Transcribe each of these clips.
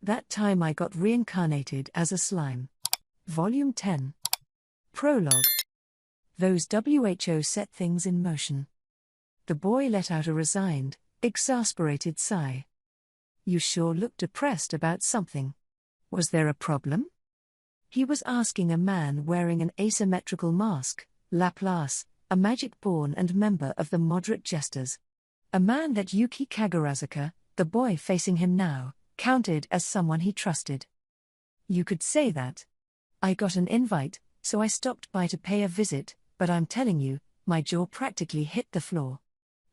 That time I got reincarnated as a slime. Volume 10. Prologue. Those WHO set things in motion. The boy let out a resigned, exasperated sigh. You sure look depressed about something. Was there a problem? He was asking a man wearing an asymmetrical mask, Laplace, a magic-born and member of the moderate jesters. A man that Yuki Kagurazuka, the boy facing him now, counted as someone he trusted. You could say that. I got an invite, so I stopped by to pay a visit, but I'm telling you, my jaw practically hit the floor.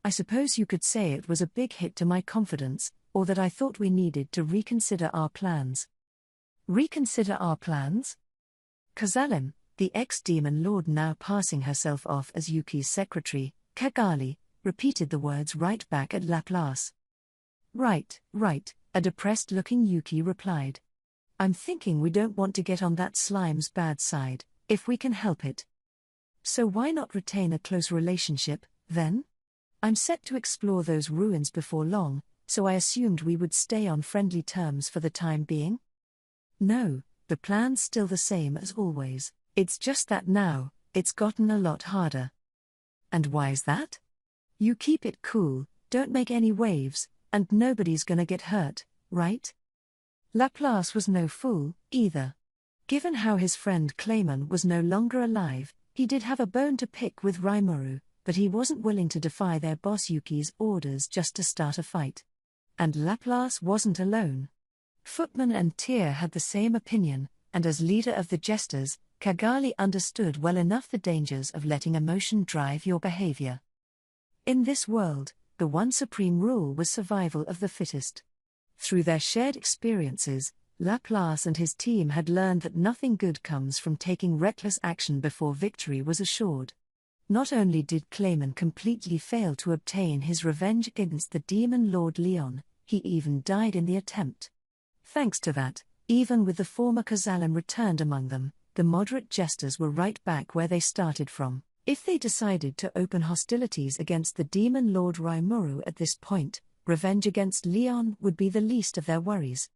I suppose you could say it was a big hit to my confidence, or that I thought we needed to reconsider our plans. Reconsider our plans? Kazalim, the ex-demon lord now passing herself off as Yuki's secretary, Kagali, repeated the words right back at Laplace. Right, a depressed-looking Yuki replied. I'm thinking we don't want to get on that slime's bad side, if we can help it. So why not retain a close relationship, then? I'm set to explore those ruins before long, so I assumed we would stay on friendly terms for the time being? No, the plan's still the same as always, it's just that now, it's gotten a lot harder. And why's that? You keep it cool, don't make any waves, and nobody's gonna get hurt, right? Laplace was no fool, either. Given how his friend Clayman was no longer alive, he did have a bone to pick with Rimuru, but he wasn't willing to defy their boss Yuki's orders just to start a fight. And Laplace wasn't alone. Footman and Tyr had the same opinion, and as leader of the jesters, Kagali understood well enough the dangers of letting emotion drive your behavior. In this world, the one supreme rule was survival of the fittest. Through their shared experiences, Laplace and his team had learned that nothing good comes from taking reckless action before victory was assured. Not only did Clayman completely fail to obtain his revenge against the demon Lord Leon, he even died in the attempt. Thanks to that, even with the former Kazalim returned among them, the moderate jesters were right back where they started from. If they decided to open hostilities against the demon Lord Rimuru at this point, revenge against Leon would be the least of their worries.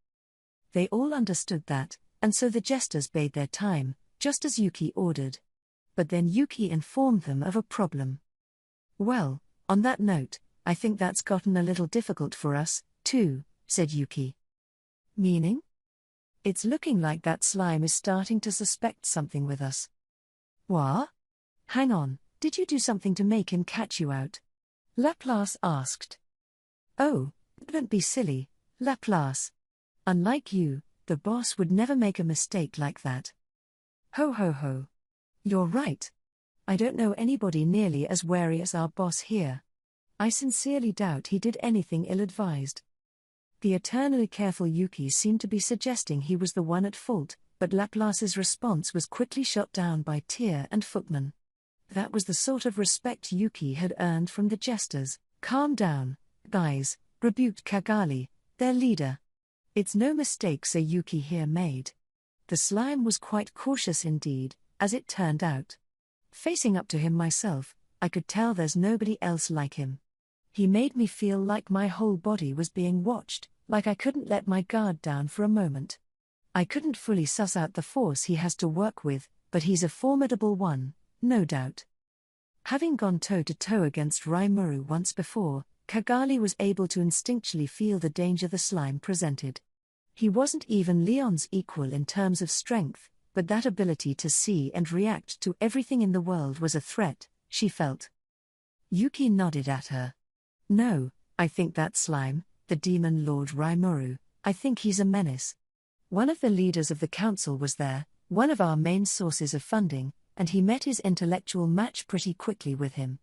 They all understood that, and so the jesters bade their time, just as Yuki ordered. But then Yuki informed them of a problem. Well, on that note, I think that's gotten a little difficult for us, too, said Yuki. Meaning? It's looking like that slime is starting to suspect something with us. What? Hang on, did you do something to make him catch you out? Laplace asked. Oh, don't be silly, Laplace. Unlike you, the boss would never make a mistake like that. Ho ho ho. You're right. I don't know anybody nearly as wary as our boss here. I sincerely doubt he did anything ill-advised. The eternally careful Yuki seemed to be suggesting he was the one at fault, but Laplace's response was quickly shot down by Tyr and Footman. That was the sort of respect Yuki had earned from the jesters. Calm down, guys, rebuked Kagali, their leader. It's no mistake Yuki here made. The slime was quite cautious indeed, as it turned out. Facing up to him myself, I could tell there's nobody else like him. He made me feel like my whole body was being watched, like I couldn't let my guard down for a moment. I couldn't fully suss out the force he has to work with, but he's a formidable one, no doubt. Having gone toe-to-toe against Rimuru once before, Kagali was able to instinctually feel the danger the slime presented. He wasn't even Leon's equal in terms of strength, but that ability to see and react to everything in the world was a threat, she felt. Yuki nodded at her. No, I think that slime, the demon Lord Rimuru, I think he's a menace. One of the leaders of the council was there, one of our main sources of funding, and he met his intellectual match pretty quickly with him.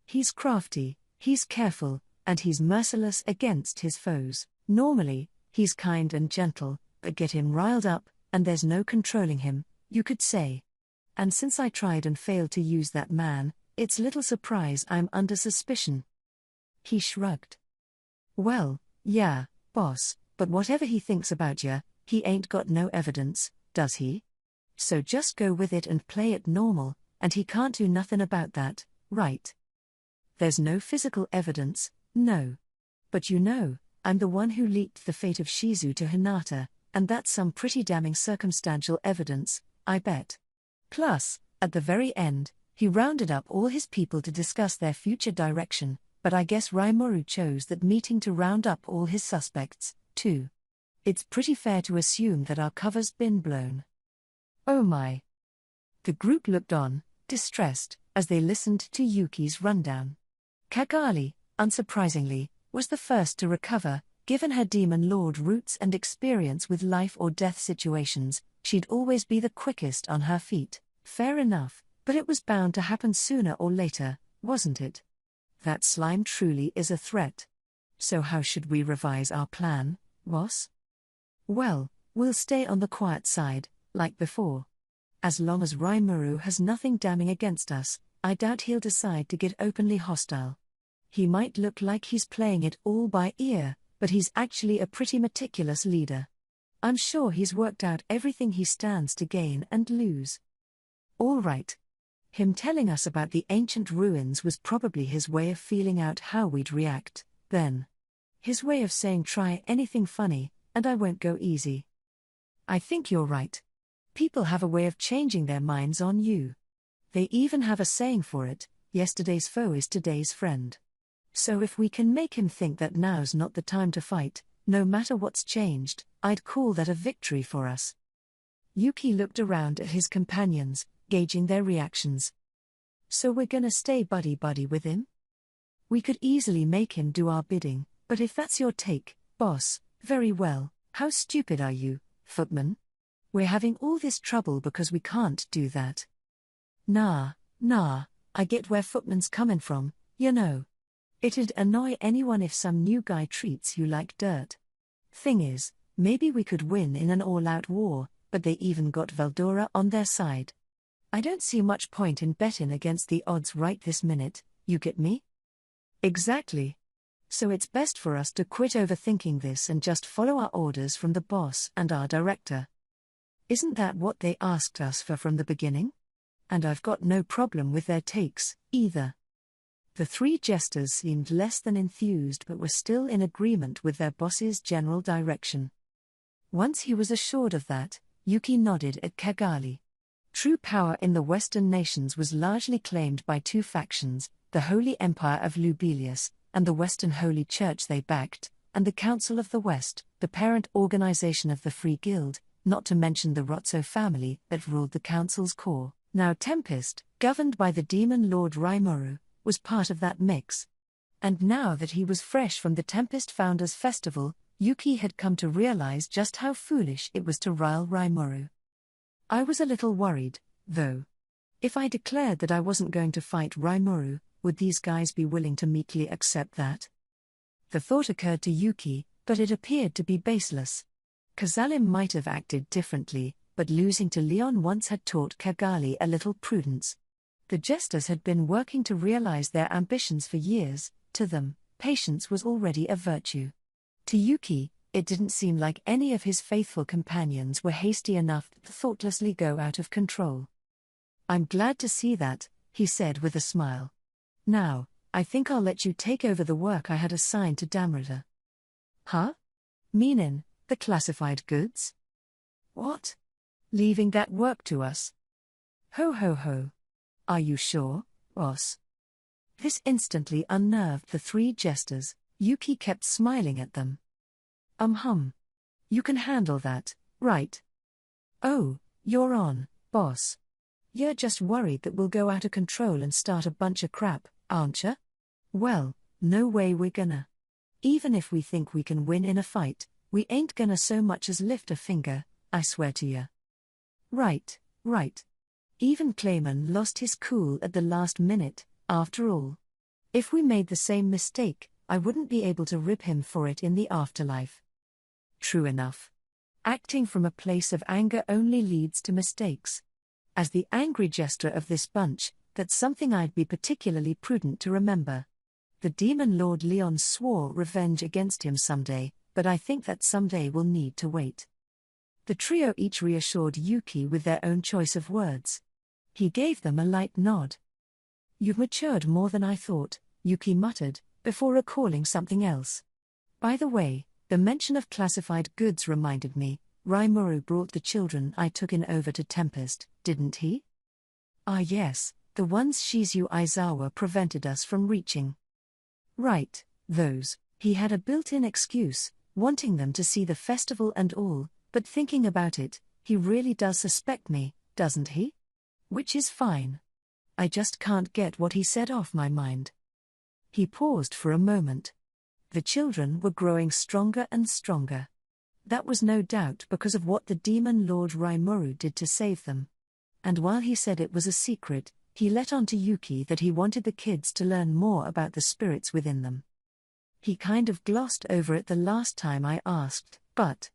He's crafty, he's careful, and he's merciless against his foes. Normally, he's kind and gentle, but get him riled up, and there's no controlling him, you could say. And since I tried and failed to use that man, it's little surprise I'm under suspicion. He shrugged. Well, yeah, boss, but whatever he thinks about ya, he ain't got no evidence, does he? So just go with it and play it normal, and he can't do nothing about that, right? There's no physical evidence, no. But you know, I'm the one who leaked the fate of Shizu to Hinata, and that's some pretty damning circumstantial evidence, I bet. Plus, at the very end, he rounded up all his people to discuss their future direction, but I guess Rimuru chose that meeting to round up all his suspects, too. It's pretty fair to assume that our cover's been blown. Oh my. The group looked on, distressed, as they listened to Yuki's rundown. Cagali, unsurprisingly, was the first to recover. Given her demon lord roots and experience with life or death situations, she'd always be the quickest on her feet. Fair enough, but it was bound to happen sooner or later, wasn't it? That slime truly is a threat. So how should we revise our plan, boss? Well, we'll stay on the quiet side, like before. As long as Rimuru has nothing damning against us, I doubt he'll decide to get openly hostile. He might look like he's playing it all by ear, but he's actually a pretty meticulous leader. I'm sure he's worked out everything he stands to gain and lose. All right. Him telling us about the ancient ruins was probably his way of feeling out how we'd react, then. His way of saying try anything funny, and I won't go easy. I think you're right. People have a way of changing their minds on you. They even have a saying for it, yesterday's foe is today's friend. So if we can make him think that now's not the time to fight, no matter what's changed, I'd call that a victory for us. Yuki looked around at his companions, gauging their reactions. So we're gonna stay buddy-buddy with him? We could easily make him do our bidding, but if that's your take, boss, very well. How stupid are you, footman? We're having all this trouble because we can't do that. Nah, I get where footman's coming from, you know. It'd annoy anyone if some new guy treats you like dirt. Thing is, maybe we could win in an all-out war, but they even got Veldora on their side. I don't see much point in betting against the odds right this minute, you get me? Exactly. So it's best for us to quit overthinking this and just follow our orders from the boss and our director. Isn't that what they asked us for from the beginning? And I've got no problem with their takes, either. The three jesters seemed less than enthused but were still in agreement with their boss's general direction. Once he was assured of that, Yuki nodded at Cagali. True power in the Western nations was largely claimed by two factions, the Holy Empire of Lubelius, and the Western Holy Church they backed, and the Council of the West, the parent organization of the Free Guild, not to mention the Rotso family that ruled the Council's core. Now Tempest, governed by the demon lord Rimuru, was part of that mix. And now that he was fresh from the Tempest Founders Festival, Yuki had come to realize just how foolish it was to rile Rimuru. I was a little worried, though. If I declared that I wasn't going to fight Rimuru, would these guys be willing to meekly accept that? The thought occurred to Yuki, but it appeared to be baseless. Kazalim might have acted differently, but losing to Leon once had taught Cagali a little prudence. The jesters had been working to realize their ambitions for years. To them, patience was already a virtue. To Yuki, it didn't seem like any of his faithful companions were hasty enough to thoughtlessly go out of control. I'm glad to see that, he said with a smile. Now, I think I'll let you take over the work I had assigned to Damrita. Huh? Meanin', the classified goods? What? Leaving that work to us? Ho ho ho. Are you sure, boss? This instantly unnerved the three jesters. Yuki kept smiling at them. You can handle that, right? Oh, you're on, boss. You're just worried that we'll go out of control and start a bunch of crap, aren't ya? Well, no way we're gonna. Even if we think we can win in a fight, we ain't gonna so much as lift a finger, I swear to ya. Right. Even Clayman lost his cool at the last minute, after all. If we made the same mistake, I wouldn't be able to rib him for it in the afterlife. True enough. Acting from a place of anger only leads to mistakes. As the angry jester of this bunch, that's something I'd be particularly prudent to remember. The demon lord Leon swore revenge against him someday, but I think that someday will need to wait. The trio each reassured Yuki with their own choice of words. He gave them a light nod. You've matured more than I thought, Yuki muttered, before recalling something else. By the way, the mention of classified goods reminded me, Rimuru brought the children I took in over to Tempest, didn't he? Ah yes, the ones Shizu Aizawa prevented us from reaching. Right, those. He had a built-in excuse, wanting them to see the festival and all, but thinking about it, he really does suspect me, doesn't he? Which is fine. I just can't get what he said off my mind. He paused for a moment. The children were growing stronger and stronger. That was no doubt because of what the demon Lord Rimuru did to save them. And while he said it was a secret, he let on to Yuki that he wanted the kids to learn more about the spirits within them. He kind of glossed over it the last time I asked, but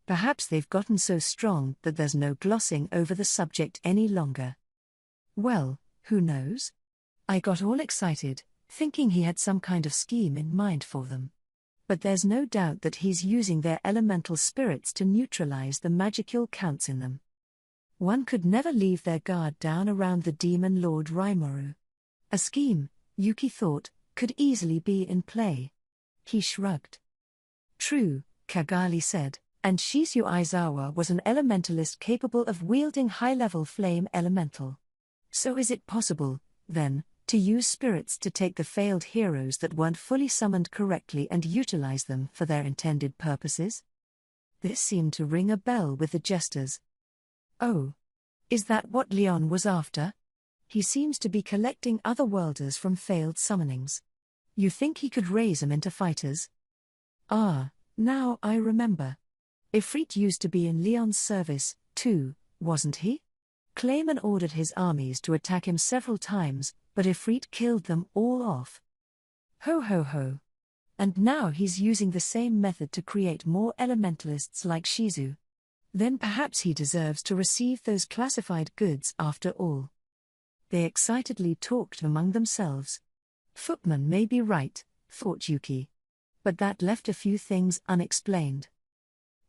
perhaps they've gotten so strong that there's no glossing over the subject any longer. Well, who knows? I got all excited, thinking he had some kind of scheme in mind for them. But there's no doubt that he's using their elemental spirits to neutralize the magical counts in them. One could never leave their guard down around the demon Lord Rimuru. A scheme, Yuki thought, could easily be in play. He shrugged. True, Kagali said, and Shizu Aizawa was an elementalist capable of wielding high-level flame elemental. So is it possible, then, to use spirits to take the failed heroes that weren't fully summoned correctly and utilize them for their intended purposes? This seemed to ring a bell with the jesters. Oh. Is that what Leon was after? He seems to be collecting Otherworlders from failed summonings. You think he could raise them into fighters? Ah, now I remember. Ifrit used to be in Leon's service, too, wasn't he? Clayman ordered his armies to attack him several times, but Ifrit killed them all off. Ho ho ho. And now he's using the same method to create more elementalists like Shizu. Then perhaps he deserves to receive those classified goods after all. They excitedly talked among themselves. Footman may be right, thought Yuki. But that left a few things unexplained.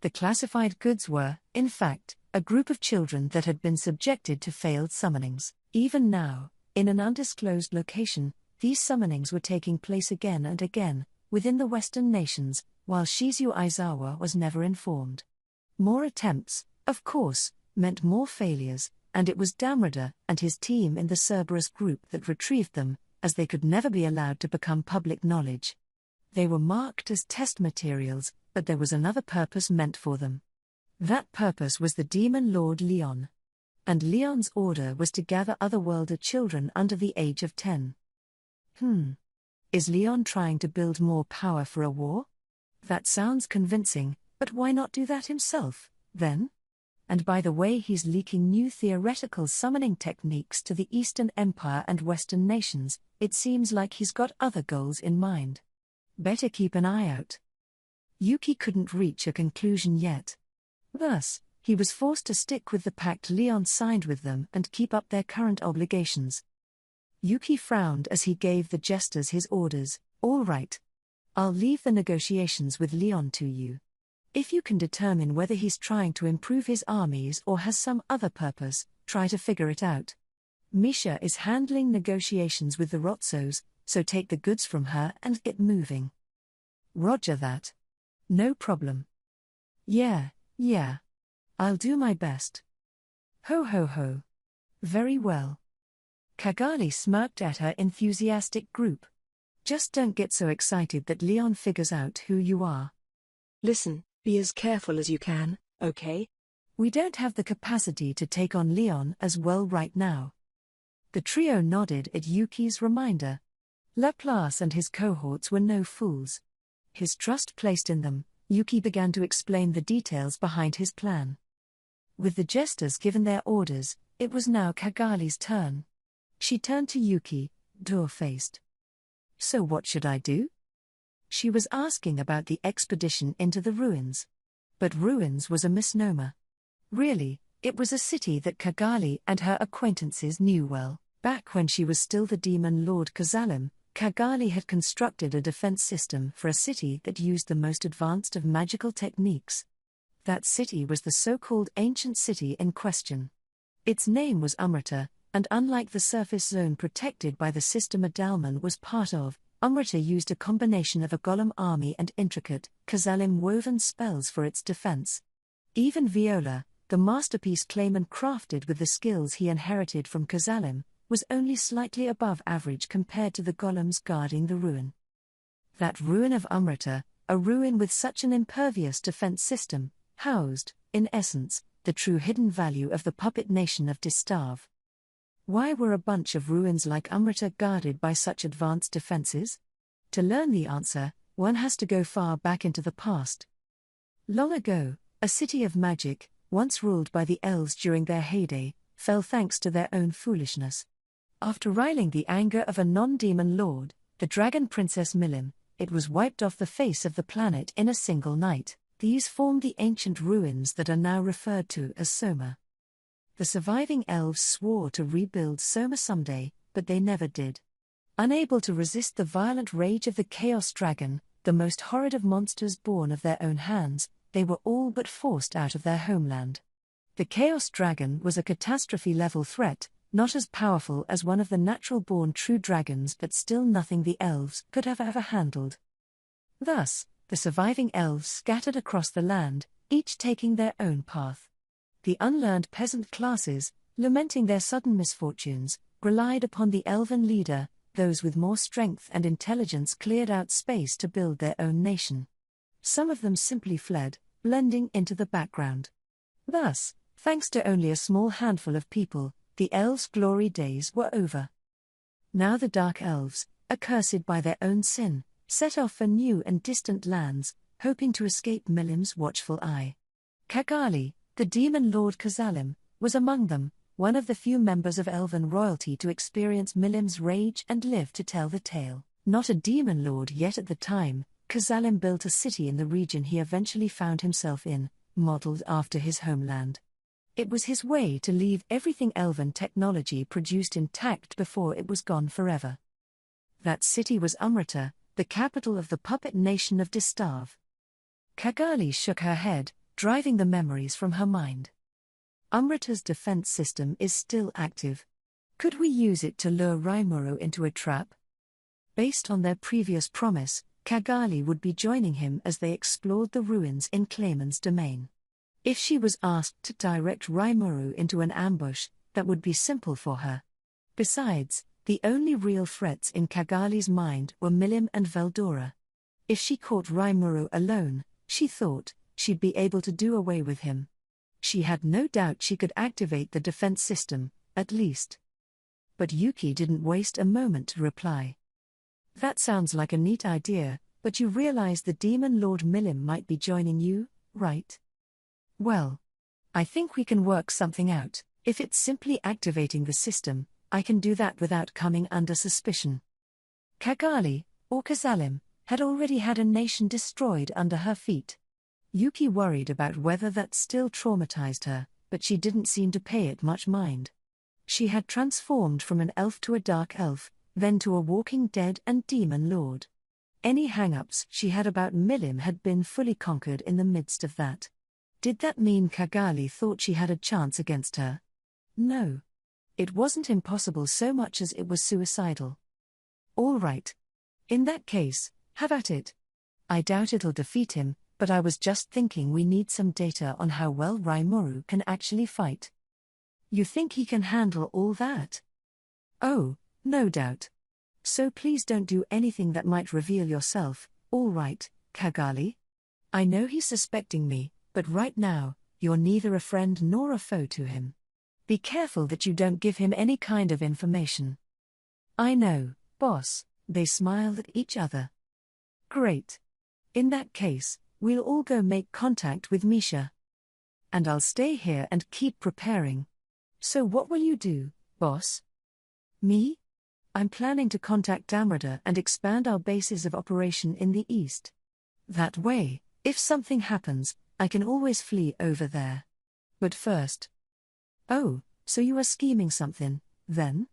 The classified goods were, in fact, a group of children that had been subjected to failed summonings. Even now, in an undisclosed location, these summonings were taking place again and again, within the Western nations, while Shizu Aizawa was never informed. More attempts, of course, meant more failures, and it was Damrada and his team in the Cerberus group that retrieved them, as they could never be allowed to become public knowledge. They were marked as test materials, but there was another purpose meant for them. That purpose was the demon Lord Leon. And Leon's order was to gather Otherworlder children under the age of 10. Is Leon trying to build more power for a war? That sounds convincing, but why not do that himself, then? And by the way, he's leaking new theoretical summoning techniques to the Eastern Empire and Western nations. It seems like he's got other goals in mind. Better keep an eye out. Yuki couldn't reach a conclusion yet. Thus, he was forced to stick with the pact Leon signed with them and keep up their current obligations. Yuki frowned as he gave the jesters his orders. All right. I'll leave the negotiations with Leon to you. If you can determine whether he's trying to improve his armies or has some other purpose, try to figure it out. Misha is handling negotiations with the Rotsos, so take the goods from her and get moving. Roger that. No problem. Yeah. I'll do my best. Ho ho ho. Very well. Kagali smirked at her enthusiastic group. Just don't get so excited that Leon figures out who you are. Listen, be as careful as you can, okay? We don't have the capacity to take on Leon as well right now. The trio nodded at Yuki's reminder. Laplace and his cohorts were no fools. His trust placed in them, Yuki began to explain the details behind his plan. With the jesters given their orders, it was now Kagali's turn. She turned to Yuki, door-faced. So what should I do? She was asking about the expedition into the ruins. But ruins was a misnomer. Really, it was a city that Kagali and her acquaintances knew well. Back when she was still the demon Lord Kazalim, Kagali had constructed a defense system for a city that used the most advanced of magical techniques. That city was the so-called ancient city in question. Its name was Umrata, and unlike the surface zone protected by the system Adalman was part of, Umrata used a combination of a golem army and intricate, Kazalim-woven spells for its defense. Even Viola, the masterpiece Clayman crafted with the skills he inherited from Kazalim, was only slightly above average compared to the golems guarding the ruin. That ruin of Amrita, a ruin with such an impervious defense system, housed, in essence, the true hidden value of the puppet nation of Distav. Why were a bunch of ruins like Amrita guarded by such advanced defenses? To learn the answer, one has to go far back into the past. Long ago, a city of magic, once ruled by the elves during their heyday, fell thanks to their own foolishness. After riling the anger of a non-demon lord, the dragon princess Milim, it was wiped off the face of the planet in a single night. These formed the ancient ruins that are now referred to as Soma. The surviving elves swore to rebuild Soma someday, but they never did. Unable to resist the violent rage of the Chaos Dragon, the most horrid of monsters born of their own hands, they were all but forced out of their homeland. The Chaos Dragon was a catastrophe-level threat, not as powerful as one of the natural-born true dragons, but still nothing the elves could have ever handled. Thus, the surviving elves scattered across the land, each taking their own path. The unlearned peasant classes, lamenting their sudden misfortunes, relied upon the elven leader. Those with more strength and intelligence cleared out space to build their own nation. Some of them simply fled, blending into the background. Thus, thanks to only a small handful of people, the elves' glory days were over. Now the Dark Elves, accursed by their own sin, set off for new and distant lands, hoping to escape Milim's watchful eye. Kagali, the demon lord Kazalim, was among them, one of the few members of elven royalty to experience Milim's rage and live to tell the tale. Not a demon lord yet at the time, Kazalim built a city in the region he eventually found himself in, modeled after his homeland. It was his way to leave everything elven technology produced intact before it was gone forever. That city was Amrita, the capital of the puppet nation of Distav. Kagali shook her head, driving the memories from her mind. Amrita's defense system is still active. Could we use it to lure Rimuru into a trap? Based on their previous promise, Kagali would be joining him as they explored the ruins in Clayman's domain. If she was asked to direct Rimuru into an ambush, that would be simple for her. Besides, the only real threats in Kagali's mind were Milim and Veldora. If she caught Rimuru alone, she thought, she'd be able to do away with him. She had no doubt she could activate the defense system, at least. But Yuki didn't waste a moment to reply. That sounds like a neat idea, but you realize the demon lord Milim might be joining you, right? Well, I think we can work something out. If it's simply activating the system, I can do that without coming under suspicion. Kagali, or Kazalim, had already had a nation destroyed under her feet. Yuki worried about whether that still traumatized her, but she didn't seem to pay it much mind. She had transformed from an elf to a dark elf, then to a walking dead and demon lord. Any hang-ups she had about Milim had been fully conquered in the midst of that. Did that mean Kagali thought she had a chance against her? No. It wasn't impossible so much as it was suicidal. All right. In that case, have at it. I doubt it'll defeat him, but I was just thinking we need some data on how well Rimuru can actually fight. You think he can handle all that? Oh, no doubt. So please don't do anything that might reveal yourself, all right, Kagali? I know he's suspecting me, but right now, you're neither a friend nor a foe to him. Be careful that you don't give him any kind of information. I know, boss, they smiled at each other. Great. In that case, we'll all go make contact with Misha. And I'll stay here and keep preparing. So what will you do, boss? Me? I'm planning to contact Damrada and expand our bases of operation in the east. That way, if something happens, I can always flee over there. But first. Oh, so you are scheming something, then?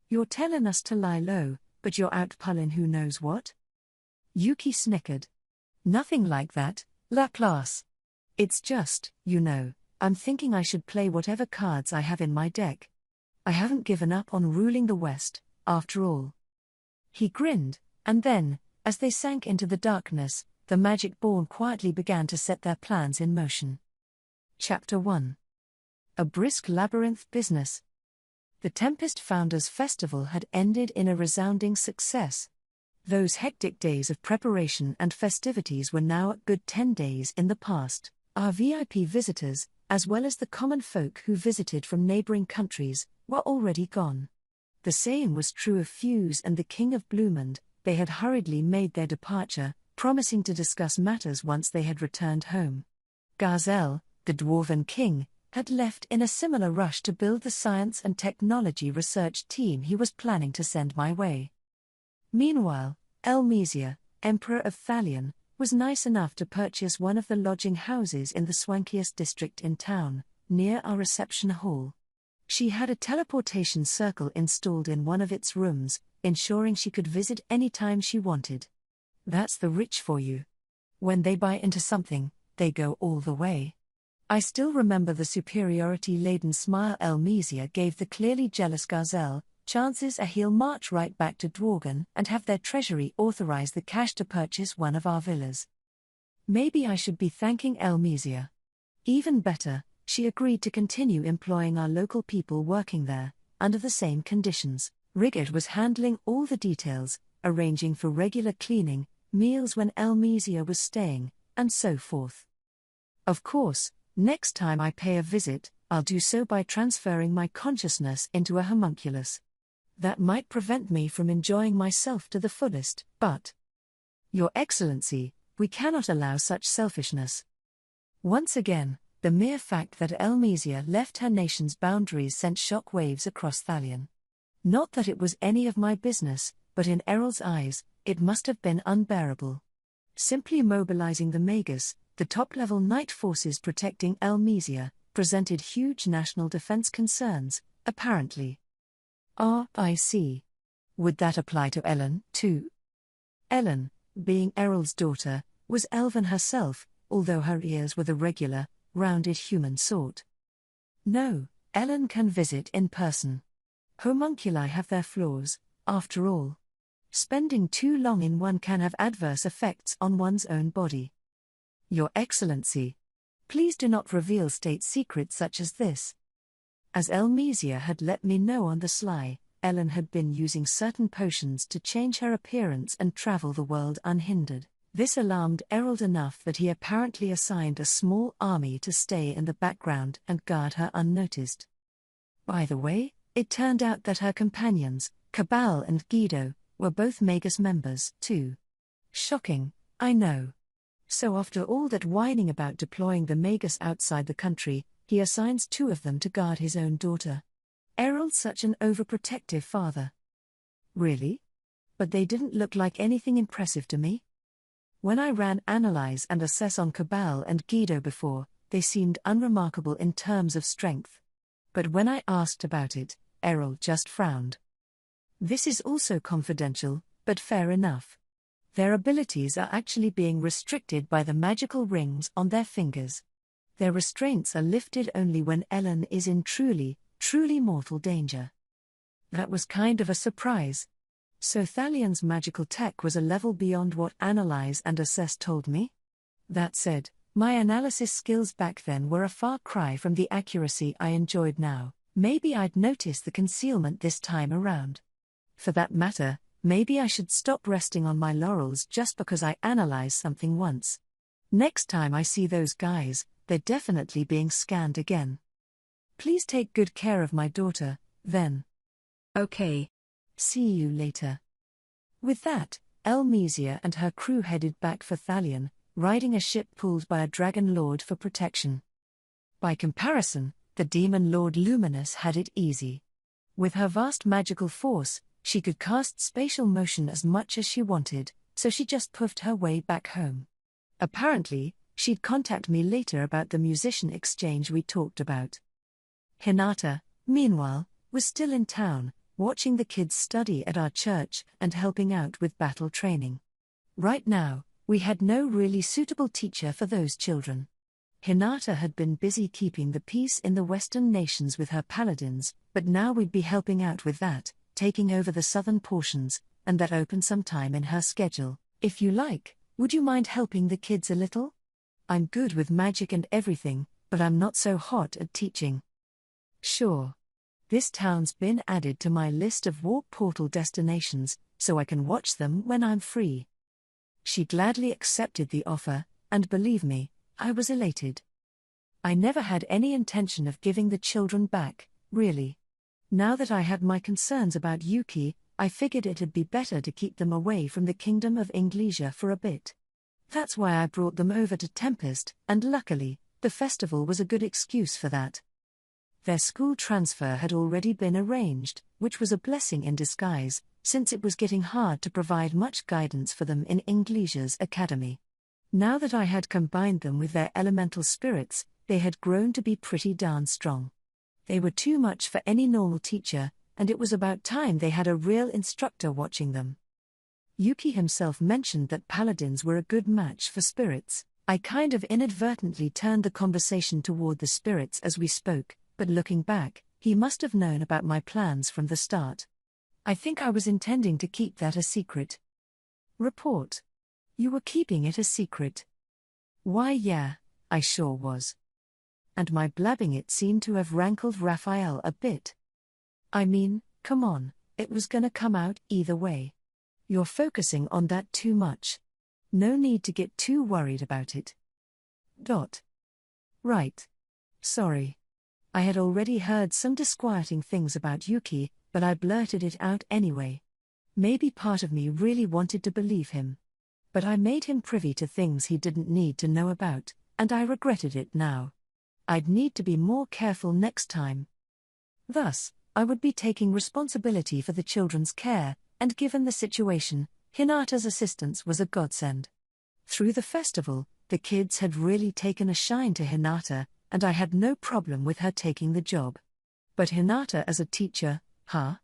You're telling us to lie low, but you're out pulling who knows what? Yuki snickered. Nothing like that, Laplace. It's just, I'm thinking I should play whatever cards I have in my deck. I haven't given up on ruling the West, after all. He grinned, and then, as they sank into the darkness, the Magic-Born quietly began to set their plans in motion. Chapter 1. A brisk labyrinth business. The Tempest Founders Festival had ended in a resounding success. Those hectic days of preparation and festivities were now a good 10 days in the past. Our VIP visitors, as well as the common folk who visited from neighboring countries, were already gone. The same was true of Fuse and the King of Bloomond. They had hurriedly made their departure, promising to discuss matters once they had returned home. Garzel, the Dwarven King, had left in a similar rush to build the science and technology research team he was planning to send my way. Meanwhile, Elmesia, Emperor of Thalion, was nice enough to purchase one of the lodging houses in the swankiest district in town, near our reception hall. She had a teleportation circle installed in one of its rooms, ensuring she could visit any time she wanted. That's the rich for you. When they buy into something, they go all the way. I still remember the superiority-laden smile Elmesia gave the clearly jealous Garzel. Chances are he'll march right back to Dworgen and have their treasury authorize the cash to purchase one of our villas. Maybe I should be thanking Elmesia. Even better, she agreed to continue employing our local people working there, under the same conditions. Rigard was handling all the details, arranging for regular cleaning, meals when Elmesia was staying, and so forth. Of course, next time I pay a visit, I'll do so by transferring my consciousness into a homunculus. That might prevent me from enjoying myself to the fullest, but... Your Excellency, we cannot allow such selfishness. Once again, the mere fact that Elmesia left her nation's boundaries sent shock waves across Thalion. Not that it was any of my business, but in Errol's eyes, it must have been unbearable. Simply mobilizing the Magus, the top-level night forces protecting Elmesia, presented huge national defense concerns, apparently. I see. Would that apply to Ellen, too? Ellen, being Errol's daughter, was elven herself, although her ears were the regular, rounded human sort. No, Ellen can visit in person. Homunculi have their flaws, after all. Spending too long in one can have adverse effects on one's own body. Your Excellency, please do not reveal state secrets such as this. As Elmesia had let me know on the sly, Ellen had been using certain potions to change her appearance and travel the world unhindered. This alarmed Errol enough that he apparently assigned a small army to stay in the background and guard her unnoticed. By the way, it turned out that her companions, Cabal and Guido, were both Magus members, too. Shocking, I know. So after all that whining about deploying the Magus outside the country, he assigns 2 of them to guard his own daughter. Errol's such an overprotective father. Really? But they didn't look like anything impressive to me. When I ran analyze and assess on Cabal and Guido before, they seemed unremarkable in terms of strength. But when I asked about it, Errol just frowned. This is also confidential, but fair enough. Their abilities are actually being restricted by the magical rings on their fingers. Their restraints are lifted only when Ellen is in truly mortal danger. That was kind of a surprise. So Thalion's magical tech was a level beyond what Analyze and Assess told me? That said, my analysis skills back then were a far cry from the accuracy I enjoyed now. Maybe I'd notice the concealment this time around. For that matter, maybe I should stop resting on my laurels just because I analyzed something once. Next time I see those guys, they're definitely being scanned again. Please take good care of my daughter, then. Okay. See you later. With that, Elmesia and her crew headed back for Thalion, riding a ship pulled by a dragon lord for protection. By comparison, the demon lord Luminous had it easy. With her vast magical force, she could cast spatial motion as much as she wanted, so she just puffed her way back home. Apparently, she'd contact me later about the musician exchange we talked about. Hinata, meanwhile, was still in town, watching the kids study at our church and helping out with battle training. Right now, we had no really suitable teacher for those children. Hinata had been busy keeping the peace in the Western nations with her paladins, but now we'd be helping out with that, taking over the southern portions, and that opened some time in her schedule. If you like, would you mind helping the kids a little? I'm good with magic and everything, but I'm not so hot at teaching. Sure. This town's been added to my list of warp portal destinations, so I can watch them when I'm free. She gladly accepted the offer, and believe me, I was elated. I never had any intention of giving the children back, really. Now that I had my concerns about Yuki, I figured it'd be better to keep them away from the Kingdom of Inglesia for a bit. That's why I brought them over to Tempest, and luckily, the festival was a good excuse for that. Their school transfer had already been arranged, which was a blessing in disguise, since it was getting hard to provide much guidance for them in Inglesia's academy. Now that I had combined them with their elemental spirits, they had grown to be pretty darn strong. They were too much for any normal teacher, and it was about time they had a real instructor watching them. Yuki himself mentioned that paladins were a good match for spirits. I kind of inadvertently turned the conversation toward the spirits as we spoke, but looking back, he must have known about my plans from the start. I think I was intending to keep that a secret. Report. You were keeping it a secret. Why yeah, I sure was. And my blabbing it seemed to have rankled Raphael a bit. I mean, come on, it was gonna come out either way. You're focusing on that too much. No need to get too worried about it. Right. Sorry. I had already heard some disquieting things about Yuki, but I blurted it out anyway. Maybe part of me really wanted to believe him. But I made him privy to things he didn't need to know about, and I regretted it now. I'd need to be more careful next time. Thus, I would be taking responsibility for the children's care, and given the situation, Hinata's assistance was a godsend. Through the festival, the kids had really taken a shine to Hinata, and I had no problem with her taking the job. But Hinata as a teacher, huh?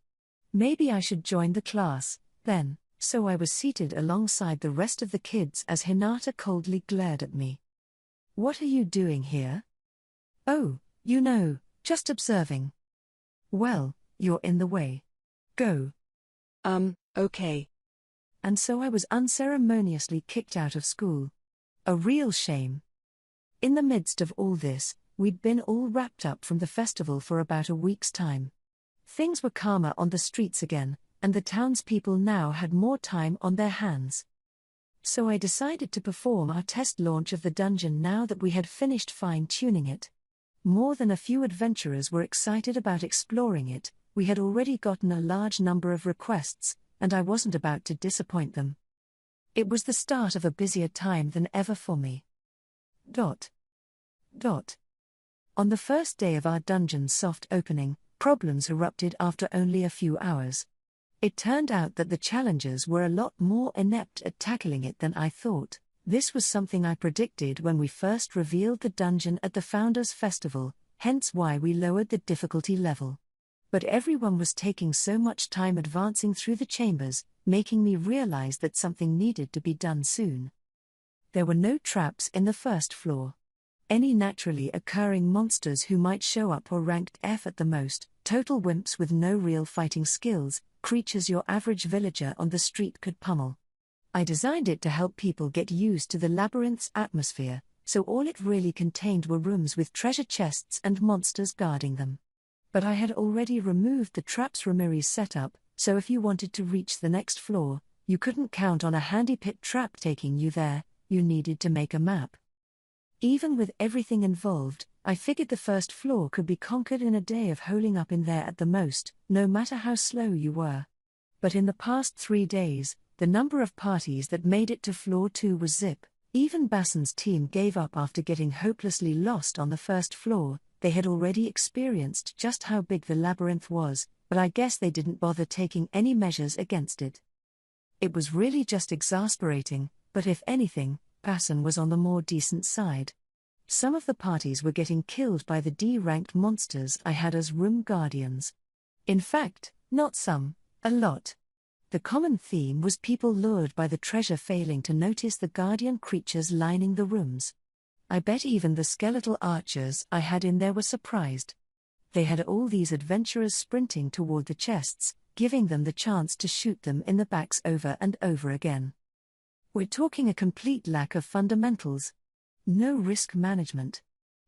Maybe I should join the class, then. So I was seated alongside the rest of the kids as Hinata coldly glared at me. What are you doing here? Oh, just observing. Well, you're in the way. Go. Okay. And so I was unceremoniously kicked out of school. A real shame. In the midst of all this, we'd been all wrapped up from the festival for about a week's time. Things were calmer on the streets again, and the townspeople now had more time on their hands. So I decided to perform our test launch of the dungeon now that we had finished fine-tuning it. More than a few adventurers were excited about exploring it. We had already gotten a large number of requests, and I wasn't about to disappoint them. It was the start of a busier time than ever for me. On the first day of our dungeon's soft opening, problems erupted after only a few hours. It turned out that the challengers were a lot more inept at tackling it than I thought. This was something I predicted when we first revealed the dungeon at the Founders' Festival, hence why we lowered the difficulty level. But everyone was taking so much time advancing through the chambers, making me realize that something needed to be done soon. There were no traps in the first floor. Any naturally occurring monsters who might show up were ranked F at the most, total wimps with no real fighting skills, creatures your average villager on the street could pummel. I designed it to help people get used to the Labyrinth's atmosphere, so all it really contained were rooms with treasure chests and monsters guarding them. But I had already removed the traps Ramirez set up, so if you wanted to reach the next floor, you couldn't count on a handy pit trap taking you there, you needed to make a map. Even with everything involved, I figured the first floor could be conquered in a day of holing up in there at the most, no matter how slow you were. But in the past 3 days, the number of parties that made it to floor 2 was zip. Even Basson's team gave up after getting hopelessly lost on the first floor. They had already experienced just how big the labyrinth was, but I guess they didn't bother taking any measures against it. It was really just exasperating, but if anything, Basson was on the more decent side. Some of the parties were getting killed by the D-ranked monsters I had as room guardians. In fact, not some, a lot. The common theme was people lured by the treasure failing to notice the guardian creatures lining the rooms. I bet even the skeletal archers I had in there were surprised. They had all these adventurers sprinting toward the chests, giving them the chance to shoot them in the backs over and over again. We're talking a complete lack of fundamentals. No risk management.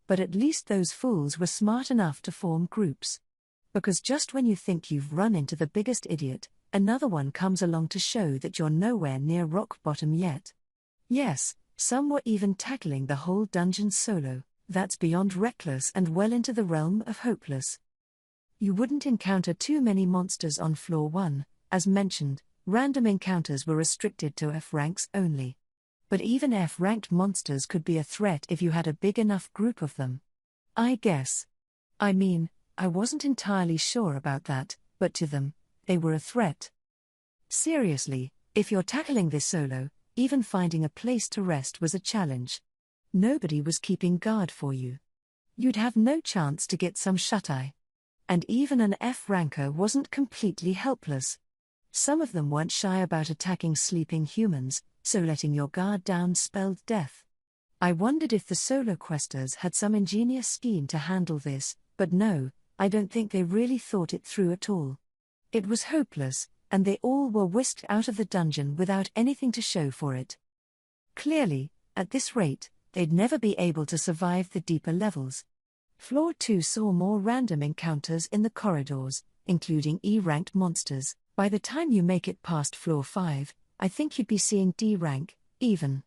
But at least those fools were smart enough to form groups. Because just when you think you've run into the biggest idiot, another one comes along to show that you're nowhere near rock bottom yet. Yes, some were even tackling the whole dungeon solo. That's beyond reckless and well into the realm of hopeless. You wouldn't encounter too many monsters on floor 1, as mentioned, random encounters were restricted to F ranks only. But even F-ranked monsters could be a threat if you had a big enough group of them. I guess. I mean, I wasn't entirely sure about that, but to them, they were a threat. Seriously, if you're tackling this solo, even finding a place to rest was a challenge. Nobody was keeping guard for you. You'd have no chance to get some shut-eye. And even an F-ranker wasn't completely helpless. Some of them weren't shy about attacking sleeping humans, so letting your guard down spelled death. I wondered if the solo questers had some ingenious scheme to handle this, but no, I don't think they really thought it through at all. It was hopeless, and they all were whisked out of the dungeon without anything to show for it. Clearly, at this rate, they'd never be able to survive the deeper levels. Floor 2 saw more random encounters in the corridors, including E-ranked monsters. By the time you make it past floor 5, I think you'd be seeing D-rank, even.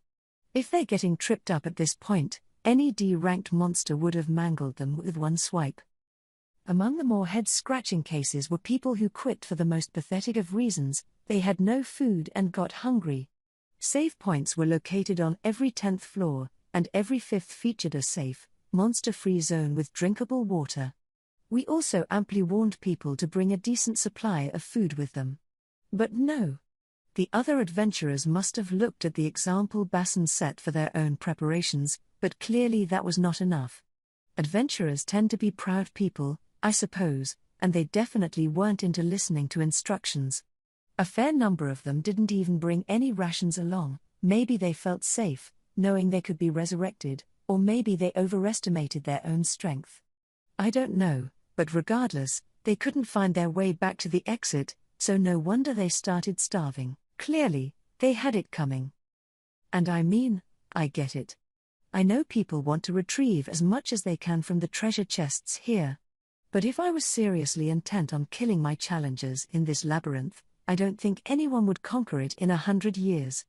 If they're getting tripped up at this point, any D-ranked monster would have mangled them with one swipe. Among the more head-scratching cases were people who quit for the most pathetic of reasons: they had no food and got hungry. Save points were located on every 10th floor, and every 5th featured a safe, monster-free zone with drinkable water. We also amply warned people to bring a decent supply of food with them. But no. The other adventurers must have looked at the example basin set for their own preparations, but clearly that was not enough. Adventurers tend to be proud people, I suppose, and they definitely weren't into listening to instructions. A fair number of them didn't even bring any rations along. Maybe they felt safe, knowing they could be resurrected, or maybe they overestimated their own strength. I don't know, but regardless, they couldn't find their way back to the exit, so no wonder they started starving. Clearly, they had it coming. And I mean, I get it. I know people want to retrieve as much as they can from the treasure chests here. But if I was seriously intent on killing my challengers in this labyrinth, I don't think anyone would conquer it in 100 years.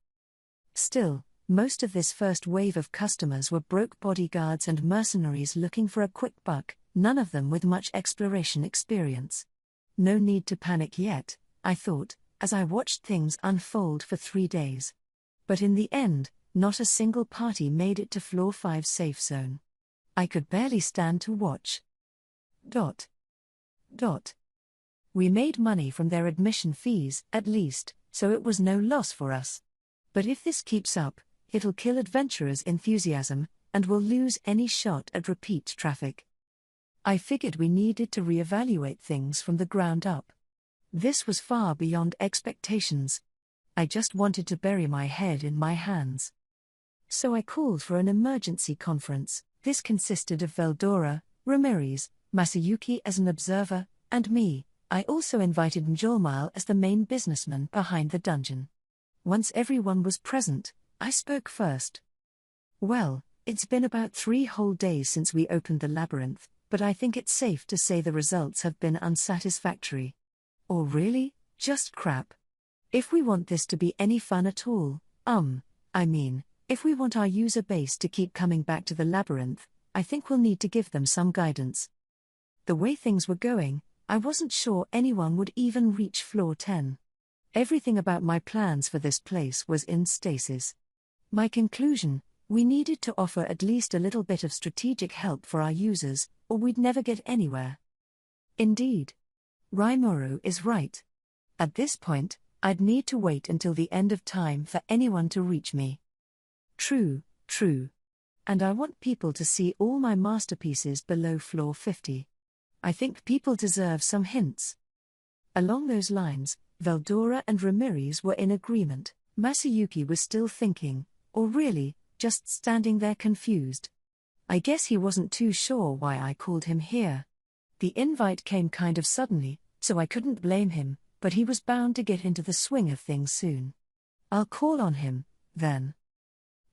Still, most of this first wave of customers were broke bodyguards and mercenaries looking for a quick buck, none of them with much exploration experience. No need to panic yet, I thought, as I watched things unfold for 3 days. But in the end, not a single party made it to floor 5 safe zone. I could barely stand to watch. We made money from their admission fees, at least, so it was no loss for us. But if this keeps up, it'll kill adventurers' enthusiasm, and we'll lose any shot at repeat traffic. I figured we needed to reevaluate things from the ground up. This was far beyond expectations. I just wanted to bury my head in my hands. So I called for an emergency conference. This consisted of Veldora, Ramirez, Masayuki as an observer, and me. I also invited Njolmile as the main businessman behind the dungeon. Once everyone was present, I spoke first. Well, it's been about 3 whole days since we opened the labyrinth, but I think it's safe to say the results have been unsatisfactory. Or really, just crap. If we want this to be any fun at all, if we want our user base to keep coming back to the labyrinth, I think we'll need to give them some guidance. The way things were going, I wasn't sure anyone would even reach floor 10. Everything about my plans for this place was in stasis. My conclusion: we needed to offer at least a little bit of strategic help for our users, or we'd never get anywhere. Indeed. Rimuru is right. At this point, I'd need to wait until the end of time for anyone to reach me. True. And I want people to see all my masterpieces below floor 50. I think people deserve some hints. Along those lines, Veldora and Ramirez were in agreement. Masayuki was still thinking, or really, just standing there confused. I guess he wasn't too sure why I called him here. The invite came kind of suddenly, so I couldn't blame him, but he was bound to get into the swing of things soon. I'll call on him, then.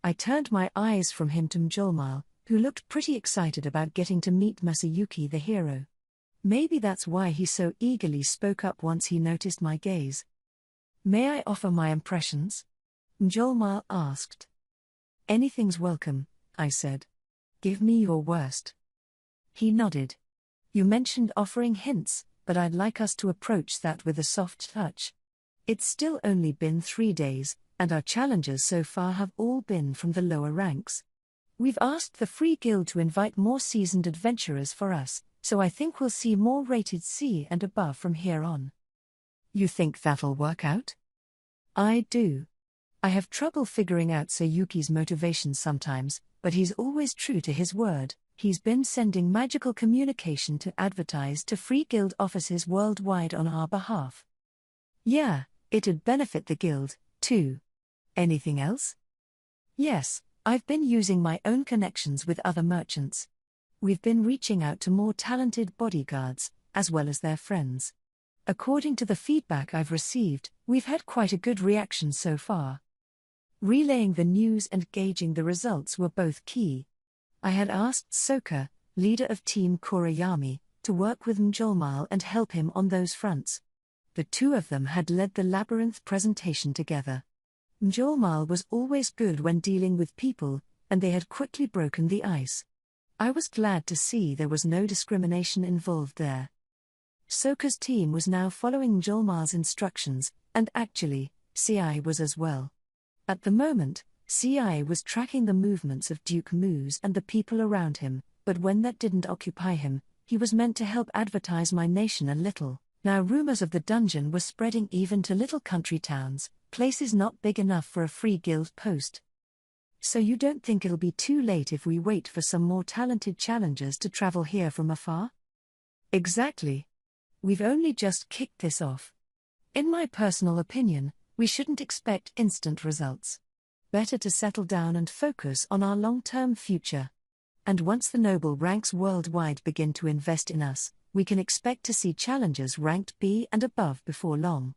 I turned my eyes from him to Njolmile, who looked pretty excited about getting to meet Masayuki the hero. Maybe that's why he so eagerly spoke up once he noticed my gaze. "May I offer my impressions?" Mjolnir asked. "Anything's welcome," I said. "Give me your worst." He nodded. "You mentioned offering hints, but I'd like us to approach that with a soft touch. It's still only been 3 days, and our challenges so far have all been from the lower ranks. We've asked the Free Guild to invite more seasoned adventurers for us, so I think we'll see more rated C and above from here on." "You think that'll work out?" "I do. I have trouble figuring out Sayuki's motivations sometimes, but he's always true to his word. He's been sending magical communication to advertise to Free Guild offices worldwide on our behalf." "Yeah, it'd benefit the guild, too. Anything else?" "Yes, I've been using my own connections with other merchants. We've been reaching out to more talented bodyguards, as well as their friends. According to the feedback I've received, we've had quite a good reaction so far." Relaying the news and gauging the results were both key. I had asked Soka, leader of Team Kurayami, to work with Mjolnir and help him on those fronts. The two of them had led the Labyrinth presentation together. Mjolnir was always good when dealing with people, and they had quickly broken the ice. I was glad to see there was no discrimination involved there. Soka's team was now following Mjolnir's instructions, and actually, CI was as well. At the moment, CI was tracking the movements of Duke Moose and the people around him, but when that didn't occupy him, he was meant to help advertise my nation a little. Now rumors of the dungeon were spreading even to little country towns, places not big enough for a Free Guild post. "So you don't think it'll be too late if we wait for some more talented challengers to travel here from afar?" "Exactly. We've only just kicked this off. In my personal opinion, we shouldn't expect instant results. Better to settle down and focus on our long-term future. And once the noble ranks worldwide begin to invest in us, we can expect to see challengers ranked B and above before long."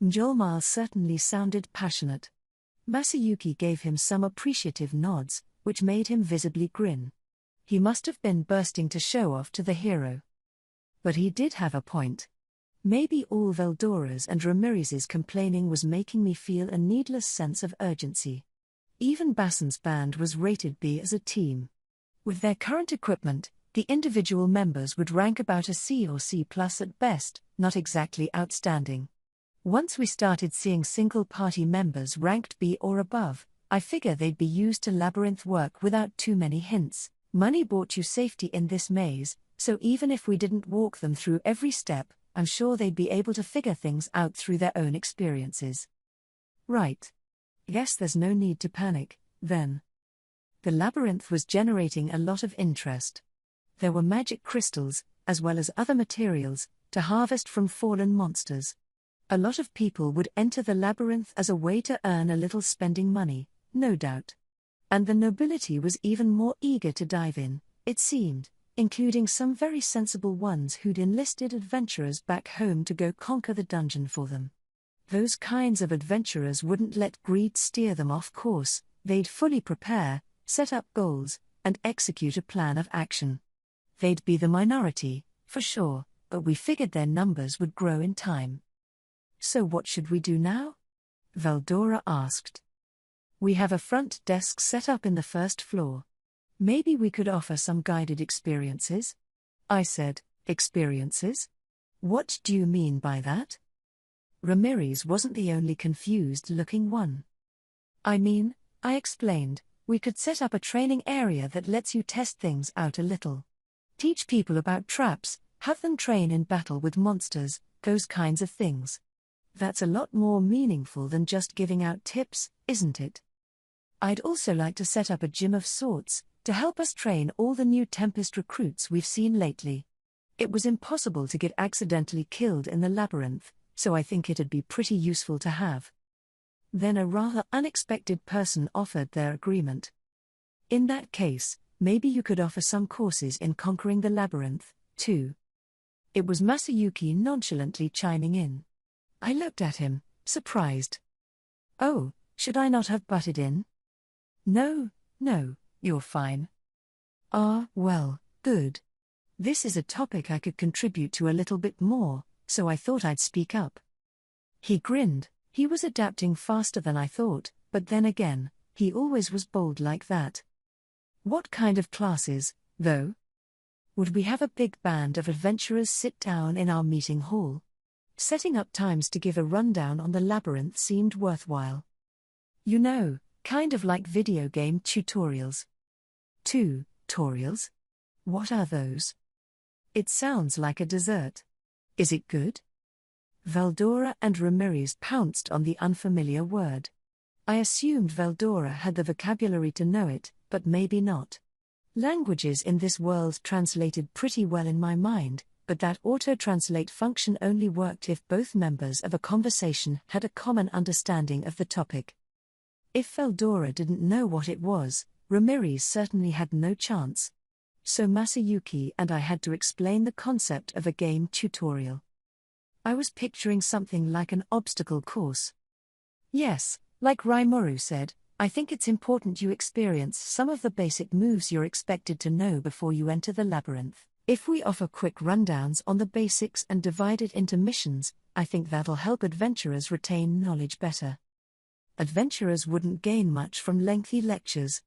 Mjolnir certainly sounded passionate. Masayuki gave him some appreciative nods, which made him visibly grin. He must have been bursting to show off to the hero. But he did have a point. Maybe all Veldora's and Ramirez's complaining was making me feel a needless sense of urgency. Even Bassan's band was rated B as a team. With their current equipment, the individual members would rank about a C or C+ at best, not exactly outstanding. Once we started seeing single-party members ranked B or above, I figure they'd be used to Labyrinth work without too many hints. Money bought you safety in this maze, so even if we didn't walk them through every step, I'm sure they'd be able to figure things out through their own experiences. Right. Guess there's no need to panic, then. The Labyrinth was generating a lot of interest. There were magic crystals, as well as other materials, to harvest from fallen monsters. A lot of people would enter the Labyrinth as a way to earn a little spending money, no doubt. And the nobility was even more eager to dive in, it seemed, including some very sensible ones who'd enlisted adventurers back home to go conquer the dungeon for them. Those kinds of adventurers wouldn't let greed steer them off course, they'd fully prepare, set up goals, and execute a plan of action. They'd be the minority, for sure, but we figured their numbers would grow in time. "So what should we do now?" Veldora asked. "We have a front desk set up in the first floor. Maybe we could offer some guided experiences?" I said. "Experiences? What do you mean by that?" Ramirez wasn't the only confused-looking one. "I mean," I explained, "we could set up a training area that lets you test things out a little. Teach people about traps, have them train in battle with monsters, those kinds of things. That's a lot more meaningful than just giving out tips, isn't it? I'd also like to set up a gym of sorts, to help us train all the new Tempest recruits we've seen lately. It was impossible to get accidentally killed in the Labyrinth, so I think it'd be pretty useful to have." Then a rather unexpected person offered their agreement. "In that case, maybe you could offer some courses in conquering the Labyrinth, too." It was Masayuki nonchalantly chiming in. I looked at him, surprised. "Oh, should I not have butted in?" No, you're fine. Well, good. This is a topic I could contribute to a little bit more, so I thought I'd speak up. He grinned. He was adapting faster than I thought, but then again, he always was bold like that. What kind of classes, though? Would we have a big band of adventurers sit down in our meeting hall? Setting up times to give a rundown on the labyrinth seemed worthwhile. You know, kind of like video game tutorials. Tutorials? What are those? It sounds like a dessert. Is it good? Veldora and Ramirez pounced on the unfamiliar word. I assumed Veldora had the vocabulary to know it, but maybe not. Languages in this world translated pretty well in my mind, but that auto-translate function only worked if both members of a conversation had a common understanding of the topic. If Veldora didn't know what it was, Ramirez certainly had no chance. So Masayuki and I had to explain the concept of a game tutorial. I was picturing something like an obstacle course. Yes, like Rimuru said, I think it's important you experience some of the basic moves you're expected to know before you enter the labyrinth. If we offer quick rundowns on the basics and divide it into missions, I think that'll help adventurers retain knowledge better. Adventurers wouldn't gain much from lengthy lectures.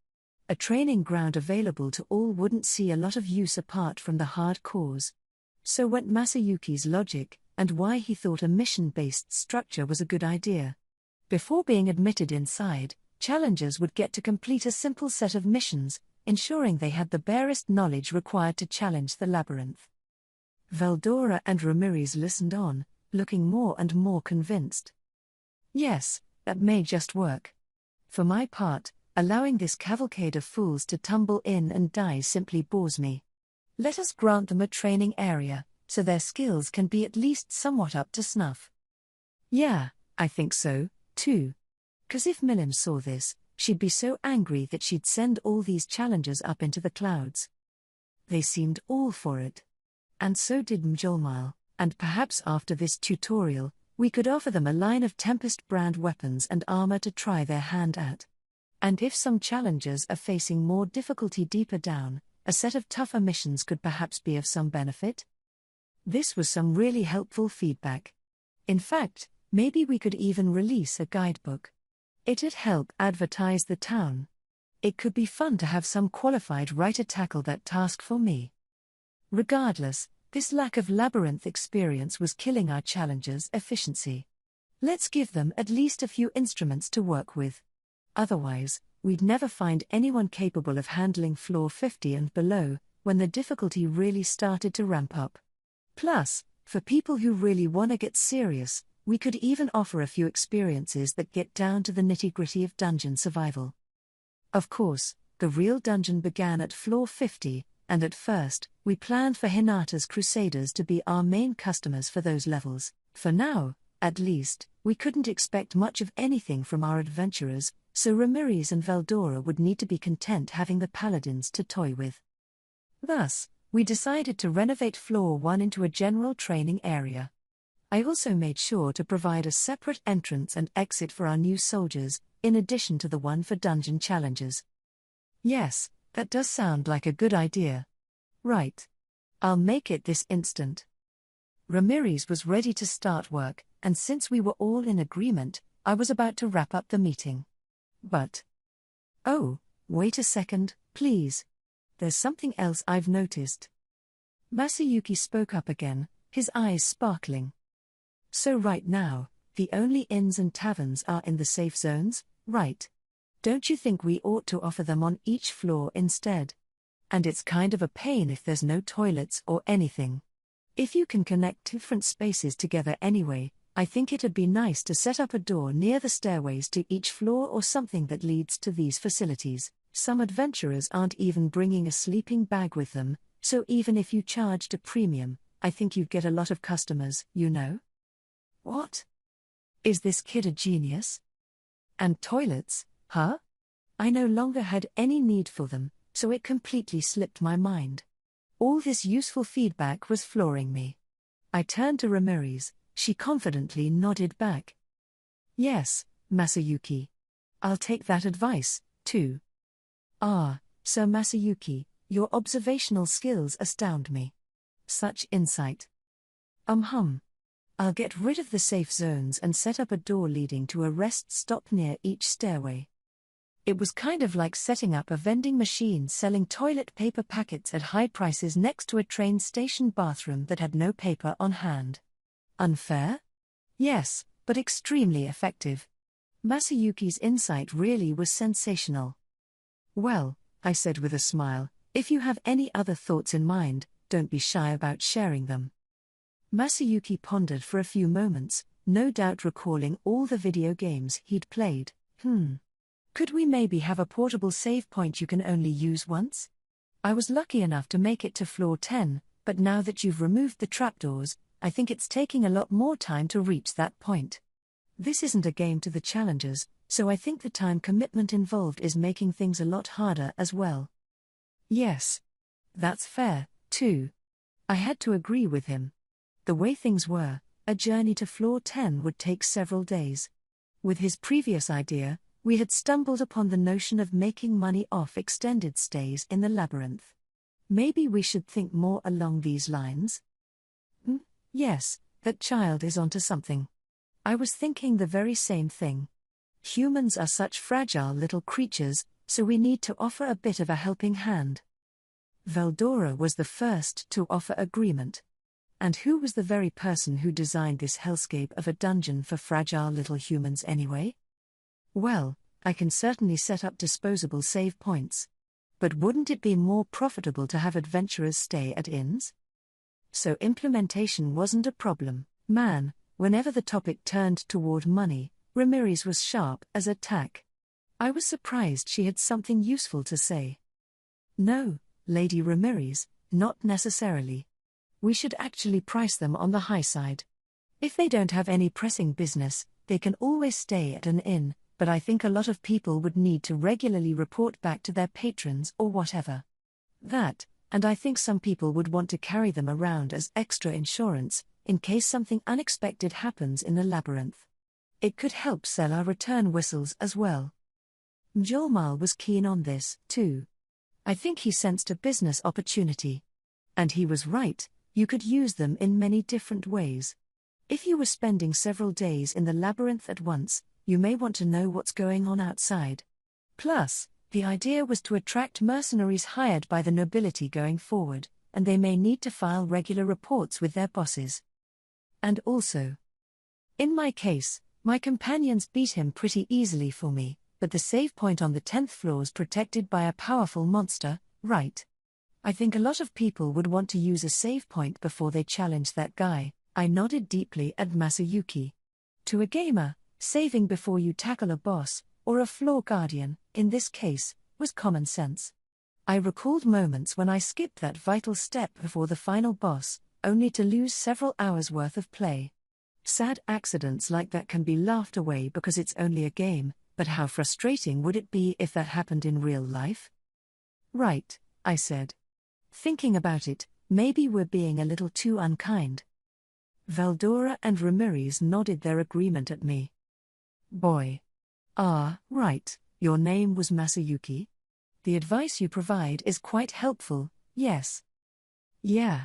A training ground available to all wouldn't see a lot of use apart from the hardcores. So went Masayuki's logic, and why he thought a mission-based structure was a good idea. Before being admitted inside, challengers would get to complete a simple set of missions, ensuring they had the barest knowledge required to challenge the labyrinth. Veldora and Ramirez listened on, looking more and more convinced. Yes, that may just work. For my part, allowing this cavalcade of fools to tumble in and die simply bores me. Let us grant them a training area, so their skills can be at least somewhat up to snuff. Yeah, I think so, too. 'Cause if Milim saw this, she'd be so angry that she'd send all these challengers up into the clouds. They seemed all for it. And so did Mjolmile, and perhaps after this tutorial, we could offer them a line of Tempest brand weapons and armor to try their hand at. And if some challengers are facing more difficulty deeper down, a set of tougher missions could perhaps be of some benefit. This was some really helpful feedback. In fact, maybe we could even release a guidebook. It'd help advertise the town. It could be fun to have some qualified writer tackle that task for me. Regardless, this lack of labyrinth experience was killing our challengers' efficiency. Let's give them at least a few instruments to work with. Otherwise, we'd never find anyone capable of handling floor 50 and below, when the difficulty really started to ramp up. Plus, for people who really want to get serious, we could even offer a few experiences that get down to the nitty-gritty of dungeon survival. Of course, the real dungeon began at floor 50, and at first, we planned for Hinata's Crusaders to be our main customers for those levels. For now, at least, we couldn't expect much of anything from our adventurers, so Ramirez and Veldora would need to be content having the paladins to toy with. Thus, we decided to renovate floor 1 into a general training area. I also made sure to provide a separate entrance and exit for our new soldiers, in addition to the one for dungeon challengers. Yes, that does sound like a good idea. Right. I'll make it this instant. Ramirez was ready to start work, and since we were all in agreement, I was about to wrap up the meeting. But... oh, wait a second, please. There's something else I've noticed. Masayuki spoke up again, his eyes sparkling. So right now, the only inns and taverns are in the safe zones, right? Don't you think we ought to offer them on each floor instead? And it's kind of a pain if there's no toilets or anything. If you can connect different spaces together anyway, I think it'd be nice to set up a door near the stairways to each floor or something that leads to these facilities. Some adventurers aren't even bringing a sleeping bag with them, so even if you charged a premium, I think you'd get a lot of customers, you know? What? Is this kid a genius? And toilets, huh? I no longer had any need for them, so it completely slipped my mind. All this useful feedback was flooring me. I turned to Ramirez, she confidently nodded back. Yes, Masayuki. I'll take that advice, too. Ah, Sir Masayuki, Your observational skills astound me. Such insight. I'll get rid of the safe zones and set up a door leading to a rest stop near each stairway. It was kind of like setting up a vending machine selling toilet paper packets at high prices next to a train station bathroom that had no paper on hand. Unfair? Yes, but extremely effective. Masayuki's insight really was sensational. Well, I said with a smile, if you have any other thoughts in mind, don't be shy about sharing them. Masayuki pondered for a few moments, no doubt recalling all the video games he'd played. Could we maybe have a portable save point you can only use once? I was lucky enough to make it to floor 10, but now that you've removed the trapdoors, I think it's taking a lot more time to reach that point. This isn't a game to the challengers, so I think the time commitment involved is making things a lot harder as well. Yes. That's fair, too. I had to agree with him. The way things were, a journey to floor 10 would take several days. With his previous idea, we had stumbled upon the notion of making money off extended stays in the labyrinth. Maybe we should think more along these lines? Yes, that child is onto something. I was thinking the very same thing. Humans are such fragile little creatures, so we need to offer a bit of a helping hand. Veldora was the first to offer agreement. And who was the very person who designed this hellscape of a dungeon for fragile little humans anyway? Well, I can certainly set up disposable save points. But wouldn't it be more profitable to have adventurers stay at inns? So implementation wasn't a problem. Man, whenever the topic turned toward money, Ramirez was sharp as a tack. I was surprised she had something useful to say. No, Lady Ramirez, not necessarily. We should actually price them on the high side. If they don't have any pressing business, they can always stay at an inn, but I think a lot of people would need to regularly report back to their patrons or whatever. That, and I think some people would want to carry them around as extra insurance, in case something unexpected happens in the labyrinth. It could help sell our return whistles as well. Mjolmal was keen on this, too. I think he sensed a business opportunity. And he was right, you could use them in many different ways. If you were spending several days in the labyrinth at once, you may want to know what's going on outside. Plus, the idea was to attract mercenaries hired by the nobility going forward, and they may need to file regular reports with their bosses. And also, in my case, my companions beat him pretty easily for me, but the save point on the 10th floor is protected by a powerful monster, right? I think a lot of people would want to use a save point before they challenge that guy. I nodded deeply at Masayuki. To a gamer, saving before you tackle a boss, or a floor guardian, in this case, was common sense. I recalled moments when I skipped that vital step before the final boss, only to lose several hours' worth of play. Sad accidents like that can be laughed away because it's only a game, but how frustrating would it be if that happened in real life? Right, I said. Thinking about it, maybe we're being a little too unkind. Veldora and Ramirez nodded their agreement at me. Boy. Right, your name was Masayuki? The advice you provide is quite helpful, yes. Yeah.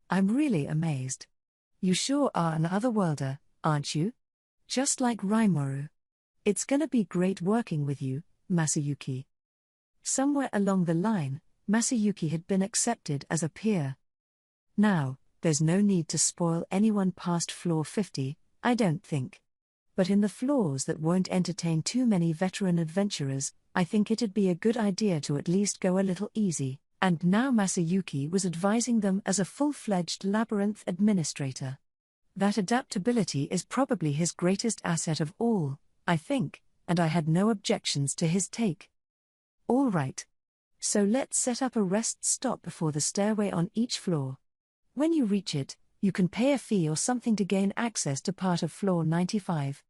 I'm really amazed. You sure are an Otherworlder, aren't you? Just like Rimuru. It's gonna be great working with you, Masayuki. Somewhere along the line, Masayuki had been accepted as a peer. Now, there's no need to spoil anyone past floor 50, I don't think. But in the floors that won't entertain too many veteran adventurers, I think it'd be a good idea to at least go a little easy, and now Masayuki was advising them as a full-fledged labyrinth administrator. That adaptability is probably his greatest asset of all, I think, and I had no objections to his take. All right. So let's set up a rest stop before the stairway on each floor. When you reach it, you can pay a fee or something to gain access to part of floor 95.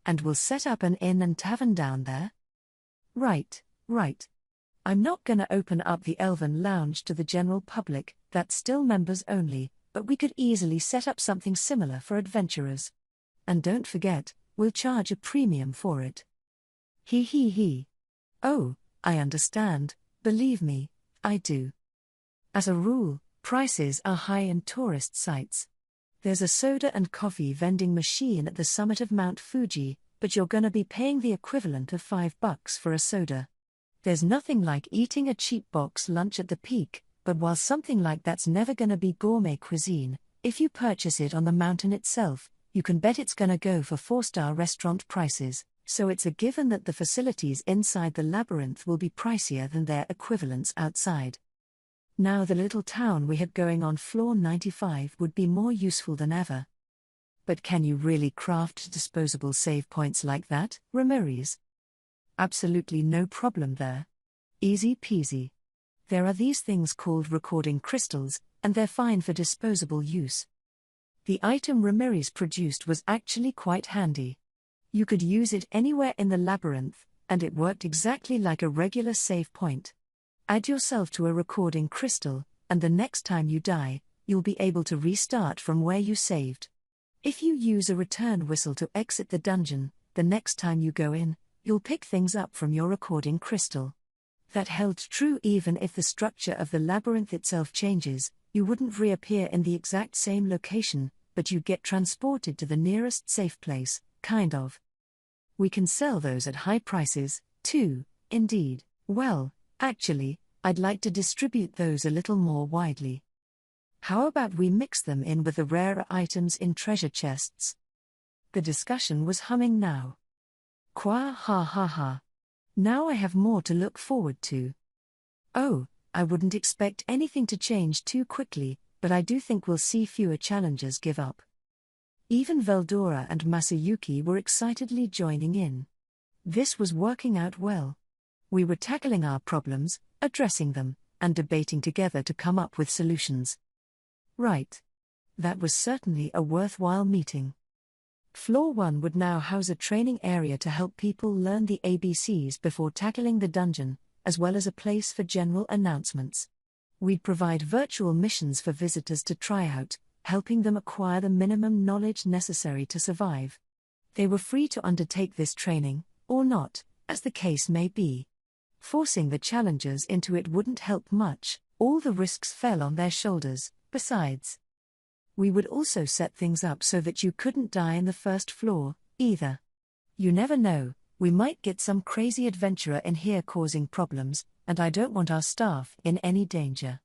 And we'll set up an inn and tavern down there? Right. I'm not gonna open up the Elven Lounge to the general public, that's still members only, but we could easily set up something similar for adventurers. And don't forget, we'll charge a premium for it. He. Oh, I understand, believe me, I do. As a rule, prices are high in tourist sites. There's a soda and coffee vending machine at the summit of Mount Fuji, but you're gonna be paying the equivalent of $5 for a soda. There's nothing like eating a cheap box lunch at the peak, but while something like that's never gonna be gourmet cuisine, if you purchase it on the mountain itself, you can bet it's gonna go for 4-star restaurant prices, so it's a given that the facilities inside the labyrinth will be pricier than their equivalents outside. Now the little town we had going on floor 95 would be more useful than ever. But can you really craft disposable save points like that, Ramirez? Absolutely no problem there. Easy peasy. There are these things called recording crystals, and they're fine for disposable use. The item Ramirez produced was actually quite handy. You could use it anywhere in the labyrinth, and it worked exactly like a regular save point. Add yourself to a recording crystal, and the next time you die, you'll be able to restart from where you saved. If you use a return whistle to exit the dungeon, the next time you go in, you'll pick things up from your recording crystal. That held true even if the structure of the labyrinth itself changes. You wouldn't reappear in the exact same location, but you'd get transported to the nearest safe place, kind of. We can sell those at high prices, too, indeed. Well, actually, I'd like to distribute those a little more widely. How about we mix them in with the rarer items in treasure chests? The discussion was humming now. Qua ha ha ha. Now I have more to look forward to. Oh, I wouldn't expect anything to change too quickly, but I do think we'll see fewer challengers give up. Even Veldora and Masayuki were excitedly joining in. This was working out well. We were tackling our problems, addressing them, and debating together to come up with solutions. Right. That was certainly a worthwhile meeting. Floor 1 would now house a training area to help people learn the ABCs before tackling the dungeon, as well as a place for general announcements. We'd provide virtual missions for visitors to try out, helping them acquire the minimum knowledge necessary to survive. They were free to undertake this training, or not, as the case may be. Forcing the challengers into it wouldn't help much, all the risks fell on their shoulders. Besides, we would also set things up so that you couldn't die in the first floor, either. You never know, we might get some crazy adventurer in here causing problems, and I don't want our staff in any danger.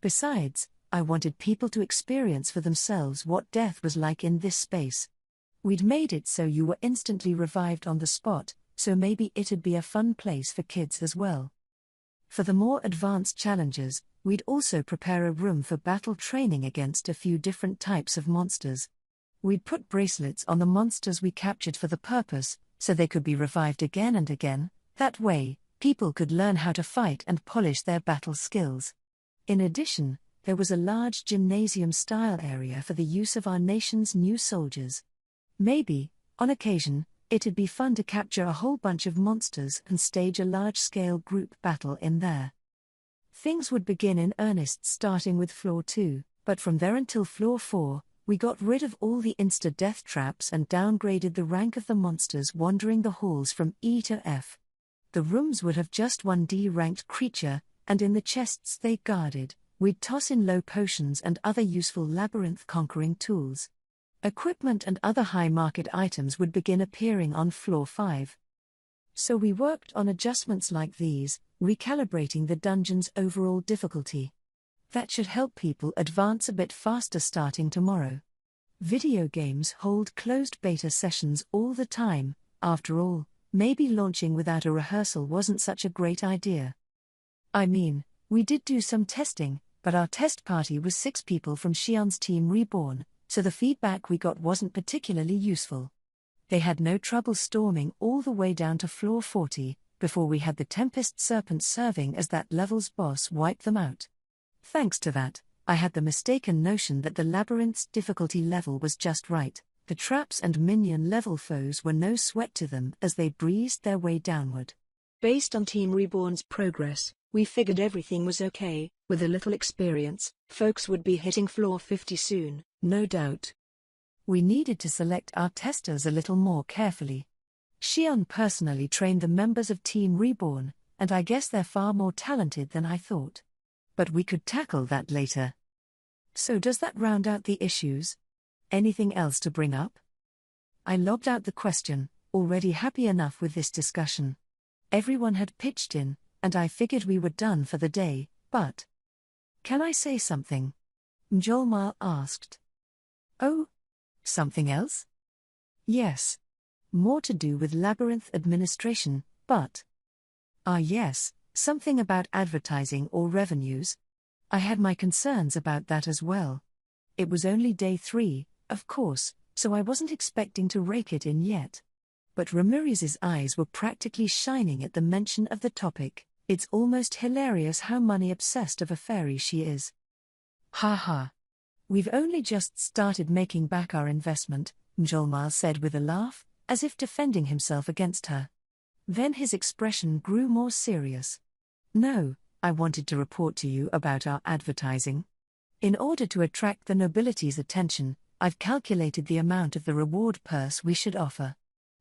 Besides, I wanted people to experience for themselves what death was like in this space. We'd made it so you were instantly revived on the spot, so maybe it'd be a fun place for kids as well. For the more advanced challengers, we'd also prepare a room for battle training against a few different types of monsters. We'd put bracelets on the monsters we captured for the purpose, so they could be revived again and again. That way, people could learn how to fight and polish their battle skills. In addition, there was a large gymnasium-style area for the use of our nation's new soldiers. Maybe, on occasion, it'd be fun to capture a whole bunch of monsters and stage a large-scale group battle in there. Things would begin in earnest starting with floor 2, but from there until floor 4, we got rid of all the insta-death traps and downgraded the rank of the monsters wandering the halls from E to F. The rooms would have just one D-ranked creature, and in the chests they guarded, we'd toss in low potions and other useful labyrinth-conquering tools. Equipment and other high-market items would begin appearing on floor 5. So we worked on adjustments like these, recalibrating the dungeon's overall difficulty. That should help people advance a bit faster starting tomorrow. Video games hold closed beta sessions all the time. After all, maybe launching without a rehearsal wasn't such a great idea. I mean, we did do some testing, but our test party was 6 people from Shion's team Reborn, so the feedback we got wasn't particularly useful. They had no trouble storming all the way down to floor 40, before we had the Tempest Serpent serving as that level's boss wipe them out. Thanks to that, I had the mistaken notion that the labyrinth's difficulty level was just right. The traps and minion-level foes were no sweat to them as they breezed their way downward. Based on Team Reborn's progress, we figured everything was okay. With a little experience, folks would be hitting floor 50 soon, no doubt. We needed to select our testers a little more carefully. Shion personally trained the members of Team Reborn, and I guess they're far more talented than I thought. But we could tackle that later. So does that round out the issues? Anything else to bring up? I lobbed out the question, already happy enough with this discussion. Everyone had pitched in, and I figured we were done for the day, but... Can I say something? Mjolnir asked. Oh? Something else? Yes. More to do with Labyrinth administration, but... yes, something about advertising or revenues. I had my concerns about that as well. It was only day 3, of course, so I wasn't expecting to rake it in yet. But Ramirez's eyes were practically shining at the mention of the topic. It's almost hilarious how money-obsessed of a fairy she is. Ha ha. We've only just started making back our investment, Mjolnir said with a laugh, as if defending himself against her. Then his expression grew more serious. No, I wanted to report to you about our advertising. In order to attract the nobility's attention, I've calculated the amount of the reward purse we should offer.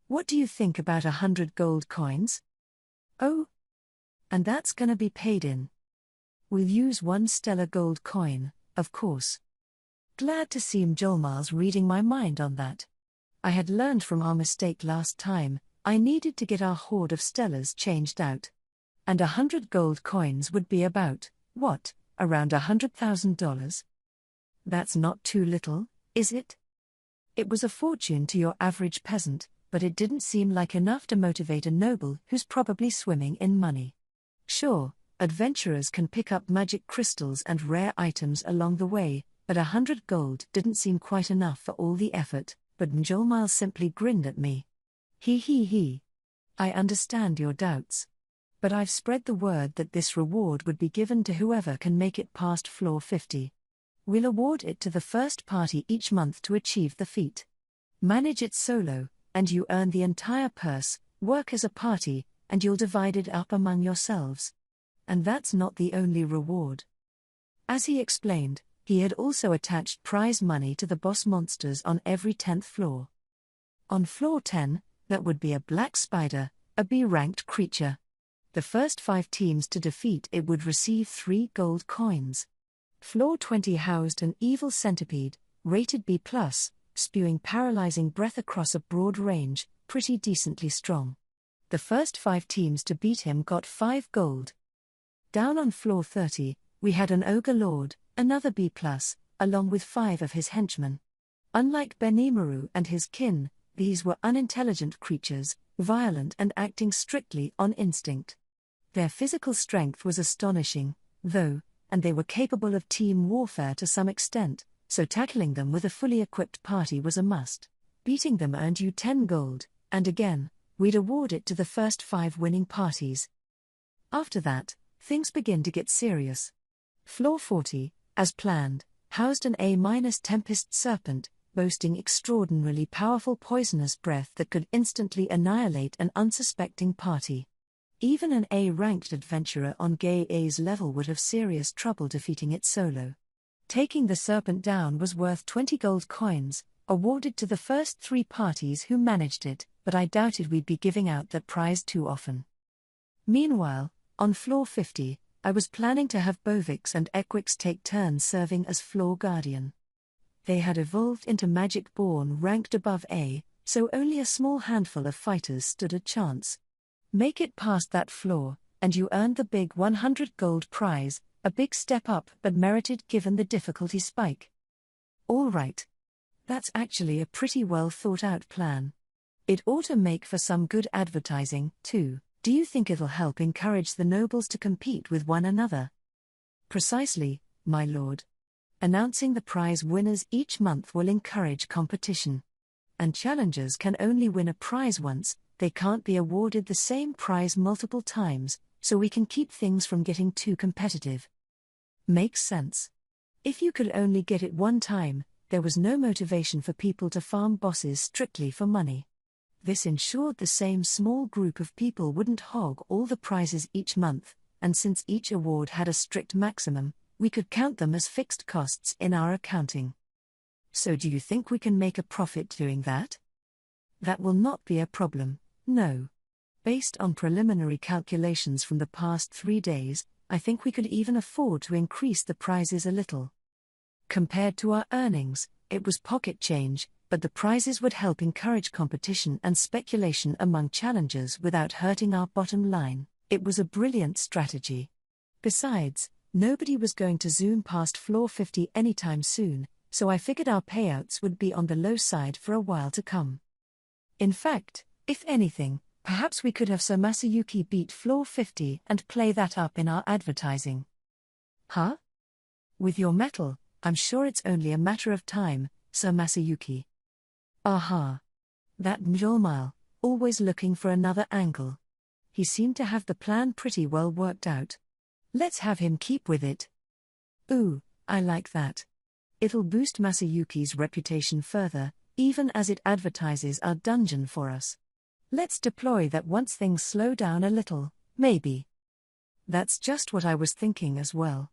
What do you think about 100 gold coins? Oh? And that's gonna be paid in. We'll use 1 stellar gold coin, of course. Glad to see Mjolnir's reading my mind on that. I had learned from our mistake last time, I needed to get our hoard of stellars changed out. And 100 gold coins would be about, what, around $100,000? That's not too little, is it? It was a fortune to your average peasant, but it didn't seem like enough to motivate a noble who's probably swimming in money. Sure, adventurers can pick up magic crystals and rare items along the way, but 100 gold didn't seem quite enough for all the effort, but Mjolnir simply grinned at me. He. I understand your doubts. But I've spread the word that this reward would be given to whoever can make it past floor 50. We'll award it to the first party each month to achieve the feat. Manage it solo, and you earn the entire purse, work as a party, and you'll divide it up among yourselves. And that's not the only reward. As he explained, he had also attached prize money to the boss monsters on every 10th floor. On floor 10, that would be a black spider, a B-ranked creature. The first 5 teams to defeat it would receive 3 gold coins. Floor 20 housed an evil centipede, rated B+, spewing paralyzing breath across a broad range, pretty decently strong. The first 5 teams to beat him got 5 gold. Down on floor 30, we had an ogre lord, another B+, along with 5 of his henchmen. Unlike Benimaru and his kin, these were unintelligent creatures, violent and acting strictly on instinct. Their physical strength was astonishing, though, and they were capable of team warfare to some extent, so tackling them with a fully equipped party was a must. Beating them earned you 10 gold, and again, we'd award it to the first 5 winning parties. After that, things begin to get serious. Floor 40, as planned, housed an A-Tempest serpent, boasting extraordinarily powerful poisonous breath that could instantly annihilate an unsuspecting party. Even an A-ranked adventurer on Gay A's level would have serious trouble defeating it solo. Taking the serpent down was worth 20 gold coins, awarded to the first 3 parties who managed it, but I doubted we'd be giving out that prize too often. Meanwhile, on floor 50, I was planning to have Bovix and Equix take turns serving as floor guardian. They had evolved into magic-born ranked above A, so only a small handful of fighters stood a chance. Make it past that floor, and you earned the big 100 gold prize, a big step up but merited given the difficulty spike. All right. That's actually a pretty well thought out plan. It ought to make for some good advertising, too. Do you think it'll help encourage the nobles to compete with one another? Precisely, my lord. Announcing the prize winners each month will encourage competition. And challengers can only win a prize once, they can't be awarded the same prize multiple times, so we can keep things from getting too competitive. Makes sense. If you could only get it one time, there was no motivation for people to farm bosses strictly for money. This ensured the same small group of people wouldn't hog all the prizes each month, and since each award had a strict maximum, we could count them as fixed costs in our accounting. So do you think we can make a profit doing that? That will not be a problem, no. Based on preliminary calculations from the past 3 days, I think we could even afford to increase the prizes a little. Compared to our earnings, it was pocket change, but the prizes would help encourage competition and speculation among challengers without hurting our bottom line. It was a brilliant strategy. Besides, nobody was going to zoom past floor 50 anytime soon, so I figured our payouts would be on the low side for a while to come. In fact, if anything, perhaps we could have Sir Masayuki beat floor 50 and play that up in our advertising. Huh? With your metal, I'm sure it's only a matter of time, Sir Masayuki. Aha. That Mjolmile, always looking for another angle. He seemed to have the plan pretty well worked out. Let's have him keep with it. Ooh, I like that. It'll boost Masayuki's reputation further, even as it advertises our dungeon for us. Let's deploy that once things slow down a little, maybe. That's just what I was thinking as well.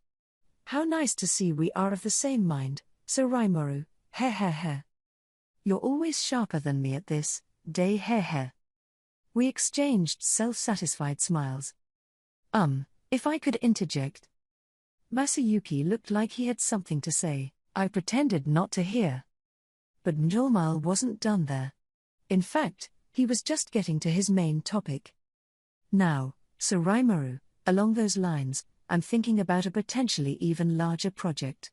How nice to see we are of the same mind, Sir Rimuru, heh heh heh. You're always sharper than me at this, day heh heh. We exchanged self-satisfied smiles. If I could interject. Masayuki looked like he had something to say. I pretended not to hear. But Mjolmile wasn't done there. In fact, he was just getting to his main topic. Now, Sir Rimuru, along those lines, I'm thinking about a potentially even larger project.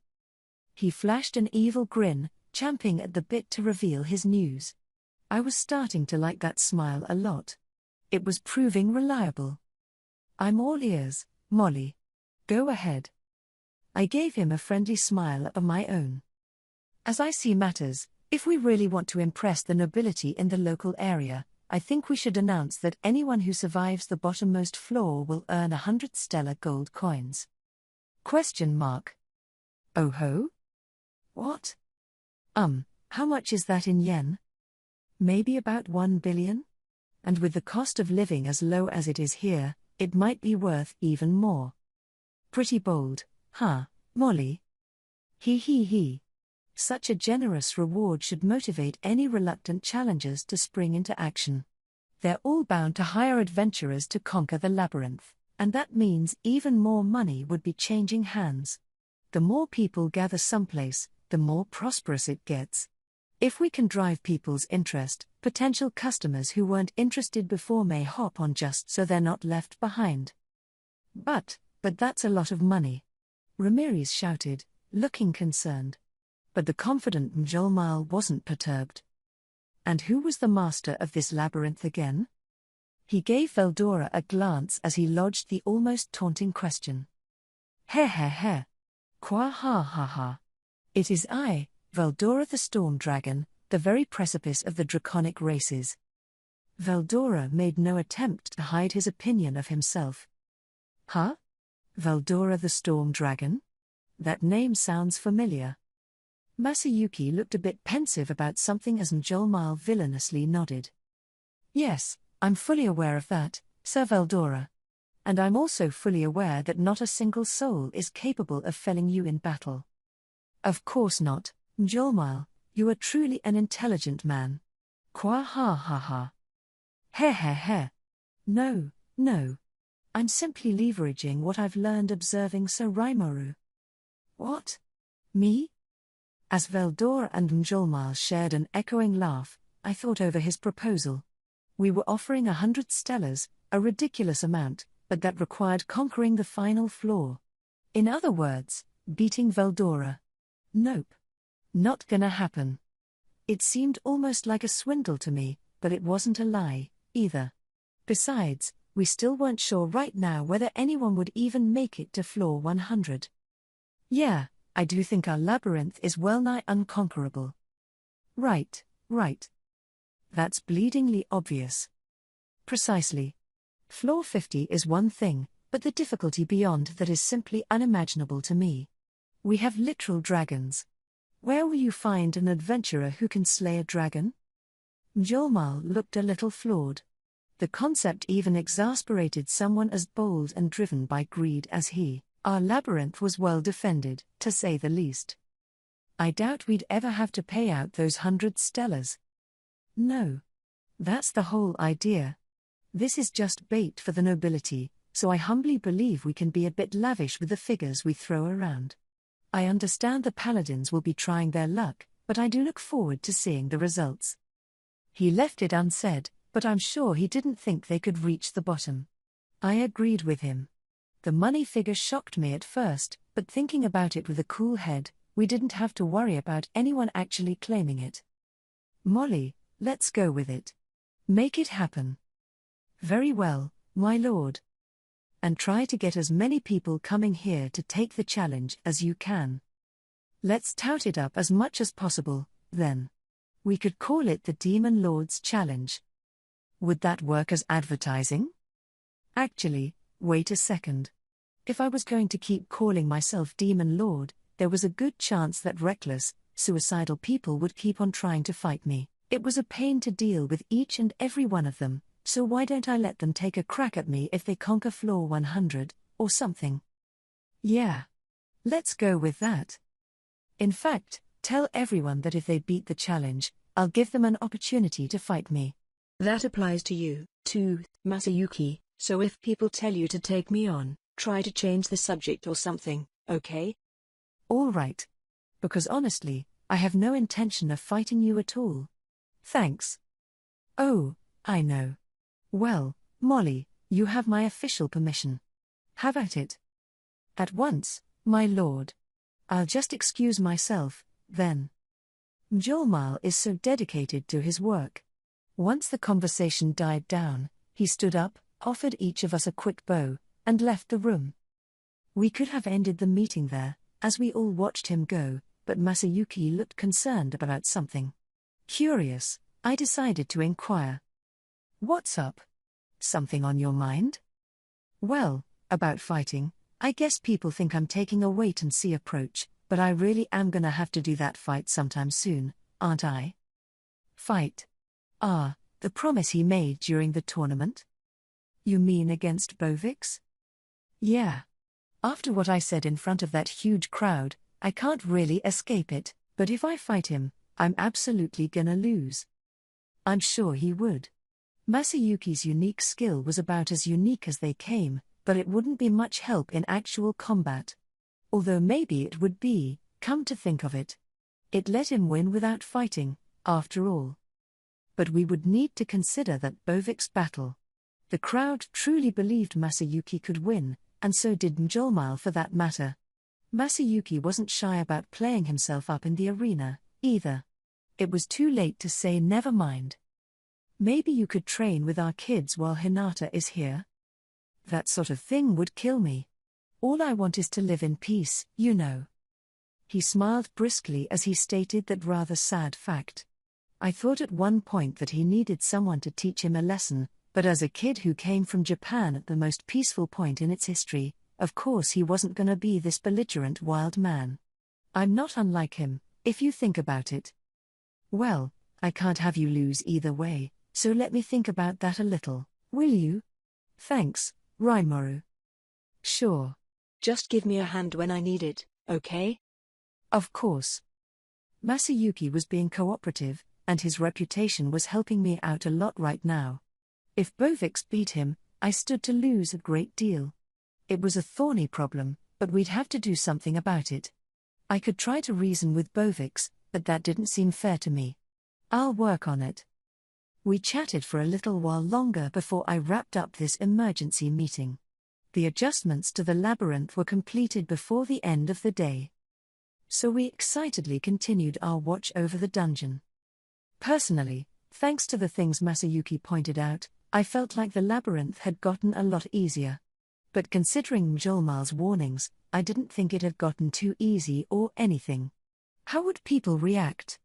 He flashed an evil grin, champing at the bit to reveal his news. I was starting to like that smile a lot. It was proving reliable. I'm all ears, Molly. Go ahead. I gave him a friendly smile of my own. As I see matters, if we really want to impress the nobility in the local area, I think we should announce that anyone who survives the bottommost floor will earn 100 stellar gold coins. ? Oh ho? What? How much is that in yen? Maybe about 1 billion? And with the cost of living as low as it is here, it might be worth even more. Pretty bold, huh, Molly? He. Such a generous reward should motivate any reluctant challengers to spring into action. They're all bound to hire adventurers to conquer the labyrinth, and that means even more money would be changing hands. The more people gather someplace, the more prosperous it gets. If we can drive people's interest, potential customers who weren't interested before may hop on just so they're not left behind. But that's a lot of money. Ramirez shouted, looking concerned. But the confident Mjolmile wasn't perturbed. And who was the master of this labyrinth again? He gave Veldora a glance as he lodged the almost taunting question. Heh. Qua ha. It is I, Veldora the Storm Dragon, the very precipice of the draconic races. Veldora made no attempt to hide his opinion of himself. Huh? Veldora the Storm Dragon? That name sounds familiar. Masayuki looked a bit pensive about something as Mjolmile villainously nodded. Yes, I'm fully aware of that, Sir Veldora. And I'm also fully aware that not a single soul is capable of felling you in battle. Of course not, Mjolmile, you are truly an intelligent man. Qua ha. Heh. No. I'm simply leveraging what I've learned observing Sir Rimuru. What? Me? As Veldora and Mjolmile shared an echoing laugh, I thought over his proposal. We were offering 100 stellars, a ridiculous amount, but that required conquering the final floor. In other words, beating Veldora. Nope. Not gonna happen. It seemed almost like a swindle to me, but it wasn't a lie, either. Besides, we still weren't sure right now whether anyone would even make it to floor 100. Yeah, I do think our labyrinth is well-nigh unconquerable. Right. That's bleedingly obvious. Precisely. Floor 50 is one thing, but the difficulty beyond that is simply unimaginable to me. We have literal dragons. Where will you find an adventurer who can slay a dragon? Mjolmile looked a little flawed. The concept even exasperated someone as bold and driven by greed as he. Our labyrinth was well defended, to say the least. I doubt we'd ever have to pay out those 100 stellars. No. That's the whole idea. This is just bait for the nobility, so I humbly believe we can be a bit lavish with the figures we throw around. I understand the paladins will be trying their luck, but I do look forward to seeing the results." He left it unsaid, but I'm sure he didn't think they could reach the bottom. I agreed with him. The money figure shocked me at first, but thinking about it with a cool head, we didn't have to worry about anyone actually claiming it. "Molly, let's go with it. Make it happen." "Very well, my lord. And try to get as many people coming here to take the challenge as you can. Let's tout it up as much as possible, then. We could call it the Demon Lord's Challenge. Would that work as advertising? Actually, wait a second. If I was going to keep calling myself Demon Lord, there was a good chance that reckless, suicidal people would keep on trying to fight me. It was a pain to deal with each and every one of them, so why don't I let them take a crack at me if they conquer floor 100, or something? Yeah. Let's go with that. In fact, tell everyone that if they beat the challenge, I'll give them an opportunity to fight me." That applies to you, too, Masayuki, so if people tell you to take me on, try to change the subject or something, okay? All right. Because honestly, I have no intention of fighting you at all. Thanks. Oh, I know. Well, Molly, you have my official permission. Have at it. At once, my lord. I'll just excuse myself, then. Mjolnir is so dedicated to his work. Once the conversation died down, he stood up, offered each of us a quick bow, and left the room. We could have ended the meeting there, as we all watched him go, but Masayuki looked concerned about something. Curious, I decided to inquire. "What's up? Something on your mind?" "Well, about fighting, I guess people think I'm taking a wait-and-see approach, but I really am gonna have to do that fight sometime soon, aren't I?" "Fight? Ah, the promise he made during the tournament? You mean against Bovix?" "Yeah. After what I said in front of that huge crowd, I can't really escape it, but if I fight him, I'm absolutely gonna lose." I'm sure he would. Masayuki's unique skill was about as unique as they came, but it wouldn't be much help in actual combat. Although maybe it would be, come to think of it. It let him win without fighting, after all. But we would need to consider that Bovix battle. The crowd truly believed Masayuki could win, and so did Mjolnir for that matter. Masayuki wasn't shy about playing himself up in the arena, either. It was too late to say never mind. "Maybe you could train with our kids while Hinata is here?" "That sort of thing would kill me. All I want is to live in peace, you know." He smiled briskly as he stated that rather sad fact. I thought at one point that he needed someone to teach him a lesson, but as a kid who came from Japan at the most peaceful point in its history, of course he wasn't gonna be this belligerent wild man. I'm not unlike him, if you think about it. Well, I can't have you lose either way, so let me think about that a little, will you? Thanks, Rimuru. Sure. Just give me a hand when I need it, okay? Of course. Masayuki was being cooperative, and his reputation was helping me out a lot right now. If Bovix beat him, I stood to lose a great deal. It was a thorny problem, but we'd have to do something about it. I could try to reason with Bovix, but that didn't seem fair to me. I'll work on it. We chatted for a little while longer before I wrapped up this emergency meeting. The adjustments to the labyrinth were completed before the end of the day. So we excitedly continued our watch over the dungeon. Personally, thanks to the things Masayuki pointed out, I felt like the labyrinth had gotten a lot easier. But considering Mjolnir's warnings, I didn't think it had gotten too easy or anything. How would people react?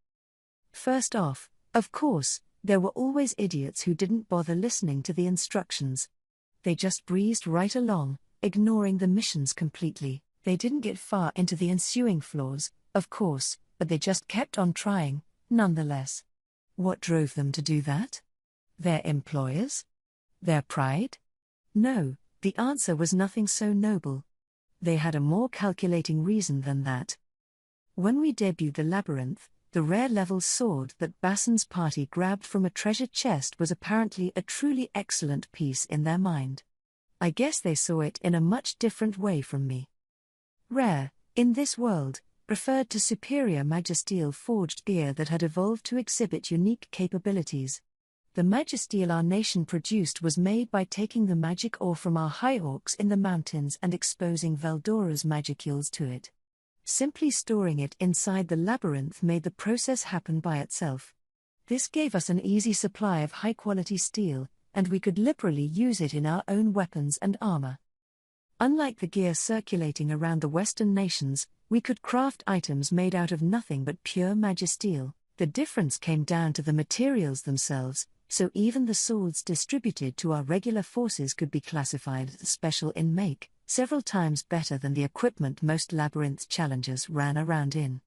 First off, of course, there were always idiots who didn't bother listening to the instructions. They just breezed right along, ignoring the missions completely. They didn't get far into the ensuing floors, of course, but they just kept on trying, nonetheless. What drove them to do that? Their employers? Their pride? No, the answer was nothing so noble. They had a more calculating reason than that. When we debuted the labyrinth, the rare-level sword that Bassan's party grabbed from a treasure chest was apparently a truly excellent piece in their mind. I guess they saw it in a much different way from me. Rare, in this world, referred to superior magisteel forged gear that had evolved to exhibit unique capabilities. The magisteel our nation produced was made by taking the magic ore from our high orcs in the mountains and exposing Veldora's magicules to it. Simply storing it inside the labyrinth made the process happen by itself. This gave us an easy supply of high-quality steel, and we could liberally use it in our own weapons and armor. Unlike the gear circulating around the Western nations, we could craft items made out of nothing but pure magisteel. The difference came down to the materials themselves, so even the swords distributed to our regular forces could be classified as special in make, several times better than the equipment most Labyrinth challengers ran around in.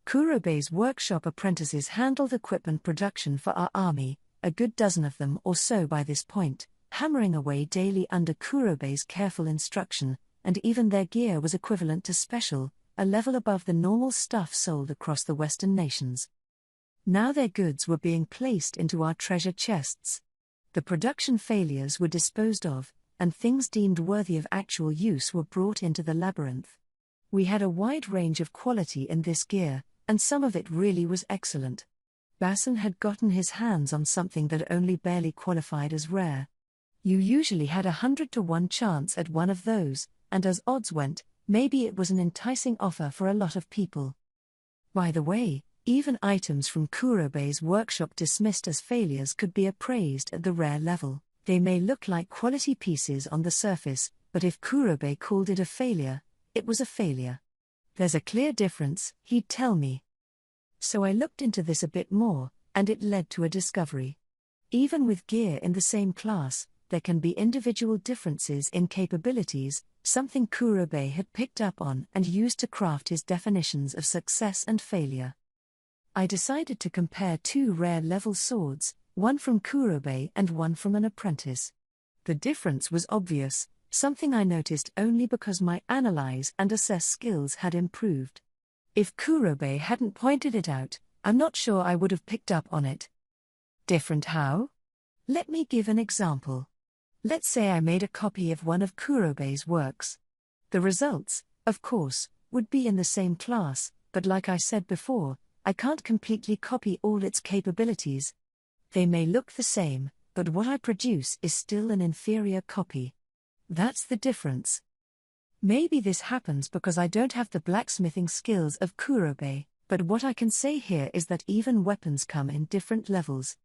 Kurobei's workshop apprentices handled equipment production for our army, a good dozen of them or so by this point, hammering away daily under Kurobei's careful instruction, and even their gear was equivalent to special, a level above the normal stuff sold across the Western nations. Now their goods were being placed into our treasure chests. The production failures were disposed of, and things deemed worthy of actual use were brought into the labyrinth. We had a wide range of quality in this gear, and some of it really was excellent. Basson had gotten his hands on something that only barely qualified as rare. You usually had 100-to-1 chance at one of those, and as odds went, maybe it was an enticing offer for a lot of people. By the way, even items from Kurobei's workshop dismissed as failures could be appraised at the rare level. They may look like quality pieces on the surface, but if Kurobei called it a failure, it was a failure. There's a clear difference, he'd tell me. So I looked into this a bit more, and it led to a discovery. Even with gear in the same class, there can be individual differences in capabilities, something Kurobei had picked up on and used to craft his definitions of success and failure. I decided to compare two rare-level swords, one from Kurobei and one from an apprentice. The difference was obvious, something I noticed only because my analyze and assess skills had improved. If Kurobei hadn't pointed it out, I'm not sure I would have picked up on it. Different how? Let me give an example. Let's say I made a copy of one of Kurobei's works. The results, of course, would be in the same class, but like I said before, I can't completely copy all its capabilities. They may look the same, but what I produce is still an inferior copy. That's the difference. Maybe this happens because I don't have the blacksmithing skills of Kurobei, but what I can say here is that even weapons come in different levels.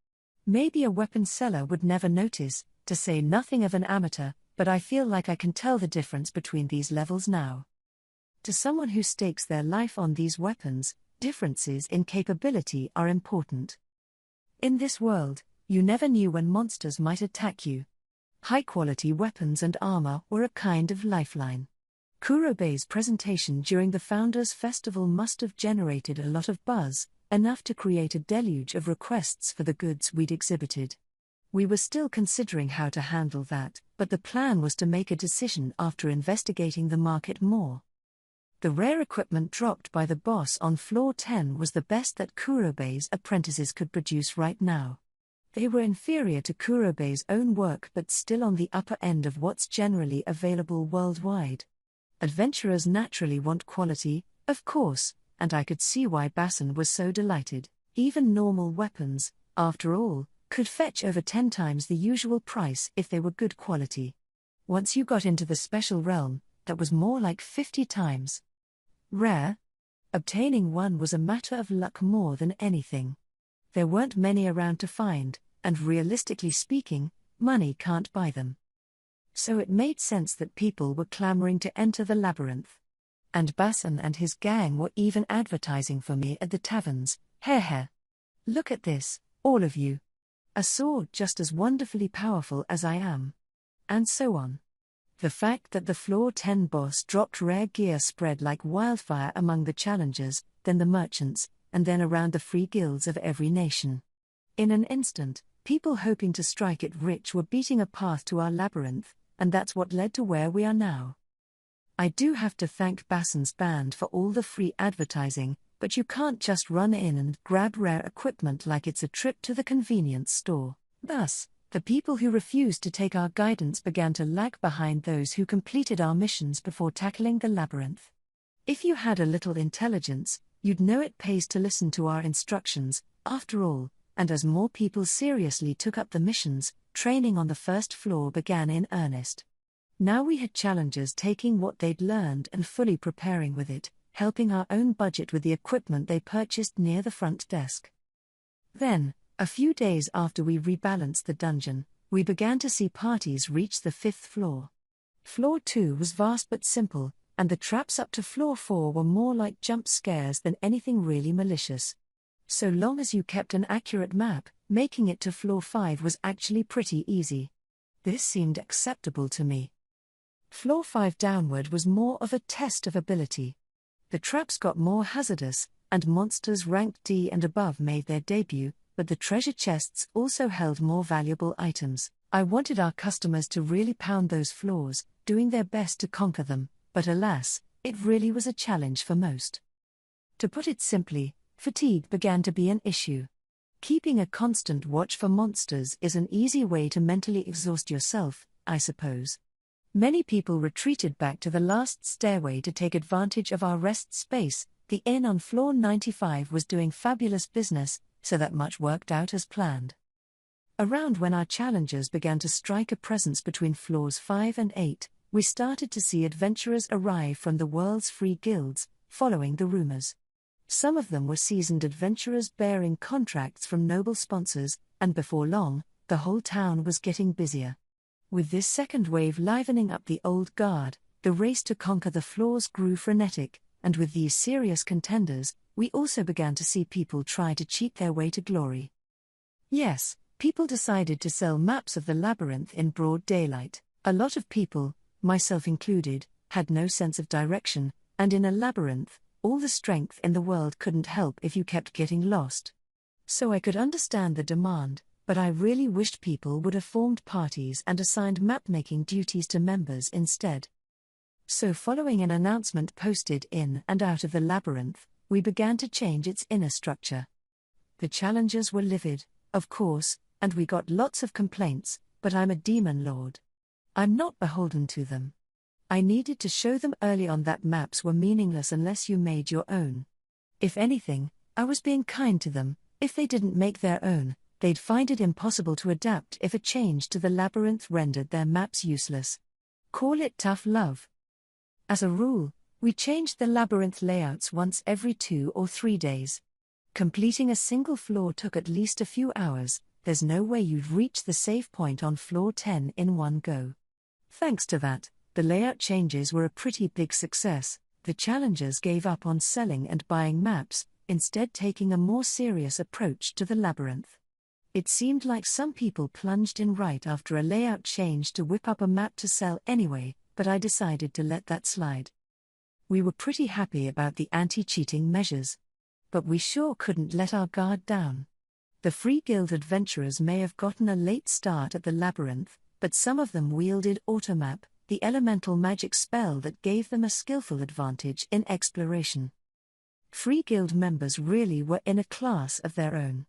Maybe a weapon seller would never notice, to say nothing of an amateur, but I feel like I can tell the difference between these levels now. To someone who stakes their life on these weapons, differences in capability are important. In this world, you never knew when monsters might attack you. High-quality weapons and armor were a kind of lifeline. Kurobei's presentation during the Founders' Festival must have generated a lot of buzz, enough to create a deluge of requests for the goods we'd exhibited. We were still considering how to handle that, but the plan was to make a decision after investigating the market more. The rare equipment dropped by the boss on floor 10 was the best that Kurobei's apprentices could produce right now. They were inferior to Kurobei's own work but still on the upper end of what's generally available worldwide. Adventurers naturally want quality, of course, and I could see why Basson was so delighted. Even normal weapons, after all, could fetch over 10 times the usual price if they were good quality. Once you got into the special realm, that was more like 50 times. Rare? Obtaining one was a matter of luck more than anything. There weren't many around to find, and realistically speaking, money can't buy them. So it made sense that people were clamoring to enter the labyrinth. And Basson and his gang were even advertising for me at the taverns. Heh. Look at this, all of you. A sword just as wonderfully powerful as I am. And so on. The fact that the floor 10 boss dropped rare gear spread like wildfire among the challengers, then the merchants, and then around the free guilds of every nation. In an instant, people hoping to strike it rich were beating a path to our labyrinth, and that's what led to where we are now. I do have to thank Basson's band for all the free advertising, but you can't just run in and grab rare equipment like it's a trip to the convenience store. Thus, The people who refused to take our guidance began to lag behind those who completed our missions before tackling the labyrinth. If you had a little intelligence, you'd know it pays to listen to our instructions, after all, and as more people seriously took up the missions, training on the first floor began in earnest. Now we had challengers taking what they'd learned and fully preparing with it, helping our own budget with the equipment they purchased near the front desk. Then, a few days after we rebalanced the dungeon, we began to see parties reach the 5th floor. Floor 2 was vast but simple, and the traps up to floor 4 were more like jump scares than anything really malicious. So long as you kept an accurate map, making it to floor 5 was actually pretty easy. This seemed acceptable to me. Floor 5 downward was more of a test of ability. The traps got more hazardous, and monsters ranked D and above made their debut, but the treasure chests also held more valuable items. I wanted our customers to really pound those floors, doing their best to conquer them, but alas, it really was a challenge for most. To put it simply, fatigue began to be an issue. Keeping a constant watch for monsters is an easy way to mentally exhaust yourself, I suppose. Many people retreated back to the last stairway to take advantage of our rest space. The inn on floor 95 was doing fabulous business, so that much worked out as planned. Around when our challengers began to strike a presence between floors 5 and 8, we started to see adventurers arrive from the world's free guilds, following the rumors. Some of them were seasoned adventurers bearing contracts from noble sponsors, and before long, the whole town was getting busier. With this second wave livening up the old guard, the race to conquer the floors grew frenetic, and with these serious contenders, we also began to see people try to cheat their way to glory. Yes, people decided to sell maps of the labyrinth in broad daylight. A lot of people, myself included, had no sense of direction, and in a labyrinth, all the strength in the world couldn't help if you kept getting lost. So I could understand the demand, but I really wished people would have formed parties and assigned map-making duties to members instead. So following an announcement posted in and out of the labyrinth, we began to change its inner structure. The challengers were livid, of course, and we got lots of complaints, but I'm a demon lord. I'm not beholden to them. I needed to show them early on that maps were meaningless unless you made your own. If anything, I was being kind to them. If they didn't make their own, they'd find it impossible to adapt if a change to the labyrinth rendered their maps useless. Call it tough love. As a rule, we changed the labyrinth layouts once every 2 or 3 days. Completing a single floor took at least a few hours. There's no way you'd reach the save point on floor 10 in one go. Thanks to that, the layout changes were a pretty big success. The challengers gave up on selling and buying maps, instead taking a more serious approach to the labyrinth. It seemed like some people plunged in right after a layout change to whip up a map to sell anyway, but I decided to let that slide. We were pretty happy about the anti-cheating measures. But we sure couldn't let our guard down. The Free Guild adventurers may have gotten a late start at the labyrinth, but some of them wielded Automap, the elemental magic spell that gave them a skillful advantage in exploration. Free Guild members really were in a class of their own.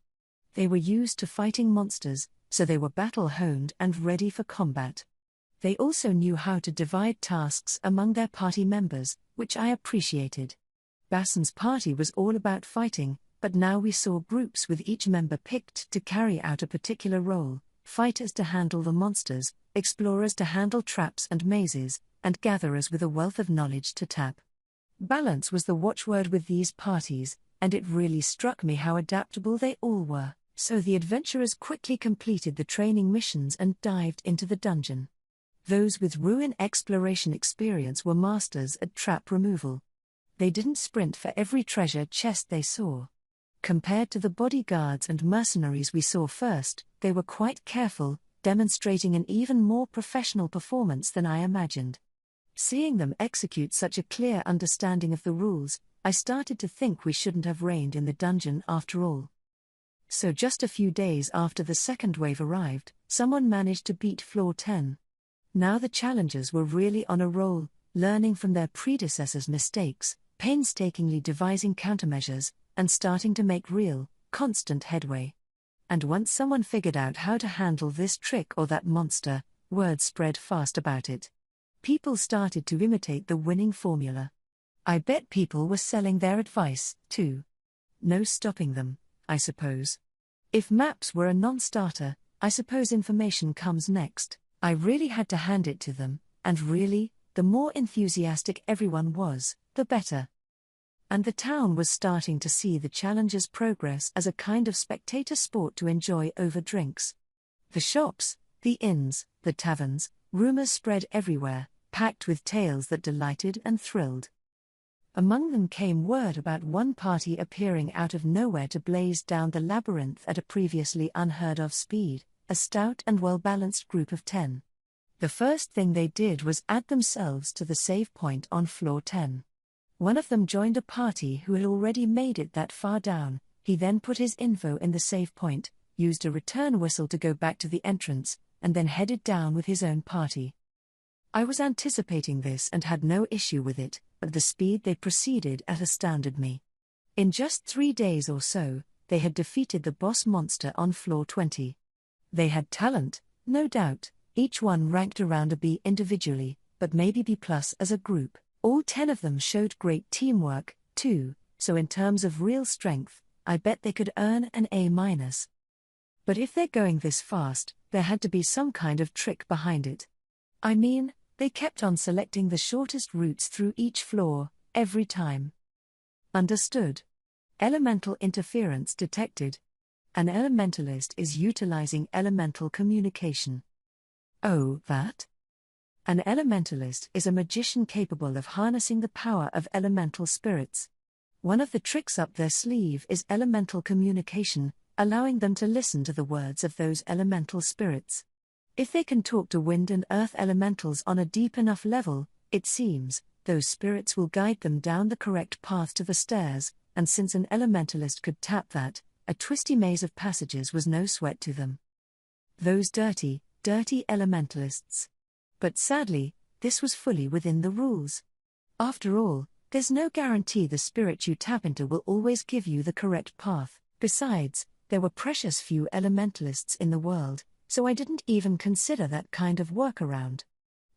They were used to fighting monsters, so they were battle-honed and ready for combat. They also knew how to divide tasks among their party members, which I appreciated. Bassan's party was all about fighting, but now we saw groups with each member picked to carry out a particular role: fighters to handle the monsters, explorers to handle traps and mazes, and gatherers with a wealth of knowledge to tap. Balance was the watchword with these parties, and it really struck me how adaptable they all were. So the adventurers quickly completed the training missions and dived into the dungeon. Those with ruin exploration experience were masters at trap removal. They didn't sprint for every treasure chest they saw. Compared to the bodyguards and mercenaries we saw first, they were quite careful, demonstrating an even more professional performance than I imagined. Seeing them execute such a clear understanding of the rules, I started to think we shouldn't have reigned in the dungeon after all. So just a few days after the second wave arrived, someone managed to beat floor 10. Now the challengers were really on a roll, learning from their predecessors' mistakes, painstakingly devising countermeasures, and starting to make real, constant headway. And once someone figured out how to handle this trick or that monster, word spread fast about it. People started to imitate the winning formula. I bet people were selling their advice, too. No stopping them, I suppose. If maps were a non-starter, I suppose information comes next. I really had to hand it to them, and really, the more enthusiastic everyone was, the better. And the town was starting to see the challenger's progress as a kind of spectator sport to enjoy over drinks. The shops, the inns, the taverns, rumors spread everywhere, packed with tales that delighted and thrilled. Among them came word about one party appearing out of nowhere to blaze down the labyrinth at a previously unheard-of speed, a stout and well-balanced group of 10. The first thing they did was add themselves to the save point on floor 10. One of them joined a party who had already made it that far down. He then put his info in the save point, used a return whistle to go back to the entrance, and then headed down with his own party. I was anticipating this and had no issue with it, but the speed they proceeded at astounded me. In just 3 days or so, they had defeated the boss monster on floor 20. They had talent, no doubt, each one ranked around a B individually, but maybe B+ as a group. All 10 of them showed great teamwork, too, so in terms of real strength, I bet they could earn an A-. But if they're going this fast, there had to be some kind of trick behind it. I mean, they kept on selecting the shortest routes through each floor, every time. Understood. Elemental interference detected. An elementalist is utilizing elemental communication. Oh, that? An elementalist is a magician capable of harnessing the power of elemental spirits. One of the tricks up their sleeve is elemental communication, allowing them to listen to the words of those elemental spirits. If they can talk to wind and earth elementals on a deep enough level, it seems, those spirits will guide them down the correct path to the stairs, and since an elementalist could tap that, a twisty maze of passages was no sweat to them. Those dirty elementalists. But sadly, this was fully within the rules. After all, there's no guarantee the spirit you tap into will always give you the correct path. Besides, there were precious few elementalists in the world, so I didn't even consider that kind of workaround.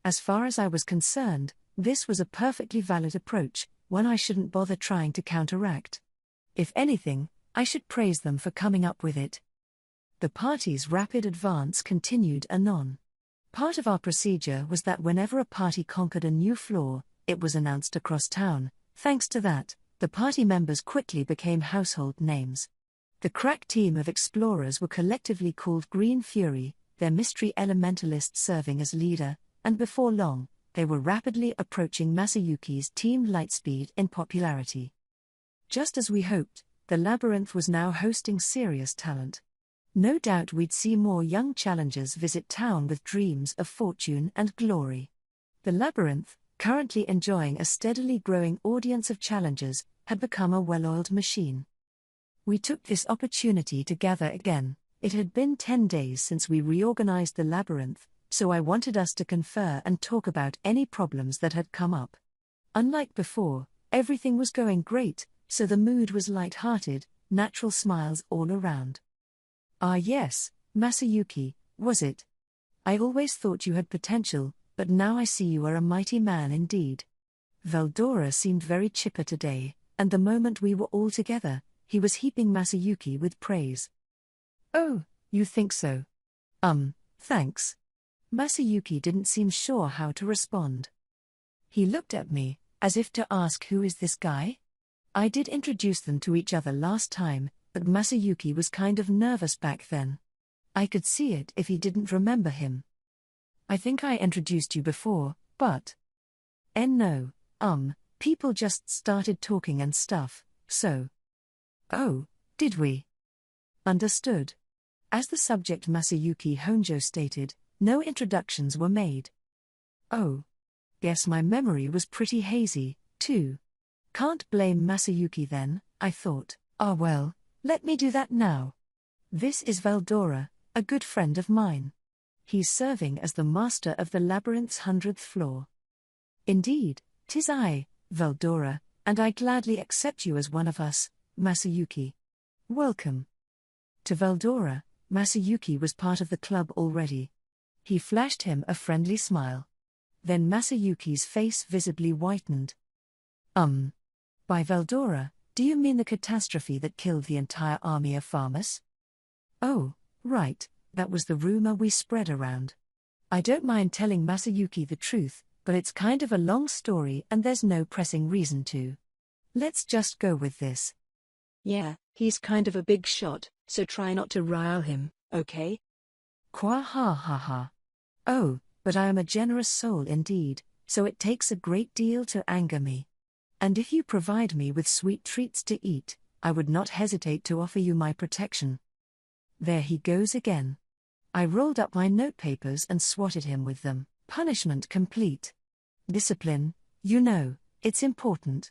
As far as I was concerned, this was a perfectly valid approach, one I shouldn't bother trying to counteract. If anything, I should praise them for coming up with it. The party's rapid advance continued anon. Part of our procedure was that whenever a party conquered a new floor, it was announced across town. Thanks to that, the party members quickly became household names. The crack team of explorers were collectively called Green Fury, their mystery elementalist serving as leader, and before long, they were rapidly approaching Masayuki's team Lightspeed in popularity. Just as we hoped, the Labyrinth was now hosting serious talent. No doubt we'd see more young challengers visit town with dreams of fortune and glory. The Labyrinth, currently enjoying a steadily growing audience of challengers, had become a well-oiled machine. We took this opportunity to gather again. It had been 10 days since we reorganized the Labyrinth, so I wanted us to confer and talk about any problems that had come up. Unlike before, everything was going great, so the mood was light-hearted, natural smiles all around. Ah yes, Masayuki, was it? I always thought you had potential, but now I see you are a mighty man indeed. Veldora seemed very chipper today, and the moment we were all together, he was heaping Masayuki with praise. Oh, you think so? Thanks. Masayuki didn't seem sure how to respond. He looked at me, as if to ask who is this guy? I did introduce them to each other last time, but Masayuki was kind of nervous back then. I could see it if he didn't remember him. I think I introduced you before, but... No, people just started talking and stuff, so... Oh, did we? Understood. As the subject Masayuki Honjo stated, no introductions were made. Oh. Guess my memory was pretty hazy, too. Can't blame Masayuki then, I thought. Ah well. Let me do that now. This is Veldora, a good friend of mine. He's serving as the master of the Labyrinth's 100th floor. Indeed, 'tis I, Veldora, and I gladly accept you as one of us, Masayuki. Welcome. To Veldora, Masayuki was part of the club already. He flashed him a friendly smile. Then Masayuki's face visibly whitened. By Veldora, do you mean the catastrophe that killed the entire army of farmers? Oh, right, that was the rumor we spread around. I don't mind telling Masayuki the truth, but it's kind of a long story and there's no pressing reason to. Let's just go with this. Yeah, he's kind of a big shot, so try not to rile him, okay? Kwa ha ha ha. Oh, but I am a generous soul indeed, so it takes a great deal to anger me. And if you provide me with sweet treats to eat, I would not hesitate to offer you my protection. There he goes again. I rolled up my notepapers and swatted him with them. Punishment complete. Discipline, you know, it's important.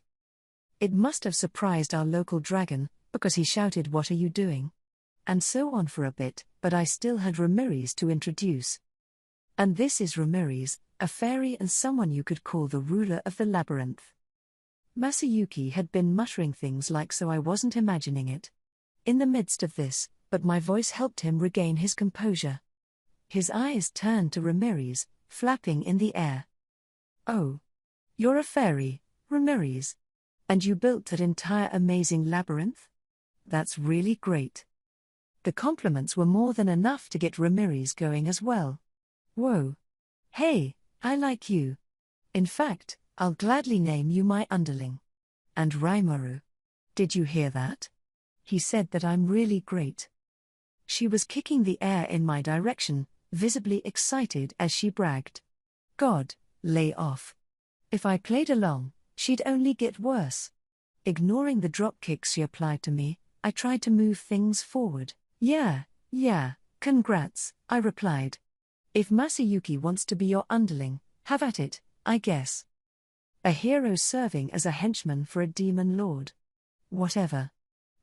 It must have surprised our local dragon, because he shouted, "What are you doing?" And so on for a bit, but I still had Ramirez to introduce. And this is Ramirez, a fairy and someone you could call the ruler of the Labyrinth. Masayuki had been muttering things like so I wasn't imagining it. In the midst of this, but my voice helped him regain his composure. His eyes turned to Ramirez, flapping in the air. Oh. You're a fairy, Ramirez. And you built that entire amazing labyrinth? That's really great. The compliments were more than enough to get Ramirez going as well. Whoa. Hey, I like you. In fact, I'll gladly name you my underling. And Rimuru. Did you hear that? He said that I'm really great. She was kicking the air in my direction, visibly excited as she bragged. God, lay off. If I played along, she'd only get worse. Ignoring the drop kicks she applied to me, I tried to move things forward. Yeah, congrats, I replied. If Masayuki wants to be your underling, have at it, I guess. A hero serving as a henchman for a demon lord. Whatever.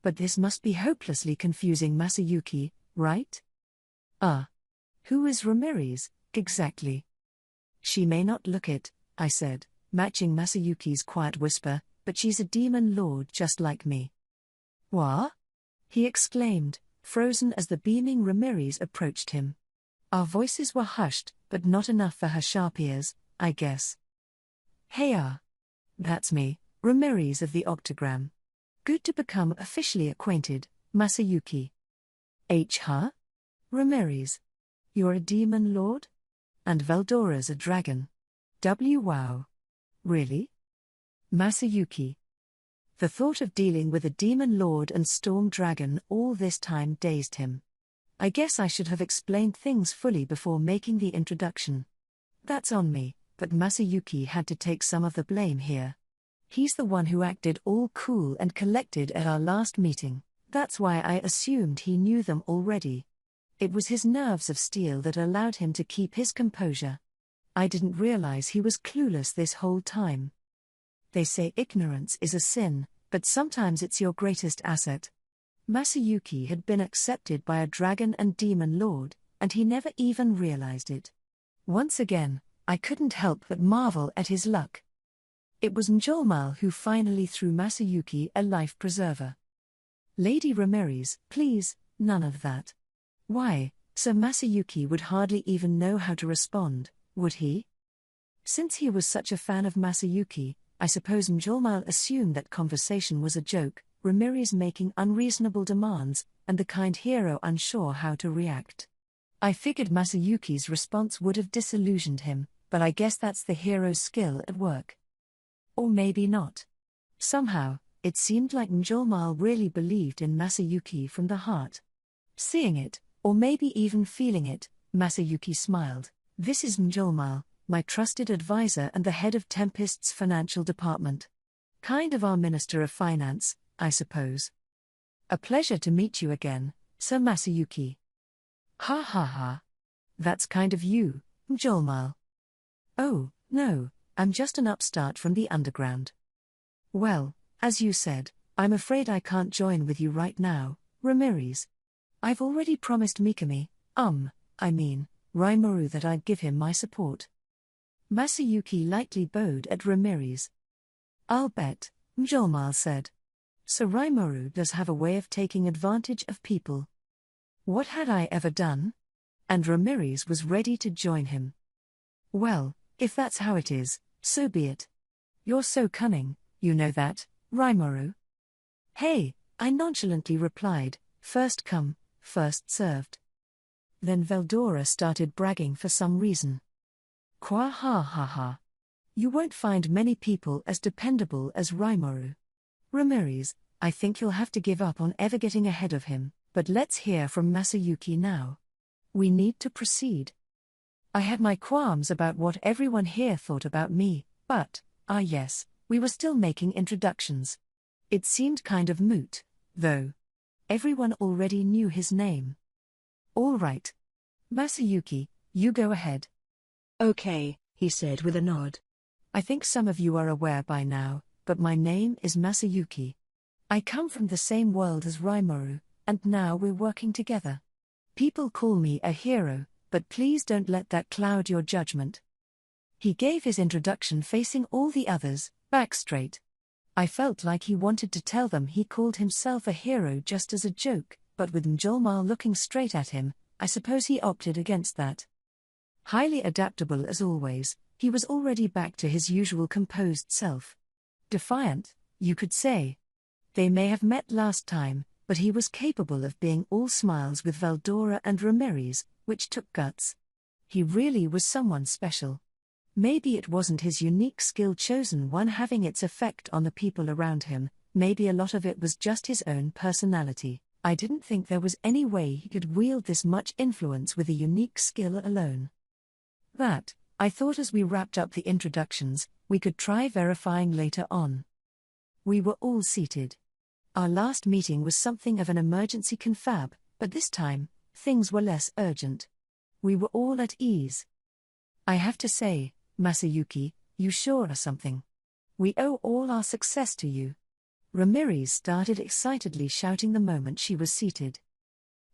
But this must be hopelessly confusing Masayuki, right? Who is Ramirez, exactly? She may not look it, I said, matching Masayuki's quiet whisper, but she's a demon lord just like me. What? He exclaimed, frozen as the beaming Ramirez approached him. Our voices were hushed, but not enough for her sharp ears, I guess. Hey that's me, Ramirez of the Octagram. Good to become officially acquainted, Masayuki. Huh? Ramirez. You're a demon lord? And Veldora's a dragon. Wow. Really? Masayuki. The thought of dealing with a demon lord and storm dragon all this time dazed him. I guess I should have explained things fully before making the introduction. That's on me, but Masayuki had to take some of the blame here. He's the one who acted all cool and collected at our last meeting, that's why I assumed he knew them already. It was his nerves of steel that allowed him to keep his composure. I didn't realize he was clueless this whole time. They say ignorance is a sin, but sometimes it's your greatest asset. Masayuki had been accepted by a dragon and demon lord, and he never even realized it. Once again, I couldn't help but marvel at his luck. It was Njolmal who finally threw Masayuki a life preserver. Lady Ramirez, please, none of that. Why, Sir Masayuki would hardly even know how to respond, would he? Since he was such a fan of Masayuki, I suppose Njolmal assumed that conversation was a joke, Ramirez making unreasonable demands, and the kind hero unsure how to react. I figured Masayuki's response would have disillusioned him, but I guess that's the hero's skill at work. Or maybe not. Somehow, it seemed like Njolmal really believed in Masayuki from the heart. Seeing it, or maybe even feeling it, Masayuki smiled. This is Njolmal, my trusted advisor and the head of Tempest's financial department. Kind of our Minister of Finance, I suppose. A pleasure to meet you again, Sir Masayuki. Ha ha ha. That's kind of you, Njolmal. Oh, no, I'm just an upstart from the underground. Well, as you said, I'm afraid I can't join with you right now, Ramirez. I've already promised Rimuru that I'd give him my support. Masayuki lightly bowed at Ramirez. I'll bet, Njolmal said. So Rimuru does have a way of taking advantage of people. What had I ever done? And Ramirez was ready to join him. Well, if that's how it is, so be it. You're so cunning, you know that, Rimuru. Hey, I nonchalantly replied, first come, first served. Then Veldora started bragging for some reason. Qua ha ha ha. You won't find many people as dependable as Rimuru. Ramirez, I think you'll have to give up on ever getting ahead of him, but let's hear from Masayuki now. We need to proceed. I had my qualms about what everyone here thought about me, but, yes, we were still making introductions. It seemed kind of moot, though. Everyone already knew his name. All right. Masayuki, you go ahead. Okay, he said with a nod. I think some of you are aware by now, but my name is Masayuki. I come from the same world as Rimuru, and now we're working together. People call me a hero, but please don't let that cloud your judgment. He gave his introduction facing all the others, back straight. I felt like he wanted to tell them he called himself a hero just as a joke, but with Mjolnir looking straight at him, I suppose he opted against that. Highly adaptable as always, he was already back to his usual composed self. Defiant, you could say. They may have met last time, but he was capable of being all smiles with Veldora and Ramirez, which took guts. He really was someone special. Maybe it wasn't his unique skill chosen one having its effect on the people around him, maybe a lot of it was just his own personality. I didn't think there was any way he could wield this much influence with a unique skill alone. That, I thought as we wrapped up the introductions, we could try verifying later on. We were all seated. Our last meeting was something of an emergency confab, but this time, things were less urgent. We were all at ease. I have to say, Masayuki, you sure are something. We owe all our success to you. Ramirez started excitedly shouting the moment she was seated.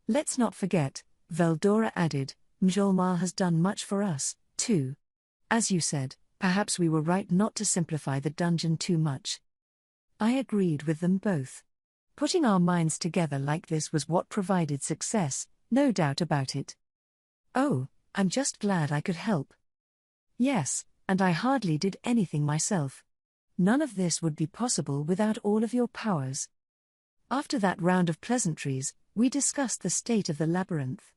Let's not forget, Veldora added, Mjolnir has done much for us, too. As you said, perhaps we were right not to simplify the dungeon too much. I agreed with them both. Putting our minds together like this was what provided success, no doubt about it. Oh, I'm just glad I could help. Yes, and I hardly did anything myself. None of this would be possible without all of your powers. After that round of pleasantries, we discussed the state of the labyrinth.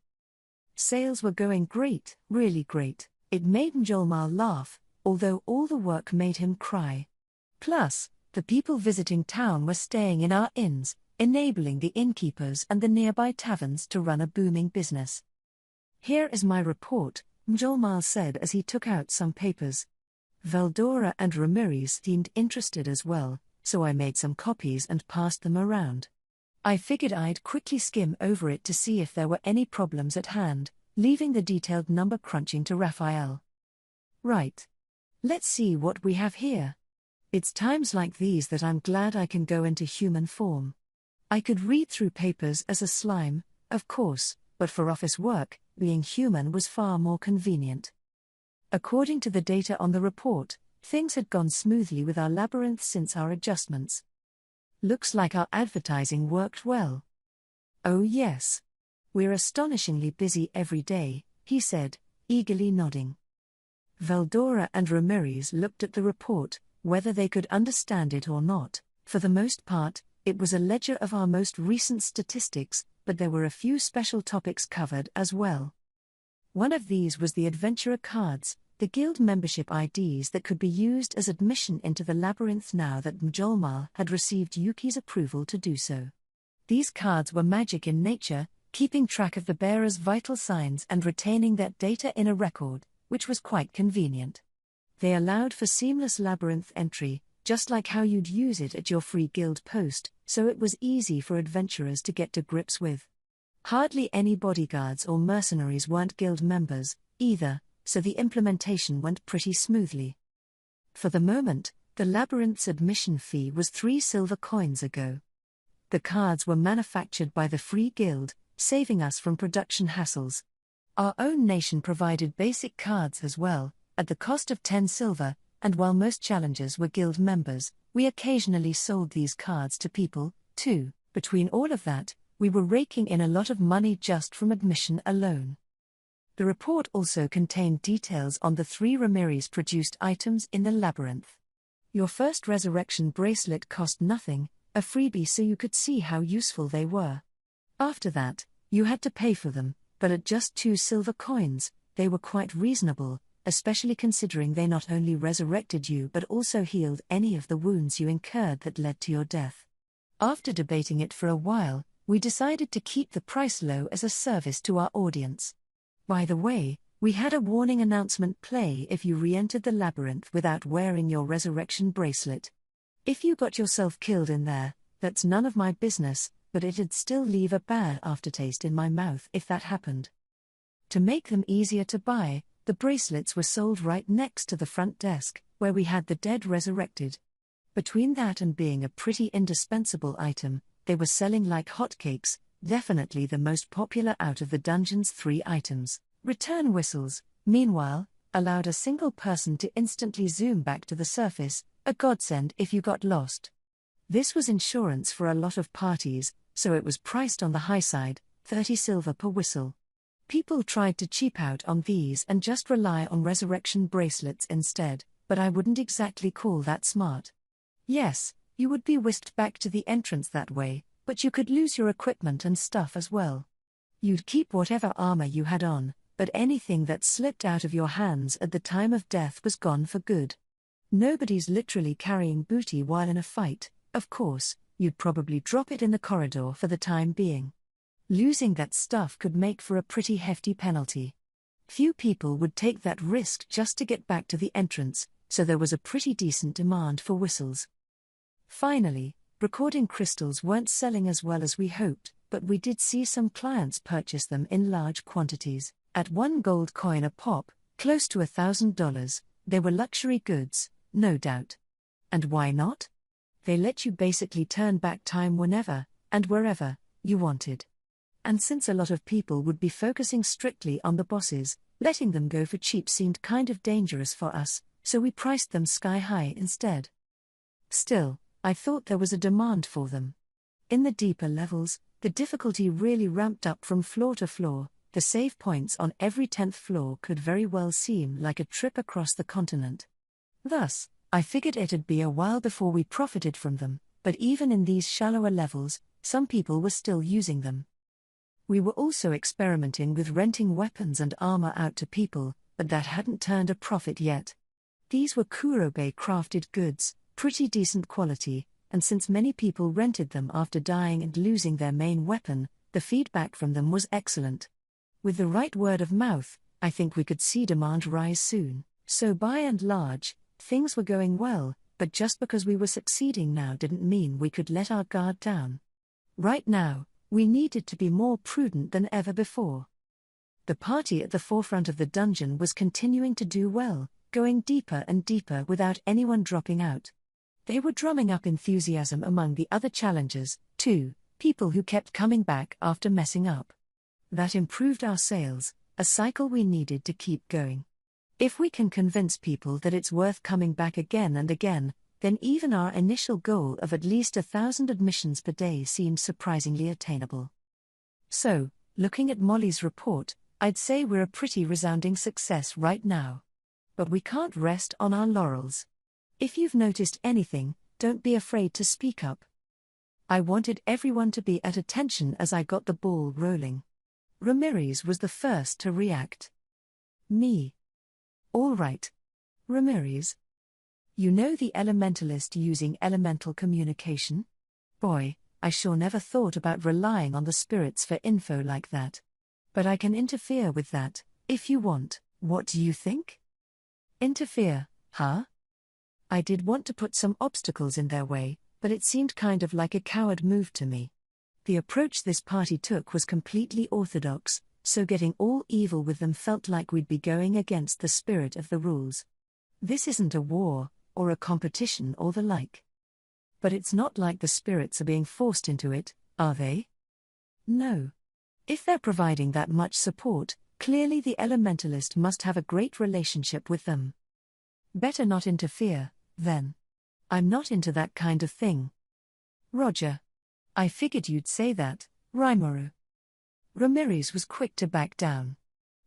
Sales were going great, really great. It made Mjolnir laugh, although all the work made him cry. Plus, the people visiting town were staying in our inns, enabling the innkeepers and the nearby taverns to run a booming business. Here is my report, Mjolnir said as he took out some papers. Veldora and Ramirez seemed interested as well, so I made some copies and passed them around. I figured I'd quickly skim over it to see if there were any problems at hand, leaving the detailed number crunching to Raphael. Right. Let's see what we have here. It's times like these that I'm glad I can go into human form. I could read through papers as a slime, of course, but for office work, being human was far more convenient. According to the data on the report, things had gone smoothly with our labyrinth since our adjustments. Looks like our advertising worked well. Oh yes. We're astonishingly busy every day, he said, eagerly nodding. Veldora and Ramirez looked at the report, whether they could understand it or not. For the most part, it was a ledger of our most recent statistics, but there were a few special topics covered as well. One of these was the adventurer cards, the guild membership IDs that could be used as admission into the labyrinth now that Mjolnir had received Yuki's approval to do so. These cards were magic in nature, keeping track of the bearer's vital signs and retaining that data in a record, which was quite convenient. They allowed for seamless labyrinth entry, just like how you'd use it at your free guild post, so it was easy for adventurers to get to grips with. Hardly any bodyguards or mercenaries weren't guild members, either, so the implementation went pretty smoothly. For the moment, the labyrinth's admission fee was 3 silver coins ago. The cards were manufactured by the Free Guild, saving us from production hassles. Our own nation provided basic cards as well, at the cost of 10 silver, and while most challengers were guild members, we occasionally sold these cards to people, too. Between all of that, We were raking in a lot of money just from admission alone. The report also contained details on the 3 Ramirez-produced items in the Labyrinth. Your first resurrection bracelet cost nothing, a freebie so you could see how useful they were. After that, you had to pay for them, but at just 2 silver coins, they were quite reasonable, especially considering they not only resurrected you but also healed any of the wounds you incurred that led to your death. After debating it for a while, we decided to keep the price low as a service to our audience. By the way, we had a warning announcement play if you re-entered the Labyrinth without wearing your resurrection bracelet. If you got yourself killed in there, that's none of my business, but it'd still leave a bad aftertaste in my mouth if that happened. To make them easier to buy, the bracelets were sold right next to the front desk, where we had the dead resurrected. Between that and being a pretty indispensable item, they were selling like hotcakes, definitely the most popular out of the dungeon's 3 items. Return whistles, meanwhile, allowed a single person to instantly zoom back to the surface, a godsend if you got lost. This was insurance for a lot of parties, so it was priced on the high side, 30 silver per whistle. People tried to cheap out on these and just rely on resurrection bracelets instead, but I wouldn't exactly call that smart. Yes, you would be whisked back to the entrance that way, but you could lose your equipment and stuff as well. You'd keep whatever armor you had on, but anything that slipped out of your hands at the time of death was gone for good. Nobody's literally carrying booty while in a fight, of course, you'd probably drop it in the corridor for the time being. Losing that stuff could make for a pretty hefty penalty. Few people would take that risk just to get back to the entrance, so there was a pretty decent demand for whistles. Finally, recording crystals weren't selling as well as we hoped, but we did see some clients purchase them in large quantities. At 1 gold coin a pop, close to $1,000, they were luxury goods, no doubt. And why not? They let you basically turn back time whenever, and wherever, you wanted. And since a lot of people would be focusing strictly on the bosses, letting them go for cheap seemed kind of dangerous for us, so we priced them sky high instead. Still, I thought there was a demand for them. In the deeper levels, the difficulty really ramped up from floor to floor. The save points on every 10th floor could very well seem like a trip across the continent. Thus, I figured it'd be a while before we profited from them, but even in these shallower levels, some people were still using them. We were also experimenting with renting weapons and armor out to people, but that hadn't turned a profit yet. These were Kurobe crafted goods, pretty decent quality, and since many people rented them after dying and losing their main weapon, the feedback from them was excellent. With the right word of mouth, I think we could see demand rise soon. So by and large, things were going well, but just because we were succeeding now didn't mean we could let our guard down. Right now, we needed to be more prudent than ever before. The party at the forefront of the dungeon was continuing to do well, going deeper and deeper without anyone dropping out. They were drumming up enthusiasm among the other challengers, too, people who kept coming back after messing up. That improved our sales, a cycle we needed to keep going. If we can convince people that it's worth coming back again and again, then even our initial goal of at least 1,000 admissions per day seems surprisingly attainable. So, looking at Molly's report, I'd say we're a pretty resounding success right now. But we can't rest on our laurels. If you've noticed anything, don't be afraid to speak up. I wanted everyone to be at attention as I got the ball rolling. Ramirez was the first to react. Me. All right. Ramirez. You know the elementalist using elemental communication? Boy, I sure never thought about relying on the spirits for info like that. But I can interfere with that, if you want. What do you think? Interfere, huh? I did want to put some obstacles in their way, but it seemed kind of like a coward move to me. The approach this party took was completely orthodox, so getting all evil with them felt like we'd be going against the spirit of the rules. This isn't a war, or a competition or the like. But it's not like the spirits are being forced into it, are they? No. If they're providing that much support, clearly the elementalist must have a great relationship with them. Better not interfere, then. I'm not into that kind of thing. Roger. I figured you'd say that, Rimuru. Ramirez was quick to back down.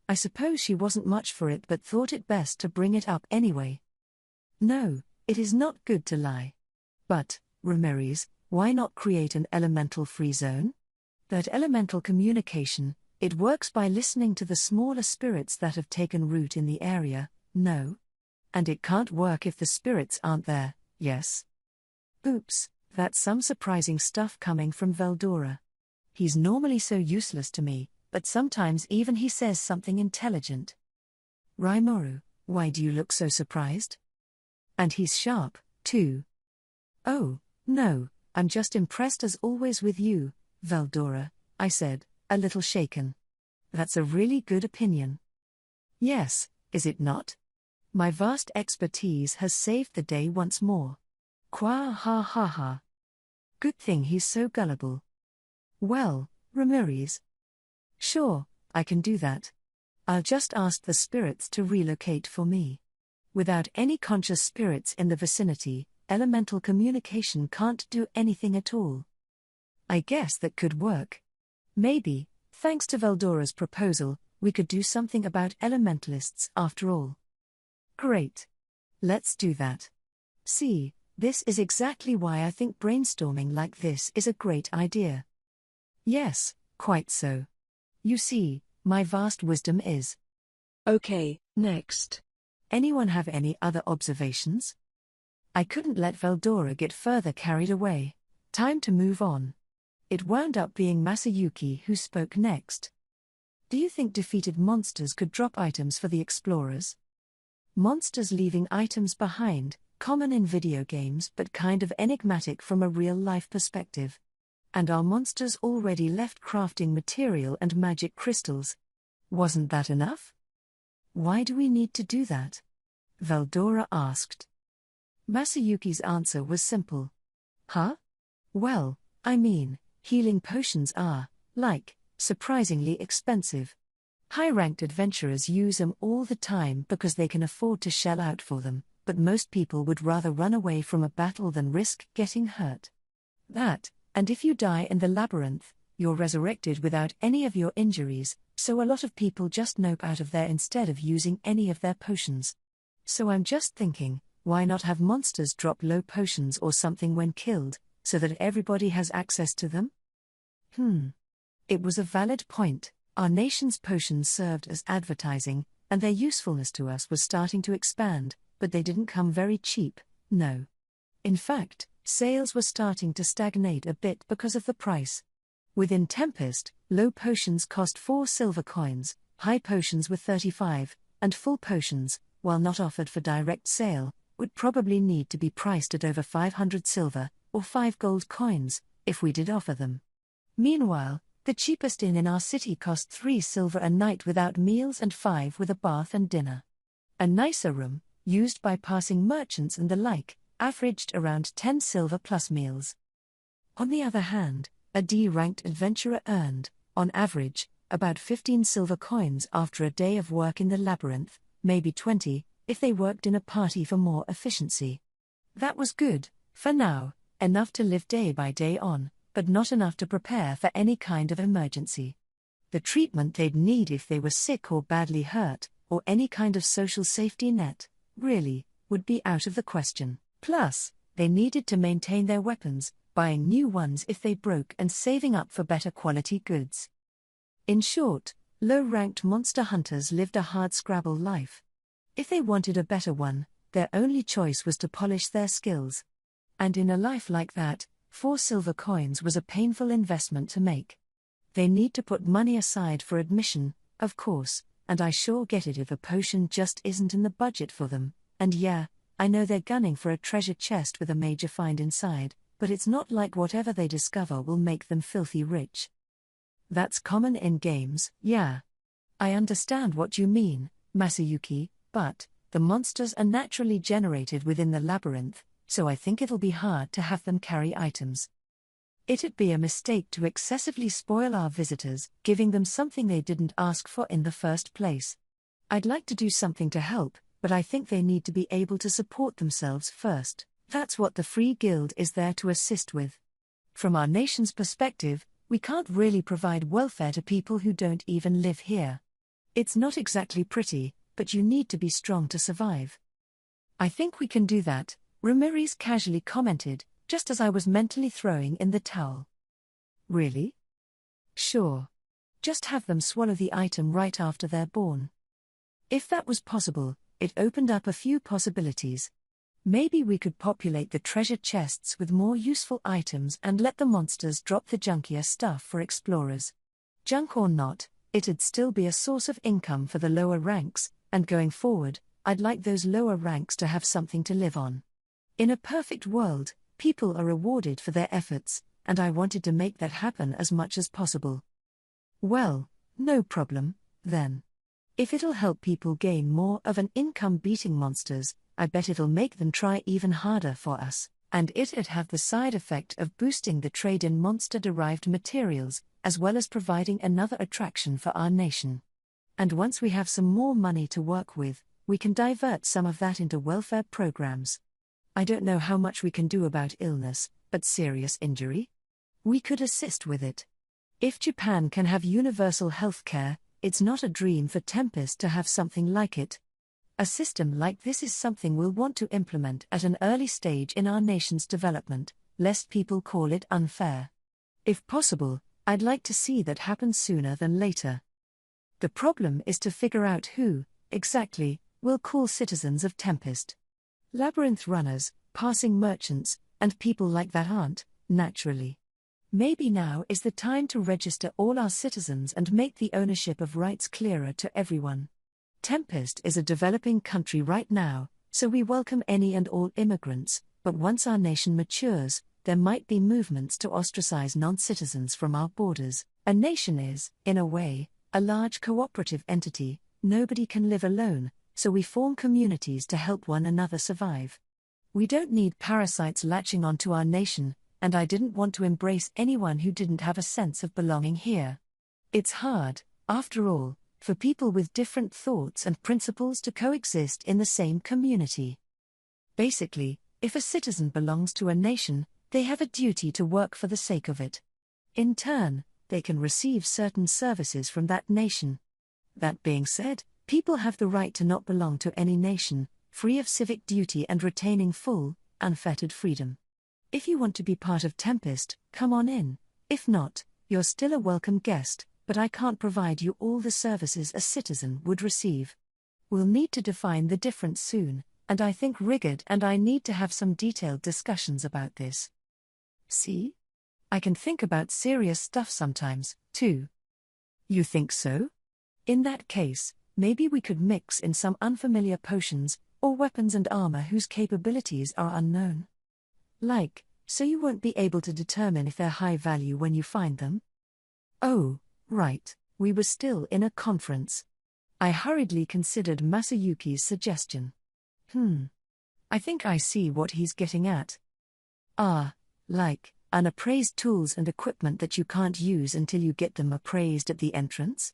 I suppose she wasn't much for it but thought it best to bring it up anyway. No, it is not good to lie. But, Ramirez, why not create an elemental free zone? That elemental communication, it works by listening to the smaller spirits that have taken root in the area, no? And it can't work if the spirits aren't there, yes? Oops, that's some surprising stuff coming from Veldora. He's normally so useless to me, but sometimes even he says something intelligent. Rimuru, why do you look so surprised? And he's sharp, too. Oh, no, I'm just impressed as always with you, Veldora, I said, a little shaken. That's a really good opinion. Yes, is it not? My vast expertise has saved the day once more. Qua ha ha ha. Good thing he's so gullible. Well, Ramirez. Sure, I can do that. I'll just ask the spirits to relocate for me. Without any conscious spirits in the vicinity, elemental communication can't do anything at all. I guess that could work. Maybe, thanks to Veldora's proposal, we could do something about elementalists after all. Great. Let's do that. See, this is exactly why I think brainstorming like this is a great idea. Yes, quite so. You see, my vast wisdom is. Okay, next. Anyone have any other observations? I couldn't let Veldora get further carried away. Time to move on. It wound up being Masayuki who spoke next. Do you think defeated monsters could drop items for the explorers? Monsters leaving items behind, common in video games but kind of enigmatic from a real-life perspective. And our monsters already left crafting material and magic crystals. Wasn't that enough? Why do we need to do that? Veldora asked. Masayuki's answer was simple. Huh? Well, I mean, healing potions are, surprisingly expensive. High-ranked adventurers use them all the time because they can afford to shell out for them, but most people would rather run away from a battle than risk getting hurt. That, and if you die in the labyrinth, you're resurrected without any of your injuries, so a lot of people just nope out of there instead of using any of their potions. So I'm just thinking, why not have monsters drop low potions or something when killed, so that everybody has access to them? It was a valid point. Our nation's potions served as advertising, and their usefulness to us was starting to expand, but they didn't come very cheap, no. In fact, sales were starting to stagnate a bit because of the price. Within Tempest, low potions cost 4 silver coins, high potions were 35, and full potions, while not offered for direct sale, would probably need to be priced at over 500 silver, or 5 gold coins, if we did offer them. Meanwhile, the cheapest inn in our city cost 3 silver a night without meals and 5 with a bath and dinner. A nicer room, used by passing merchants and the like, averaged around 10 silver plus meals. On the other hand, a D-ranked adventurer earned, on average, about 15 silver coins after a day of work in the labyrinth, maybe 20, if they worked in a party for more efficiency. That was good, for now, enough to live day by day on, but not enough to prepare for any kind of emergency. The treatment they'd need if they were sick or badly hurt, or any kind of social safety net, really, would be out of the question. Plus, they needed to maintain their weapons, buying new ones if they broke and saving up for better quality goods. In short, low-ranked monster hunters lived a hard-scrabble life. If they wanted a better one, their only choice was to polish their skills. And in a life like that, 4 silver coins was a painful investment to make. They need to put money aside for admission, of course, and I sure get it if a potion just isn't in the budget for them, and yeah, I know they're gunning for a treasure chest with a major find inside, but it's not like whatever they discover will make them filthy rich. That's common in games, yeah. I understand what you mean, Masayuki, but the monsters are naturally generated within the labyrinth, so I think it'll be hard to have them carry items. It'd be a mistake to excessively spoil our visitors, giving them something they didn't ask for in the first place. I'd like to do something to help, but I think they need to be able to support themselves first. That's what the Free Guild is there to assist with. From our nation's perspective, We can't really provide welfare to people who don't even live here. It's not exactly pretty, but you need to be strong to survive. I think we can do that, Ramirez casually commented, just as I was mentally throwing in the towel. Really? Sure. Just have them swallow the item right after they're born. If that was possible, it opened up a few possibilities. Maybe we could populate the treasure chests with more useful items and let the monsters drop the junkier stuff for explorers. Junk or not, it'd still be a source of income for the lower ranks, and going forward, I'd like those lower ranks to have something to live on. In a perfect world, people are rewarded for their efforts, and I wanted to make that happen as much as possible. Well, no problem, then. If it'll help people gain more of an income beating monsters, I bet it'll make them try even harder for us, and it'd have the side effect of boosting the trade in monster-derived materials, as well as providing another attraction for our nation. And once we have some more money to work with, we can divert some of that into welfare programs. I don't know how much we can do about illness, but serious injury? We could assist with it. If Japan can have universal healthcare, it's not a dream for Tempest to have something like it. A system like this is something we'll want to implement at an early stage in our nation's development, lest people call it unfair. If possible, I'd like to see that happen sooner than later. The problem is to figure out who, exactly, we'll call citizens of Tempest. Labyrinth runners, passing merchants, and people like that aren't, naturally. Maybe now is the time to register all our citizens and make the ownership of rights clearer to everyone. Tempest is a developing country right now, so we welcome any and all immigrants, but once our nation matures, there might be movements to ostracize non-citizens from our borders. A nation is, in a way, a large cooperative entity. Nobody can live alone, so we form communities to help one another survive. We don't need parasites latching onto our nation, and I didn't want to embrace anyone who didn't have a sense of belonging here. It's hard, after all, for people with different thoughts and principles to coexist in the same community. Basically, if a citizen belongs to a nation, they have a duty to work for the sake of it. In turn, they can receive certain services from that nation. That being said, people have the right to not belong to any nation, free of civic duty and retaining full, unfettered freedom. If you want to be part of Tempest, come on in. If not, you're still a welcome guest, but I can't provide you all the services a citizen would receive. We'll need to define the difference soon, and I think Rigard and I need to have some detailed discussions about this. See? I can think about serious stuff sometimes, too. You think so? In that case, maybe we could mix in some unfamiliar potions, or weapons and armor whose capabilities are unknown. So you won't be able to determine if they're high value when you find them? Oh, right, we were still in a conference. I hurriedly considered Masayuki's suggestion. I think I see what he's getting at. Unappraised tools and equipment that you can't use until you get them appraised at the entrance?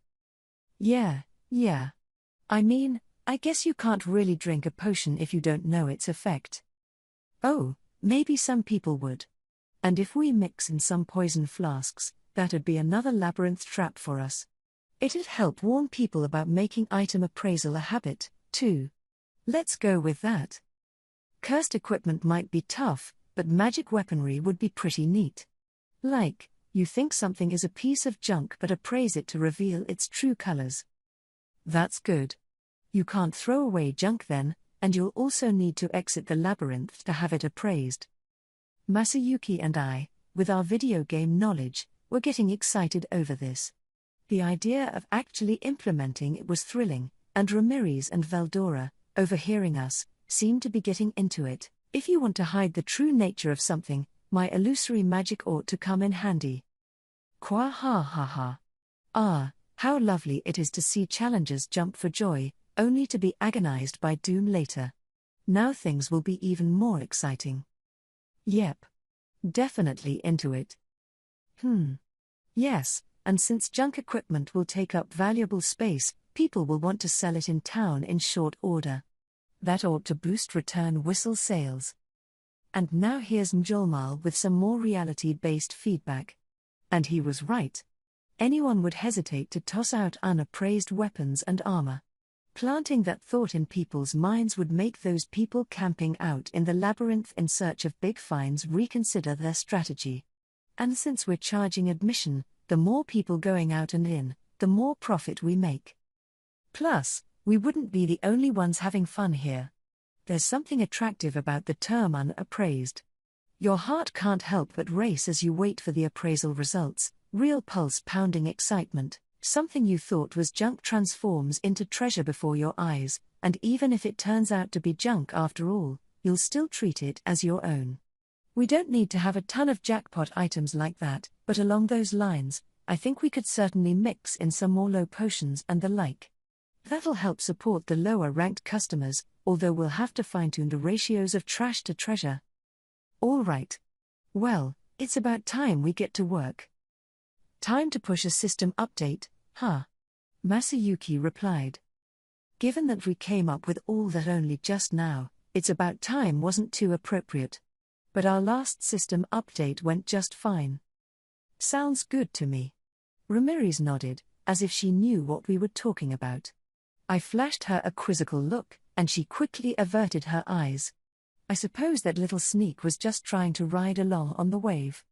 Yeah. I mean, I guess you can't really drink a potion if you don't know its effect. Oh, maybe some people would. And if we mix in some poison flasks, that'd be another labyrinth trap for us. It'd help warn people about making item appraisal a habit, too. Let's go with that. Cursed equipment might be tough, but magic weaponry would be pretty neat. You think something is a piece of junk but appraise it to reveal its true colors. That's good. You can't throw away junk then, and you'll also need to exit the labyrinth to have it appraised. Masayuki and I, with our video game knowledge, were getting excited over this. The idea of actually implementing it was thrilling, and Ramirez and Veldora, overhearing us, seemed to be getting into it. If you want to hide the true nature of something, my illusory magic ought to come in handy. Kwa ha ha ha. Ah, how lovely it is to see challengers jump for joy, only to be agonized by doom later. Now things will be even more exciting. Yep. Definitely into it. Yes, and since junk equipment will take up valuable space, people will want to sell it in town in short order. That ought to boost return whistle sales. And now here's Mjolmal with some more reality-based feedback. And he was right. Anyone would hesitate to toss out unappraised weapons and armor. Planting that thought in people's minds would make those people camping out in the labyrinth in search of big finds reconsider their strategy. And since we're charging admission, the more people going out and in, the more profit we make. Plus, we wouldn't be the only ones having fun here. There's something attractive about the term unappraised. Your heart can't help but race as you wait for the appraisal results, real pulse-pounding excitement. Something you thought was junk transforms into treasure before your eyes, and even if it turns out to be junk after all, you'll still treat it as your own. We don't need to have a ton of jackpot items like that, but along those lines, I think we could certainly mix in some more low potions and the like. That'll help support the lower-ranked customers, although we'll have to fine-tune the ratios of trash to treasure. All right. Well, it's about time we get to work. Time to push a system update, huh? Masayuki replied. Given that we came up with all that only just now, it's about time wasn't too appropriate. But our last system update went just fine. Sounds good to me. Ramirez nodded, as if she knew what we were talking about. I flashed her a quizzical look, and she quickly averted her eyes. I suppose that little sneak was just trying to ride along on the wave.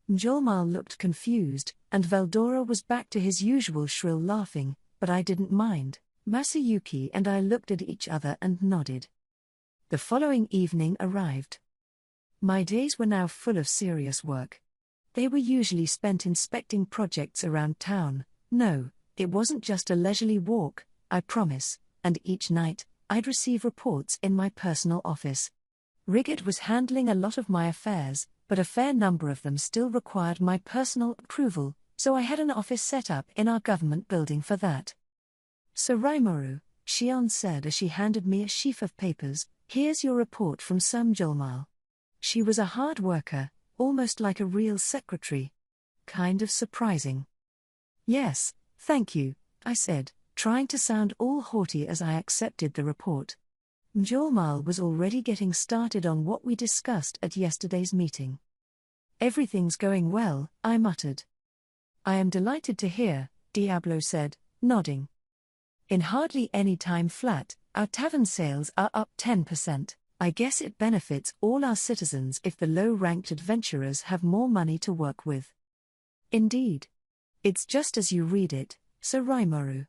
Mjolmal looked confused, and Veldora was back to his usual shrill laughing, but I didn't mind. Masayuki and I looked at each other and nodded. The following evening arrived. My days were now full of serious work. They were usually spent inspecting projects around town. No, it wasn't just a leisurely walk, I promise, and each night, I'd receive reports in my personal office. Rigid was handling a lot of my affairs, but a fair number of them still required my personal approval, so I had an office set up in our government building for that. "So Rimuru," Shion said as she handed me a sheaf of papers, "here's your report from Sir Mjolmal." She was a hard worker, almost like a real secretary. Kind of surprising. "Yes, thank you," I said, trying to sound all haughty as I accepted the report. Mjolmal was already getting started on what we discussed at yesterday's meeting. "Everything's going well," I muttered. "I am delighted to hear," Diablo said, nodding. "In hardly any time flat, our tavern sales are up 10%. I guess it benefits all our citizens if the low-ranked adventurers have more money to work with." "Indeed. It's just as you read it, Sir Rimuru."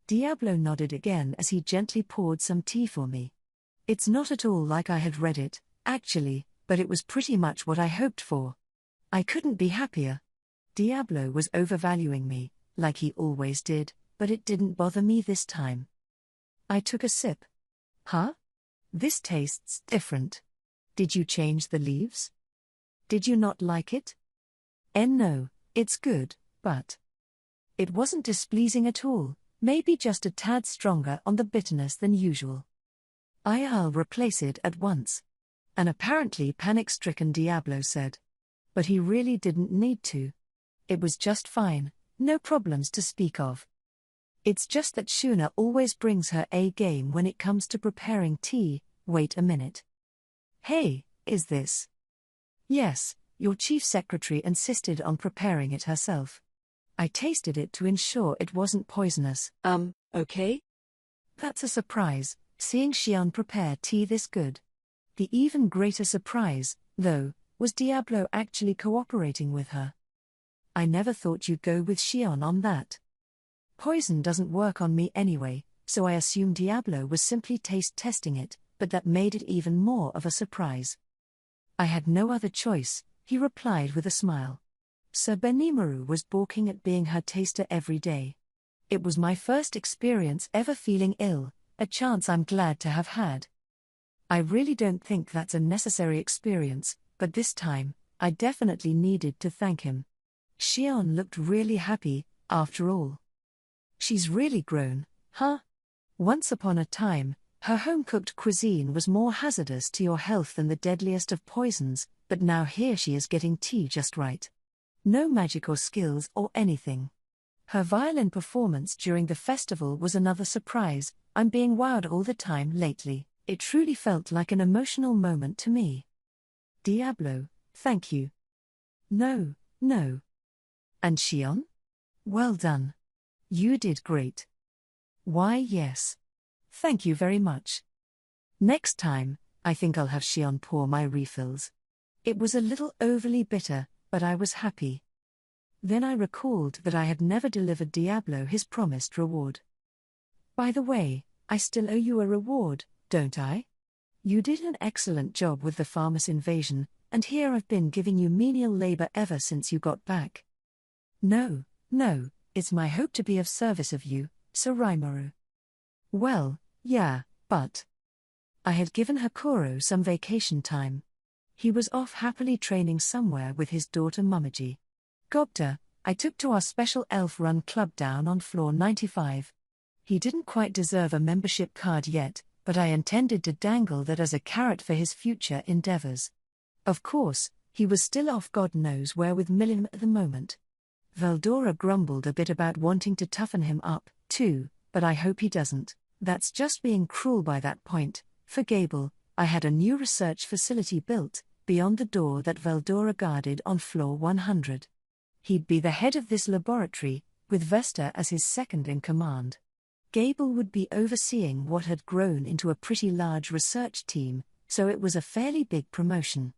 Diablo nodded again as he gently poured some tea for me. "It's not at all like I had read it, actually, but it was pretty much what I hoped for. I couldn't be happier." Diablo was overvaluing me, like he always did, but it didn't bother me this time. I took a sip. "Huh? This tastes different. Did you change the leaves? Did you not like it?" "No, it's good, but..." It wasn't displeasing at all. Maybe just a tad stronger on the bitterness than usual. "I'll replace it at once," an apparently panic-stricken Diablo said. But he really didn't need to. It was just fine, no problems to speak of. It's just that Shuna always brings her A game when it comes to preparing tea. Wait a minute. "Hey, is this..." "Yes, your chief secretary insisted on preparing it herself. I tasted it to ensure it wasn't poisonous." Okay?" That's a surprise, seeing Shion prepare tea this good. The even greater surprise, though, was Diablo actually cooperating with her. "I never thought you'd go with Shion on that." Poison doesn't work on me anyway, so I assumed Diablo was simply taste testing it, but that made it even more of a surprise. "I had no other choice," he replied with a smile. Sir Benimaru was balking at being her taster every day. It was my first experience ever feeling ill, a chance I'm glad to have had. I really don't think that's a necessary experience, but this time, I definitely needed to thank him. Shion looked really happy, after all. She's really grown, huh? Once upon a time, her home-cooked cuisine was more hazardous to your health than the deadliest of poisons, but now here she is getting tea just right. No magic or skills or anything. Her violin performance during the festival was another surprise. I'm being wowed all the time lately. It truly felt like an emotional moment to me. "Diablo, thank you." No. And Shion? Well done. You did great. Why, yes. Thank you very much. Next time, I think I'll have Shion pour my refills. It was a little overly bitter, but I was happy. Then I recalled that I had never delivered Diablo his promised reward. By the way, I still owe you a reward, don't I? You did an excellent job with the Farmus invasion, and here I've been giving you menial labor ever since you got back. No, it's my hope to be of service of you, Sir Rimuru. Well, yeah, but I had given Hakuro some vacation time. He was off happily training somewhere with his daughter Mumiji. Gobta, I took to our special elf-run club down on floor 95. He didn't quite deserve a membership card yet, but I intended to dangle that as a carrot for his future endeavors. Of course, he was still off God knows where with Milliam at the moment. Veldora grumbled a bit about wanting to toughen him up, too, but I hope he doesn't. That's just being cruel by that point. For Gable, I had a new research facility built, beyond the door that Veldora guarded on floor 100. He'd be the head of this laboratory, with Vesta as his second in command. Gable would be overseeing what had grown into a pretty large research team, so it was a fairly big promotion.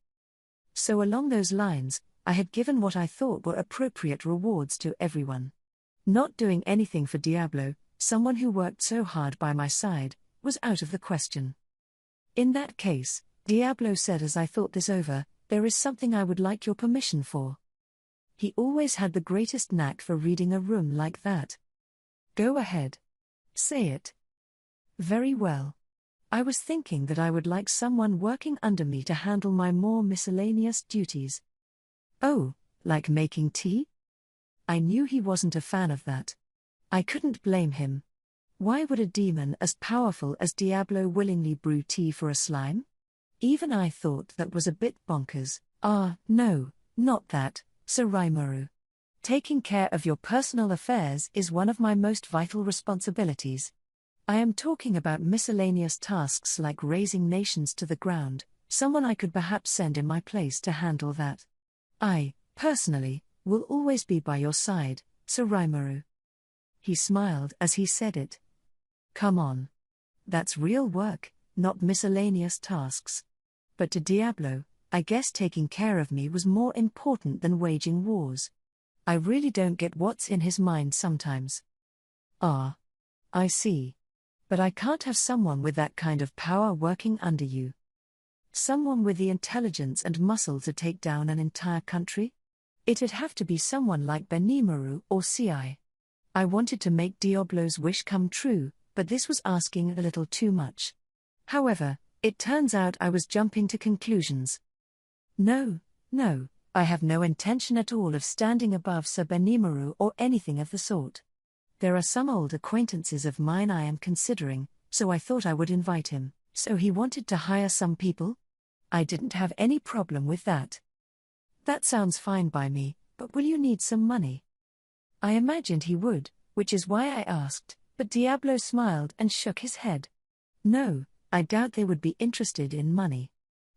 So along those lines, I had given what I thought were appropriate rewards to everyone. Not doing anything for Diablo, someone who worked so hard by my side, was out of the question. In that case, Diablo said as I thought this over, there is something I would like your permission for. He always had the greatest knack for reading a room like that. Go ahead. Say it. Very well. I was thinking that I would like someone working under me to handle my more miscellaneous duties. Oh, like making tea? I knew he wasn't a fan of that. I couldn't blame him. Why would a demon as powerful as Diablo willingly brew tea for a slime? Even I thought that was a bit bonkers. No, not that, Sir Rimuru. Taking care of your personal affairs is one of my most vital responsibilities. I am talking about miscellaneous tasks like raising nations to the ground, someone I could perhaps send in my place to handle that. I, personally, will always be by your side, Sir Rimuru. He smiled as he said it. Come on. That's real work, not miscellaneous tasks. But to Diablo, I guess taking care of me was more important than waging wars. I really don't get what's in his mind sometimes. I see. But I can't have someone with that kind of power working under you. Someone with the intelligence and muscle to take down an entire country? It'd have to be someone like Benimaru or Ci. I wanted to make Diablo's wish come true, but this was asking a little too much. However, it turns out I was jumping to conclusions. No, I have no intention at all of standing above Sir Benimaru or anything of the sort. There are some old acquaintances of mine I am considering, so I thought I would invite him. So he wanted to hire some people? I didn't have any problem with that. That sounds fine by me, but will you need some money? I imagined he would, which is why I asked, but Diablo smiled and shook his head. No, I doubt they would be interested in money.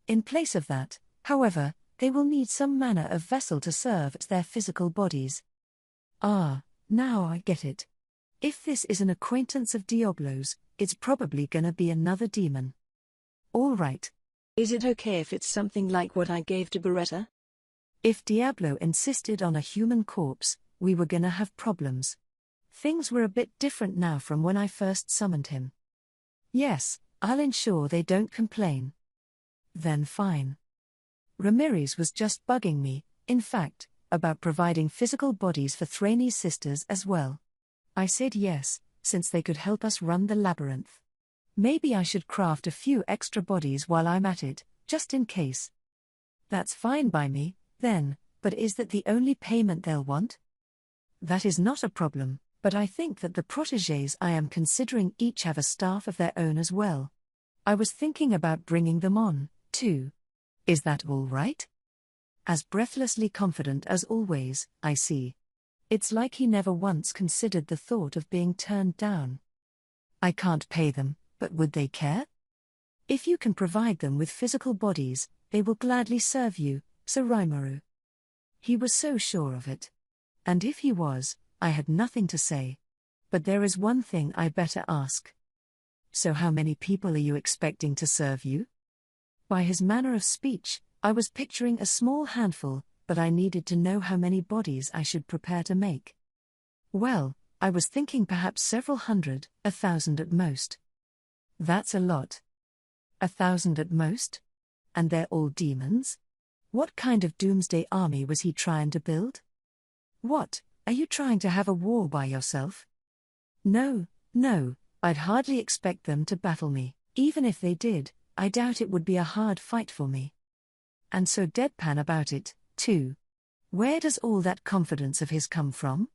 In place of that, however, they will need some manner of vessel to serve as their physical bodies. Now I get it. If this is an acquaintance of Diablo's, it's probably gonna be another demon. All right. Is it okay if it's something like what I gave to Beretta? If Diablo insisted on a human corpse, we were gonna have problems. Things were a bit different now from when I first summoned him. Yes, I'll ensure they don't complain. Then fine. Ramirez was just bugging me, in fact, about providing physical bodies for Thrainey's sisters as well. I said yes, since they could help us run the labyrinth. Maybe I should craft a few extra bodies while I'm at it, just in case. That's fine by me, then, but is that the only payment they'll want? That is not a problem, but I think that the protégés I am considering each have a staff of their own as well. I was thinking about bringing them on, too. Is that all right? As breathlessly confident as always, I see. It's like he never once considered the thought of being turned down. I can't pay them, but would they care? If you can provide them with physical bodies, they will gladly serve you, Sir Rimuru. He was so sure of it. And if he was, I had nothing to say. But there is one thing I better ask. So how many people are you expecting to serve you? By his manner of speech, I was picturing a small handful, but I needed to know how many bodies I should prepare to make. Well, I was thinking perhaps several hundred, 1,000 at most. That's a lot. 1,000 at most? And they're all demons? What kind of doomsday army was he trying to build? What, are you trying to have a war by yourself? No, I'd hardly expect them to battle me. Even if they did, I doubt it would be a hard fight for me. And so deadpan about it, too. Where does all that confidence of his come from?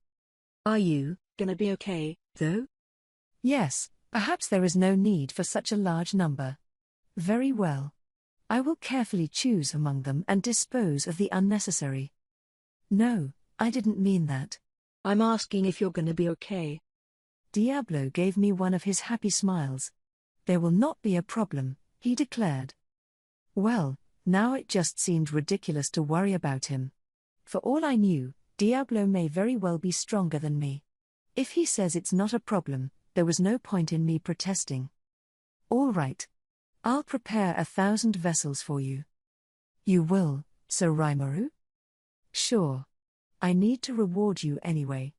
Are you gonna be okay, though? Yes, perhaps there is no need for such a large number. Very well. I will carefully choose among them and dispose of the unnecessary. No, I didn't mean that. I'm asking if you're gonna be okay. Diablo gave me one of his happy smiles. There will not be a problem, he declared. Well, now it just seemed ridiculous to worry about him. For all I knew, Diablo may very well be stronger than me. If he says it's not a problem, there was no point in me protesting. All right. I'll prepare 1,000 vessels for you. You will, Sir Rimuru? Sure. I need to reward you anyway.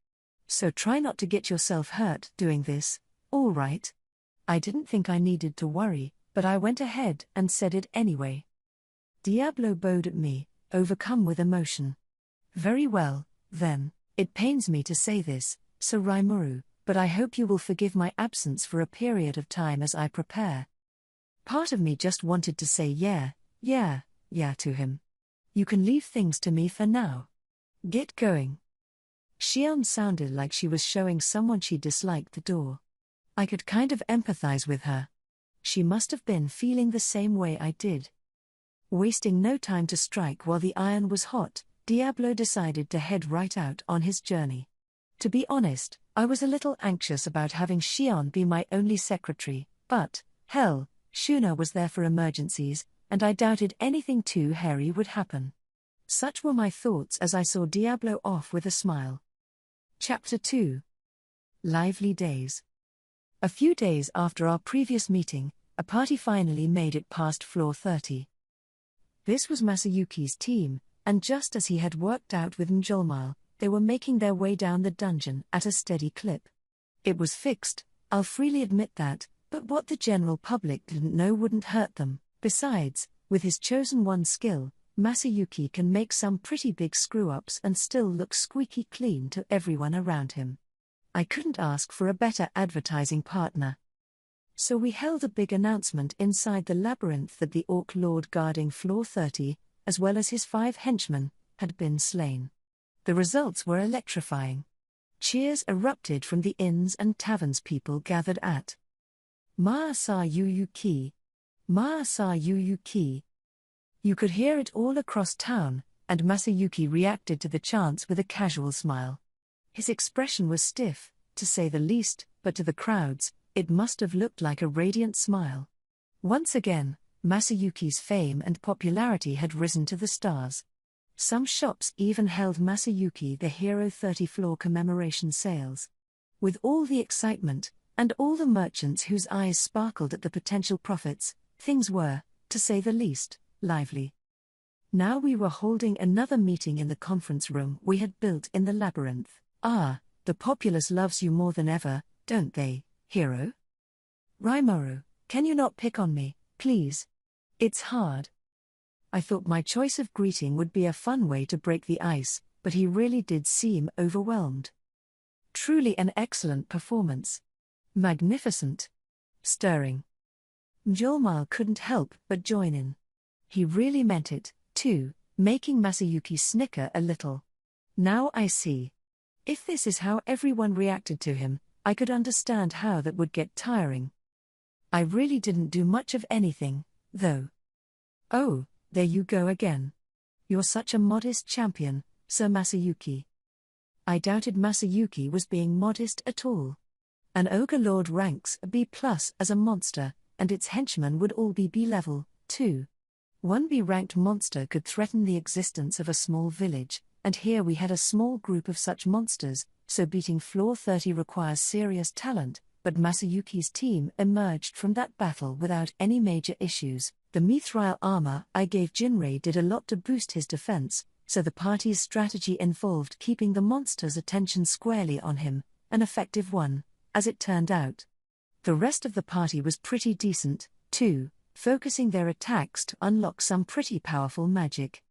So try not to get yourself hurt doing this, all right? I didn't think I needed to worry, but I went ahead and said it anyway. Diablo bowed at me, overcome with emotion. Very well, then, it pains me to say this, Sir Rimuru, but I hope you will forgive my absence for a period of time as I prepare. Part of me just wanted to say yeah to him. You can leave things to me for now. Get going. Shion sounded like she was showing someone she disliked the door. I could kind of empathize with her. She must have been feeling the same way I did. Wasting no time to strike while the iron was hot, Diablo decided to head right out on his journey. To be honest, I was a little anxious about having Shion be my only secretary, but, hell, Shuna was there for emergencies, and I doubted anything too hairy would happen. Such were my thoughts as I saw Diablo off with a smile. Chapter 2. Lively Days. A few days after our previous meeting, a party finally made it past floor 30. This was Masayuki's team, and just as he had worked out with Njolmal, they were making their way down the dungeon at a steady clip. It was fixed, I'll freely admit that, but what the general public didn't know wouldn't hurt them. Besides, with his chosen one skill, Masayuki can make some pretty big screw-ups and still look squeaky clean to everyone around him. I couldn't ask for a better advertising partner. So we held a big announcement inside the labyrinth that the Orc Lord guarding floor 30, as well as his 5 henchmen, had been slain. The results were electrifying. Cheers erupted from the inns and taverns people gathered at. Masayuki. Masayuki. You could hear it all across town, and Masayuki reacted to the chants with a casual smile. His expression was stiff, to say the least, but to the crowds, it must have looked like a radiant smile. Once again, Masayuki's fame and popularity had risen to the stars. Some shops even held Masayuki the Hero 30 floor commemoration sales. With all the excitement, and all the merchants whose eyes sparkled at the potential profits, things were, to say the least, lively. Now we were holding another meeting in the conference room we had built in the labyrinth. The populace loves you more than ever, don't they, hero? Rimuru, can you not pick on me, please? It's hard. I thought my choice of greeting would be a fun way to break the ice, but he really did seem overwhelmed. Truly an excellent performance. Magnificent. Stirring. Njolmal couldn't help but join in. He really meant it, too, making Masayuki snicker a little. Now I see. If this is how everyone reacted to him, I could understand how that would get tiring. I really didn't do much of anything, though. Oh, there you go again. You're such a modest champion, Sir Masayuki. I doubted Masayuki was being modest at all. An ogre lord ranks a B+ as a monster, and its henchmen would all be B level, too. One B-ranked monster could threaten the existence of a small village, and here we had a small group of such monsters, so beating floor 30 requires serious talent, but Masayuki's team emerged from that battle without any major issues. The mithril armor I gave Jinrei did a lot to boost his defense, so the party's strategy involved keeping the monster's attention squarely on him, an effective one, as it turned out. The rest of the party was pretty decent, too, focusing their attacks to unlock some pretty powerful magic.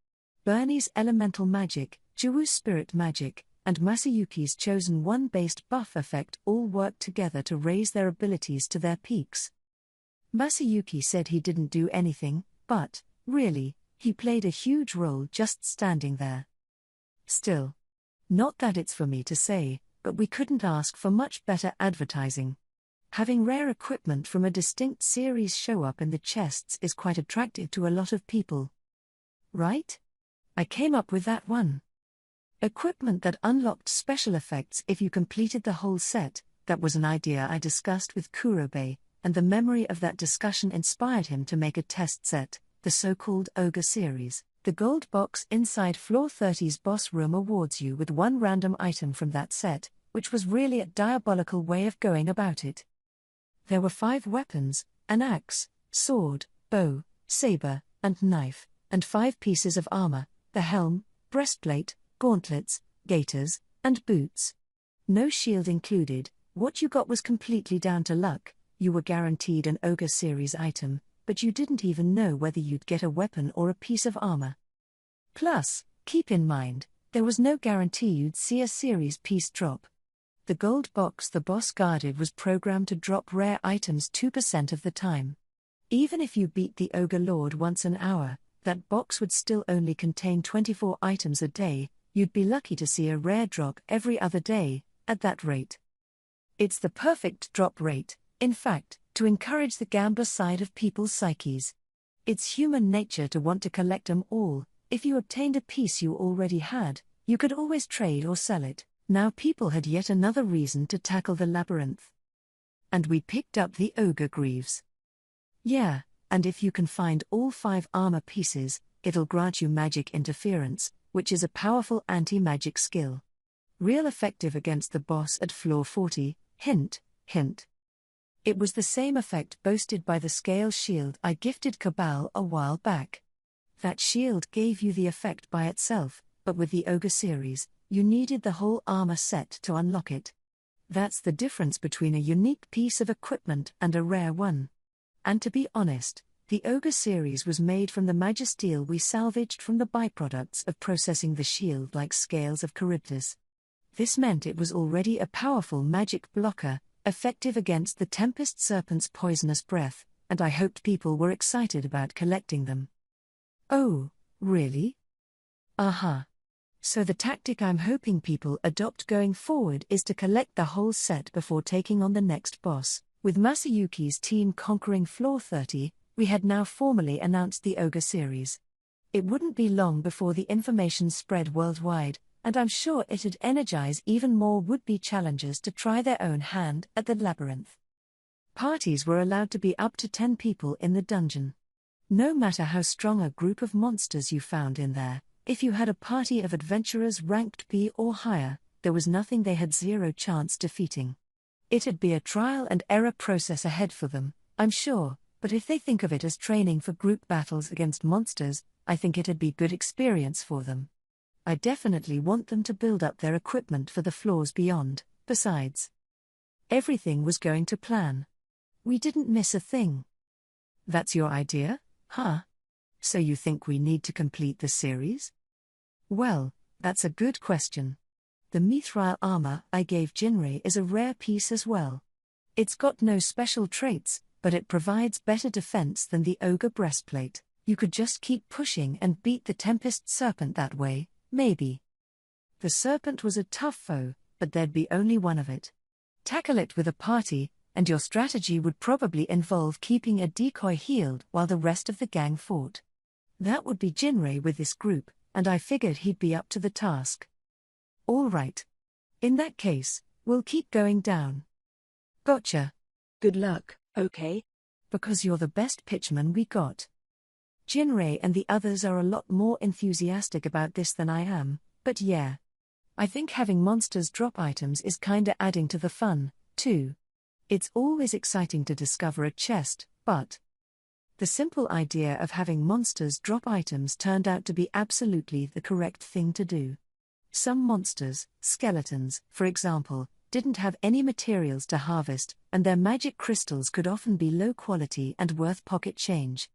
Bernie's elemental magic, Juwu's spirit magic, and Masayuki's chosen one-based buff effect all worked together to raise their abilities to their peaks. Masayuki said he didn't do anything, but, really, he played a huge role just standing there. Still. Not that it's for me to say, but we couldn't ask for much better advertising. Having rare equipment from a distinct series show up in the chests is quite attractive to a lot of people. Right? I came up with that one. Equipment that unlocked special effects if you completed the whole set. That was an idea I discussed with Kurobe, and the memory of that discussion inspired him to make a test set, the so-called Ogre series. The gold box inside Floor 30's boss room awards you with one random item from that set, which was really a diabolical way of going about it. There were 5 weapons, an axe, sword, bow, saber, and knife, and 5 pieces of armor, the helm, breastplate, gauntlets, gaiters, and boots. No shield included. What you got was completely down to luck. You were guaranteed an Ogre series item, but you didn't even know whether you'd get a weapon or a piece of armor. Plus, keep in mind, there was no guarantee you'd see a series piece drop. The gold box the boss guarded was programmed to drop rare items 2% of the time. Even if you beat the Ogre Lord once an hour, that box would still only contain 24 items a day. You'd be lucky to see a rare drop every other day, at that rate. It's the perfect drop rate, in fact, to encourage the gambler side of people's psyches. It's human nature to want to collect them all. If you obtained a piece you already had, you could always trade or sell it. Now people had yet another reason to tackle the labyrinth. And we picked up the Ogre Greaves. Yeah, and if you can find all 5 armor pieces, it'll grant you magic interference, which is a powerful anti-magic skill. Real effective against the boss at floor 40, hint, hint. It was the same effect boasted by the scale shield I gifted Cabal a while back. That shield gave you the effect by itself, but with the Ogre series, you needed the whole armor set to unlock it. That's the difference between a unique piece of equipment and a rare one. And to be honest, the Ogre series was made from the magisteel we salvaged from the byproducts of processing the shield like scales of Charybdis. This meant it was already a powerful magic blocker, effective against the Tempest Serpent's poisonous breath, and I hoped people were excited about collecting them. Oh, really? Aha. So the tactic I'm hoping people adopt going forward is to collect the whole set before taking on the next boss. With Masayuki's team conquering floor 30, we had now formally announced the Ogre series. It wouldn't be long before the information spread worldwide, and I'm sure it'd energize even more would-be challengers to try their own hand at the labyrinth. Parties were allowed to be up to 10 people in the dungeon. No matter how strong a group of monsters you found in there, if you had a party of adventurers ranked B or higher, there was nothing they had zero chance defeating. It'd be a trial and error process ahead for them, I'm sure, but if they think of it as training for group battles against monsters, I think it'd be good experience for them. I definitely want them to build up their equipment for the floors beyond. Besides, everything was going to plan. We didn't miss a thing. That's your idea, huh? So you think we need to complete the series? Well, that's a good question. The mithril armor I gave Jinrei is a rare piece as well. It's got no special traits, but it provides better defense than the Ogre breastplate. You could just keep pushing and beat the Tempest Serpent that way, maybe. The serpent was a tough foe, but there'd be only one of it. Tackle it with a party, and your strategy would probably involve keeping a decoy healed while the rest of the gang fought. That would be Jinrei with this group, and I figured he'd be up to the task. All right. In that case, we'll keep going down. Gotcha. Good luck, okay? Because you're the best pitchman we got. Jinrei and the others are a lot more enthusiastic about this than I am, But yeah. I think having monsters drop items is kinda adding to the fun, too. It's always exciting to discover a chest, but the simple idea of having monsters drop items turned out to be absolutely the correct thing to do. Some monsters, skeletons, for example, didn't have any materials to harvest, and their magic crystals could often be low quality and worth pocket change.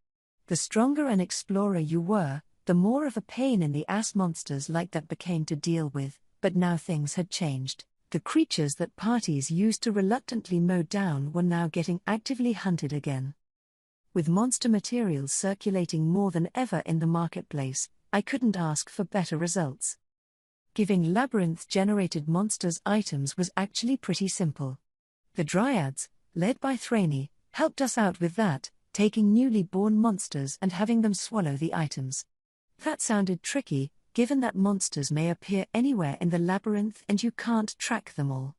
The stronger an explorer you were, the more of a pain in the ass monsters like that became to deal with, but now things had changed. The creatures that parties used to reluctantly mow down were now getting actively hunted again. With monster materials circulating more than ever in the marketplace, I couldn't ask for better results. Giving Labyrinth-generated monsters items was actually pretty simple. The Dryads, led by Thraini, helped us out with that, taking newly born monsters and having them swallow the items. That sounded tricky, given that monsters may appear anywhere in the labyrinth and you can't track them all.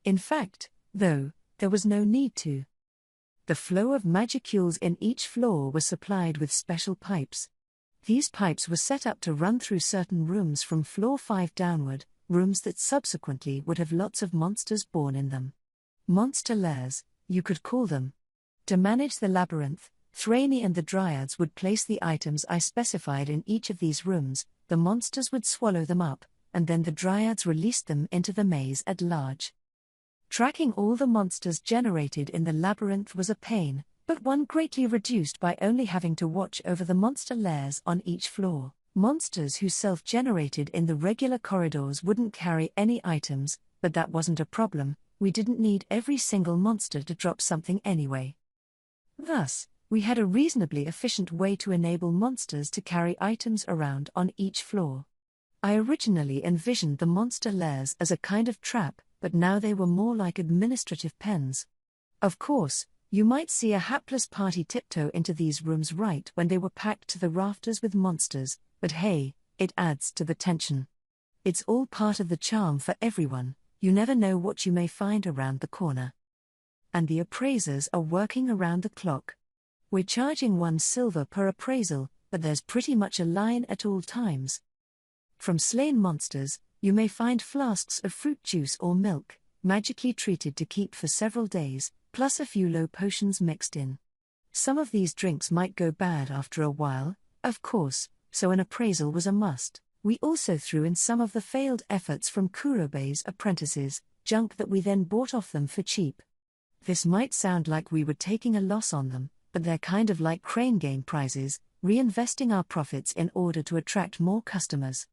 In fact, though, there was no need to. The flow of magicules in each floor was supplied with special pipes. These pipes were set up to run through certain rooms from floor 5 downward, rooms that subsequently would have lots of monsters born in them. Monster lairs, you could call them. To manage the labyrinth, Thraini and the Dryads would place the items I specified in each of these rooms, the monsters would swallow them up, and then the Dryads released them into the maze at large. Tracking all the monsters generated in the labyrinth was a pain, but one greatly reduced by only having to watch over the monster lairs on each floor. Monsters who self-generated in the regular corridors wouldn't carry any items, but that wasn't a problem, we didn't need every single monster to drop something anyway. Thus, we had a reasonably efficient way to enable monsters to carry items around on each floor. I originally envisioned the monster lairs as a kind of trap, but now they were more like administrative pens. Of course, you might see a hapless party tiptoe into these rooms right when they were packed to the rafters with monsters, but hey, it adds to the tension. It's all part of the charm for everyone, you never know what you may find around the corner. And the appraisers are working around the clock. We're charging 1 silver per appraisal, but there's pretty much a line at all times. From slain monsters, you may find flasks of fruit juice or milk, magically treated to keep for several days, plus a few low potions mixed in. Some of these drinks might go bad after a while, of course, so an appraisal was a must. We also threw in some of the failed efforts from Kurobei's apprentices, junk that we then bought off them for cheap. This might sound like we were taking a loss on them, but they're kind of like crane game prizes, reinvesting our profits in order to attract more customers.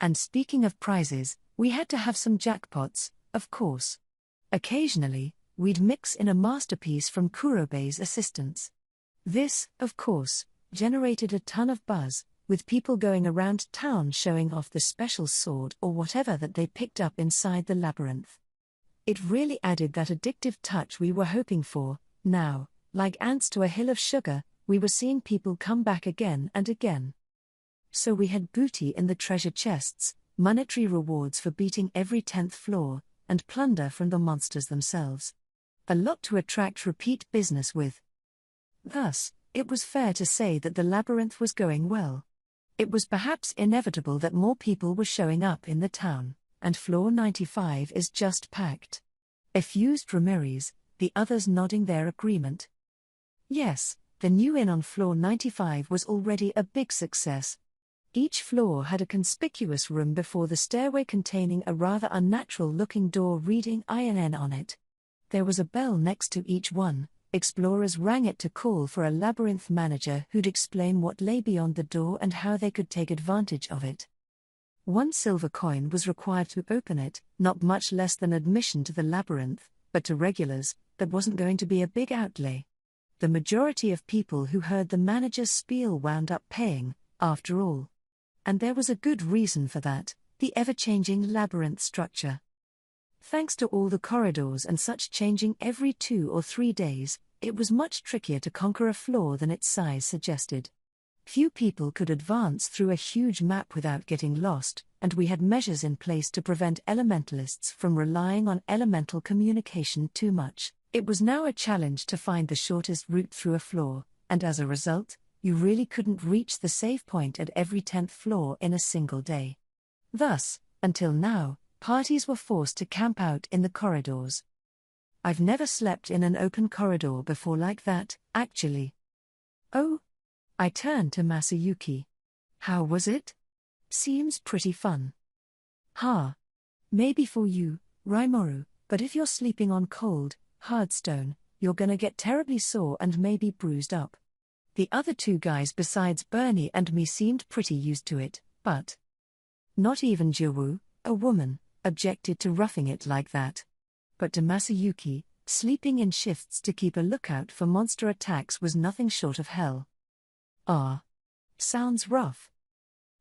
And speaking of prizes, we had to have some jackpots, of course. Occasionally, we'd mix in a masterpiece from Kurobei's assistants. This, of course, generated a ton of buzz, with people going around town showing off the special sword or whatever that they picked up inside the labyrinth. It really added that addictive touch we were hoping for. Now, like ants to a hill of sugar, we were seeing people come back again and again. So we had booty in the treasure chests, monetary rewards for beating every 10th floor, and plunder from the monsters themselves. A lot to attract repeat business with. Thus, it was fair to say that the labyrinth was going well. It was perhaps inevitable that more people were showing up in the town, and floor 95 is just packed. Effused Ramirez, the others nodding their agreement. Yes, the new inn on floor 95 was already a big success. Each floor had a conspicuous room before the stairway containing a rather unnatural-looking door reading INN on it. There was a bell next to each one. Explorers rang it to call for a labyrinth manager who'd explain what lay beyond the door and how they could take advantage of it. 1 silver coin was required to open it, not much less than admission to the labyrinth, but to regulars, that wasn't going to be a big outlay. The majority of people who heard the manager's spiel wound up paying, after all. And there was a good reason for that, the ever-changing labyrinth structure. Thanks to all the corridors and such changing every 2 or 3 days, it was much trickier to conquer a floor than its size suggested. Few people could advance through a huge map without getting lost, and we had measures in place to prevent elementalists from relying on elemental communication too much. It was now a challenge to find the shortest route through a floor, and as a result, you really couldn't reach the save point at every 10th floor in a single day. Thus, until now, parties were forced to camp out in the corridors. I've never slept in an open corridor before like that, actually. Oh? I turned to Masayuki. How was it? Seems pretty fun. Ha. Maybe for you, Raimoru, but if you're sleeping on cold, hard stone, you're gonna get terribly sore and maybe bruised up. The other two guys besides Bernie and me seemed pretty used to it, but not even Jiwoo, a woman, objected to roughing it like that. But to Masayuki, sleeping in shifts to keep a lookout for monster attacks was nothing short of hell. Ah. Sounds rough.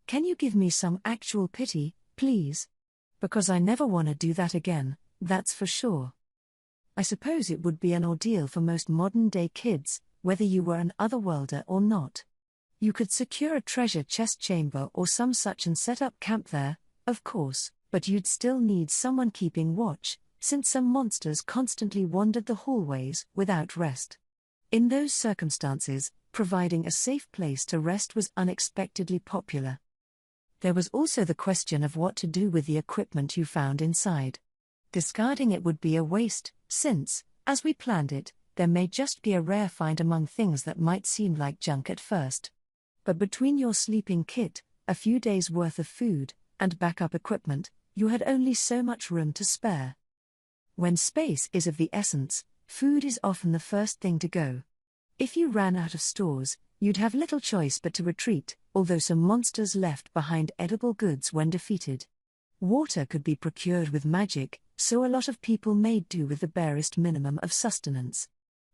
Can you give me some actual pity, please? Because I never want to do that again, that's for sure. I suppose it would be an ordeal for most modern-day kids, whether you were an Otherworlder or not. You could secure a treasure chest chamber or some such and set up camp there, of course, but you'd still need someone keeping watch, since some monsters constantly wandered the hallways without rest. In those circumstances, providing a safe place to rest was unexpectedly popular. There was also the question of what to do with the equipment you found inside. Discarding it would be a waste, since, as we planned it, there may just be a rare find among things that might seem like junk at first. But between your sleeping kit, a few days' worth of food, and backup equipment, you had only so much room to spare. When space is of the essence, food is often the first thing to go. If you ran out of stores, you'd have little choice but to retreat, although some monsters left behind edible goods when defeated. Water could be procured with magic, so a lot of people made do with the barest minimum of sustenance.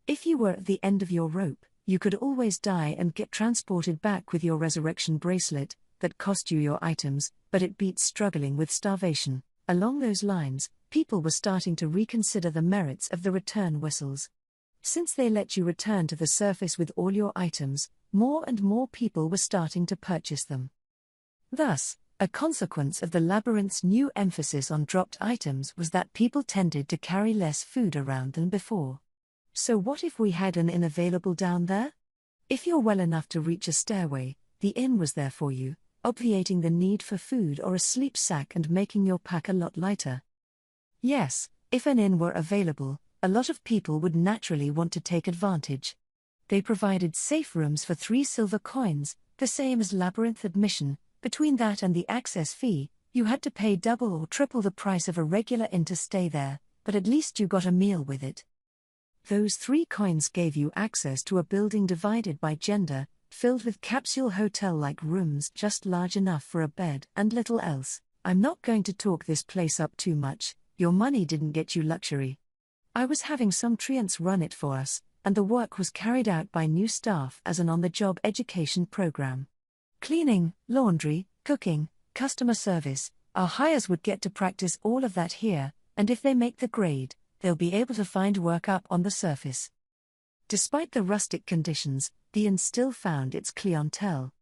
If you were at the end of your rope, you could always die and get transported back with your resurrection bracelet, that cost you your items, but it beats struggling with starvation. Along those lines, people were starting to reconsider the merits of the return whistles. Since they let you return to the surface with all your items, more and more people were starting to purchase them. Thus, a consequence of the Labyrinth's new emphasis on dropped items was that people tended to carry less food around than before. So what if we had an inn available down there? If you're well enough to reach a stairway, the inn was there for you, obviating the need for food or a sleep sack and making your pack a lot lighter. Yes, if an inn were available, a lot of people would naturally want to take advantage. They provided safe rooms for 3 silver coins, the same as Labyrinth admission. Between that and the access fee, you had to pay double or triple the price of a regular inn to stay there, but at least you got a meal with it. Those 3 coins gave you access to a building divided by gender, filled with capsule hotel-like rooms just large enough for a bed and little else. I'm not going to talk this place up too much, your money didn't get you luxury. I was having some treants run it for us, and the work was carried out by new staff as an on-the-job education program. Cleaning, laundry, cooking, customer service, our hires would get to practice all of that here, and if they make the grade, they'll be able to find work up on the surface. Despite the rustic conditions, the inn still found its clientele.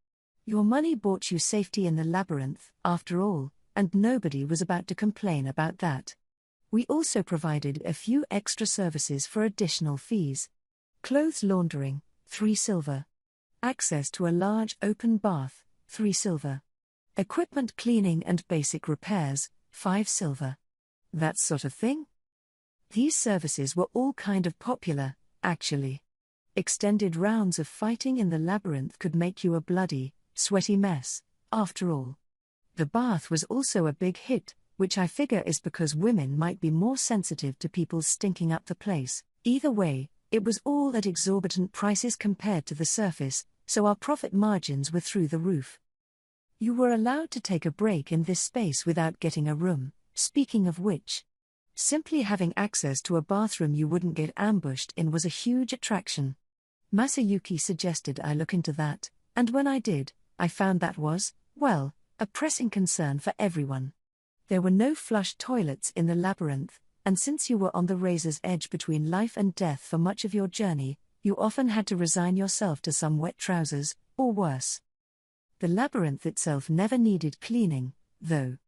Your money bought you safety in the labyrinth, after all, and nobody was about to complain about that. We also provided a few extra services for additional fees. Clothes laundering, 3 silver. Access to a large open bath, 3 silver. Equipment cleaning and basic repairs, 5 silver. That sort of thing? These services were all kind of popular, actually. Extended rounds of fighting in the labyrinth could make you a bloody, sweaty mess, after all. The bath was also a big hit, which I figure is because women might be more sensitive to people stinking up the place. Either way, it was all at exorbitant prices compared to the surface, so our profit margins were through the roof. You were allowed to take a break in this space without getting a room, speaking of which. Simply having access to a bathroom you wouldn't get ambushed in was a huge attraction. Masayuki suggested I look into that, and when I did, I found that was, well, a pressing concern for everyone. There were no flush toilets in the labyrinth, and since you were on the razor's edge between life and death for much of your journey, you often had to resign yourself to some wet trousers, or worse. The labyrinth itself never needed cleaning, though.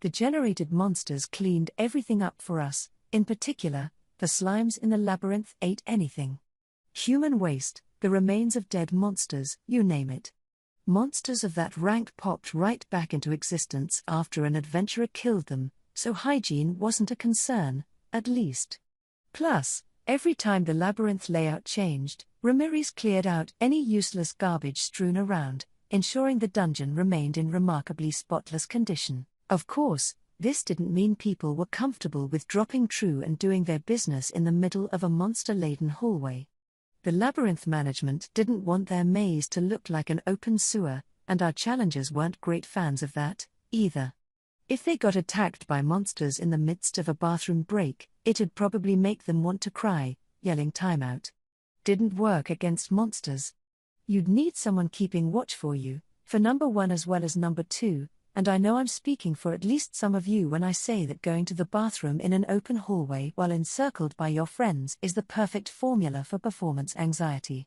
The generated monsters cleaned everything up for us, in particular, the slimes in the labyrinth ate anything. Human waste, the remains of dead monsters, you name it. Monsters of that rank popped right back into existence after an adventurer killed them, so hygiene wasn't a concern, at least. Plus, every time the labyrinth layout changed, Ramirez cleared out any useless garbage strewn around, ensuring the dungeon remained in remarkably spotless condition. Of course, this didn't mean people were comfortable with dropping true and doing their business in the middle of a monster-laden hallway. The labyrinth management didn't want their maze to look like an open sewer, and our challengers weren't great fans of that, either. If they got attacked by monsters in the midst of a bathroom break, it'd probably make them want to cry, yelling timeout. Didn't work against monsters. You'd need someone keeping watch for you, for number 1 as well as number 2, and I know I'm speaking for at least some of you when I say that going to the bathroom in an open hallway while encircled by your friends is the perfect formula for performance anxiety.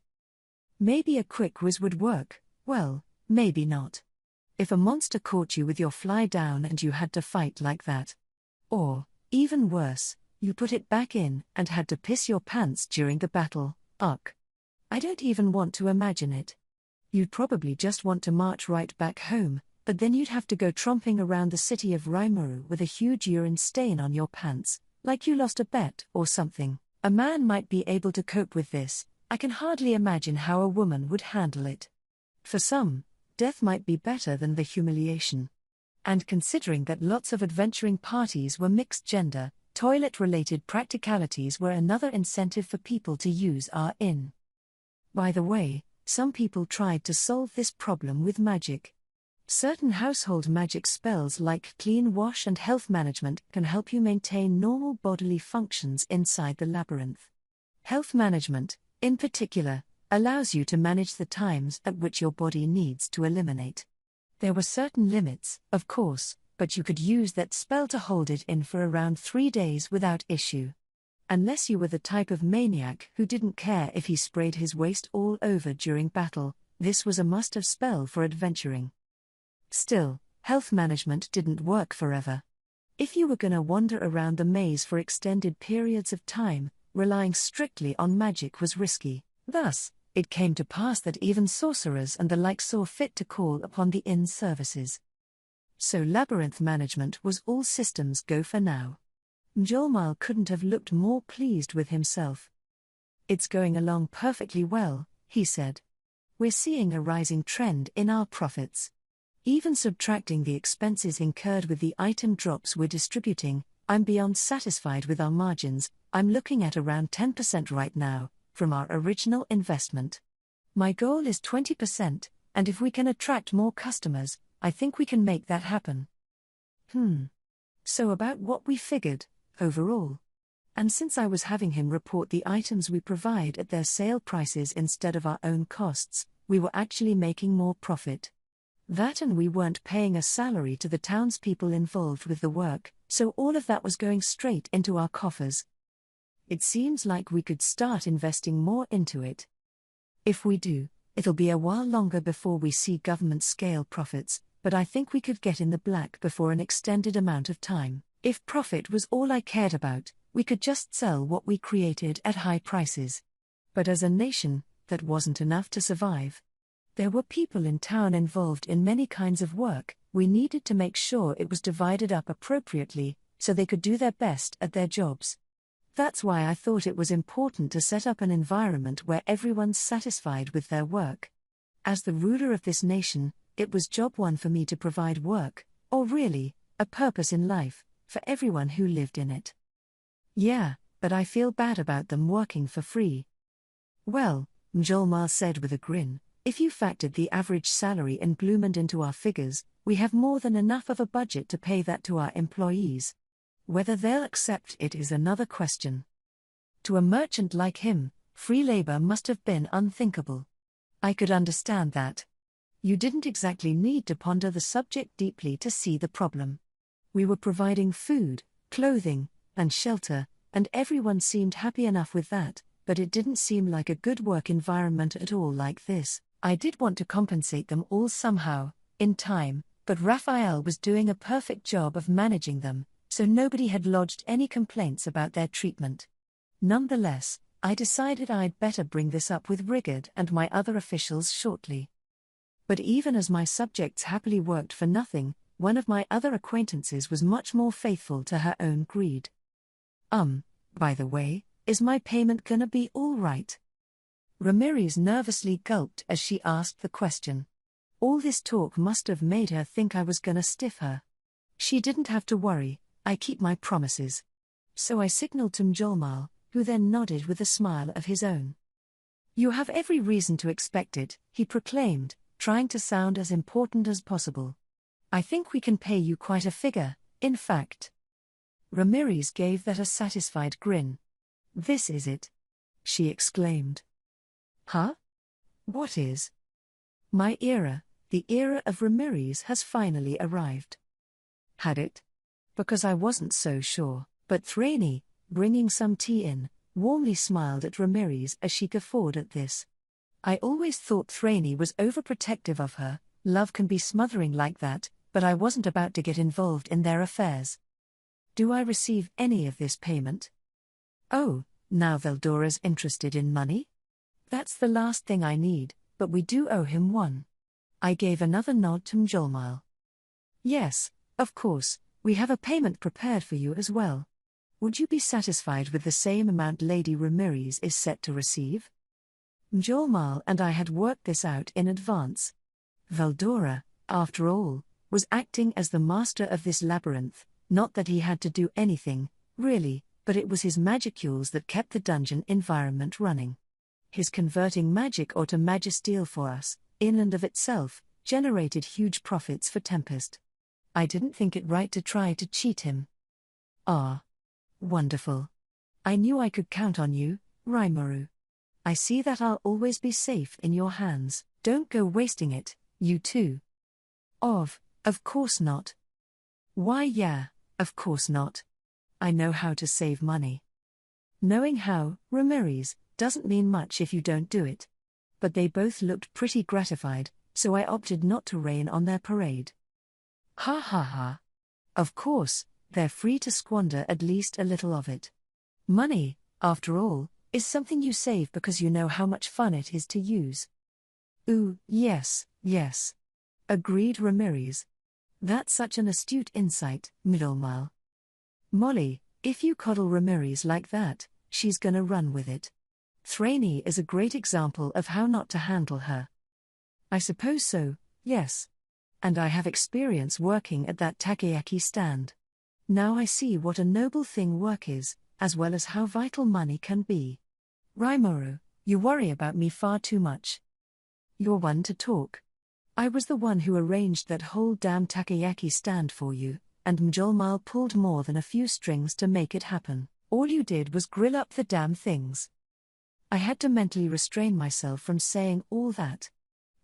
Maybe a quick whiz would work, well, maybe not. If a monster caught you with your fly down and you had to fight like that. Or, even worse, you put it back in and had to piss your pants during the battle, ugh. I don't even want to imagine it. You'd probably just want to march right back home, but then you'd have to go tromping around the city of Rimuru with a huge urine stain on your pants, like you lost a bet or something. A man might be able to cope with this, I can hardly imagine how a woman would handle it. For some, death might be better than the humiliation. And considering that lots of adventuring parties were mixed gender, toilet-related practicalities were another incentive for people to use our inn. By the way, some people tried to solve this problem with magic. Certain household magic spells like clean wash and health management can help you maintain normal bodily functions inside the labyrinth. Health management, in particular, allows you to manage the times at which your body needs to eliminate. There were certain limits, of course, but you could use that spell to hold it in for around 3 days without issue. Unless you were the type of maniac who didn't care if he sprayed his waist all over during battle, this was a must-have spell for adventuring. Still, health management didn't work forever. If you were gonna wander around the maze for extended periods of time, relying strictly on magic was risky. Thus, it came to pass that even sorcerers and the like saw fit to call upon the inn's services. So labyrinth management was all systems go for now. Mjolnir couldn't have looked more pleased with himself. "It's going along perfectly well," he said. "We're seeing a rising trend in our profits. Even subtracting the expenses incurred with the item drops we're distributing, I'm beyond satisfied with our margins. I'm looking at around 10% right now, from our original investment. My goal is 20%, and if we can attract more customers, I think we can make that happen." So about what we figured, overall. And since I was having him report the items we provide at their sale prices instead of our own costs, we were actually making more profit. That, and we weren't paying a salary to the townspeople involved with the work, so all of that was going straight into our coffers. It seems like we could start investing more into it. If we do, it'll be a while longer before we see government-scale profits, but I think we could get in the black before an extended amount of time. If profit was all I cared about, we could just sell what we created at high prices. But as a nation, that wasn't enough to survive. There were people in town involved in many kinds of work. We needed to make sure it was divided up appropriately, so they could do their best at their jobs. That's why I thought it was important to set up an environment where everyone's satisfied with their work. As the ruler of this nation, it was job one for me to provide work, or really, a purpose in life, for everyone who lived in it. Yeah, but I feel bad about them working for free. Well, Mjolnir said with a grin, if you factored the average salary in Bloomond into our figures, we have more than enough of a budget to pay that to our employees. Whether they'll accept it is another question. To a merchant like him, free labor must have been unthinkable. I could understand that. You didn't exactly need to ponder the subject deeply to see the problem. We were providing food, clothing, and shelter, and everyone seemed happy enough with that, but it didn't seem like a good work environment at all like this. I did want to compensate them all somehow, in time, but Raphael was doing a perfect job of managing them, so nobody had lodged any complaints about their treatment. Nonetheless, I decided I'd better bring this up with Rigard and my other officials shortly. But even as my subjects happily worked for nothing, one of my other acquaintances was much more faithful to her own greed. By the way, is my payment gonna be all right? Ramirez nervously gulped as she asked the question. All this talk must have made her think I was gonna stiff her. She didn't have to worry, I keep my promises. So I signaled to Mjolmal, who then nodded with a smile of his own. You have every reason to expect it, he proclaimed, trying to sound as important as possible. I think we can pay you quite a figure, in fact. Ramirez gave that a satisfied grin. This is it, she exclaimed. Huh? What is? My era, the era of Ramirez has finally arrived. Had it? Because I wasn't so sure, but Thraney, bringing some tea in, warmly smiled at Ramirez as she guffawed at this. I always thought Thraney was overprotective of her, love can be smothering like that, but I wasn't about to get involved in their affairs. Do I receive any of this payment? Oh, now Veldora's interested in money? That's the last thing I need, but we do owe him one. I gave another nod to Mjolmal. Yes, of course, we have a payment prepared for you as well. Would you be satisfied with the same amount Lady Ramirez is set to receive? Mjolmal and I had worked this out in advance. Veldora, after all, was acting as the master of this labyrinth, not that he had to do anything, really, but it was his magicules that kept the dungeon environment running. His converting magic to magisteel for us, in and of itself, generated huge profits for Tempest. I didn't think it right to try to cheat him. Ah. Wonderful. I knew I could count on you, Rimuru. I see that I'll always be safe in your hands. Don't go wasting it, you too. Of course not. Why yeah, of course not. I know how to save money. Knowing how, Ramirez, doesn't mean much if you don't do it. But they both looked pretty gratified, so I opted not to rain on their parade. Ha ha ha. Of course, they're free to squander at least a little of it. Money, after all, is something you save because you know how much fun it is to use. Ooh, yes, yes. Agreed Ramirez. That's such an astute insight, Mjolmal. Molly, if you coddle Ramirez like that, she's gonna run with it. Thraney is a great example of how not to handle her. I suppose so, yes. And I have experience working at that takoyaki stand. Now I see what a noble thing work is, as well as how vital money can be. Rimuru, you worry about me far too much. You're one to talk. I was the one who arranged that whole damn takoyaki stand for you, and Mjolmal pulled more than a few strings to make it happen. All you did was grill up the damn things. I had to mentally restrain myself from saying all that.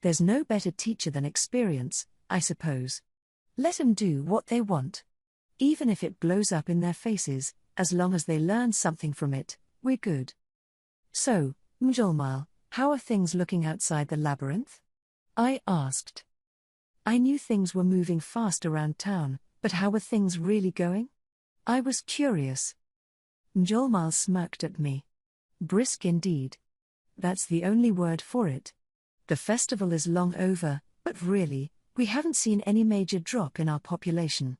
There's no better teacher than experience, I suppose. Let 'em do what they want. Even if it blows up in their faces, as long as they learn something from it, we're good. So, Mjolmal, how are things looking outside the labyrinth? I asked. I knew things were moving fast around town, but how were things really going? I was curious. Mjolmal smirked at me. Brisk indeed. That's the only word for it. The festival is long over, but really, we haven't seen any major drop in our population.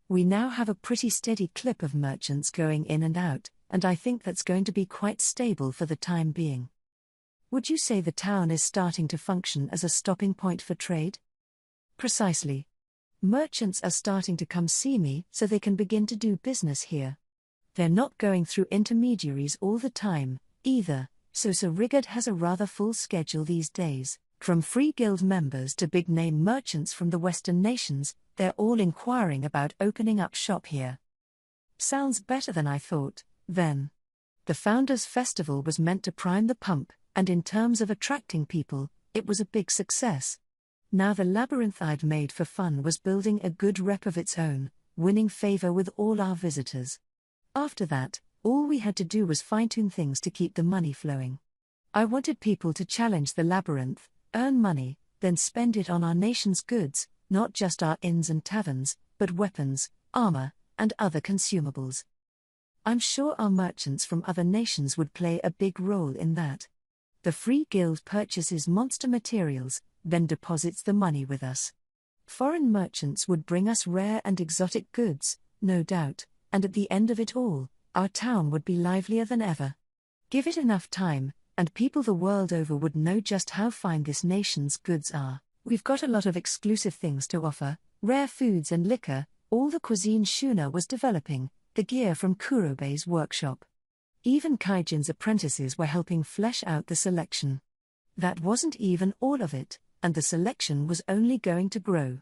We now have a pretty steady clip of merchants going in and out, and I think that's going to be quite stable for the time being. Would you say the town is starting to function as a stopping point for trade? Precisely. Merchants are starting to come see me so they can begin to do business here. They're not going through intermediaries all the time, either, so Sir Rigard has a rather full schedule these days. From free guild members to big-name merchants from the Western nations, they're all inquiring about opening up shop here. Sounds better than I thought, then. The Founders' Festival was meant to prime the pump, and in terms of attracting people, it was a big success. Now the labyrinth I'd made for fun was building a good rep of its own, winning favor with all our visitors. After that, all we had to do was fine-tune things to keep the money flowing. I wanted people to challenge the labyrinth, earn money, then spend it on our nation's goods, not just our inns and taverns, but weapons, armor, and other consumables. I'm sure our merchants from other nations would play a big role in that. The free guild purchases monster materials, then deposits the money with us. Foreign merchants would bring us rare and exotic goods, no doubt, and at the end of it all, our town would be livelier than ever. Give it enough time, and people the world over would know just how fine this nation's goods are. We've got a lot of exclusive things to offer, rare foods and liquor, all the cuisine Shuna was developing, the gear from Kurobei's workshop. Even Kaijin's apprentices were helping flesh out the selection. That wasn't even all of it, and the selection was only going to grow.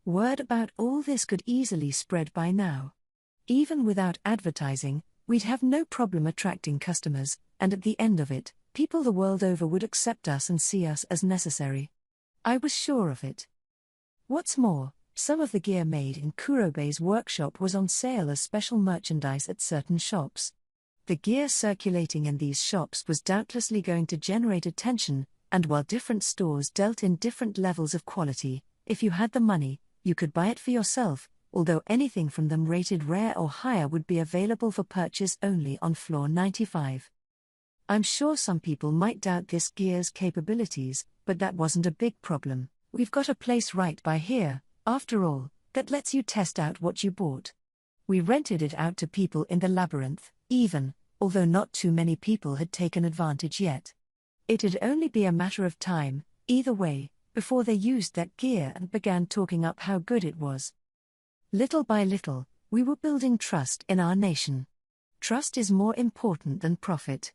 Word about all this could easily spread by now. Even without advertising, we'd have no problem attracting customers, and at the end of it, people the world over would accept us and see us as necessary. I was sure of it. What's more, some of the gear made in Kurobei's workshop was on sale as special merchandise at certain shops. The gear circulating in these shops was doubtlessly going to generate attention, and while different stores dealt in different levels of quality, if you had the money, you could buy it for yourself, although anything from them rated rare or higher would be available for purchase only on floor 95. I'm sure some people might doubt this gear's capabilities, but that wasn't a big problem. We've got a place right by here, after all, that lets you test out what you bought. We rented it out to people in the Labyrinth, even, although not too many people had taken advantage yet. It'd only be a matter of time, either way, before they used that gear and began talking up how good it was. Little by little, we were building trust in our nation. Trust is more important than profit.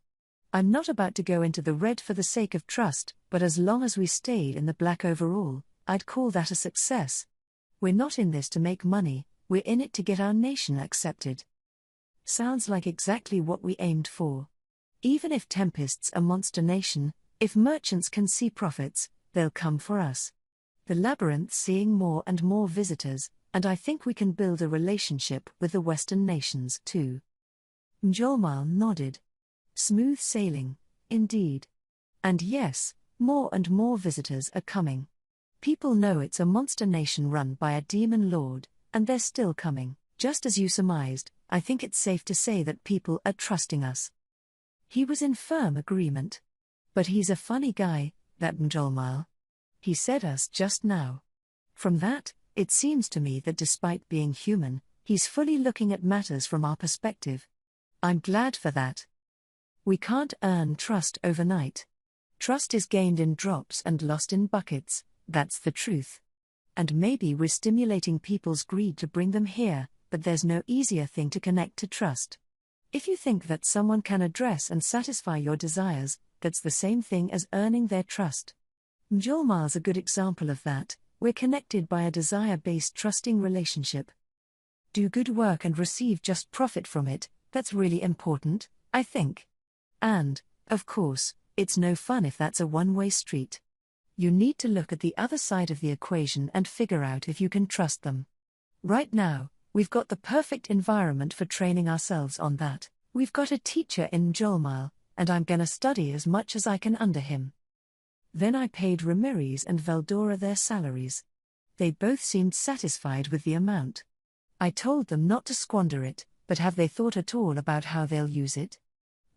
I'm not about to go into the red for the sake of trust, but as long as we stayed in the black overall, I'd call that a success. We're not in this to make money, we're in it to get our nation accepted. Sounds like exactly what we aimed for. Even if Tempest's a monster nation, if merchants can see profits, they'll come for us. The Labyrinth's seeing more and more visitors, and I think we can build a relationship with the Western nations too. Mjolnir nodded. Smooth sailing, indeed. And yes, more and more visitors are coming. People know it's a monster nation run by a demon lord, and they're still coming. Just as you surmised, I think it's safe to say that people are trusting us. He was in firm agreement. But he's a funny guy, that Mjolnir. He said us just now. From that, it seems to me that despite being human, he's fully looking at matters from our perspective. I'm glad for that. We can't earn trust overnight. Trust is gained in drops and lost in buckets, that's the truth. And maybe we're stimulating people's greed to bring them here, but there's no easier thing to connect to trust. If you think that someone can address and satisfy your desires, that's the same thing as earning their trust. Mjolnir's a good example of that. We're connected by a desire-based trusting relationship. Do good work and receive just profit from it, that's really important, I think. And, of course, it's no fun if that's a one-way street. You need to look at the other side of the equation and figure out if you can trust them. Right now, we've got the perfect environment for training ourselves on that. We've got a teacher in Mjolnir, and I'm gonna study as much as I can under him. Then I paid Ramirez and Veldora their salaries. They both seemed satisfied with the amount. I told them not to squander it, but have they thought at all about how they'll use it?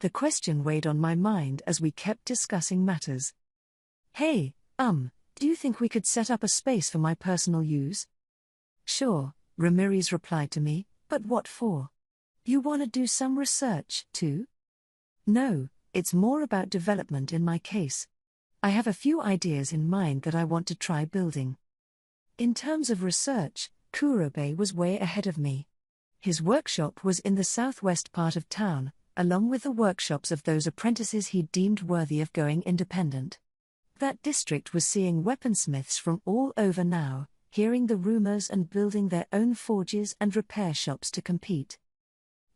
The question weighed on my mind as we kept discussing matters. Hey, do you think we could set up a space for my personal use? Sure, Ramirez replied to me, but what for? You want to do some research, too? No, it's more about development in my case. I have a few ideas in mind that I want to try building. In terms of research, Kurobei was way ahead of me. His workshop was in the southwest part of town, along with the workshops of those apprentices he deemed worthy of going independent. That district was seeing weaponsmiths from all over now, hearing the rumors and building their own forges and repair shops to compete.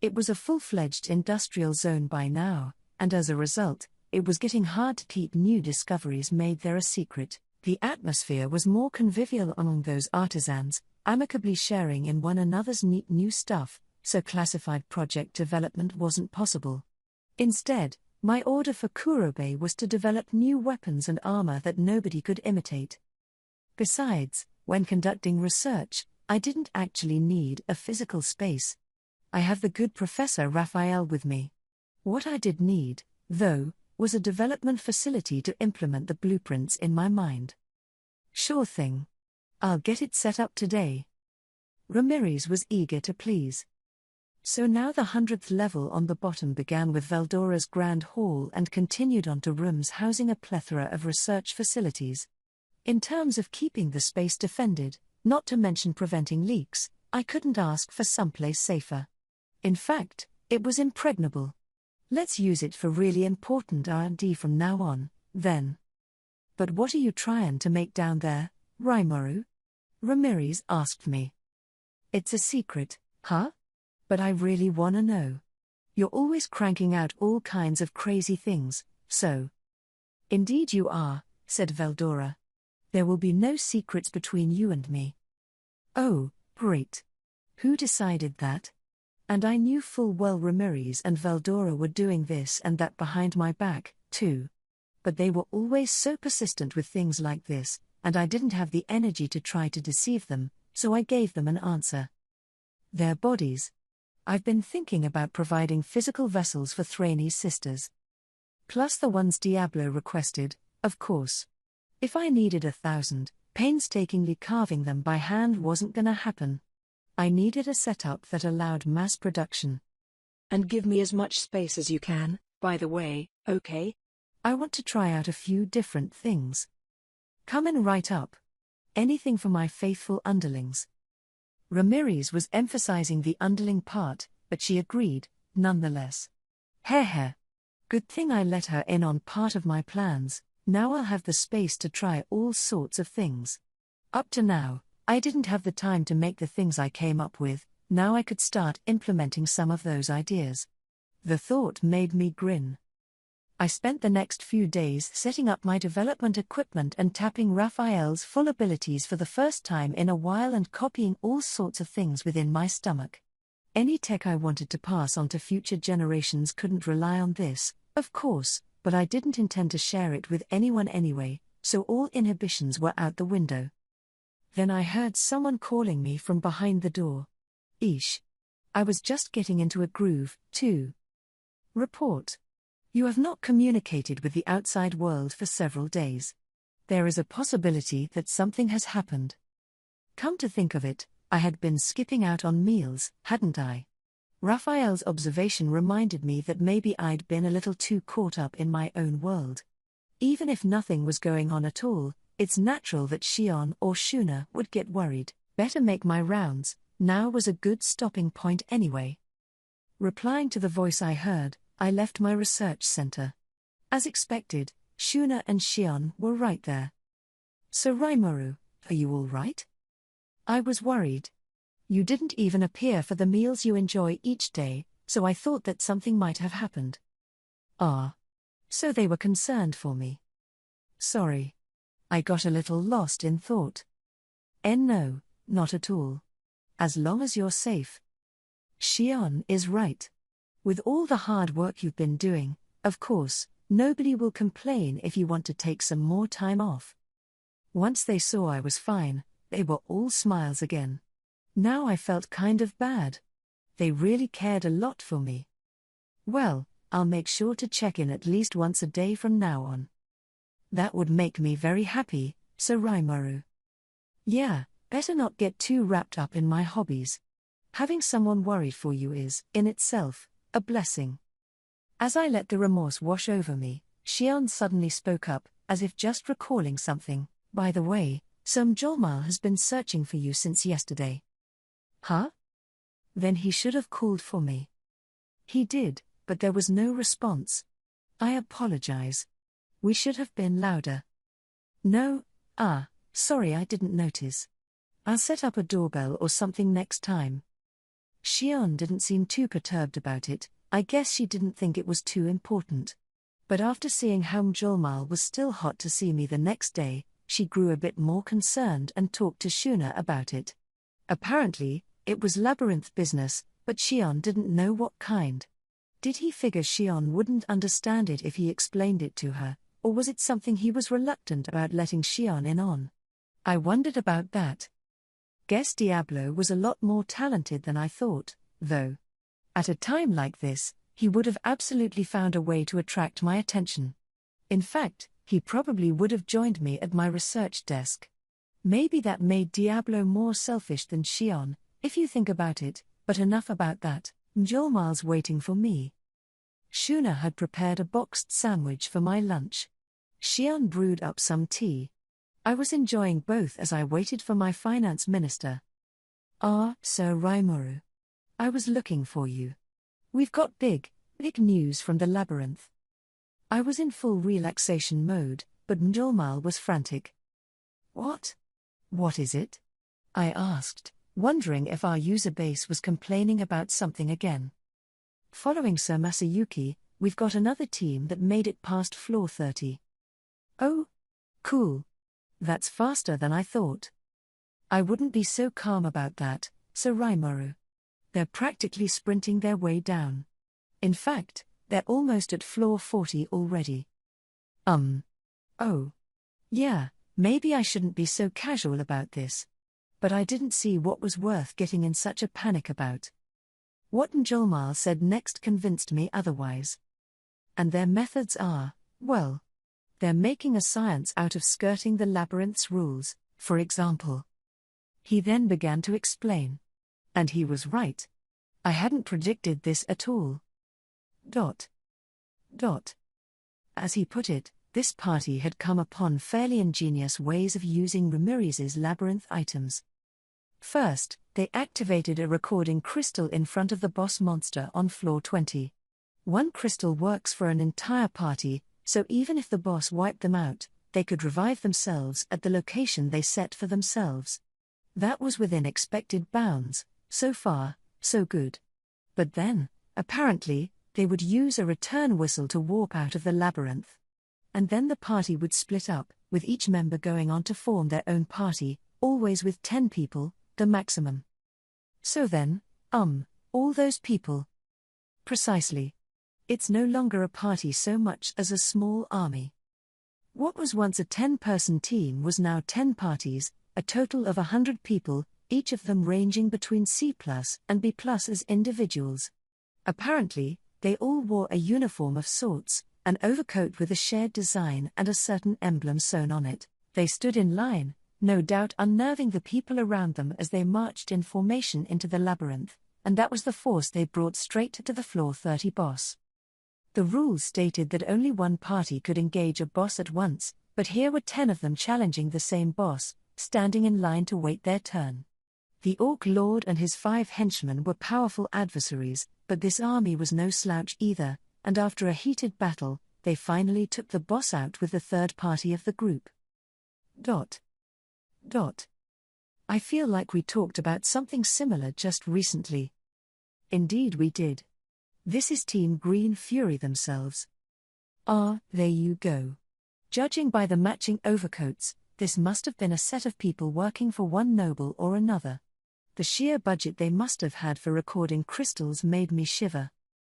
It was a full-fledged industrial zone by now, and as a result, it was getting hard to keep new discoveries made there a secret. The atmosphere was more convivial among those artisans, amicably sharing in one another's neat new stuff, so classified project development wasn't possible. Instead, my order for Kurobei was to develop new weapons and armor that nobody could imitate. Besides, when conducting research, I didn't actually need a physical space. I have the good Professor Raphael with me. What I did need, though, was a development facility to implement the blueprints in my mind. Sure thing. I'll get it set up today. Ramirez was eager to please. So now the 100th level on the bottom began with Veldora's grand hall and continued on to rooms housing a plethora of research facilities. In terms of keeping the space defended, not to mention preventing leaks, I couldn't ask for someplace safer. In fact, it was impregnable. Let's use it for really important R&D from now on, then. But what are you trying to make down there, Rimuru? Ramirez asked me. It's a secret, huh? But I really wanna know. You're always cranking out all kinds of crazy things, so. Indeed you are, said Veldora. There will be no secrets between you and me. Oh, great. Who decided that? And I knew full well Ramirez and Veldora were doing this and that behind my back, too. But they were always so persistent with things like this, and I didn't have the energy to try to deceive them, so I gave them an answer. Their bodies. I've been thinking about providing physical vessels for Thrainey's sisters. Plus the ones Diablo requested, of course. If I needed 1,000, painstakingly carving them by hand wasn't gonna happen. I needed a setup that allowed mass production. And give me as much space as you can, by the way, okay? I want to try out a few different things. Coming right up. Anything for my faithful underlings. Ramirez was emphasizing the underling part, but she agreed, nonetheless. Heh. Good thing I let her in on part of my plans, now I'll have the space to try all sorts of things. Up to now, I didn't have the time to make the things I came up with, now I could start implementing some of those ideas. The thought made me grin. I spent the next few days setting up my development equipment and tapping Raphael's full abilities for the first time in a while and copying all sorts of things within my stomach. Any tech I wanted to pass on to future generations couldn't rely on this, of course, but I didn't intend to share it with anyone anyway, so all inhibitions were out the window. Then I heard someone calling me from behind the door. Eesh. I was just getting into a groove, too. Report. You have not communicated with the outside world for several days. There is a possibility that something has happened. Come to think of it, I had been skipping out on meals, hadn't I? Raphael's observation reminded me that maybe I'd been a little too caught up in my own world. Even if nothing was going on at all, it's natural that Shion or Shuna would get worried. Better make my rounds, now was a good stopping point anyway. Replying to the voice I heard, I left my research center. As expected, Shuna and Shion were right there. So Rimuru, are you all right? I was worried. You didn't even appear for the meals you enjoy each day, so I thought that something might have happened. Ah. So they were concerned for me. Sorry. I got a little lost in thought. No, not at all. As long as you're safe. Shion is right. With all the hard work you've been doing, of course, nobody will complain if you want to take some more time off. Once they saw I was fine, they were all smiles again. Now I felt kind of bad. They really cared a lot for me. Well, I'll make sure to check in at least once a day from now on. That would make me very happy, so Rimuru. Yeah, better not get too wrapped up in my hobbies. Having someone worried for you is, in itself, a blessing. As I let the remorse wash over me, Shion suddenly spoke up, as if just recalling something. By the way, some Jolmal has been searching for you since yesterday. Huh? Then he should have called for me. He did, but there was no response. I apologize. We should have been louder. No, sorry I didn't notice. I'll set up a doorbell or something next time. Shion didn't seem too perturbed about it, I guess she didn't think it was too important. But after seeing how Mjolmal was still hot to see me the next day, she grew a bit more concerned and talked to Shuna about it. Apparently, it was Labyrinth business, but Shion didn't know what kind. Did he figure Shion wouldn't understand it if he explained it to her, or was it something he was reluctant about letting Shion in on? I wondered about that. Guess Diablo was a lot more talented than I thought, though. At a time like this, He would have absolutely found a way to attract my attention. In fact, he probably would have joined me at my research desk. Maybe that made Diablo more selfish than Xion, if you think about it, but enough about that. Mjolmal's waiting for me. Shuna had prepared a boxed sandwich for my lunch. Xion brewed up some tea. I was enjoying both as I waited for my finance minister. "Ah, Sir Rimuru. I was looking for you. We've got big news from the Labyrinth." I was in full relaxation mode, but Mjolmal was frantic. "What? What is it?" I asked, wondering if our user base was complaining about something again. "Following Sir Masayuki, we've got another team that made it past floor 30. "Oh? Cool. That's faster than I thought." "I wouldn't be so calm about that, Sir Rimuru. They're practically sprinting their way down. In fact, they're almost at floor 40 already." Oh. Yeah, maybe I shouldn't be so casual about this. But I didn't see what was worth getting in such a panic about. What Mjolmal said next convinced me otherwise. "And their methods are, well, they're making a science out of skirting the labyrinth's rules, for example." He then began to explain. And he was right. I hadn't predicted this at all. As he put it, this party had come upon fairly ingenious ways of using Ramirez's labyrinth items. First, they activated a recording crystal in front of the boss monster on floor 20. One crystal works for an entire party, so even if the boss wiped them out, they could revive themselves at the location they set for themselves. That was within expected bounds. So far, so good. But then, apparently, they would use a return whistle to warp out of the labyrinth. And then the party would split up, with each member going on to form their own party, always with 10 people, the maximum. So then, all those people. Precisely. It's no longer a party so much as a small army. What was once a 10-person team was now 10 parties, a total of 100 people, each of them ranging between C+ and B+ as individuals. Apparently, they all wore a uniform of sorts, an overcoat with a shared design and a certain emblem sewn on it. They stood in line, no doubt unnerving the people around them as they marched in formation into the labyrinth, and that was the force they brought straight to the floor 30 boss. The rules stated that only one party could engage a boss at once, but here were 10 of them challenging the same boss, standing in line to wait their turn. The Orc Lord and his 5 henchmen were powerful adversaries, but this army was no slouch either, and after a heated battle, they finally took the boss out with the third party of the group. I feel like we talked about something similar just recently. Indeed we did. This is Team Green Fury themselves. Ah, there you go. Judging by the matching overcoats, this must have been a set of people working for one noble or another. The sheer budget they must have had for recording crystals made me shiver.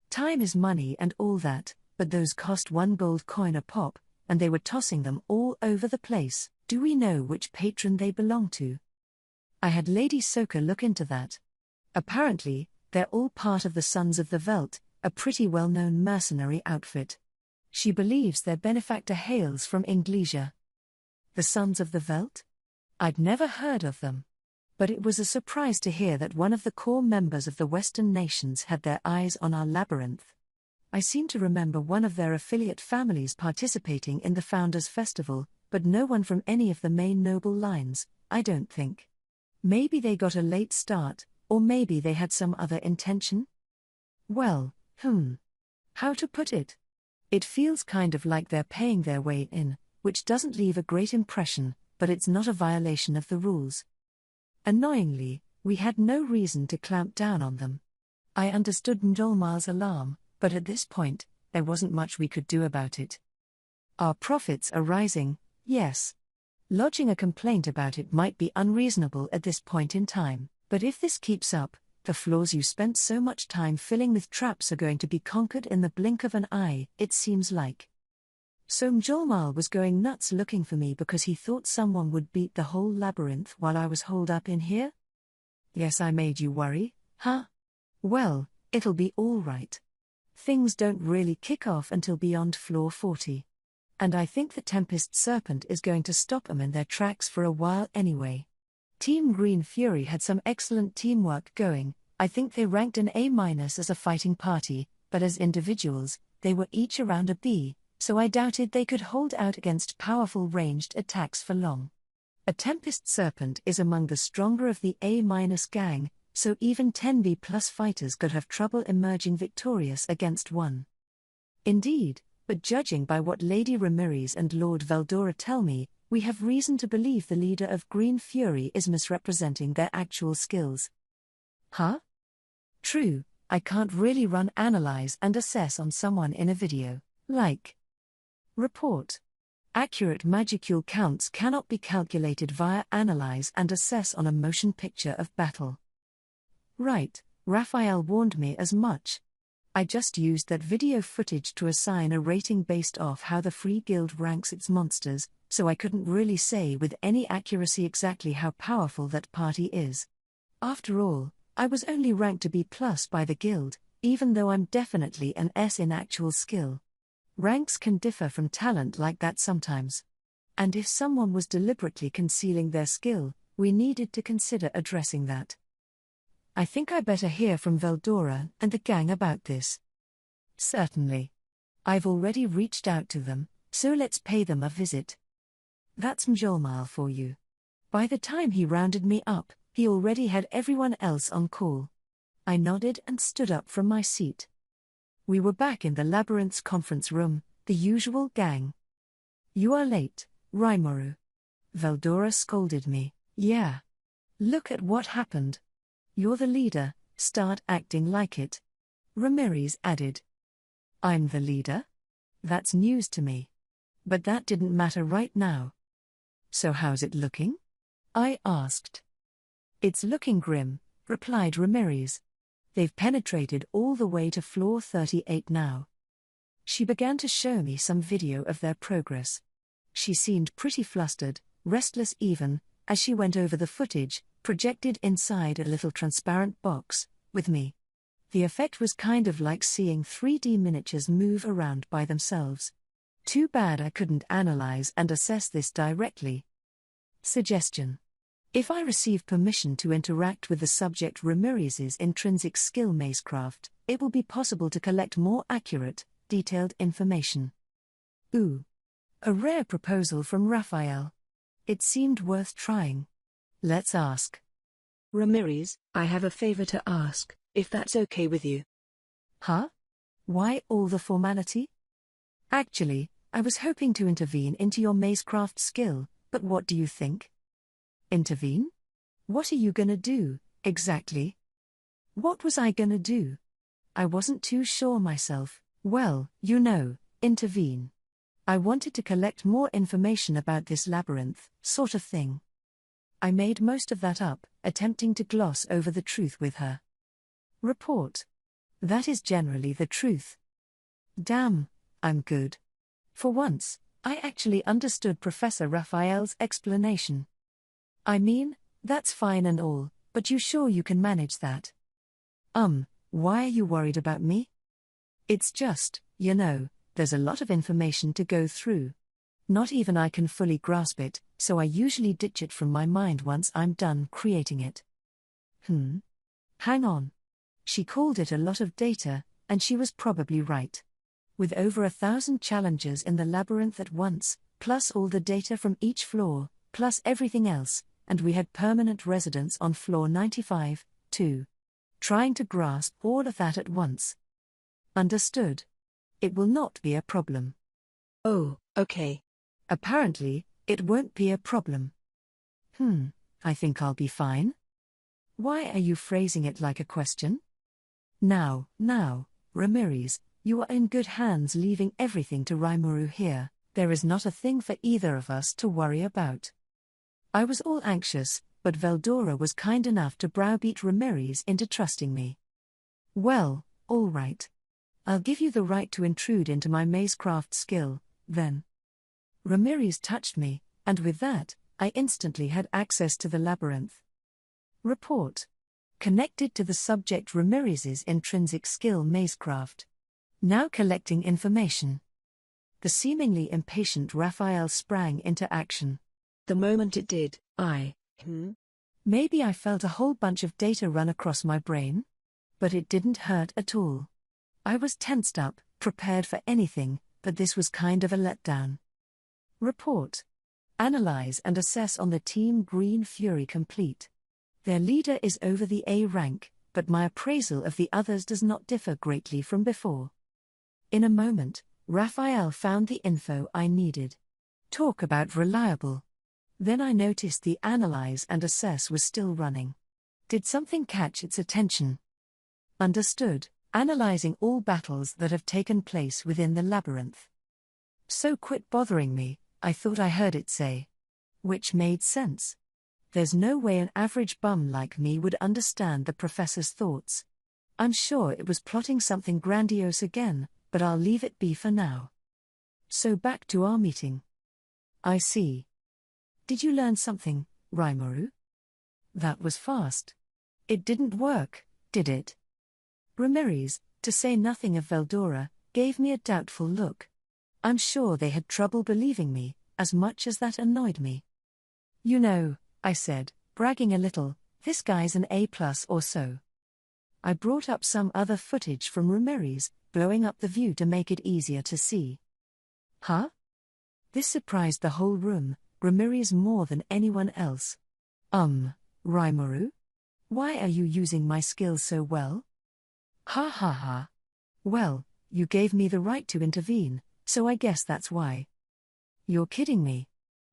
Time is money and all that, but those cost 1 gold coin a pop, and they were tossing them all over the place. Do we know which patron they belong to? I had Lady Soka look into that. Apparently, they're all part of the Sons of the Veldt, a pretty well-known mercenary outfit. She believes their benefactor hails from Inglesia. The Sons of the Veldt? I'd never heard of them. But it was a surprise to hear that one of the core members of the Western nations had their eyes on our labyrinth. I seem to remember one of their affiliate families participating in the Founders' Festival, but no one from any of the main noble lines, I don't think. Maybe they got a late start, or maybe they had some other intention? Well, how to put it? It feels kind of like they're paying their way in, which doesn't leave a great impression, but it's not a violation of the rules. Annoyingly, we had no reason to clamp down on them. I understood Mjolmal's alarm, but at this point, there wasn't much we could do about it. Our profits are rising, yes. Lodging a complaint about it might be unreasonable at this point in time, but if this keeps up, the floors you spent so much time filling with traps are going to be conquered in the blink of an eye, it seems like. So Mjolmal was going nuts looking for me because he thought someone would beat the whole labyrinth while I was holed up in here? Yes, I made you worry, huh? Well, it'll be all right. Things don't really kick off until beyond floor 40. And I think the Tempest Serpent is going to stop them in their tracks for a while anyway. Team Green Fury had some excellent teamwork going. I think they ranked an A- as a fighting party, but as individuals, they were each around a B, so I doubted they could hold out against powerful ranged attacks for long. A Tempest Serpent is among the stronger of the A- gang, so even 10B+ fighters could have trouble emerging victorious against one. Indeed, but judging by what Lady Ramirez and Lord Veldora tell me, we have reason to believe the leader of Green Fury is misrepresenting their actual skills. Huh? True, I can't really run analyze and assess on someone in a video, like. Report. Accurate magicule counts cannot be calculated via analyze and assess on a motion picture of battle. Right, Raphael warned me as much. I just used that video footage to assign a rating based off how the Free Guild ranks its monsters, so I couldn't really say with any accuracy exactly how powerful that party is. After all, I was only ranked a B+ by the guild, even though I'm definitely an S in actual skill. Ranks can differ from talent like that sometimes. And if someone was deliberately concealing their skill, we needed to consider addressing that. I think I better hear from Veldora and the gang about this. Certainly. I've already reached out to them, so let's pay them a visit. That's Mjolmal for you. By the time he rounded me up, he already had everyone else on call. I nodded and stood up from my seat. We were back in the Labyrinth's conference room, the usual gang. You are late, Rimuru. Veldora scolded me. Yeah. Look at what happened. You're the leader, start acting like it. Ramirez added. I'm the leader? That's news to me. But that didn't matter right now. So how's it looking? I asked. It's looking grim, replied Ramirez. They've penetrated all the way to floor 38 now. She began to show me some video of their progress. She seemed pretty flustered, restless even, as she went over the footage, projected inside a little transparent box, with me. The effect was kind of like seeing 3D miniatures move around by themselves. Too bad I couldn't analyze and assess this directly. Suggestion. If I receive permission to interact with the subject Ramirez's intrinsic skill Macecraft, it will be possible to collect more accurate, detailed information. Ooh. A rare proposal from Raphael. It seemed worth trying. Let's ask. Ramirez, I have a favor to ask, if that's okay with you. Huh? Why all the formality? Actually, I was hoping to intervene into your Macecraft skill, but what do you think? Intervene? What are you gonna do, exactly? What was I gonna do? I wasn't too sure myself. Well, intervene. I wanted to collect more information about this labyrinth, sort of thing. I made most of that up, attempting to gloss over the truth with her. Report. That is generally the truth. Damn, I'm good. For once, I actually understood Professor Raphael's explanation. I mean, that's fine and all, but you sure you can manage that? Why are you worried about me? It's just, there's a lot of information to go through. Not even I can fully grasp it, so I usually ditch it from my mind once I'm done creating it. Hang on. She called it a lot of data, and she was probably right. With over 1,000 challengers in the labyrinth at once, plus all the data from each floor, plus everything else, and we had permanent residents on floor 95, too. Trying to grasp all of that at once. Understood. It will not be a problem. Oh, okay. Apparently, it won't be a problem. I think I'll be fine. Why are you phrasing it like a question? Now, Ramirez, you are in good hands leaving everything to Rimuru here. There is not a thing for either of us to worry about. I was all anxious, but Veldora was kind enough to browbeat Ramirez into trusting me. Well, all right. I'll give you the right to intrude into my Macecraft skill, then. Ramirez touched me, and with that, I instantly had access to the labyrinth. Report. Connected to the subject Ramirez's intrinsic skill Macecraft. Now collecting information. The seemingly impatient Raphael sprang into action. The moment it did, Maybe I felt a whole bunch of data run across my brain? But it didn't hurt at all. I was tensed up, prepared for anything, but this was kind of a letdown. Report. Analyze and assess on the Team Green Fury complete. Their leader is over the A rank, but my appraisal of the others does not differ greatly from before. In a moment, Raphael found the info I needed. Talk about reliable. Then I noticed the analyze and assess was still running. Did something catch its attention? Understood, analyzing all battles that have taken place within the labyrinth. So quit bothering me, I thought I heard it say. Which made sense. There's no way an average bum like me would understand the professor's thoughts. I'm sure it was plotting something grandiose again, but I'll leave it be for now. So back to our meeting. I see. Did you learn something, Rimuru? That was fast. It didn't work, did it? Ramirez, to say nothing of Veldora, gave me a doubtful look. I'm sure they had trouble believing me, as much as that annoyed me. You know, I said, bragging a little, this guy's an A+ or so. I brought up some other footage from Ramirez, blowing up the view to make it easier to see. Huh? This surprised the whole room, Ramirez more than anyone else. Rimuru? Why are you using my skills so well? Ha ha ha. Well, you gave me the right to intervene, so I guess that's why. You're kidding me.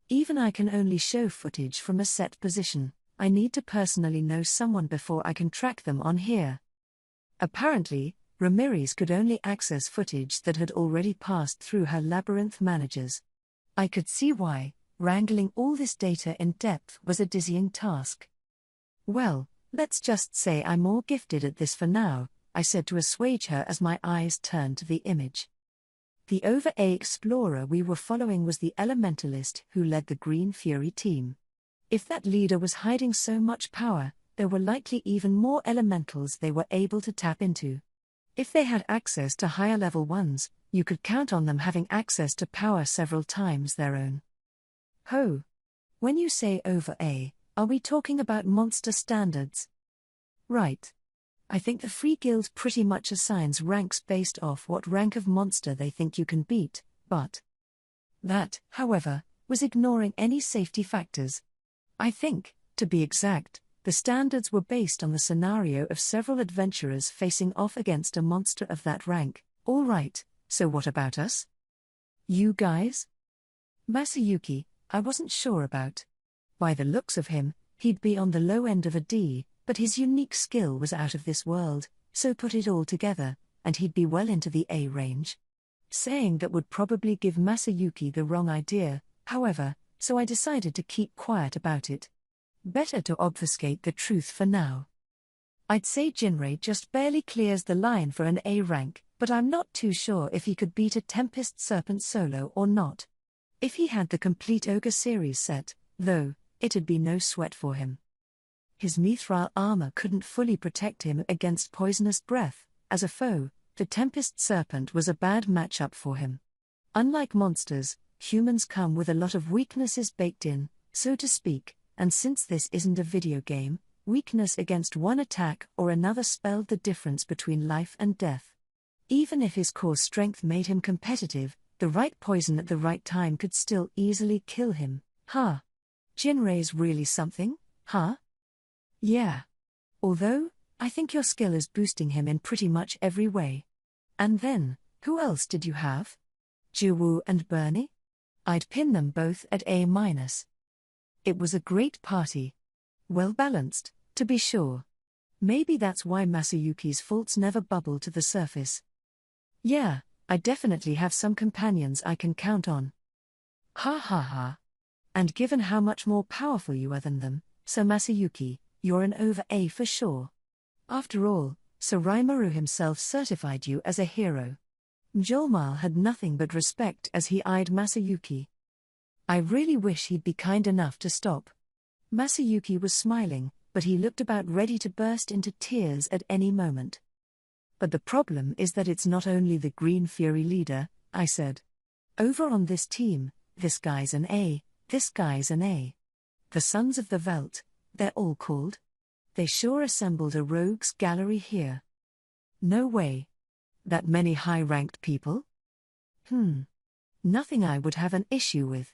Even I can only show footage from a set position. I need to personally know someone before I can track them on here. Apparently, Ramirez could only access footage that had already passed through her Labyrinth managers. I could see why. Wrangling all this data in depth was a dizzying task. Well, let's just say I'm more gifted at this for now, I said to assuage her as my eyes turned to the image. The over-A explorer we were following was the elementalist who led the Green Fury team. If that leader was hiding so much power, there were likely even more elementals they were able to tap into. If they had access to higher level ones, you could count on them having access to power several times their own. Ho! When you say over-A, are we talking about monster standards? Right. I think the Free Guild pretty much assigns ranks based off what rank of monster they think you can beat, but that, however, was ignoring any safety factors. I think, to be exact, the standards were based on the scenario of several adventurers facing off against a monster of that rank. All right, so what about us? You guys? Masayuki, I wasn't sure about. By the looks of him, he'd be on the low end of a D, but his unique skill was out of this world, so put it all together, and he'd be well into the A range. Saying that would probably give Masayuki the wrong idea, however, so I decided to keep quiet about it. Better to obfuscate the truth for now. I'd say Jinrei just barely clears the line for an A rank, but I'm not too sure if he could beat a Tempest Serpent solo or not. If he had the complete Ogre series set, though, it'd be no sweat for him. His mithril armor couldn't fully protect him against poisonous breath. As a foe, the Tempest Serpent was a bad matchup for him. Unlike monsters, humans come with a lot of weaknesses baked in, so to speak, and since this isn't a video game, weakness against one attack or another spelled the difference between life and death. Even if his core strength made him competitive, the right poison at the right time could still easily kill him. Huh? Jinrei's really something, huh? Yeah. Although, I think your skill is boosting him in pretty much every way. And then, who else did you have? Jiwoo and Bernie? I'd pin them both at A-. It was a great party. Well balanced, to be sure. Maybe that's why Masayuki's faults never bubble to the surface. Yeah, I definitely have some companions I can count on. Ha ha ha. And given how much more powerful you are than them, Sir Masayuki, you're an over-A for sure. After all, Sir Rimuru himself certified you as a hero. Mjolnir had nothing but respect as he eyed Masayuki. I really wish he'd be kind enough to stop. Masayuki was smiling, but he looked about ready to burst into tears at any moment. But the problem is that it's not only the Green Fury leader, I said. Over on this team, this guy's an A, this guy's an A. The Sons of the Veldt, they're all called? They sure assembled a rogues gallery here. No way. That many high-ranked people? Nothing I would have an issue with.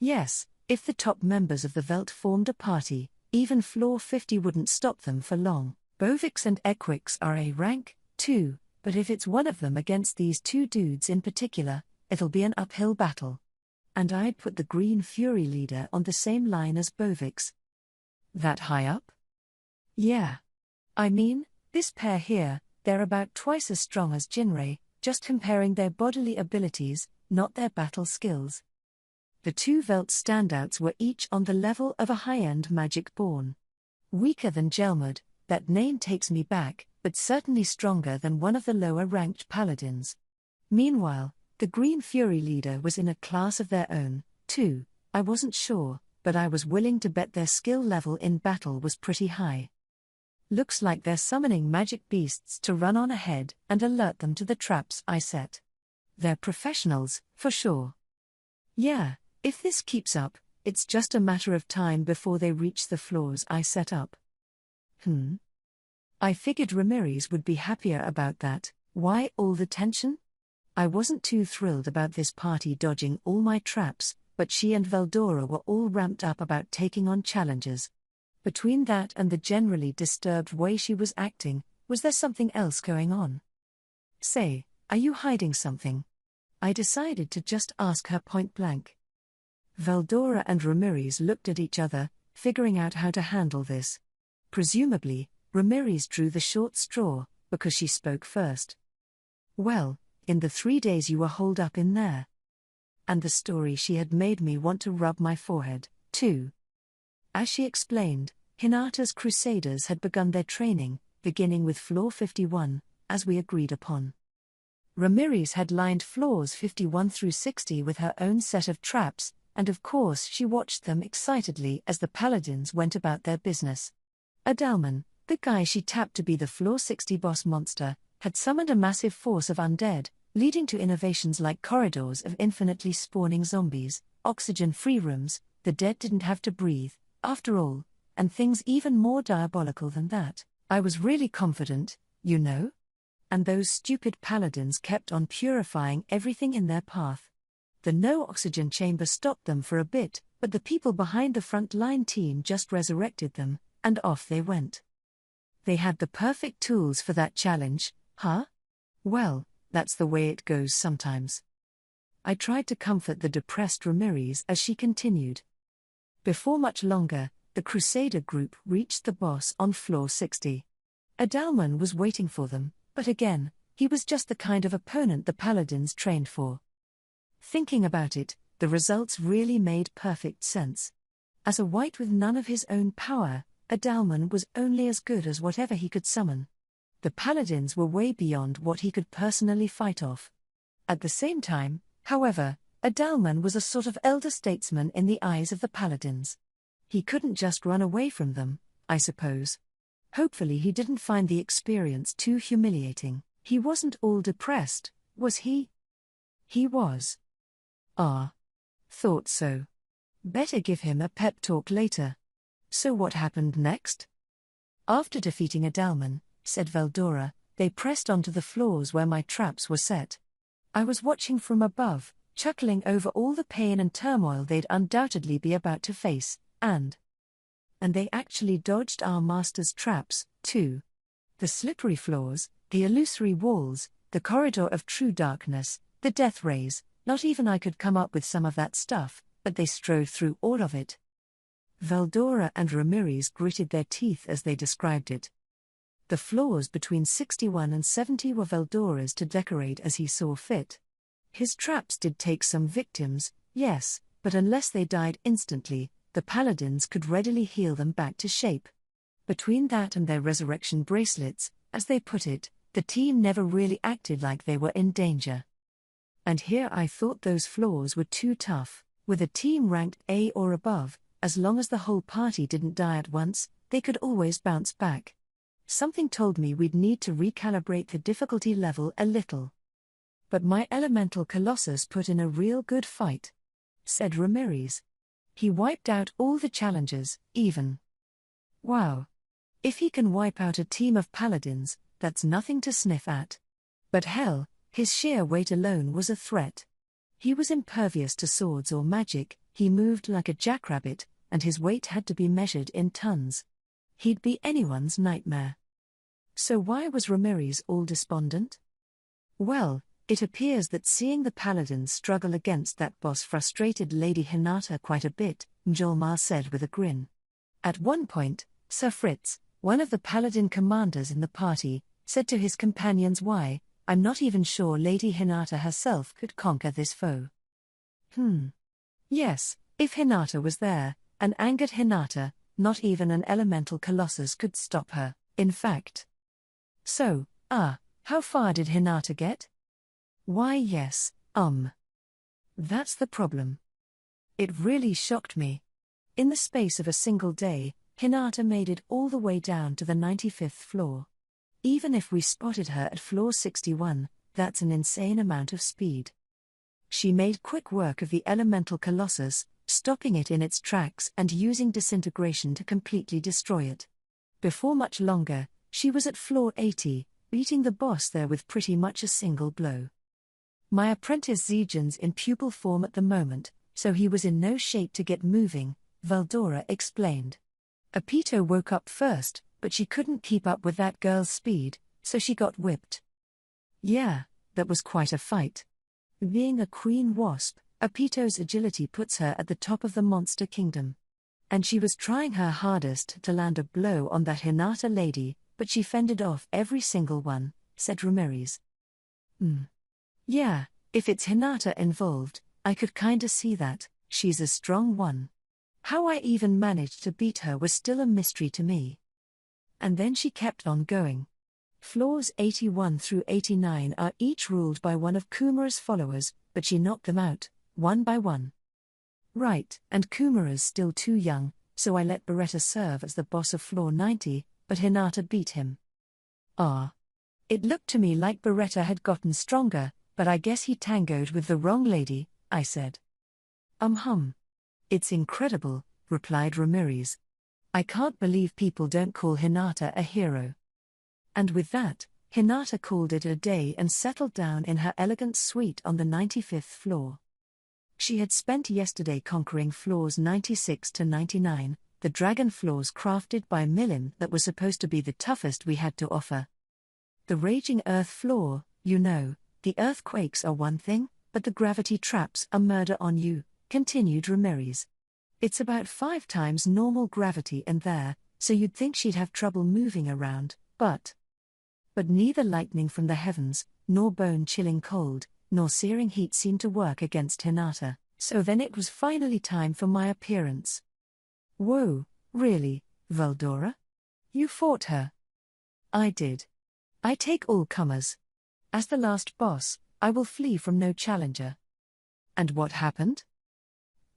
Yes, if the top members of the Veldt formed a party, even floor 50 wouldn't stop them for long. Bovix and Equix are A rank, too, but if it's one of them against these two dudes in particular, it'll be an uphill battle. And I'd put the Green Fury leader on the same line as Bovix. That high up? Yeah. I mean, this pair here, they're about twice as strong as Jinrei, just comparing their bodily abilities, not their battle skills. The two Veldt standouts were each on the level of a high-end magic born. Weaker than Gelmud, that name takes me back, but certainly stronger than one of the lower-ranked paladins. Meanwhile, the Green Fury leader was in a class of their own, too. I wasn't sure, but I was willing to bet their skill level in battle was pretty high. Looks like they're summoning magic beasts to run on ahead and alert them to the traps I set. They're professionals, for sure. Yeah, if this keeps up, it's just a matter of time before they reach the floors I set up. I figured Ramirez would be happier about that. Why all the tension? I wasn't too thrilled about this party dodging all my traps, but she and Veldora were all ramped up about taking on challenges. Between that and the generally disturbed way she was acting, was there something else going on? Say, are you hiding something? I decided to just ask her point blank. Veldora and Ramirez looked at each other, figuring out how to handle this. Presumably, Ramirez drew the short straw, because she spoke first. Well, in the 3 days you were holed up in there. And the story she had made me want to rub my forehead, too. As she explained, Hinata's Crusaders had begun their training, beginning with floor 51, as we agreed upon. Ramirez had lined floors 51 through 60 with her own set of traps, and of course she watched them excitedly as the paladins went about their business. Adalman, the guy she tapped to be the floor 60 boss monster, had summoned a massive force of undead, leading to innovations like corridors of infinitely spawning zombies, oxygen-free rooms, the dead didn't have to breathe, after all, and things even more diabolical than that. I was really confident, you know? And those stupid paladins kept on purifying everything in their path. The no-oxygen chamber stopped them for a bit, but the people behind the front-line team just resurrected them, and off they went. They had the perfect tools for that challenge, huh? Well, that's the way it goes sometimes. I tried to comfort the depressed Ramirez as she continued. Before much longer, the Crusader group reached the boss on floor 60. Adalman was waiting for them, but again, he was just the kind of opponent the paladins trained for. Thinking about it, the results really made perfect sense. As a wight with none of his own power, Adalman was only as good as whatever he could summon. The paladins were way beyond what he could personally fight off. At the same time, however, Adalman was a sort of elder statesman in the eyes of the paladins. He couldn't just run away from them, I suppose. Hopefully he didn't find the experience too humiliating. He wasn't all depressed, was he? He was. Ah. Thought so. Better give him a pep talk later. So what happened next? After defeating Adalman, said Veldora, they pressed onto the floors where my traps were set. I was watching from above, chuckling over all the pain and turmoil they'd undoubtedly be about to face, and they actually dodged our master's traps, too. The slippery floors, the illusory walls, the corridor of true darkness, the death rays, not even I could come up with some of that stuff, but they strode through all of it. Veldora and Ramirez gritted their teeth as they described it. The floors between 61 and 70 were Veldora's to decorate as he saw fit. His traps did take some victims, yes, but unless they died instantly, the paladins could readily heal them back to shape. Between that and their resurrection bracelets, as they put it, the team never really acted like they were in danger. And here I thought those floors were too tough. With a team ranked A or above, as long as the whole party didn't die at once, they could always bounce back. Something told me we'd need to recalibrate the difficulty level a little. But my elemental colossus put in a real good fight, said Ramirez. He wiped out all the challengers, even. Wow. If he can wipe out a team of paladins, that's nothing to sniff at. But hell, his sheer weight alone was a threat. He was impervious to swords or magic, he moved like a jackrabbit, and his weight had to be measured in tons. He'd be anyone's nightmare. So why was Ramirez all despondent? Well, it appears that seeing the paladins struggle against that boss frustrated Lady Hinata quite a bit, Mjolnir said with a grin. At one point, Sir Fritz, one of the paladin commanders in the party, said to his companions, "Why, I'm not even sure Lady Hinata herself could conquer this foe." Yes, if Hinata was there, an angered Hinata, not even an elemental colossus could stop her, in fact. So, how far did Hinata get? Why yes, that's the problem. It really shocked me. In the space of a single day, Hinata made it all the way down to the 95th floor. Even if we spotted her at floor 61, that's an insane amount of speed. She made quick work of the elemental colossus, stopping it in its tracks and using disintegration to completely destroy it. Before much longer, she was at floor 80, beating the boss there with pretty much a single blow. My apprentice Zejan's in pupil form at the moment, so he was in no shape to get moving, Valdora explained. Apito woke up first, but she couldn't keep up with that girl's speed, so she got whipped. Yeah, that was quite a fight. Being a queen wasp, Apito's agility puts her at the top of the monster kingdom. And she was trying her hardest to land a blow on that Hinata lady, but she fended off every single one, said Ramirez. Yeah, if it's Hinata involved, I could kinda see that. She's a strong one. How I even managed to beat her was still a mystery to me. And then she kept on going. Floors 81 through 89 are each ruled by one of Kumara's followers, but she knocked them out, one by one. Right, and Kumara's still too young, so I let Beretta serve as the boss of floor 90, but Hinata beat him. It looked to me like Beretta had gotten stronger, but I guess he tangoed with the wrong lady, I said. It's incredible, replied Ramirez. I can't believe people don't call Hinata a hero. And with that, Hinata called it a day and settled down in her elegant suite on the 95th floor. She had spent yesterday conquering floors 96 to 99, the dragon floors crafted by Milim that was supposed to be the toughest we had to offer. The raging earth floor, the earthquakes are one thing, but the gravity traps are murder on you, continued Ramirez. It's about 5 times normal gravity in there, so you'd think she'd have trouble moving around, but neither lightning from the heavens, nor bone-chilling cold, nor searing heat seemed to work against Hinata, so then it was finally time for my appearance. Whoa, really, Valdora? You fought her? I did. I take all comers. As the last boss, I will flee from no challenger. And what happened?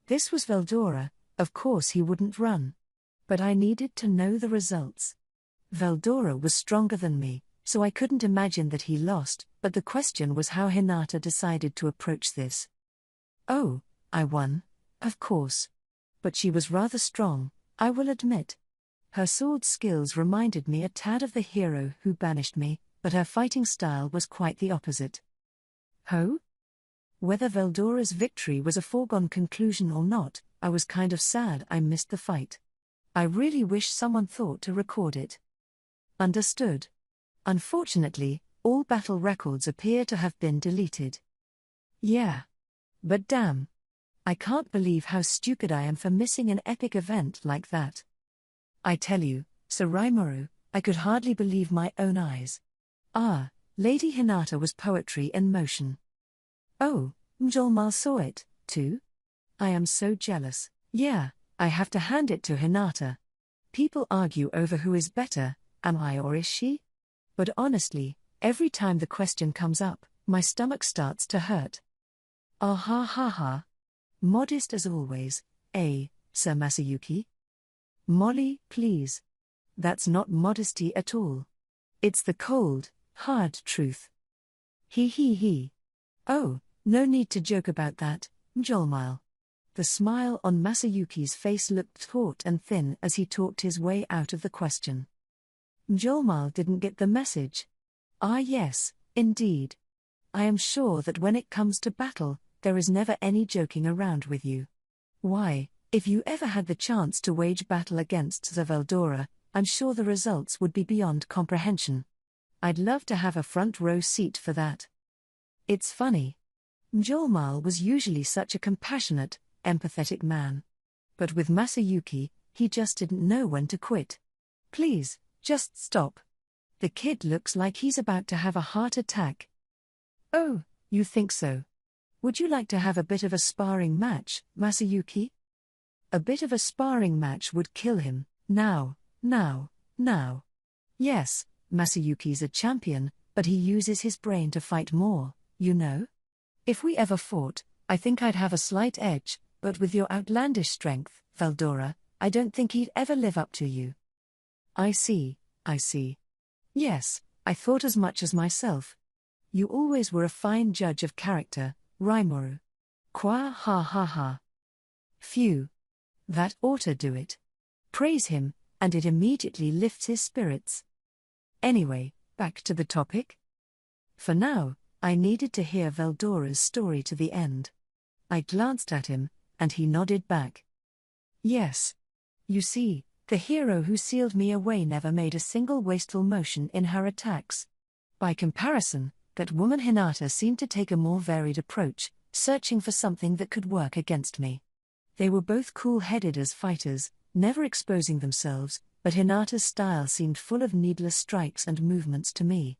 This was Valdora, of course he wouldn't run. But I needed to know the results. Valdora was stronger than me, so I couldn't imagine that he lost, but the question was how Hinata decided to approach this. Oh, I won, of course. But she was rather strong, I will admit. Her sword skills reminded me a tad of the hero who banished me, but her fighting style was quite the opposite. Ho? Whether Valdora's victory was a foregone conclusion or not, I was kind of sad I missed the fight. I really wish someone thought to record it. Understood. Unfortunately, all battle records appear to have been deleted. Yeah. But damn. I can't believe how stupid I am for missing an epic event like that. I tell you, Sir Rimuru, I could hardly believe my own eyes. Lady Hinata was poetry in motion. Oh, Mjolnir saw it, too? I am so jealous. Yeah, I have to hand it to Hinata. People argue over who is better, am I or is she? But honestly, every time the question comes up, my stomach starts to hurt. Ah ha ha ha. Modest as always, Sir Masayuki? Molly, please. That's not modesty at all. It's the cold, hard truth. He. Oh, no need to joke about that, Mjolmile. The smile on Masayuki's face looked taut and thin as he talked his way out of the question. Mjolmile didn't get the message. Ah yes, indeed. I am sure that when it comes to battle, there is never any joking around with you. Why, if you ever had the chance to wage battle against the Veldora, I'm sure the results would be beyond comprehension. I'd love to have a front row seat for that. It's funny. Mjolmile was usually such a compassionate, empathetic man. But with Masayuki, he just didn't know when to quit. Please, just stop. The kid looks like he's about to have a heart attack. Oh, you think so? Would you like to have a bit of a sparring match, Masayuki? A bit of a sparring match would kill him, now. Yes, Masayuki's a champion, but he uses his brain to fight more, you know? If we ever fought, I think I'd have a slight edge, but with your outlandish strength, Veldora, I don't think he'd ever live up to you. I see. Yes, I thought as much as myself. You always were a fine judge of character, Rimuru. Qua ha. Phew. That oughta do it. Praise him, and it immediately lifts his spirits. Anyway, back to the topic. For now, I needed to hear Veldora's story to the end. I glanced at him, and he nodded back. Yes. You see, the hero who sealed me away never made a single wasteful motion in her attacks. By comparison, that woman Hinata seemed to take a more varied approach, searching for something that could work against me. They were both cool-headed as fighters, never exposing themselves, but Hinata's style seemed full of needless strikes and movements to me.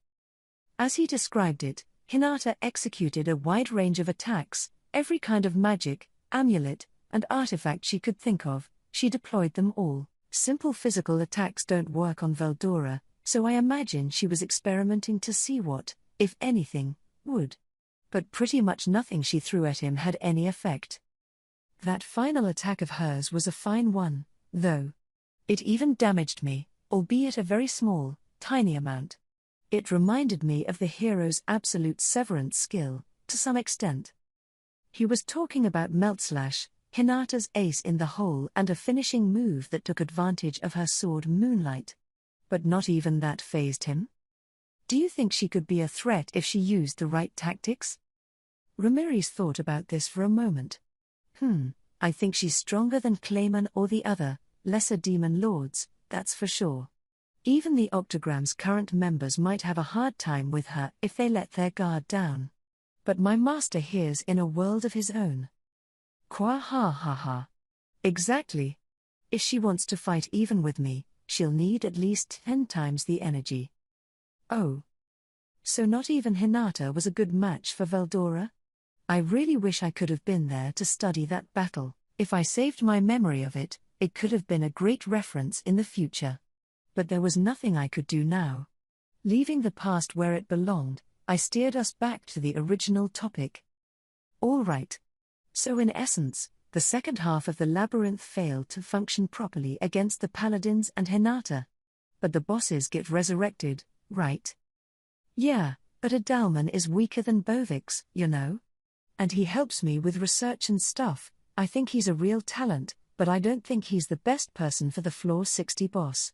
As he described it, Hinata executed a wide range of attacks, every kind of magic, amulet, and artifact she could think of, she deployed them all. Simple physical attacks don't work on Veldora, so I imagine she was experimenting to see what, if anything, would. But pretty much nothing she threw at him had any effect. That final attack of hers was a fine one, though. It even damaged me, albeit a very small, tiny amount. It reminded me of the hero's absolute severance skill, to some extent. He was talking about Meltslash, Hinata's ace in the hole and a finishing move that took advantage of her sword Moonlight. But not even that fazed him. Do you think she could be a threat if she used the right tactics? Ramirez thought about this for a moment. I think she's stronger than Clayman or the other, lesser demon lords, that's for sure. Even the Octogram's current members might have a hard time with her if they let their guard down. But my master hears in a world of his own. Qua ha. Exactly. If she wants to fight even with me, she'll need at least 10 times the energy. Oh. So not even Hinata was a good match for Veldora? I really wish I could have been there to study that battle. If I saved my memory of it, it could have been a great reference in the future. But there was nothing I could do now. Leaving the past where it belonged, I steered us back to the original topic. All right. So in essence, the second half of the Labyrinth failed to function properly against the Paladins and Hinata. But the bosses get resurrected, right? Yeah, but Adalman is weaker than Bovix, you know? And he helps me with research and stuff. I think he's a real talent, but I don't think he's the best person for the Floor 60 boss.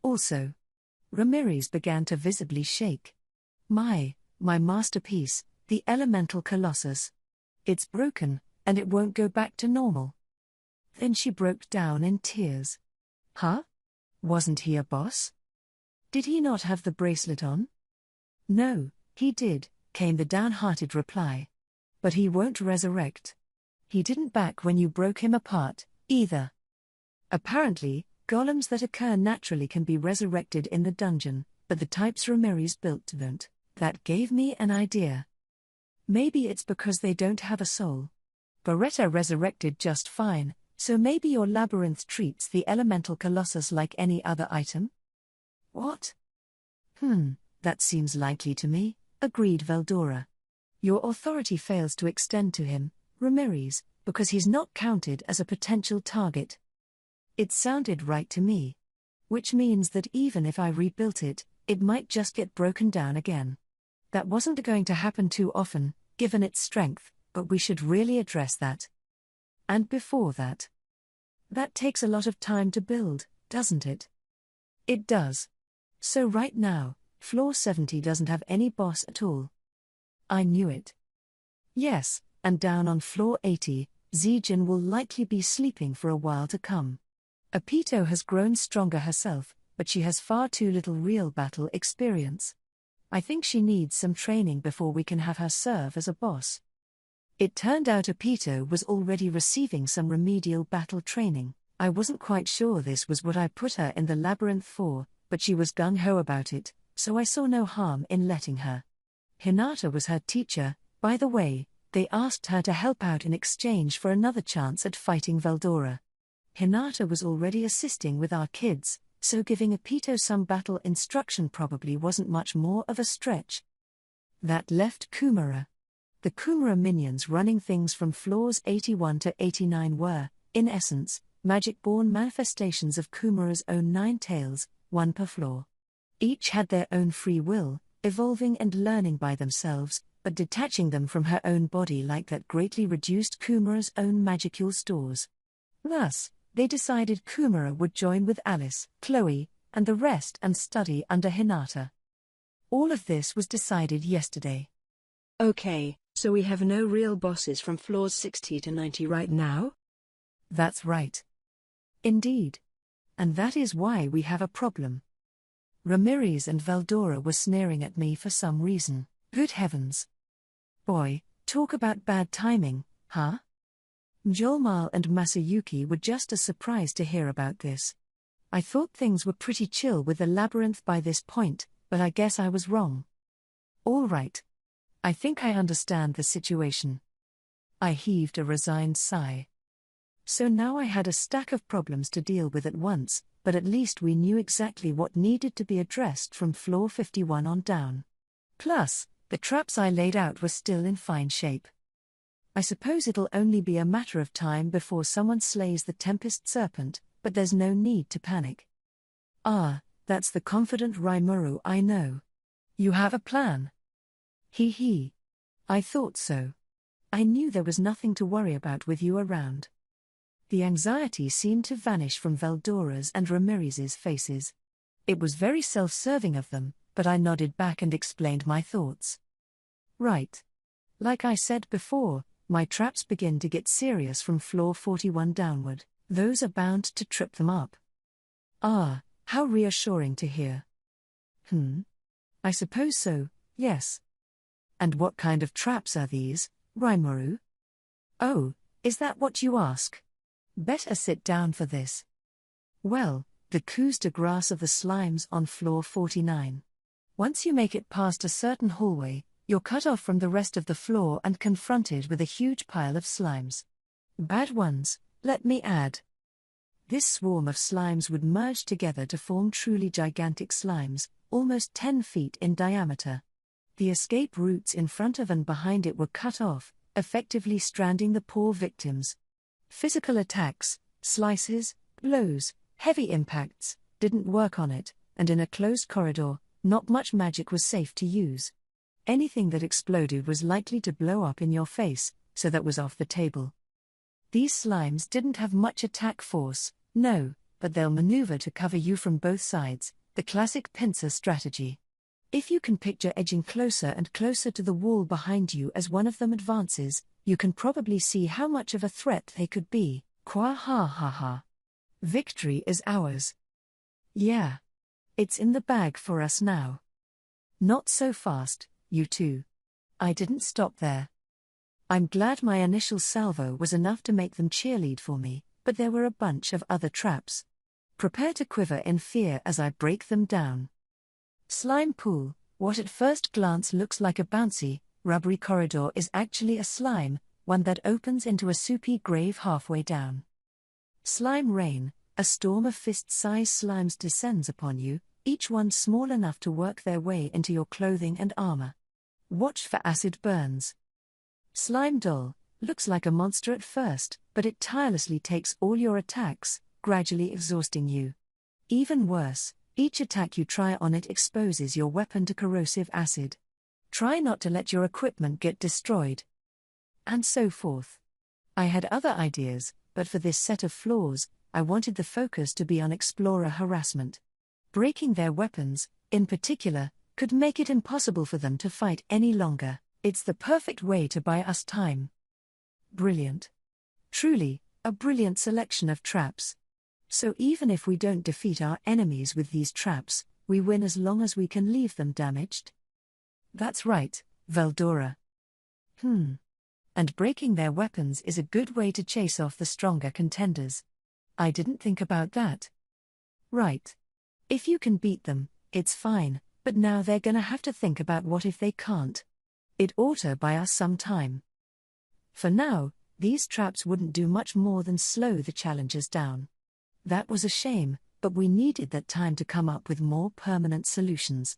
Also, Ramirez began to visibly shake. My masterpiece, the Elemental Colossus. It's broken, and it won't go back to normal. Then she broke down in tears. Huh? Wasn't he a boss? Did he not have the bracelet on? No, he did, came the downhearted reply. But he won't resurrect. He didn't back when you broke him apart, either. Apparently, golems that occur naturally can be resurrected in the dungeon, but the types Ramirez built don't. That gave me an idea. Maybe it's because they don't have a soul. Beretta resurrected just fine, so maybe your labyrinth treats the elemental colossus like any other item? What? That seems likely to me, agreed Veldora. Your authority fails to extend to him, Ramirez, because he's not counted as a potential target. It sounded right to me. Which means that even if I rebuilt it, it might just get broken down again. That wasn't going to happen too often, given its strength, but we should really address that. And before that. That takes a lot of time to build, doesn't it? It does. So right now, floor 70 doesn't have any boss at all. I knew it. Yes, and down on floor 80, Zijin will likely be sleeping for a while to come. Apito has grown stronger herself, but she has far too little real battle experience. I think she needs some training before we can have her serve as a boss. It turned out Apito was already receiving some remedial battle training. I wasn't quite sure this was what I put her in the Labyrinth for, but she was gung-ho about it, so I saw no harm in letting her. Hinata was her teacher, by the way. They asked her to help out in exchange for another chance at fighting Veldora. Hinata was already assisting with our kids, so giving Apito some battle instruction probably wasn't much more of a stretch. That left Kumara. The Kumara minions running things from floors 81 to 89 were, in essence, magic-born manifestations of Kumara's own 9 tails, 1 per floor. Each had their own free will, evolving and learning by themselves, but detaching them from her own body like that greatly reduced Kumara's own magicule stores. Thus, they decided Kumara would join with Alice, Chloe, and the rest and study under Hinata. All of this was decided yesterday. Okay, so we have no real bosses from floors 60 to 90 right now? That's right. Indeed. And that is why we have a problem. Ramirez and Veldora were sneering at me for some reason. Good heavens. Boy, talk about bad timing, huh? Mjolmal and Masayuki were just as surprised to hear about this. I thought things were pretty chill with the Labyrinth by this point, but I guess I was wrong. All right. I think I understand the situation. I heaved a resigned sigh. So now I had a stack of problems to deal with at once, but at least we knew exactly what needed to be addressed from floor 51 on down. Plus, the traps I laid out were still in fine shape. I suppose it'll only be a matter of time before someone slays the Tempest Serpent, but there's no need to panic. Ah, that's the confident Rimuru I know. You have a plan? Hee. I thought so. I knew there was nothing to worry about with you around. The anxiety seemed to vanish from Veldora's and Ramirez's faces. It was very self-serving of them, but I nodded back and explained my thoughts. Right. Like I said before, my traps begin to get serious from floor 41 downward. Those are bound to trip them up. Ah, how reassuring to hear. I suppose so, yes. And what kind of traps are these, Rimuru? Oh, is that what you ask? Better sit down for this. Well, the coups de grace of the slimes on floor 49. Once you make it past a certain hallway, you're cut off from the rest of the floor and confronted with a huge pile of slimes. Bad ones, let me add. This swarm of slimes would merge together to form truly gigantic slimes, almost 10 feet in diameter. The escape routes in front of and behind it were cut off, effectively stranding the poor victims. Physical attacks, slices, blows, heavy impacts, didn't work on it, and in a closed corridor, not much magic was safe to use. Anything that exploded was likely to blow up in your face, so that was off the table. These slimes didn't have much attack force, no, but they'll maneuver to cover you from both sides, the classic pincer strategy. If you can picture edging closer and closer to the wall behind you as one of them advances, you can probably see how much of a threat they could be. Kwa ha ha ha. Victory is ours. Yeah. It's in the bag for us now. Not so fast, you two. I didn't stop there. I'm glad my initial salvo was enough to make them cheerlead for me, but there were a bunch of other traps. Prepare to quiver in fear as I break them down. Slime pool, what at first glance looks like a bouncy, rubbery corridor is actually a slime, one that opens into a soupy grave halfway down. Slime rain, a storm of fist-sized slimes descends upon you, each one small enough to work their way into your clothing and armor. Watch for acid burns. Slime doll, looks like a monster at first, but it tirelessly takes all your attacks, gradually exhausting you. Even worse, each attack you try on it exposes your weapon to corrosive acid. Try not to let your equipment get destroyed. And so forth. I had other ideas, but for this set of flaws, I wanted the focus to be on explorer harassment. Breaking their weapons, in particular, could make it impossible for them to fight any longer. It's the perfect way to buy us time. Brilliant. Truly, a brilliant selection of traps. So even if we don't defeat our enemies with these traps, we win as long as we can leave them damaged? That's right, Veldora. And breaking their weapons is a good way to chase off the stronger contenders. I didn't think about that. Right. If you can beat them, it's fine, but now they're gonna have to think about what if they can't. It ought to buy us some time. For now, these traps wouldn't do much more than slow the challengers down. That was a shame, but we needed that time to come up with more permanent solutions.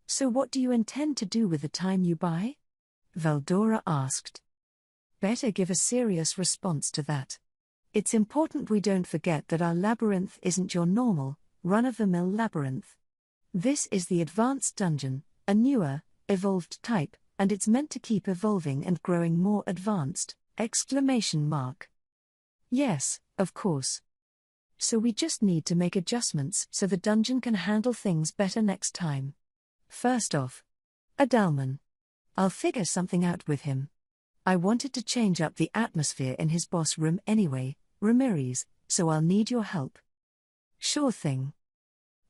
So what do you intend to do with the time you buy? Veldora asked. Better give a serious response to that. It's important we don't forget that our labyrinth isn't your normal, run-of-the-mill labyrinth. This is the advanced dungeon, a newer, evolved type, and it's meant to keep evolving and growing more advanced! Yes, of course. So we just need to make adjustments so the dungeon can handle things better next time. First off, Adalman. I'll figure something out with him. I wanted to change up the atmosphere in his boss room anyway, Ramirez, so I'll need your help. Sure thing.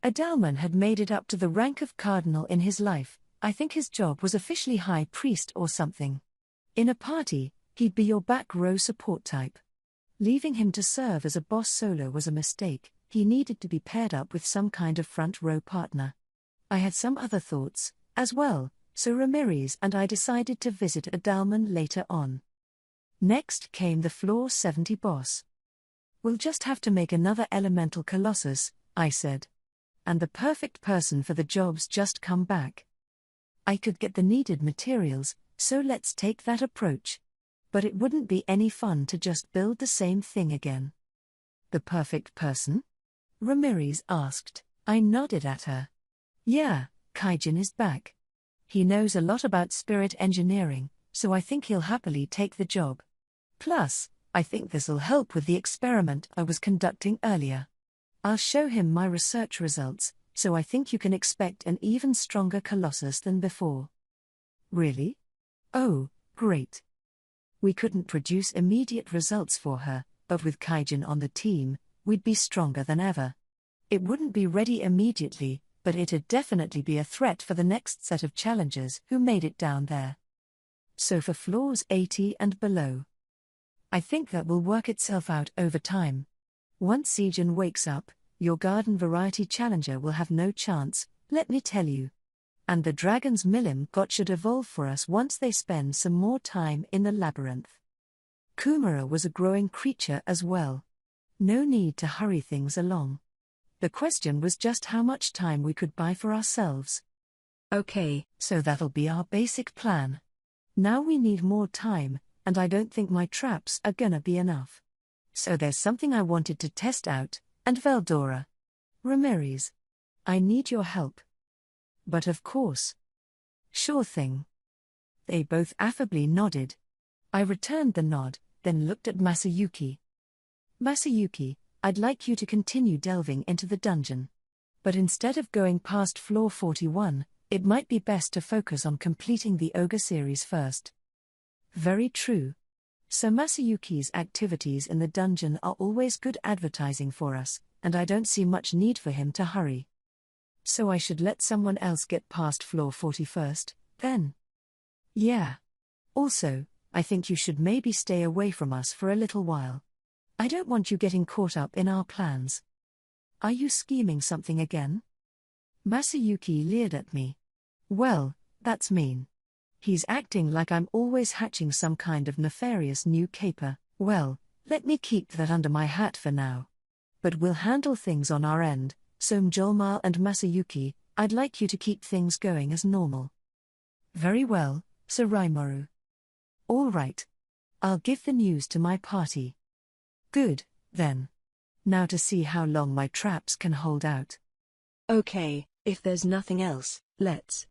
Adalman had made it up to the rank of cardinal in his life. I think his job was officially high priest or something. In a party, he'd be your back row support type. Leaving him to serve as a boss solo was a mistake. He needed to be paired up with some kind of front row partner. I had some other thoughts, as well, so Ramirez and I decided to visit Adalman later on. Next came the Floor 70 boss. We'll just have to make another elemental colossus, I said. And the perfect person for the job's just come back. I could get the needed materials, so let's take that approach. But it wouldn't be any fun to just build the same thing again. The perfect person? Ramirez asked. I nodded at her. Yeah, Kaijin is back. He knows a lot about spirit engineering, so I think he'll happily take the job. Plus, I think this'll help with the experiment I was conducting earlier. I'll show him my research results, so I think you can expect an even stronger Colossus than before. Really? Oh, great. We couldn't produce immediate results for her, but with Kaijin on the team, we'd be stronger than ever. It wouldn't be ready immediately, but it'd definitely be a threat for the next set of challengers who made it down there. So for floors 80 and below, I think that will work itself out over time. Once Sijin wakes up, your garden variety challenger will have no chance, let me tell you. And the dragon's Milim got should evolve for us once they spend some more time in the labyrinth. Kumara was a growing creature as well. No need to hurry things along. The question was just how much time we could buy for ourselves. Okay, so that'll be our basic plan. Now we need more time, and I don't think my traps are gonna be enough. So there's something I wanted to test out, and Veldora. Ramirez. I need your help. But of course. Sure thing. They both affably nodded. I returned the nod, then looked at Masayuki. Masayuki, I'd like you to continue delving into the dungeon. But instead of going past floor 41, it might be best to focus on completing the Ogre series first. Very true. So Masayuki's activities in the dungeon are always good advertising for us, and I don't see much need for him to hurry. So I should let someone else get past floor 40 first, then? Yeah. Also, I think you should maybe stay away from us for a little while. I don't want you getting caught up in our plans. Are you scheming something again? Masayuki leered at me. Well, that's mean. He's acting like I'm always hatching some kind of nefarious new caper. Well, let me keep that under my hat for now. But we'll handle things on our end. So Mjolmal and Masayuki, I'd like you to keep things going as normal. Very well, Sir Raimaru. All right. I'll give the news to my party. Good, then. Now to see how long my traps can hold out. Okay, if there's nothing else, let's.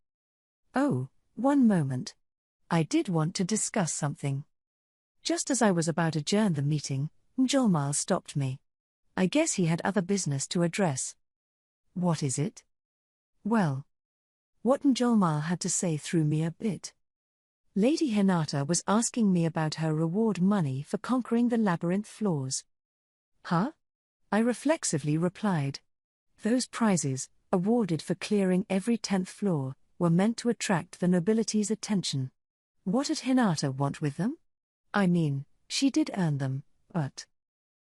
Oh, one moment. I did want to discuss something. Just as I was about to adjourn the meeting, Mjolmal stopped me. I guess he had other business to address. What is it? Well, what Mjolmal had to say threw me a bit. Lady Hinata was asking me about her reward money for conquering the labyrinth floors. Huh? I reflexively replied. Those prizes, awarded for clearing every 10th floor, were meant to attract the nobility's attention. What did Hinata want with them? I mean, she did earn them, but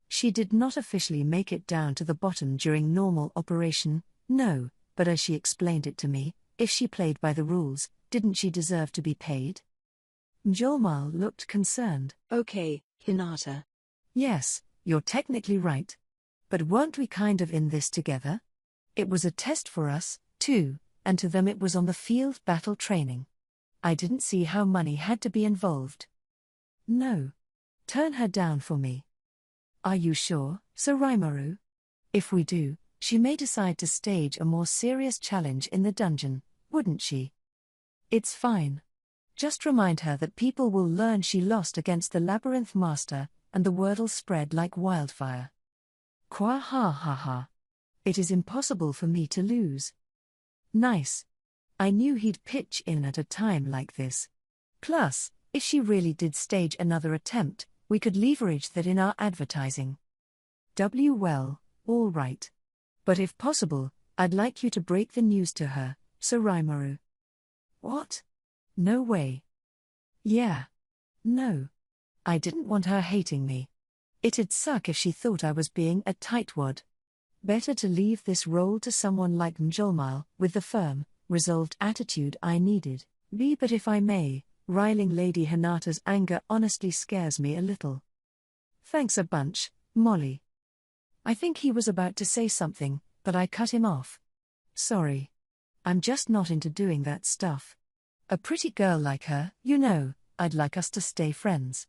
she did not officially make it down to the bottom during normal operation, no, but as she explained it to me, if she played by the rules, didn't she deserve to be paid? Mjolmal looked concerned. Okay, Hinata. Yes, you're technically right. But weren't we kind of in this together? It was a test for us, too, and to them it was on the field battle training. I didn't see how money had to be involved. No. Turn her down for me. Are you sure, Surimaru? If we do, she may decide to stage a more serious challenge in the dungeon, wouldn't she? It's fine. Just remind her that people will learn she lost against the Labyrinth Master, and the word'll spread like wildfire. Kwa ha ha ha. It is impossible for me to lose. Nice. I knew he'd pitch in at a time like this. Plus, if she really did stage another attempt, we could leverage that in our advertising. Well, all right. But if possible, I'd like you to break the news to her, Surimaru. What? No way. Yeah. No. I didn't want her hating me. It'd suck if she thought I was being a tightwad. Better to leave this role to someone like Mjolmal, with the firm, resolved attitude I needed. But if I may, riling Lady Hinata's anger honestly scares me a little. Thanks a bunch, Molly. I think he was about to say something, but I cut him off. Sorry. I'm just not into doing that stuff. A pretty girl like her, you know, I'd like us to stay friends.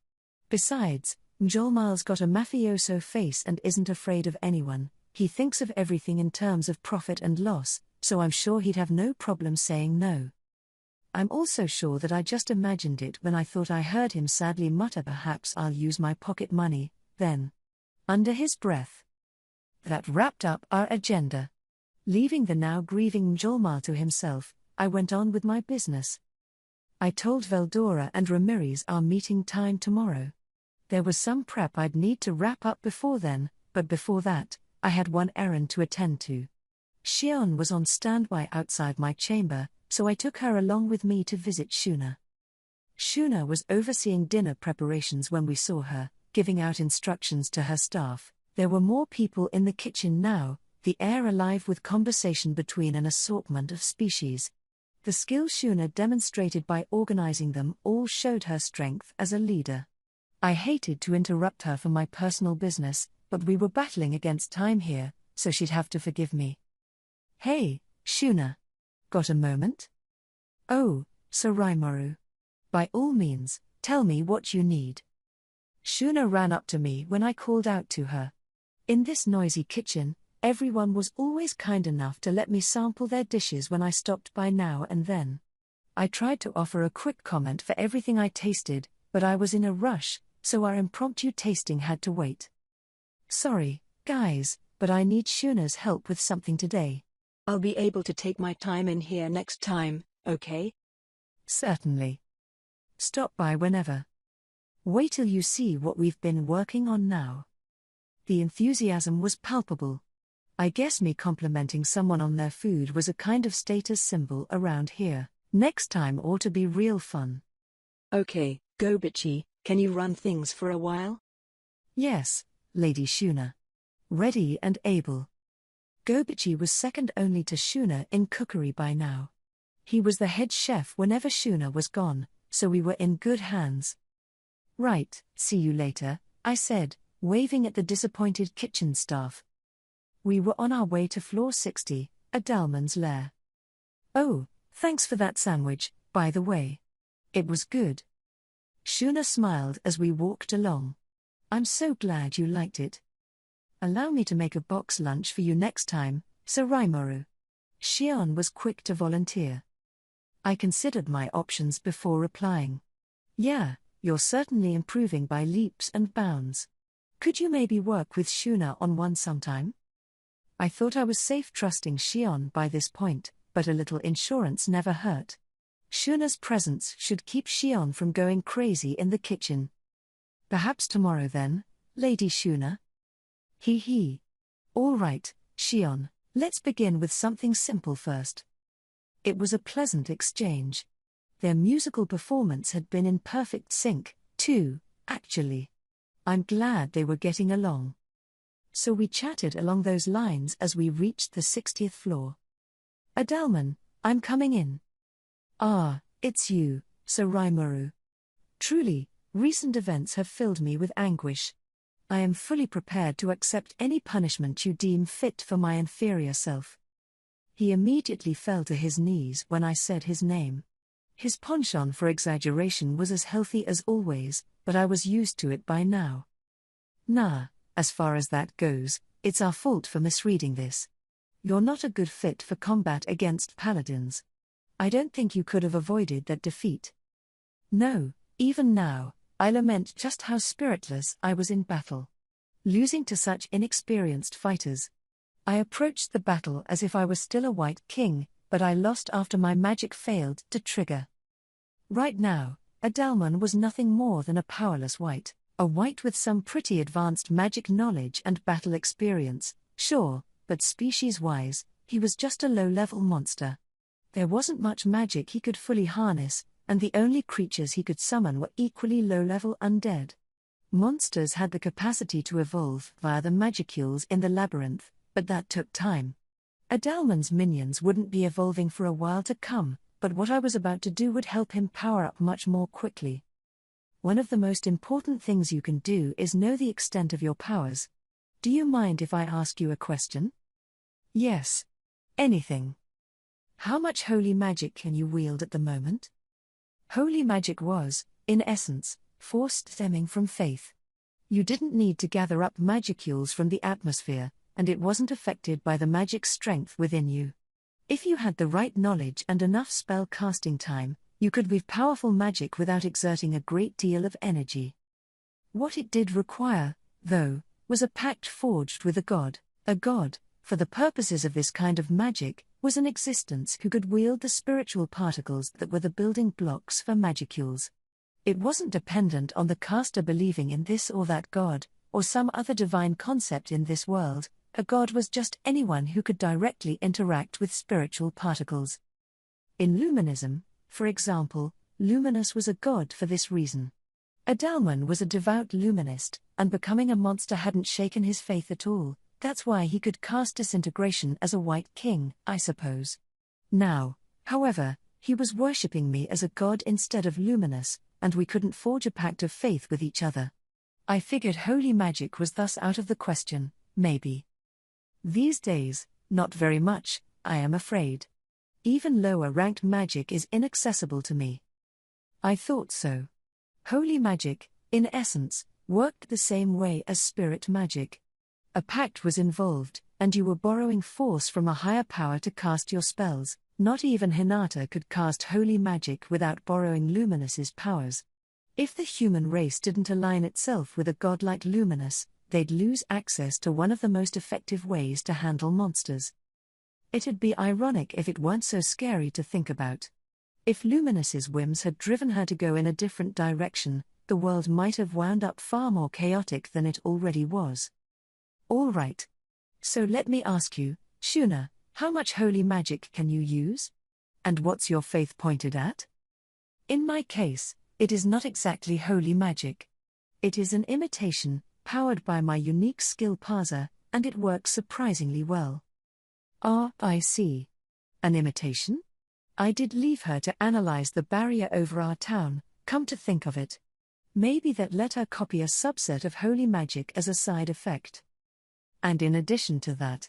Besides, Mjolmal's got a mafioso face and isn't afraid of anyone. He thinks of everything in terms of profit and loss, so I'm sure he'd have no problem saying no. I'm also sure that I just imagined it when I thought I heard him sadly mutter, perhaps I'll use my pocket money, then. Under his breath. That wrapped up our agenda. Leaving the now grieving Mjolmal to himself, I went on with my business. I told Veldora and Ramirez our meeting time tomorrow. There was some prep I'd need to wrap up before then, but before that, I had one errand to attend to. Shion was on standby outside my chamber, so I took her along with me to visit Shuna. Shuna was overseeing dinner preparations when we saw her, giving out instructions to her staff. There were more people in the kitchen now, the air alive with conversation between an assortment of species. The skill Shuna demonstrated by organizing them all showed her strength as a leader. I hated to interrupt her for my personal business, but we were battling against time here, so she'd have to forgive me. Hey, Shuna. Got a moment? Oh, Surimaru. By all means, tell me what you need. Shuna ran up to me when I called out to her. In this noisy kitchen, everyone was always kind enough to let me sample their dishes when I stopped by now and then. I tried to offer a quick comment for everything I tasted, but I was in a rush, so our impromptu tasting had to wait. Sorry, guys, but I need Shuna's help with something today. I'll be able to take my time in here next time, okay? Certainly. Stop by whenever. Wait till you see what we've been working on now. The enthusiasm was palpable. I guess me complimenting someone on their food was a kind of status symbol around here. Next time ought to be real fun. Okay, Gobichi, can you run things for a while? Yes, Lady Shuna. Ready and able. Gobichi was second only to Shuna in cookery by now. He was the head chef whenever Shuna was gone, so we were in good hands. Right, see you later, I said, waving at the disappointed kitchen staff. We were on our way to floor 60, Adalman's lair. Oh, thanks for that sandwich, by the way. It was good. Shuna smiled as we walked along. I'm so glad you liked it. Allow me to make a box lunch for you next time, Sir Rimuru. Shion was quick to volunteer. I considered my options before replying. Yeah, you're certainly improving by leaps and bounds. Could you maybe work with Shuna on one sometime? I thought I was safe trusting Shion by this point, but a little insurance never hurt. Shuna's presence should keep Shion from going crazy in the kitchen. Perhaps tomorrow then, Lady Shuna? Hee. All right, Shion, let's begin with something simple first. It was a pleasant exchange. Their musical performance had been in perfect sync, too, actually. I'm glad they were getting along. So we chatted along those lines as we reached the 60th floor. Adalman, I'm coming in. Ah, it's you, Sir Rimuru. Truly, recent events have filled me with anguish. I am fully prepared to accept any punishment you deem fit for my inferior self. He immediately fell to his knees when I said his name. His penchant for exaggeration was as healthy as always, but I was used to it by now. Nah, as far as that goes, it's our fault for misreading this. You're not a good fit for combat against paladins. I don't think you could have avoided that defeat. No, even now, I lament just how spiritless I was in battle. Losing to such inexperienced fighters. I approached the battle as if I was still a white king, but I lost after my magic failed to trigger. Right now, Adalman was nothing more than a powerless white, a white with some pretty advanced magic knowledge and battle experience, sure, but species-wise, he was just a low-level monster. There wasn't much magic he could fully harness, and the only creatures he could summon were equally low-level undead. Monsters had the capacity to evolve via the magicules in the Labyrinth, but that took time. Adalman's minions wouldn't be evolving for a while to come, but what I was about to do would help him power up much more quickly. One of the most important things you can do is know the extent of your powers. Do you mind if I ask you a question? Yes. Anything. How much holy magic can you wield at the moment? Holy magic was, in essence, forced stemming from faith. You didn't need to gather up magicules from the atmosphere, and it wasn't affected by the magic strength within you. If you had the right knowledge and enough spell casting time, you could weave powerful magic without exerting a great deal of energy. What it did require, though, was a pact forged with a god. A god, for the purposes of this kind of magic, was an existence who could wield the spiritual particles that were the building blocks for magicules. It wasn't dependent on the caster believing in this or that god, or some other divine concept in this world. A god was just anyone who could directly interact with spiritual particles. In Luminism, for example, Luminous was a god for this reason. Adalman was a devout Luminist, and becoming a monster hadn't shaken his faith at all. That's why he could cast disintegration as a white king, I suppose. Now, however, he was worshipping me as a god instead of Luminous, and we couldn't forge a pact of faith with each other. I figured holy magic was thus out of the question, maybe. These days, not very much, I am afraid. Even lower-ranked magic is inaccessible to me. I thought so. Holy magic, in essence, worked the same way as spirit magic. A pact was involved, and you were borrowing force from a higher power to cast your spells. Not even Hinata could cast holy magic without borrowing Luminous's powers. If the human race didn't align itself with a god like Luminous, they'd lose access to one of the most effective ways to handle monsters. It'd be ironic if it weren't so scary to think about. If Luminous's whims had driven her to go in a different direction, the world might have wound up far more chaotic than it already was. All right. So let me ask you, Shuna, how much holy magic can you use? And what's your faith pointed at? In my case, it is not exactly holy magic. It is an imitation, powered by my unique skill parser, and it works surprisingly well. I see. An imitation? I did leave her to analyze the barrier over our town, come to think of it. Maybe that let her copy a subset of holy magic as a side effect. And in addition to that,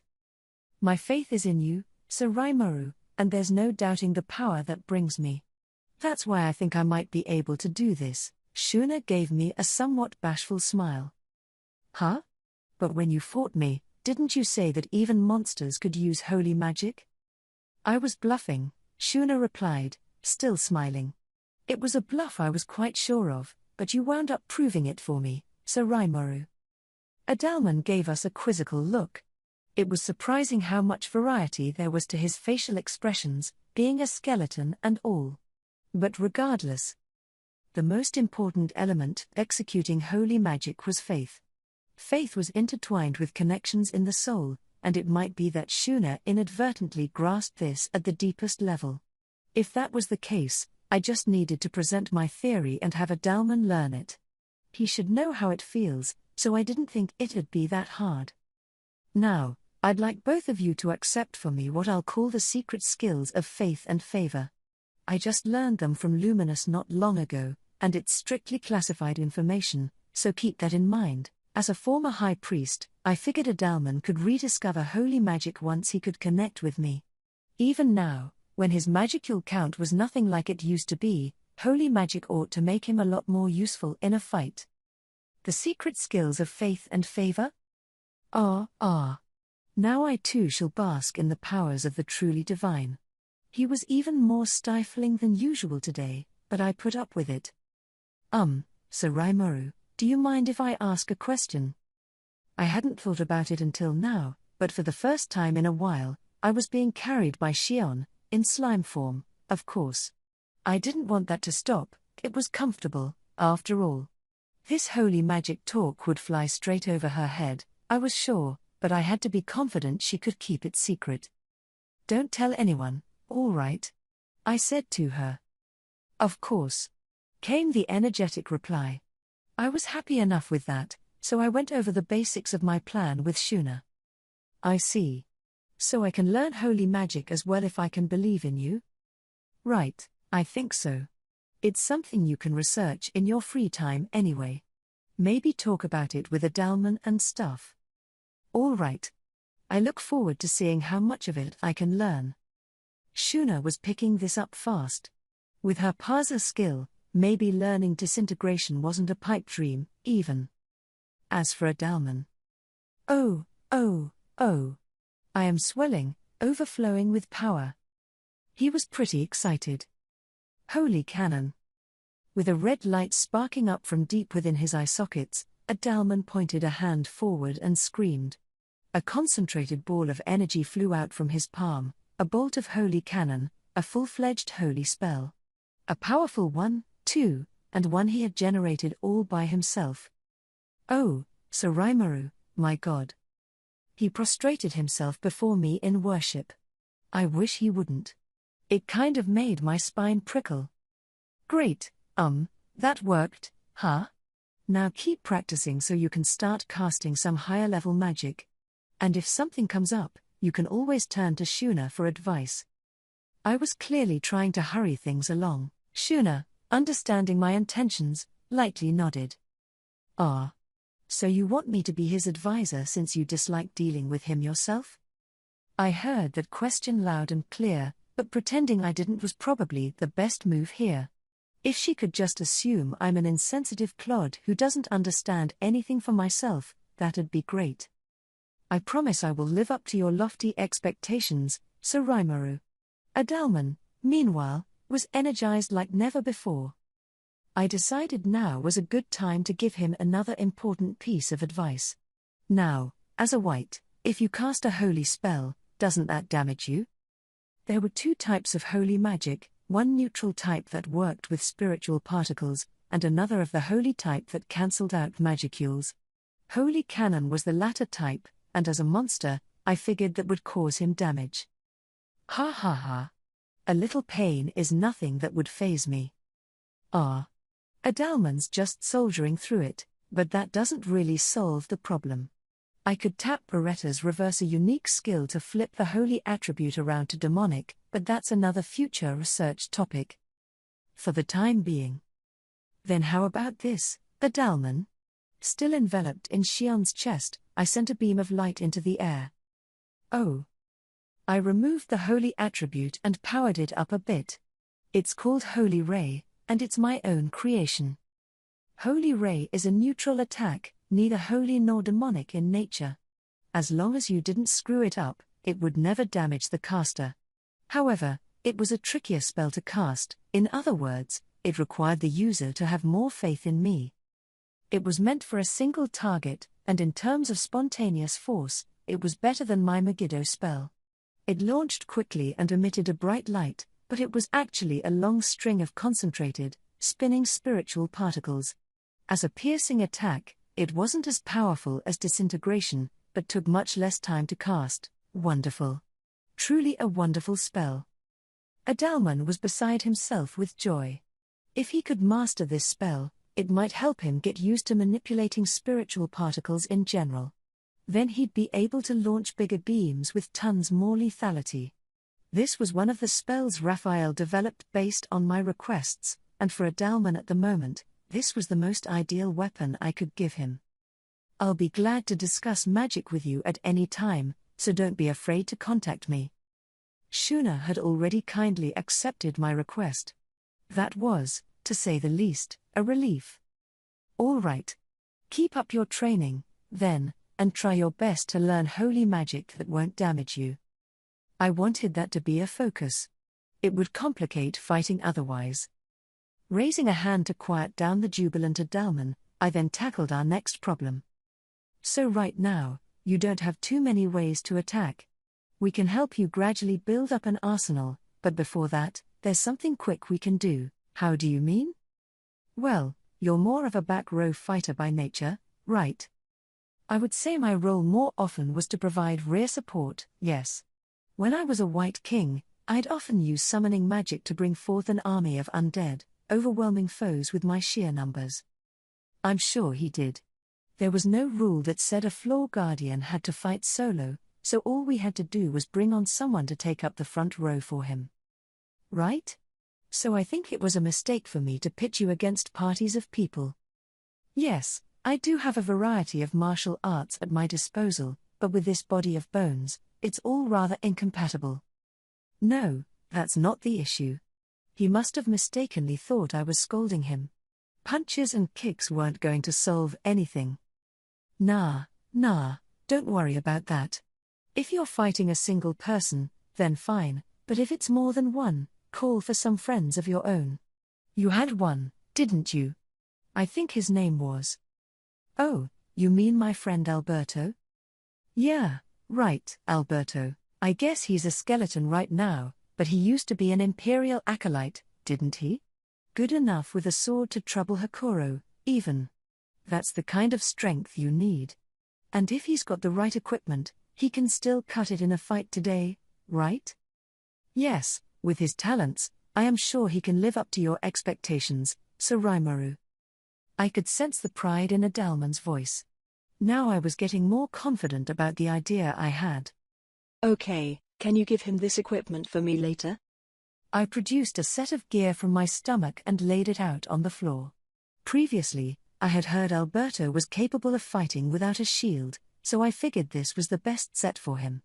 my faith is in you, Sir Rimuru, and there's no doubting the power that brings me. That's why I think I might be able to do this. Shuna gave me a somewhat bashful smile. Huh? But when you fought me, didn't you say that even monsters could use holy magic? I was bluffing, Shuna replied, still smiling. It was a bluff I was quite sure of, but you wound up proving it for me, Sir Rimuru. Adalman gave us a quizzical look. It was surprising how much variety there was to his facial expressions, being a skeleton and all. But regardless, the most important element executing holy magic was faith. Faith was intertwined with connections in the soul, and it might be that Shuna inadvertently grasped this at the deepest level. If that was the case, I just needed to present my theory and have Adalman learn it. He should know how it feels, so I didn't think it'd be that hard. Now, I'd like both of you to accept for me what I'll call the secret skills of faith and favor. I just learned them from Luminous not long ago, and it's strictly classified information, so keep that in mind. As a former high priest, I figured Adalman could rediscover holy magic once he could connect with me. Even now, when his magicule count was nothing like it used to be, holy magic ought to make him a lot more useful in a fight. The secret skills of faith and favor? Now I too shall bask in the powers of the truly divine. He was even more stifling than usual today, but I put up with it. Sir Rimuru, do you mind if I ask a question? I hadn't thought about it until now, but for the first time in a while, I was being carried by Shion, in slime form, of course. I didn't want that to stop, it was comfortable, after all. This holy magic talk would fly straight over her head, I was sure, but I had to be confident she could keep it secret. Don't tell anyone, all right? I said to her. Of course, came the energetic reply. I was happy enough with that, so I went over the basics of my plan with Shuna. I see. So I can learn holy magic as well if I can believe in you? Right, I think so. It's something you can research in your free time anyway. Maybe talk about it with Adalman and stuff. All right. I look forward to seeing how much of it I can learn. Shuna was picking this up fast. With her parser skill, maybe learning disintegration wasn't a pipe dream, even. As for Adalman. Oh. I am swelling, overflowing with power. He was pretty excited. Holy cannon. With a red light sparking up from deep within his eye sockets, Adalman pointed a hand forward and screamed. A concentrated ball of energy flew out from his palm, a bolt of holy cannon, a full-fledged holy spell. A powerful one, too, and one he had generated all by himself. Oh, Sir Rimuru, my god. He prostrated himself before me in worship. I wish he wouldn't. It kind of made my spine prickle. Great, that worked, huh? Now keep practicing so you can start casting some higher-level magic. And if something comes up, you can always turn to Shuna for advice. I was clearly trying to hurry things along. Shuna, understanding my intentions, lightly nodded. So you want me to be his advisor since you dislike dealing with him yourself? I heard that question loud and clear, but pretending I didn't was probably the best move here. If she could just assume I'm an insensitive clod who doesn't understand anything for myself, that'd be great. I promise I will live up to your lofty expectations, Sir Rimuru. Adalman, meanwhile, was energized like never before. I decided now was a good time to give him another important piece of advice. Now, as a wight, if you cast a holy spell, doesn't that damage you? There were two types of holy magic, one neutral type that worked with spiritual particles, and another of the holy type that cancelled out magicules. Holy cannon was the latter type, and as a monster, I figured that would cause him damage. Ha ha ha. A little pain is nothing that would faze me. Adalman's just soldiering through it, but that doesn't really solve the problem. I could tap Beretta's reverse, a unique skill to flip the holy attribute around to demonic, but that's another future research topic. For the time being. Then how about this, Adalman? Still enveloped in Shion's chest, I sent a beam of light into the air. Oh. I removed the holy attribute and powered it up a bit. It's called Holy Ray, and it's my own creation. Holy Ray is a neutral attack, neither holy nor demonic in nature. As long as you didn't screw it up, it would never damage the caster. However, it was a trickier spell to cast. In other words, it required the user to have more faith in me. It was meant for a single target, and in terms of spontaneous force, it was better than my Megiddo spell. It launched quickly and emitted a bright light, but it was actually a long string of concentrated, spinning spiritual particles. As a piercing attack, it wasn't as powerful as disintegration, but took much less time to cast. Wonderful. Truly a wonderful spell. Adalman was beside himself with joy. If he could master this spell, it might help him get used to manipulating spiritual particles in general. Then he'd be able to launch bigger beams with tons more lethality. This was one of the spells Raphael developed based on my requests, and for Adalman at the moment, this was the most ideal weapon I could give him. I'll be glad to discuss magic with you at any time, so don't be afraid to contact me. Shuna had already kindly accepted my request. That was, to say the least, a relief. All right. Keep up your training, then, and try your best to learn holy magic that won't damage you. I wanted that to be a focus. It would complicate fighting otherwise. Raising a hand to quiet down the jubilant Adalman, I then tackled our next problem. So right now, you don't have too many ways to attack. We can help you gradually build up an arsenal, but before that, there's something quick we can do. How do you mean? Well, you're more of a back row fighter by nature, right? I would say my role more often was to provide rear support, yes. When I was a White King, I'd often use summoning magic to bring forth an army of undead, overwhelming foes with my sheer numbers. I'm sure he did. There was no rule that said a floor guardian had to fight solo, so all we had to do was bring on someone to take up the front row for him. Right? So I think it was a mistake for me to pitch you against parties of people. Yes, I do have a variety of martial arts at my disposal, but with this body of bones, it's all rather incompatible. No, that's not the issue. He must have mistakenly thought I was scolding him. Punches and kicks weren't going to solve anything. Nah, don't worry about that. If you're fighting a single person, then fine, but if it's more than one, call for some friends of your own. You had one, didn't you? I think his name was. Oh, you mean my friend Alberto? Yeah, right, Alberto. I guess he's a skeleton right now, but he used to be an Imperial acolyte, didn't he? Good enough with a sword to trouble Hakuro, even. That's the kind of strength you need. And if he's got the right equipment, he can still cut it in a fight today, right? Yes, with his talents, I am sure he can live up to your expectations, Sir Rimuru. I could sense the pride in Adalman's voice. Now I was getting more confident about the idea I had. Okay, can you give him this equipment for me later? I produced a set of gear from my stomach and laid it out on the floor. Previously, I had heard Alberto was capable of fighting without a shield, so I figured this was the best set for him.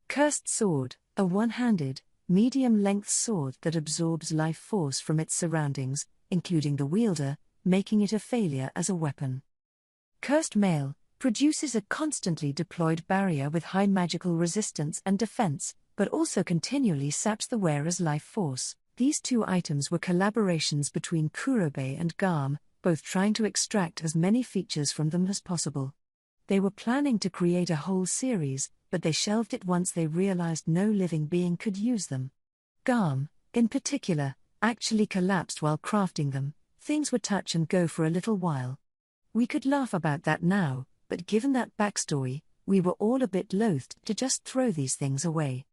Cursed Sword, a one-handed, medium-length sword that absorbs life force from its surroundings, including the wielder, making it a failure as a weapon. Cursed Mail produces a constantly deployed barrier with high magical resistance and defense, but also continually saps the wearer's life force. These two items were collaborations between Kurobe and Garm, both trying to extract as many features from them as possible. They were planning to create a whole series, but they shelved it once they realized no living being could use them. Garm, in particular, actually collapsed while crafting them. Things were touch and go for a little while. We could laugh about that now, but given that backstory, we were all a bit loath to just throw these things away.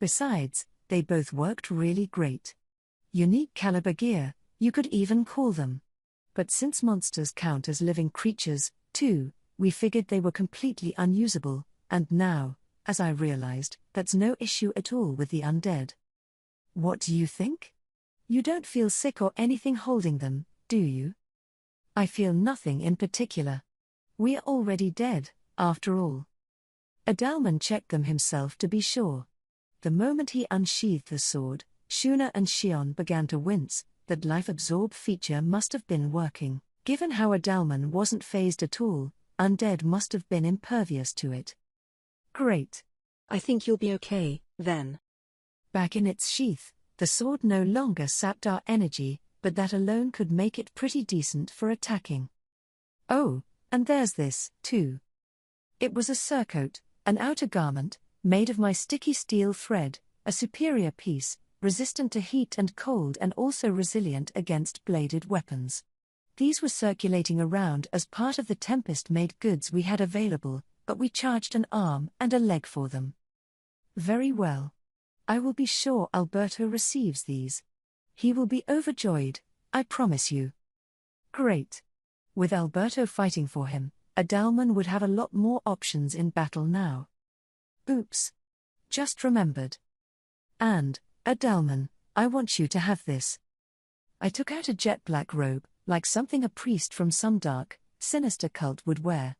Besides, they both worked really great. Unique caliber gear, you could even call them. But since monsters count as living creatures, too, we figured they were completely unusable, and now, as I realized, that's no issue at all with the undead. What do you think? You don't feel sick or anything holding them, do you? I feel nothing in particular. We're already dead, after all. Adalman checked them himself to be sure. The moment he unsheathed the sword, Shuna and Shion began to wince. That life-absorb feature must have been working. Given how Adalman wasn't phased at all, undead must have been impervious to it. Great. I think you'll be okay, then. Back in its sheath, the sword no longer sapped our energy, but that alone could make it pretty decent for attacking. Oh, and there's this, too. It was a surcoat, an outer garment, made of my sticky steel thread, a superior piece, resistant to heat and cold and also resilient against bladed weapons. These were circulating around as part of the Tempest-made goods we had available, but we charged an arm and a leg for them. Very well. I will be sure Alberto receives these. He will be overjoyed, I promise you. Great. With Alberto fighting for him, Adalman would have a lot more options in battle now. Oops. Just remembered. And, Adalman, I want you to have this. I took out a jet black robe, like something a priest from some dark, sinister cult would wear.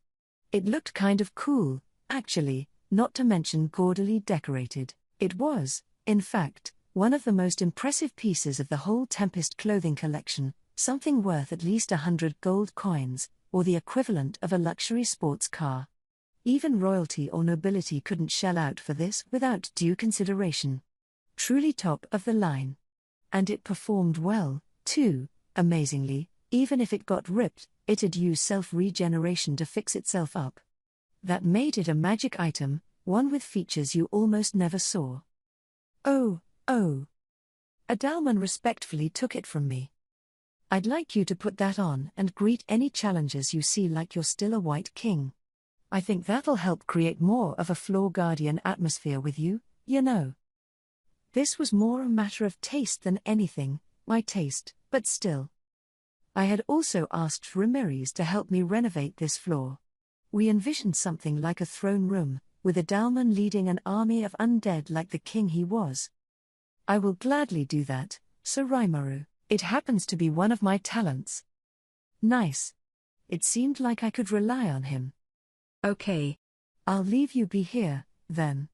It looked kind of cool, actually, not to mention gaudily decorated. It was, in fact, one of the most impressive pieces of the whole Tempest clothing collection, something worth at least 100 gold coins, or the equivalent of a luxury sports car. Even royalty or nobility couldn't shell out for this without due consideration. Truly top of the line. And it performed well, too, amazingly. Even if it got ripped, it'd use self-regeneration to fix itself up. That made it a magic item, one with features you almost never saw. Oh. Adalman respectfully took it from me. I'd like you to put that on and greet any challengers you see like you're still a white king. I think that'll help create more of a Floor Guardian atmosphere with you, you know. This was more a matter of taste than anything, my taste, but still. I had also asked Ramirez to help me renovate this floor. We envisioned something like a throne room, with Adalman leading an army of undead like the king he was. I will gladly do that, Sir Rimuru. It happens to be one of my talents. Nice. It seemed like I could rely on him. Okay. I'll leave you be here, then.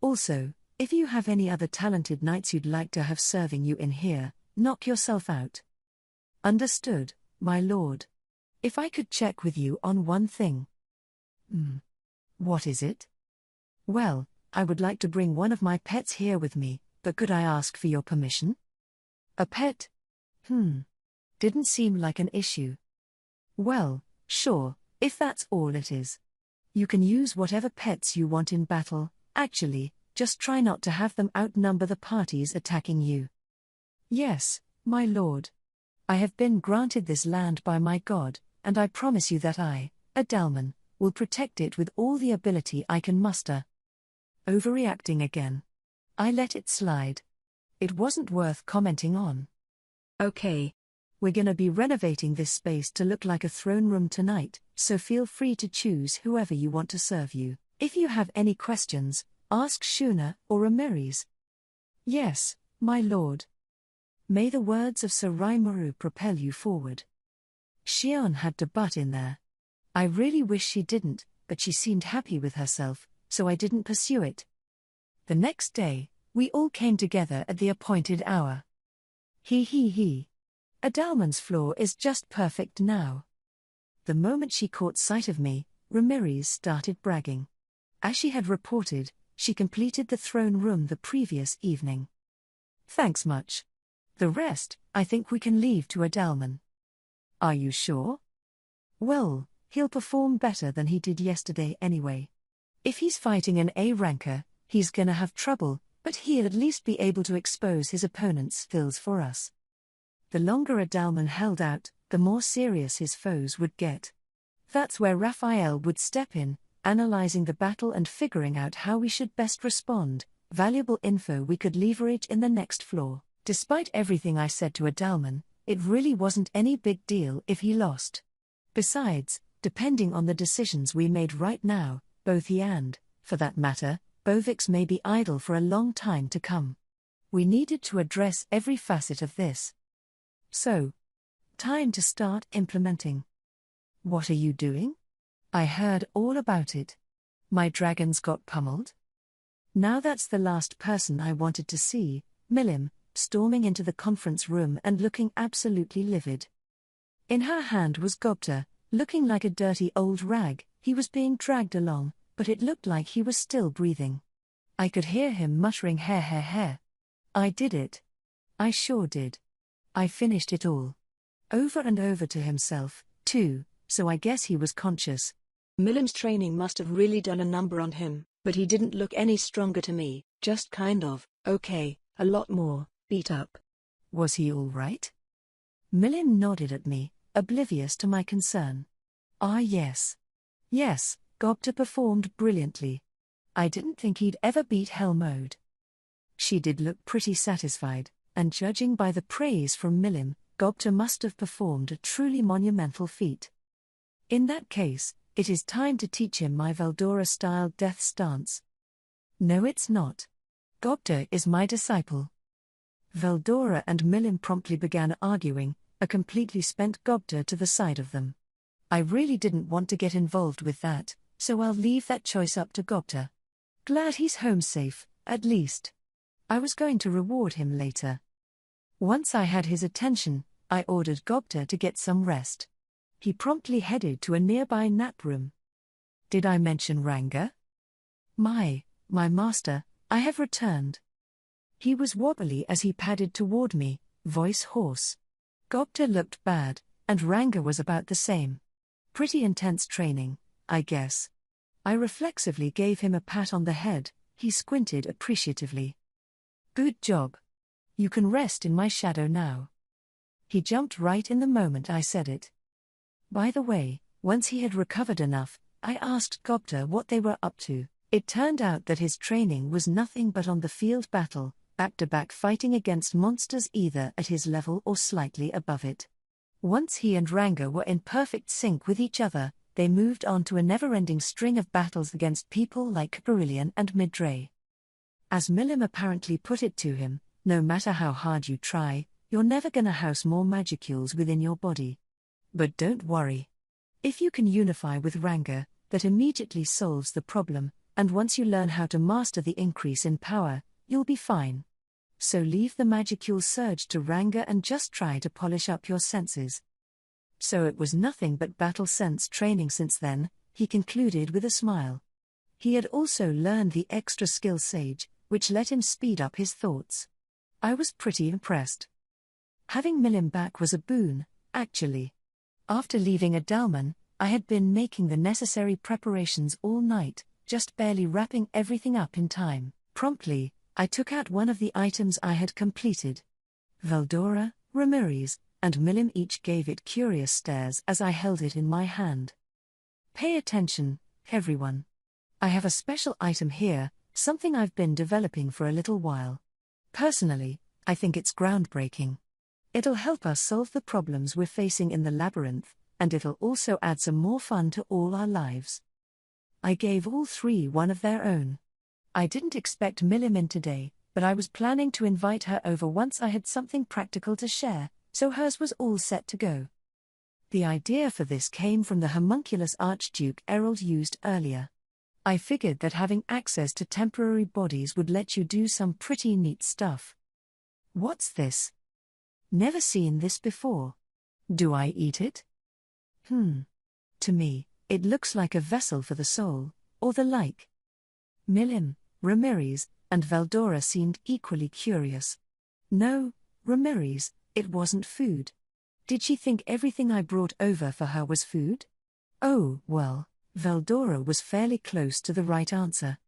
Also, if you have any other talented knights you'd like to have serving you in here, knock yourself out. Understood, my lord. If I could check with you on one thing. What is it? Well, I would like to bring one of my pets here with me, but could I ask for your permission? A pet? Didn't seem like an issue. Well, sure, if that's all it is. You can use whatever pets you want in battle, actually, just try not to have them outnumber the parties attacking you. Yes, my lord. I have been granted this land by my god, and I promise you that I, Adalman, will protect it with all the ability I can muster. Overreacting again. I let it slide. It wasn't worth commenting on. Okay. We're gonna be renovating this space to look like a throne room tonight, so feel free to choose whoever you want to serve you. If you have any questions, ask Shuna or Ramirez. Yes, my lord. May the words of Sir Rimuru propel you forward. Shion had to butt in there. I really wish she didn't, but she seemed happy with herself, so I didn't pursue it. The next day, we all came together at the appointed hour. He. Adalman's floor is just perfect now. The moment she caught sight of me, Ramirez started bragging. As she had reported, she completed the throne room the previous evening. Thanks much. The rest, I think we can leave to Adalman. Are you sure? Well, he'll perform better than he did yesterday anyway. If he's fighting an A-ranker, he's gonna have trouble, but he'll at least be able to expose his opponent's skills for us. The longer Adalman held out, the more serious his foes would get. That's where Raphael would step in, analyzing the battle and figuring out how we should best respond, valuable info we could leverage in the next floor. Despite everything I said to Adalman, it really wasn't any big deal if he lost. Besides, depending on the decisions we made right now, both he and, for that matter, Bovix may be idle for a long time to come. We needed to address every facet of this. So, time to start implementing. What are you doing? I heard all about it. My dragons got pummeled? Now that's the last person I wanted to see, Milim, storming into the conference room and looking absolutely livid. In her hand was Gobta, looking like a dirty old rag. He was being dragged along, but it looked like he was still breathing. I could hear him muttering hair. I did it. I sure did. I finished it all. Over and over to himself, too, so I guess he was conscious. Milim's training must have really done a number on him, but he didn't look any stronger to me, just kind of, okay, a lot more, beat up. Was he all right? Milim nodded at me, oblivious to my concern. Ah yes. Yes, Gobta performed brilliantly. I didn't think he'd ever beat Hell Mode. She did look pretty satisfied, and judging by the praise from Milim, Gobta must have performed a truly monumental feat. In that case, it is time to teach him my Veldora-style death stance. No, it's not. Gobta is my disciple. Veldora and Milim promptly began arguing, a completely spent Gobta to the side of them. I really didn't want to get involved with that, so I'll leave that choice up to Gobta. Glad he's home safe, at least. I was going to reward him later. Once I had his attention, I ordered Gobta to get some rest. He promptly headed to a nearby nap room. Did I mention Ranga? My master, I have returned. He was wobbly as he padded toward me, voice hoarse. Gobta looked bad, and Ranga was about the same. Pretty intense training, I guess. I reflexively gave him a pat on the head. He squinted appreciatively. Good job. You can rest in my shadow now. He jumped right in the moment I said it. By the way, once he had recovered enough, I asked Gobta what they were up to. It turned out that his training was nothing but on the field battle, back-to-back fighting against monsters either at his level or slightly above it. Once he and Ranga were in perfect sync with each other, they moved on to a never-ending string of battles against people like Carillion and Midray. As Milim apparently put it to him, no matter how hard you try, you're never gonna house more magicules within your body. But don't worry. If you can unify with Ranga, that immediately solves the problem, and once you learn how to master the increase in power, you'll be fine. So leave the magicule surge to Ranga and just try to polish up your senses. So it was nothing but battle sense training since then, he concluded with a smile. He had also learned the extra skill Sage, which let him speed up his thoughts. I was pretty impressed. Having Milim back was a boon, actually. After leaving Adalman, I had been making the necessary preparations all night, just barely wrapping everything up in time. Promptly, I took out one of the items I had completed. Veldora, Ramirez, and Milim each gave it curious stares as I held it in my hand. Pay attention, everyone. I have a special item here, something I've been developing for a little while. Personally, I think it's groundbreaking. It'll help us solve the problems we're facing in the Labyrinth, and it'll also add some more fun to all our lives. I gave all three one of their own. I didn't expect Milim in today, but I was planning to invite her over once I had something practical to share, so hers was all set to go. The idea for this came from the homunculus Archduke Errol used earlier. I figured that having access to temporary bodies would let you do some pretty neat stuff. What's this? Never seen this before. Do I eat it? To me, it looks like a vessel for the soul, or the like. Milim, Ramirez, and Veldora seemed equally curious. No, Ramirez, it wasn't food. Did she think everything I brought over for her was food? Oh, well, Veldora was fairly close to the right answer.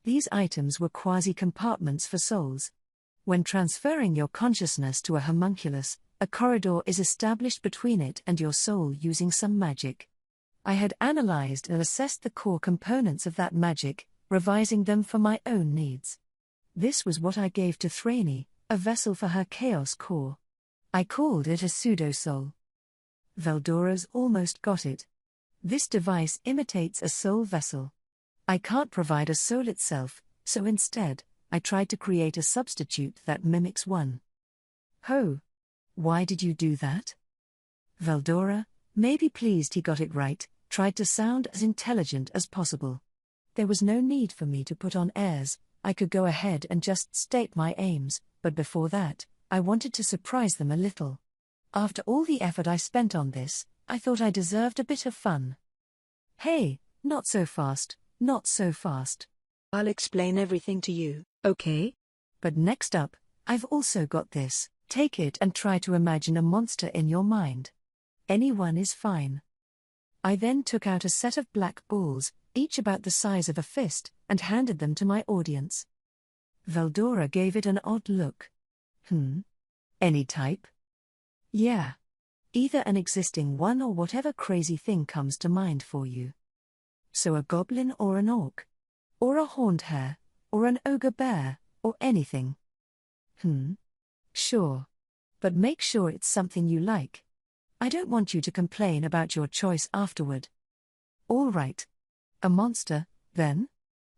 These items were quasi-compartments for souls. When transferring your consciousness to a homunculus, a corridor is established between it and your soul using some magic. I had analyzed and assessed the core components of that magic, revising them for my own needs. This was what I gave to Thraini, a vessel for her chaos core. I called it a pseudo-soul. Veldora's almost got it. This device imitates a soul vessel. I can't provide a soul itself, so instead, I tried to create a substitute that mimics one. Ho! Why did you do that? Veldora, maybe pleased he got it right, tried to sound as intelligent as possible. There was no need for me to put on airs, I could go ahead and just state my aims, but before that, I wanted to surprise them a little. After all the effort I spent on this, I thought I deserved a bit of fun. Hey, not so fast, not so fast. I'll explain everything to you, okay? But next up, I've also got this. Take it and try to imagine a monster in your mind. Anyone is fine. I then took out a set of black balls, each about the size of a fist, and handed them to my audience. Veldora gave it an odd look. Any type? Yeah. Either an existing one or whatever crazy thing comes to mind for you. So a goblin or an orc? Or a horned hare? Or an ogre bear? Or anything? Sure. But make sure it's something you like. I don't want you to complain about your choice afterward. All right. A monster, then?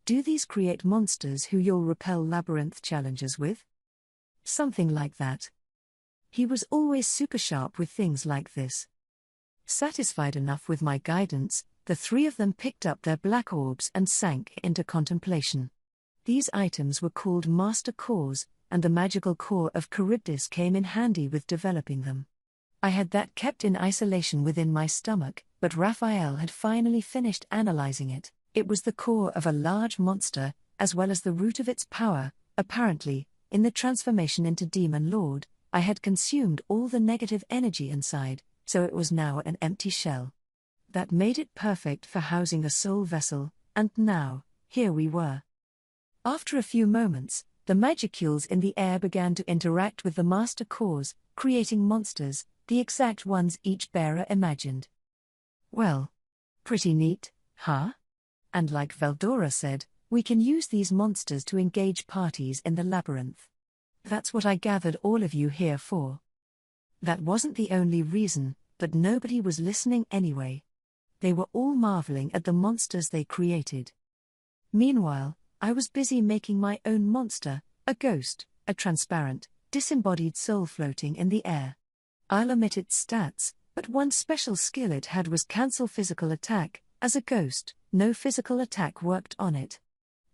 Do these create monsters who you'll repel labyrinth challenges with? Something like that. He was always super sharp with things like this. Satisfied enough with my guidance, the three of them picked up their black orbs and sank into contemplation. These items were called Master Cores, and the magical core of Charybdis came in handy with developing them. I had that kept in isolation within my stomach, but Raphael had finally finished analyzing it. It was the core of a large monster, as well as the root of its power. Apparently, in the transformation into Demon Lord, I had consumed all the negative energy inside, so it was now an empty shell. That made it perfect for housing a soul vessel, and now, here we were. After a few moments, the magicules in the air began to interact with the master cores, creating monsters, the exact ones each bearer imagined. Well, pretty neat, huh? And like Veldora said, we can use these monsters to engage parties in the labyrinth. That's what I gathered all of you here for. That wasn't the only reason, but nobody was listening anyway. They were all marveling at the monsters they created. Meanwhile, I was busy making my own monster, a ghost, a transparent, disembodied soul floating in the air. I'll omit its stats, but one special skill it had was cancel physical attack. As a ghost, no physical attack worked on it.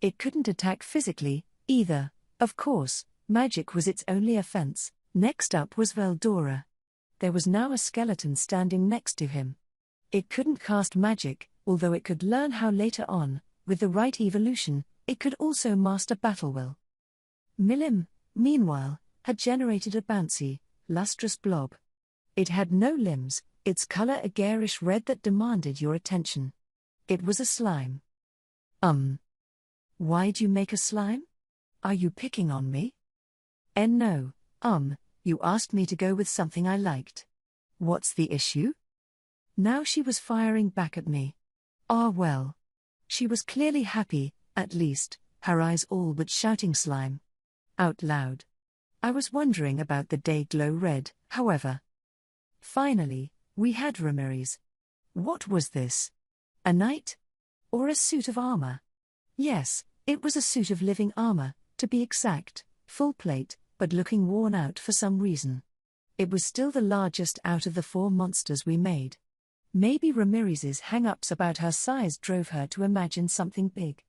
It couldn't attack physically, either. Of course, magic was its only offense. Next up was Veldora. There was now a skeleton standing next to him. It couldn't cast magic, although it could learn how later on, with the right evolution, it could also master battle will. Milim, meanwhile, had generated a bouncy, lustrous blob. It had no limbs, its color a garish red that demanded your attention. It was a slime. Why'd you make a slime? Are you picking on me? No, you asked me to go with something I liked. What's the issue? Now she was firing back at me. Well. She was clearly happy, at least, her eyes all but shouting slime. Out loud. I was wondering about the day glow red, however. Finally, we had Ramirez. What was this? A knight? Or a suit of armor? Yes, it was a suit of living armor, to be exact, full plate, but looking worn out for some reason. It was still the largest out of the 4 monsters we made. Maybe Ramirez's hang-ups about her size drove her to imagine something big.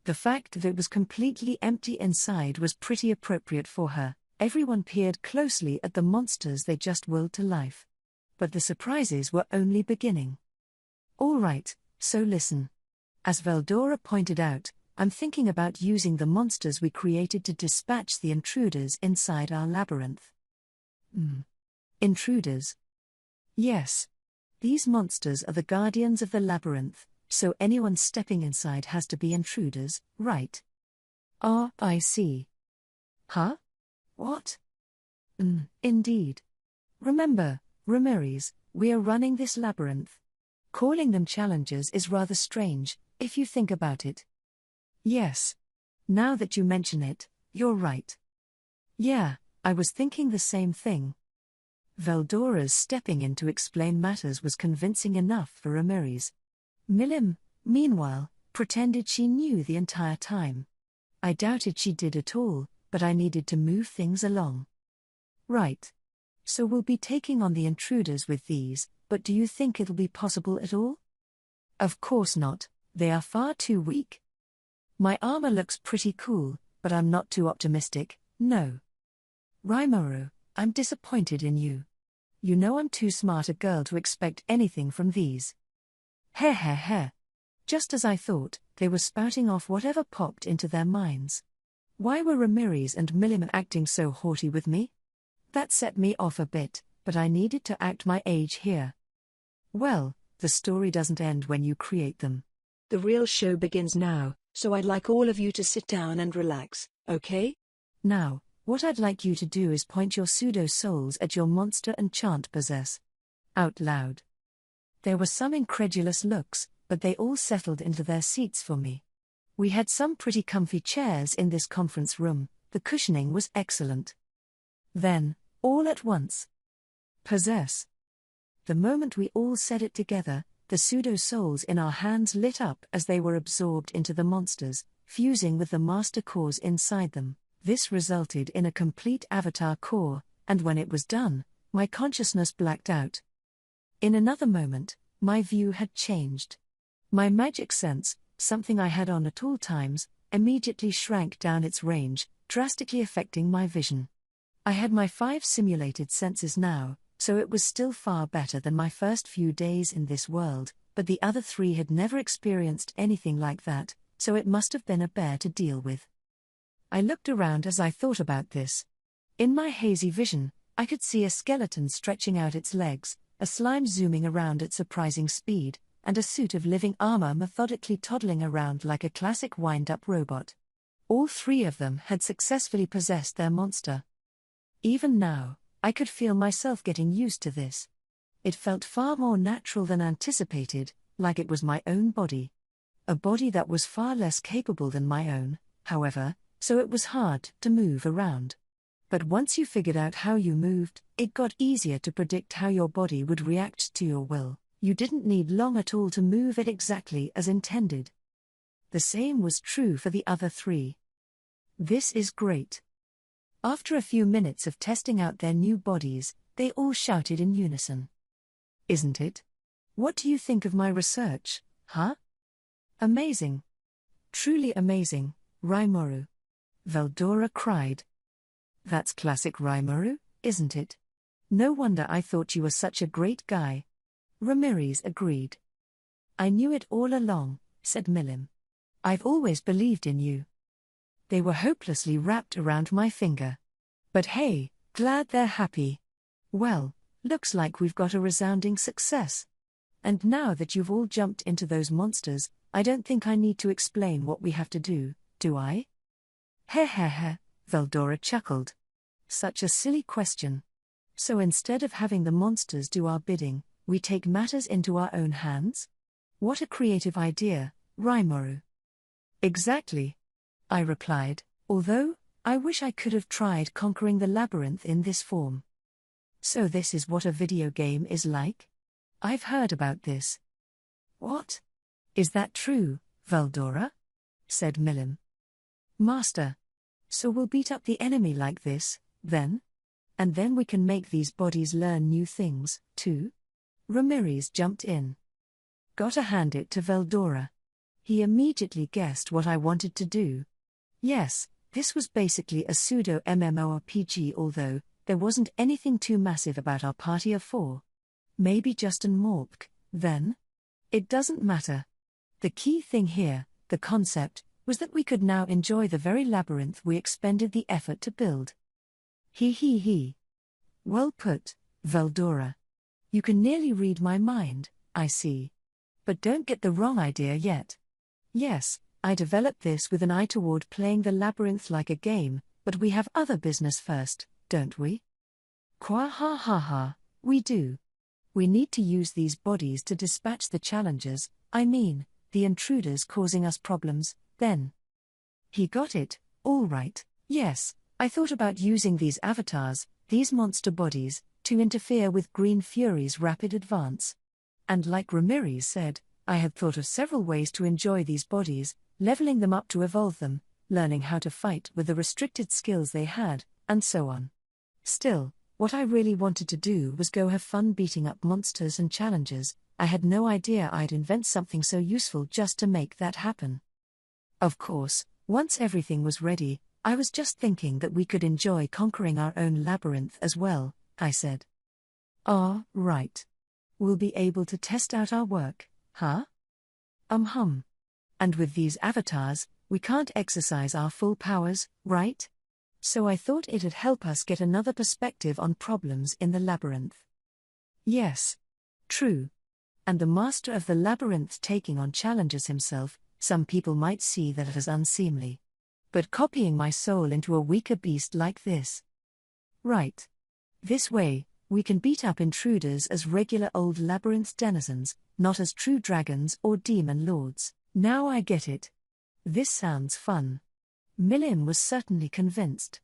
The fact that it was completely empty inside was pretty appropriate for her. Everyone peered closely at the monsters they just willed to life. But the surprises were only beginning. All right, so listen. As Veldora pointed out, I'm thinking about using the monsters we created to dispatch the intruders inside our labyrinth. Intruders? Yes. These monsters are the guardians of the labyrinth, so anyone stepping inside has to be intruders, right? I see. Huh? What? Indeed. Remember, Ramirez, we are running this labyrinth. Calling them challengers is rather strange, if you think about it. Yes. Now that you mention it, you're right. Yeah, I was thinking the same thing. Veldora's stepping in to explain matters was convincing enough for Ramirez. Milim, meanwhile, pretended she knew the entire time. I doubted she did at all, but I needed to move things along. Right. So we'll be taking on the intruders with these, but do you think it'll be possible at all? Of course not, they are far too weak. My armor looks pretty cool, but I'm not too optimistic, no. Rimuru, I'm disappointed in you. You know I'm too smart a girl to expect anything from these. Heh heh heh. Just as I thought, they were spouting off whatever popped into their minds. Why were Ramirez and Milliman acting so haughty with me? That set me off a bit, but I needed to act my age here. Well, the story doesn't end when you create them. The real show begins now, so I'd like all of you to sit down and relax, okay? Now, what I'd like you to do is point your pseudo-souls at your monster and chant possess. Out loud. There were some incredulous looks, but they all settled into their seats for me. We had some pretty comfy chairs in this conference room, the cushioning was excellent. Then, all at once. Possess. The moment we all said it together, the pseudo-souls in our hands lit up as they were absorbed into the monsters, fusing with the master cores inside them. This resulted in a complete avatar core, and when it was done, my consciousness blacked out. In another moment, my view had changed. My magic sense, something I had on at all times, immediately shrank down its range, drastically affecting my vision. I had my 5 simulated senses now, so it was still far better than my first few days in this world, but the other 3 had never experienced anything like that, so it must have been a bear to deal with. I looked around as I thought about this. In my hazy vision, I could see a skeleton stretching out its legs, a slime zooming around at surprising speed, and a suit of living armor methodically toddling around like a classic wind-up robot. All 3 of them had successfully possessed their monster. Even now, I could feel myself getting used to this. It felt far more natural than anticipated, like it was my own body. A body that was far less capable than my own, however, so it was hard to move around. But once you figured out how you moved, it got easier to predict how your body would react to your will. You didn't need long at all to move it exactly as intended. The same was true for the other 3. This is great. After a few minutes of testing out their new bodies, they all shouted in unison. Isn't it? What do you think of my research, huh? Amazing. Truly amazing, Rimuru. Veldora cried. That's classic Rimuru, isn't it? No wonder I thought you were such a great guy. Ramirez agreed. I knew it all along, said Milim. I've always believed in you. They were hopelessly wrapped around my finger. But hey, glad they're happy. Well, looks like we've got a resounding success. And now that you've all jumped into those monsters, I don't think I need to explain what we have to do I? Heh heh heh, Veldora chuckled. Such a silly question. So instead of having the monsters do our bidding, we take matters into our own hands? What a creative idea, Rimuru. Exactly. I replied, although, I wish I could have tried conquering the labyrinth in this form. So this is what a video game is like? I've heard about this. What? Is that true, Veldora? Said Milim. Master. So we'll beat up the enemy like this, then? And then we can make these bodies learn new things, too? Ramirez jumped in. Gotta hand it to Veldora. He immediately guessed what I wanted to do. Yes, this was basically a pseudo-MMORPG, although there wasn't anything too massive about our party of 4. Maybe just an Morpk, then? It doesn't matter. The key thing here, the concept, was that we could now enjoy the very labyrinth we expended the effort to build. He. Well put, Veldora. You can nearly read my mind, I see. But don't get the wrong idea yet. Yes, I developed this with an eye toward playing the labyrinth like a game, but we have other business first, don't we? Qua ha ha ha, we do. We need to use these bodies to dispatch the challengers, I mean, the intruders causing us problems, then. He got it, all right, yes, I thought about using these avatars, these monster bodies, to interfere with Green Fury's rapid advance. And like Ramirez said, I had thought of several ways to enjoy these bodies, leveling them up to evolve them, learning how to fight with the restricted skills they had, and so on. Still, what I really wanted to do was go have fun beating up monsters and challengers. I had no idea I'd invent something so useful just to make that happen. Of course, once everything was ready, I was just thinking that we could enjoy conquering our own labyrinth as well, I said. Ah, right. We'll be able to test out our work, huh? And with these avatars, we can't exercise our full powers, right? So I thought it'd help us get another perspective on problems in the labyrinth. Yes. True. And the master of the labyrinth taking on challenges himself, some people might see that as unseemly. But copying my soul into a weaker beast like this. Right. This way, we can beat up intruders as regular old labyrinth denizens, not as true dragons or demon lords. Now I get it. This sounds fun. Milim was certainly convinced.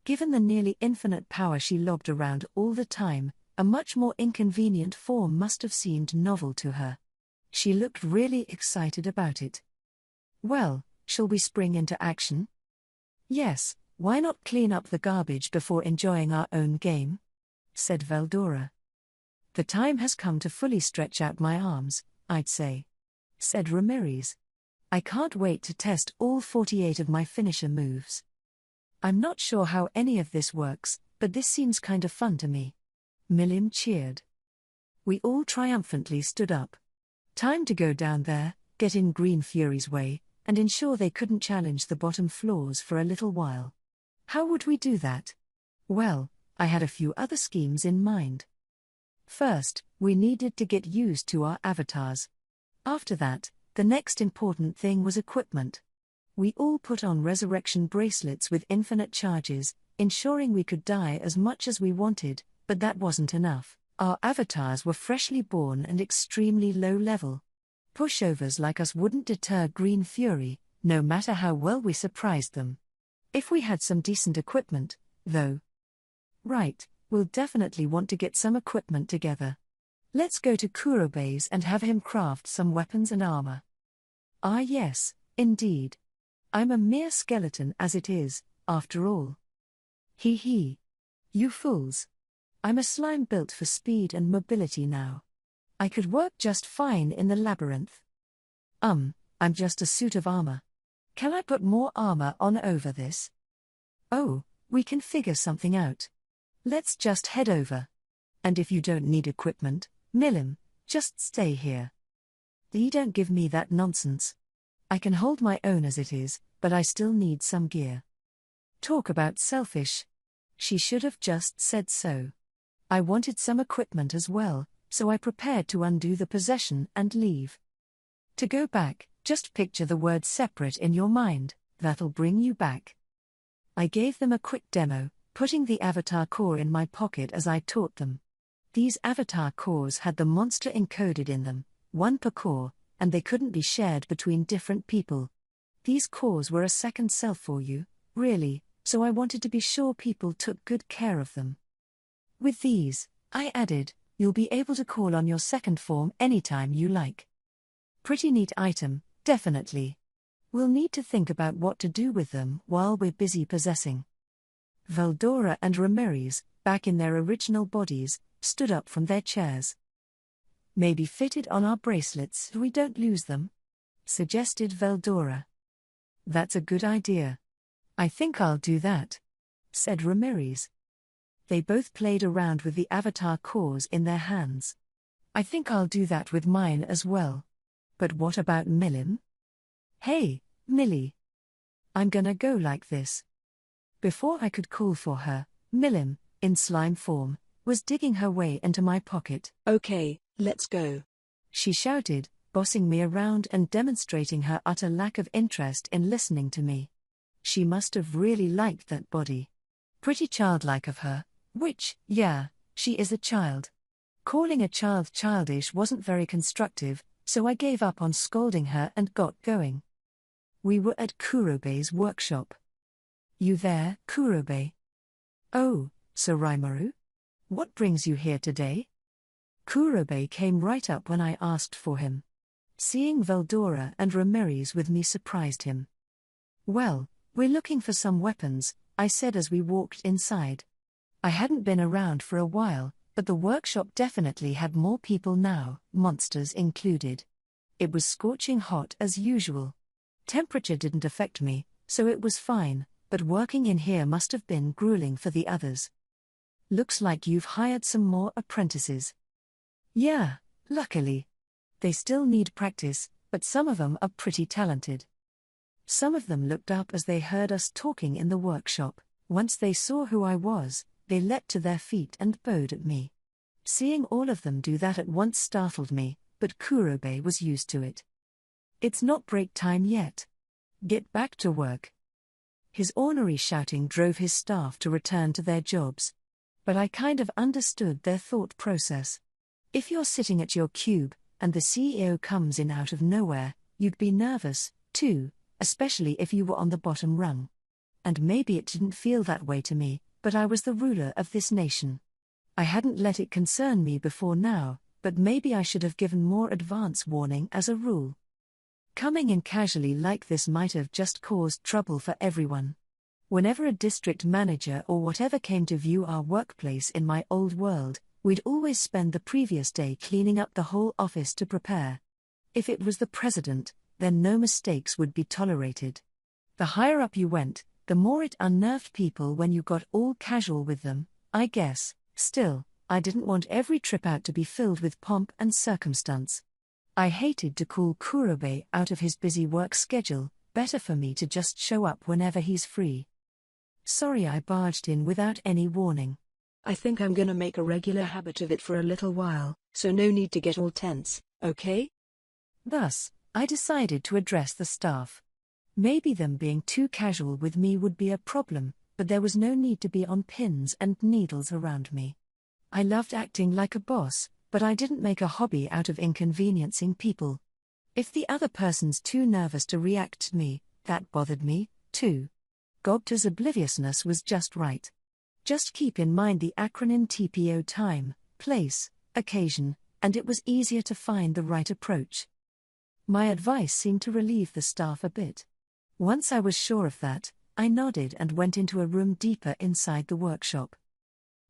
Given the nearly infinite power she lobbed around all the time, a much more inconvenient form must have seemed novel to her. She looked really excited about it. Well, shall we spring into action? Yes, why not clean up the garbage before enjoying our own game? Said Veldora. The time has come to fully stretch out my arms, I'd say. Said Ramirez. I can't wait to test all 48 of my finisher moves. I'm not sure how any of this works, but this seems kind of fun to me. Milim cheered. We all triumphantly stood up. Time to go down there, get in Green Fury's way, and ensure they couldn't challenge the bottom floors for a little while. How would we do that? Well, I had a few other schemes in mind. First, we needed to get used to our avatars. After that, the next important thing was equipment. We all put on resurrection bracelets with infinite charges, ensuring we could die as much as we wanted, but that wasn't enough. Our avatars were freshly born and extremely low level. Pushovers like us wouldn't deter Green Fury, no matter how well we surprised them. If we had some decent equipment, though. Right, we'll definitely want to get some equipment together. Let's go to Kurobe's and have him craft some weapons and armor. Ah yes, indeed. I'm a mere skeleton as it is, after all. Hee hee. You fools. I'm a slime built for speed and mobility now. I could work just fine in the labyrinth. I'm just a suit of armor. Can I put more armor on over this? Oh, we can figure something out. Let's just head over. And if you don't need equipment, Milim, just stay here. You don't give me that nonsense. I can hold my own as it is, but I still need some gear. Talk about selfish. She should have just said so. I wanted some equipment as well, so I prepared to undo the possession and leave. To go back, just picture the word separate in your mind, that'll bring you back. I gave them a quick demo, putting the avatar core in my pocket as I taught them. These avatar cores had the monster encoded in them, one per core, and they couldn't be shared between different people. These cores were a second self for you, really, so I wanted to be sure people took good care of them. With these, I added, you'll be able to call on your second form anytime you like. Pretty neat item, definitely. We'll need to think about what to do with them while we're busy possessing. Veldora and Ramirez, back in their original bodies, stood up from their chairs. Maybe fitted on our bracelets so we don't lose them? Suggested Veldora. That's a good idea. I think I'll do that, said Ramirez. They both played around with the avatar cores in their hands. I think I'll do that with mine as well. But what about Milim? Hey, Millie. I'm gonna go like this. Before I could call for her, Milim, in slime form, was digging her way into my pocket. Okay, let's go. She shouted, bossing me around and demonstrating her utter lack of interest in listening to me. She must have really liked that body. Pretty childlike of her, which, yeah, she is a child. Calling a child childish wasn't very constructive, so I gave up on scolding her and got going. We were at Kurobe's workshop. You there, Kurobe? Oh, Sir Raimaru? What brings you here today? Kurobe came right up when I asked for him. Seeing Veldora and Ramirez with me surprised him. Well, we're looking for some weapons, I said as we walked inside. I hadn't been around for a while, but the workshop definitely had more people now, monsters included. It was scorching hot as usual. Temperature didn't affect me, so it was fine, but working in here must have been grueling for the others. Looks like you've hired some more apprentices. Yeah, luckily. They still need practice, but some of them are pretty talented. Some of them looked up as they heard us talking in the workshop. Once they saw who I was, they leapt to their feet and bowed at me. Seeing all of them do that at once startled me, but Kurobe was used to it. It's not break time yet. Get back to work. His ornery shouting drove his staff to return to their jobs. But I kind of understood their thought process. If you're sitting at your cube, and the CEO comes in out of nowhere, you'd be nervous, too, especially if you were on the bottom rung. And maybe it didn't feel that way to me, but I was the ruler of this nation. I hadn't let it concern me before now, but maybe I should have given more advance warning as a rule. Coming in casually like this might have just caused trouble for everyone. Whenever a district manager or whatever came to view our workplace in my old world, we'd always spend the previous day cleaning up the whole office to prepare. If it was the president, then no mistakes would be tolerated. The higher up you went, the more it unnerved people when you got all casual with them, I guess. Still, I didn't want every trip out to be filled with pomp and circumstance. I hated to call Kurobe out of his busy work schedule, better for me to just show up whenever he's free. Sorry I barged in without any warning. I think I'm gonna make a regular habit of it for a little while, so no need to get all tense, okay? Thus, I decided to address the staff. Maybe them being too casual with me would be a problem, but there was no need to be on pins and needles around me. I loved acting like a boss, but I didn't make a hobby out of inconveniencing people. If the other person's too nervous to react to me, that bothered me, too. Gobta's obliviousness was just right. Just keep in mind the acronym TPO: time, place, occasion, and it was easier to find the right approach. My advice seemed to relieve the staff a bit. Once I was sure of that, I nodded and went into a room deeper inside the workshop.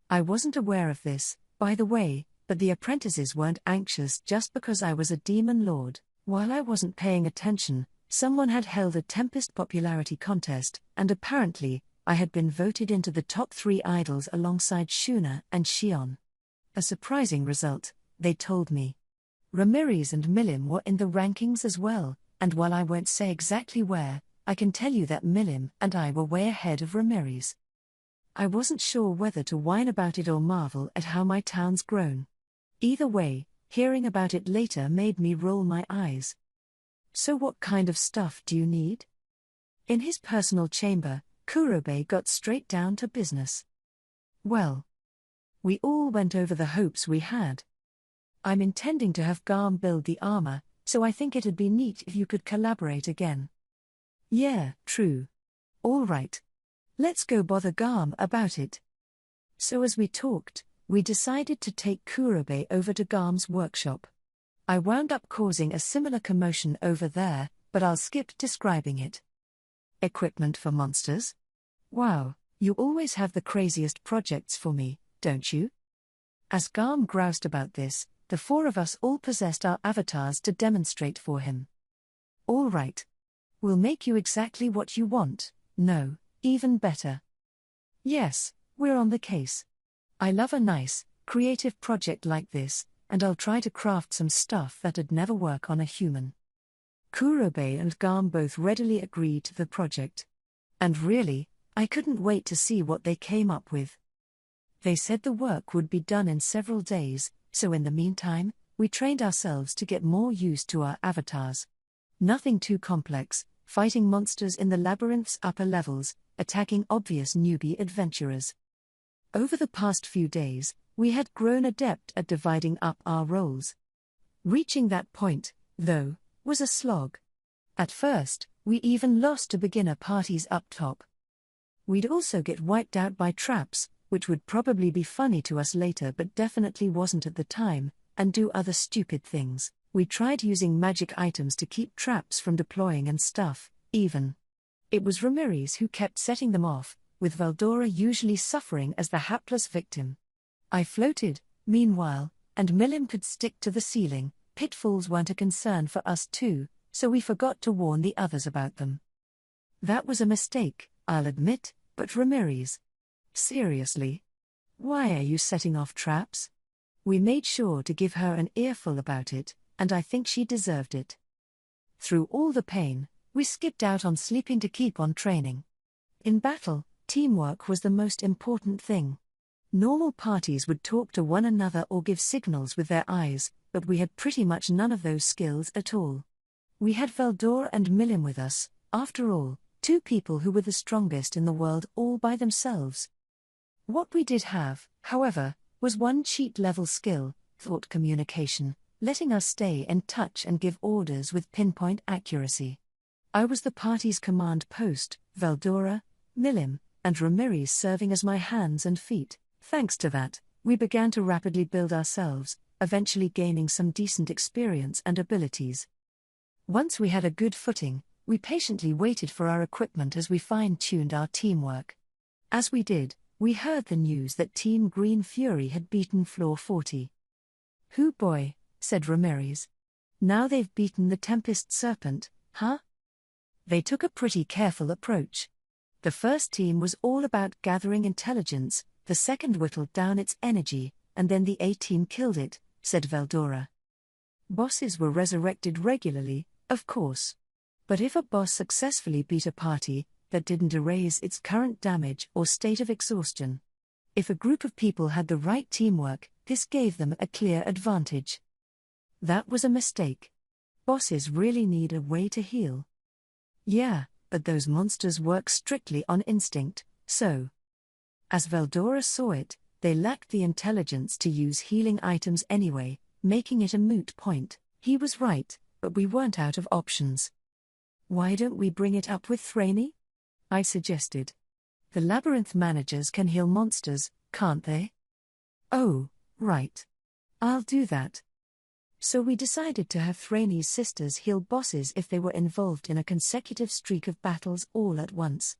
I wasn't aware of this, by the way, but the apprentices weren't anxious just because I was a demon lord. While I wasn't paying attention, someone had held a Tempest popularity contest, and apparently, I had been voted into the top 3 idols alongside Shuna and Shion. A surprising result, they told me. Ramirez and Milim were in the rankings as well, and while I won't say exactly where, I can tell you that Milim and I were way ahead of Ramirez. I wasn't sure whether to whine about it or marvel at how my town's grown. Either way, hearing about it later made me roll my eyes. So what kind of stuff do you need? In his personal chamber, Kurobe got straight down to business. Well, we all went over the hopes we had. I'm intending to have Garm build the armor, so I think it'd be neat if you could collaborate again. Yeah, true. All right. Let's go bother Garm about it. So as we talked, we decided to take Kurobe over to Garm's workshop. I wound up causing a similar commotion over there, but I'll skip describing it. Equipment for monsters? Wow, you always have the craziest projects for me, don't you? As Garm groused about this, the 4 of us all possessed our avatars to demonstrate for him. All right. We'll make you exactly what you want, no, even better. Yes, we're on the case. I love a nice, creative project like this, and I'll try to craft some stuff that'd never work on a human. Kurobe and Garm both readily agreed to the project. And really, I couldn't wait to see what they came up with. They said the work would be done in several days, so in the meantime, we trained ourselves to get more used to our avatars. Nothing too complex, fighting monsters in the Labyrinth's upper levels, attacking obvious newbie adventurers. Over the past few days, we had grown adept at dividing up our roles. Reaching that point, though, was a slog. At first, we even lost to beginner parties up top. We'd also get wiped out by traps, which would probably be funny to us later but definitely wasn't at the time, and do other stupid things. We tried using magic items to keep traps from deploying and stuff, even. It was Ramirez who kept setting them off, with Valdora usually suffering as the hapless victim. I floated, meanwhile, and Milim could stick to the ceiling. Pitfalls weren't a concern for us too, so we forgot to warn the others about them. That was a mistake, I'll admit, but Ramirez. Seriously? Why are you setting off traps? We made sure to give her an earful about it, and I think she deserved it. Through all the pain, we skipped out on sleeping to keep on training. In battle, teamwork was the most important thing. Normal parties would talk to one another or give signals with their eyes, but we had pretty much none of those skills at all. We had Veldora and Milim with us, after all, two people who were the strongest in the world all by themselves. What we did have, however, was one cheat-level skill, thought communication, letting us stay in touch and give orders with pinpoint accuracy. I was the party's command post, Veldora, Milim, and Ramirez serving as my hands and feet. Thanks to that, we began to rapidly build ourselves, eventually gaining some decent experience and abilities. Once we had a good footing, we patiently waited for our equipment as we fine-tuned our teamwork. As we did, we heard the news that Team Green Fury had beaten Floor 40. "Hoo boy," said Ramirez. "Now they've beaten the Tempest Serpent, huh?" They took a pretty careful approach. The first team was all about gathering intelligence, the second whittled down its energy, and then the A-team killed it, said Veldora. Bosses were resurrected regularly, of course. But if a boss successfully beat a party, that didn't erase its current damage or state of exhaustion. If a group of people had the right teamwork, this gave them a clear advantage. That was a mistake. Bosses really need a way to heal. Yeah, but those monsters work strictly on instinct, so. As Veldora saw it, they lacked the intelligence to use healing items anyway, making it a moot point. He was right, but we weren't out of options. "Why don't we bring it up with Thraney?" I suggested. "The Labyrinth managers can heal monsters, can't they?" "Oh, right. I'll do that." So we decided to have Thraney's sisters heal bosses if they were involved in a consecutive streak of battles all at once.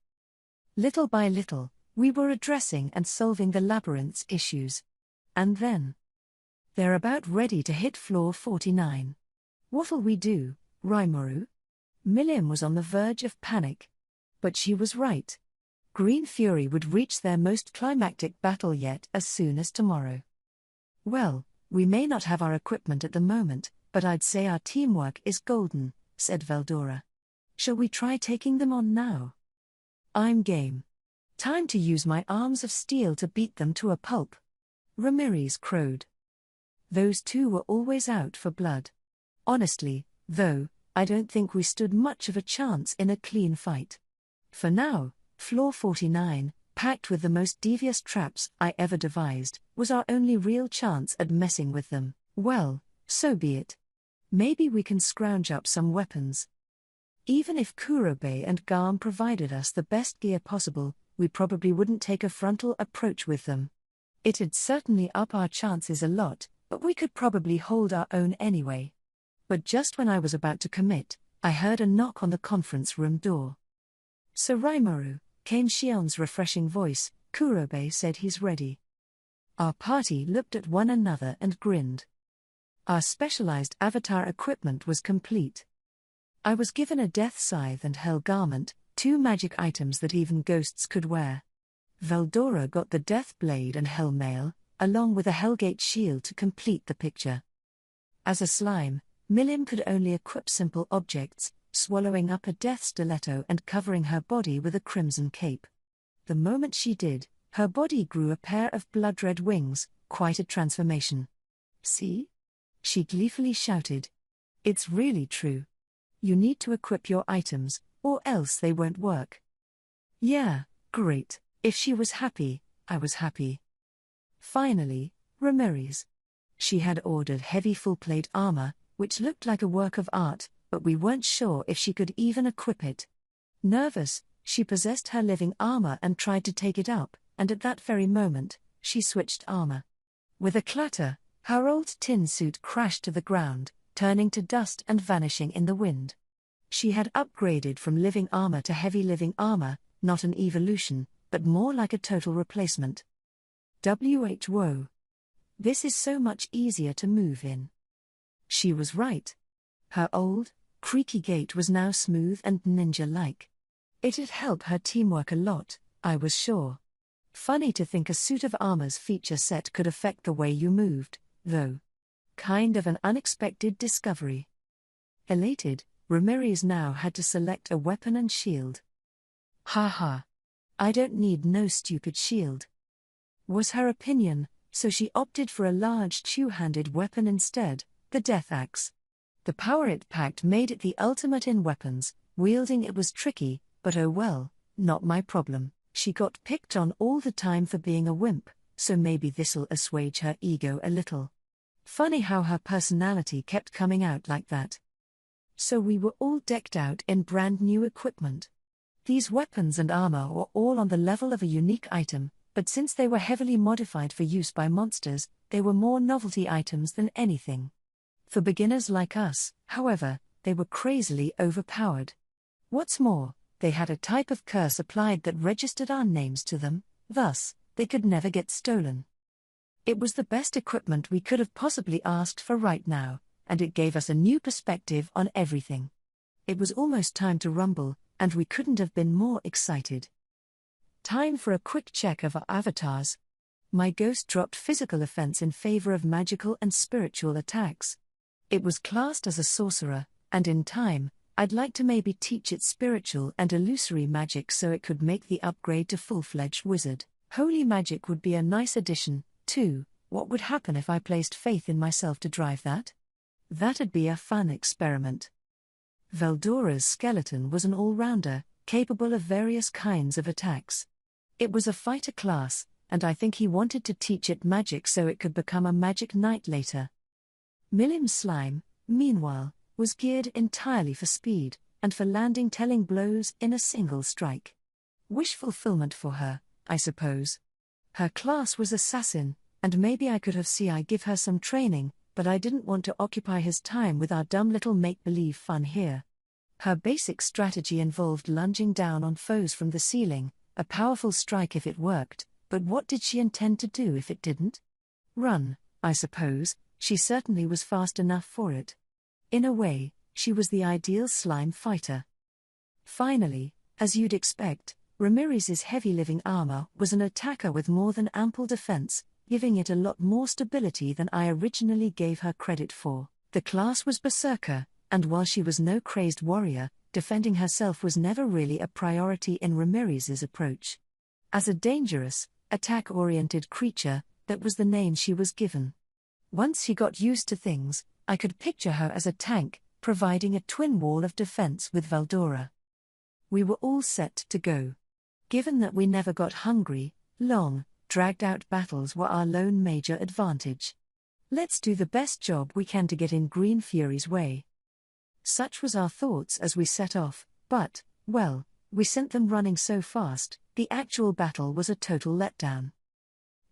Little by little, we were addressing and solving the Labyrinth's issues. And then, they're about ready to hit floor 49. What'll we do, Rimuru? Milim was on the verge of panic. But she was right. Green Fury would reach their most climactic battle yet as soon as tomorrow. "Well, we may not have our equipment at the moment, but I'd say our teamwork is golden," said Veldora. "Shall we try taking them on now?" "I'm game. Time to use my arms of steel to beat them to a pulp," Ramirez crowed. Those two were always out for blood. Honestly, though, I don't think we stood much of a chance in a clean fight. For now, floor 49, packed with the most devious traps I ever devised, was our only real chance at messing with them. Well, so be it. Maybe we can scrounge up some weapons. Even if Kurobe and Garm provided us the best gear possible, we probably wouldn't take a frontal approach with them. It'd certainly up our chances a lot, but we could probably hold our own anyway. But just when I was about to commit, I heard a knock on the conference room door. "So Rimuru," came Shion's refreshing voice. "Kurobe said he's ready." Our party looked at one another and grinned. Our specialized avatar equipment was complete. I was given a death scythe and hell garment, two magic items that even ghosts could wear. Veldora got the death blade and hell mail, along with a Hellgate shield to complete the picture. As a slime, Milim could only equip simple objects, swallowing up a death stiletto and covering her body with a crimson cape. The moment she did, her body grew a pair of blood-red wings, quite a transformation. "See?" she gleefully shouted. "It's really true. You need to equip your items, or else they won't work." Yeah, great. If she was happy, I was happy. Finally, Ramirez. She had ordered heavy full-plate armor, which looked like a work of art, but we weren't sure if she could even equip it. Nervous, she possessed her living armor and tried to take it up, and at that very moment, she switched armor. With a clatter, her old tin suit crashed to the ground, turning to dust and vanishing in the wind. She had upgraded from living armor to heavy living armor, not an evolution, but more like a total replacement. Whoa. This is so much easier to move in. She was right. Her old, creaky gait was now smooth and ninja-like. It'd help her teamwork a lot, I was sure. Funny to think a suit of armor's feature set could affect the way you moved, though. Kind of an unexpected discovery. Elated, Ramirez now had to select a weapon and shield. Ha. I don't need no stupid shield. Was her opinion, so she opted for a large two-handed weapon instead, the death axe. The power it packed made it the ultimate in weapons. Wielding it was tricky, but oh well, not my problem. She got picked on all the time for being a wimp, so maybe this'll assuage her ego a little. Funny how her personality kept coming out like that. So we were all decked out in brand new equipment. These weapons and armor were all on the level of a unique item, but since they were heavily modified for use by monsters, they were more novelty items than anything. For beginners like us, however, they were crazily overpowered. What's more, they had a type of curse applied that registered our names to them, thus, they could never get stolen. It was the best equipment we could have possibly asked for right now, and it gave us a new perspective on everything. It was almost time to rumble, and we couldn't have been more excited. Time for a quick check of our avatars. My ghost dropped physical offense in favor of magical and spiritual attacks. It was classed as a sorcerer, and in time, I'd like to maybe teach it spiritual and illusory magic so it could make the upgrade to full-fledged wizard. Holy magic would be a nice addition, too. What would happen if I placed faith in myself to drive that? That'd be a fun experiment. Veldora's skeleton was an all-rounder, capable of various kinds of attacks. It was a fighter class, and I think he wanted to teach it magic so it could become a magic knight later. Milim's slime, meanwhile, was geared entirely for speed, and for landing telling blows in a single strike. Wish fulfillment for her, I suppose. Her class was assassin, and maybe I could have give her some training, but I didn't want to occupy his time with our dumb little make-believe fun here. Her basic strategy involved lunging down on foes from the ceiling, a powerful strike if it worked, but what did she intend to do if it didn't? Run, I suppose. She certainly was fast enough for it. In a way, she was the ideal slime fighter. Finally, as you'd expect, Ramirez's heavy living armor was an attacker with more than ample defense, giving it a lot more stability than I originally gave her credit for. The class was Berserker, and while she was no crazed warrior, defending herself was never really a priority in Ramirez's approach. As a dangerous, attack-oriented creature, that was the name she was given. Once she got used to things, I could picture her as a tank, providing a twin wall of defense with Veldora. We were all set to go. Given that we never got hungry, long, dragged-out battles were our lone major advantage. Let's do the best job we can to get in Green Fury's way. Such was our thoughts as we set off, but, well, we sent them running so fast, the actual battle was a total letdown.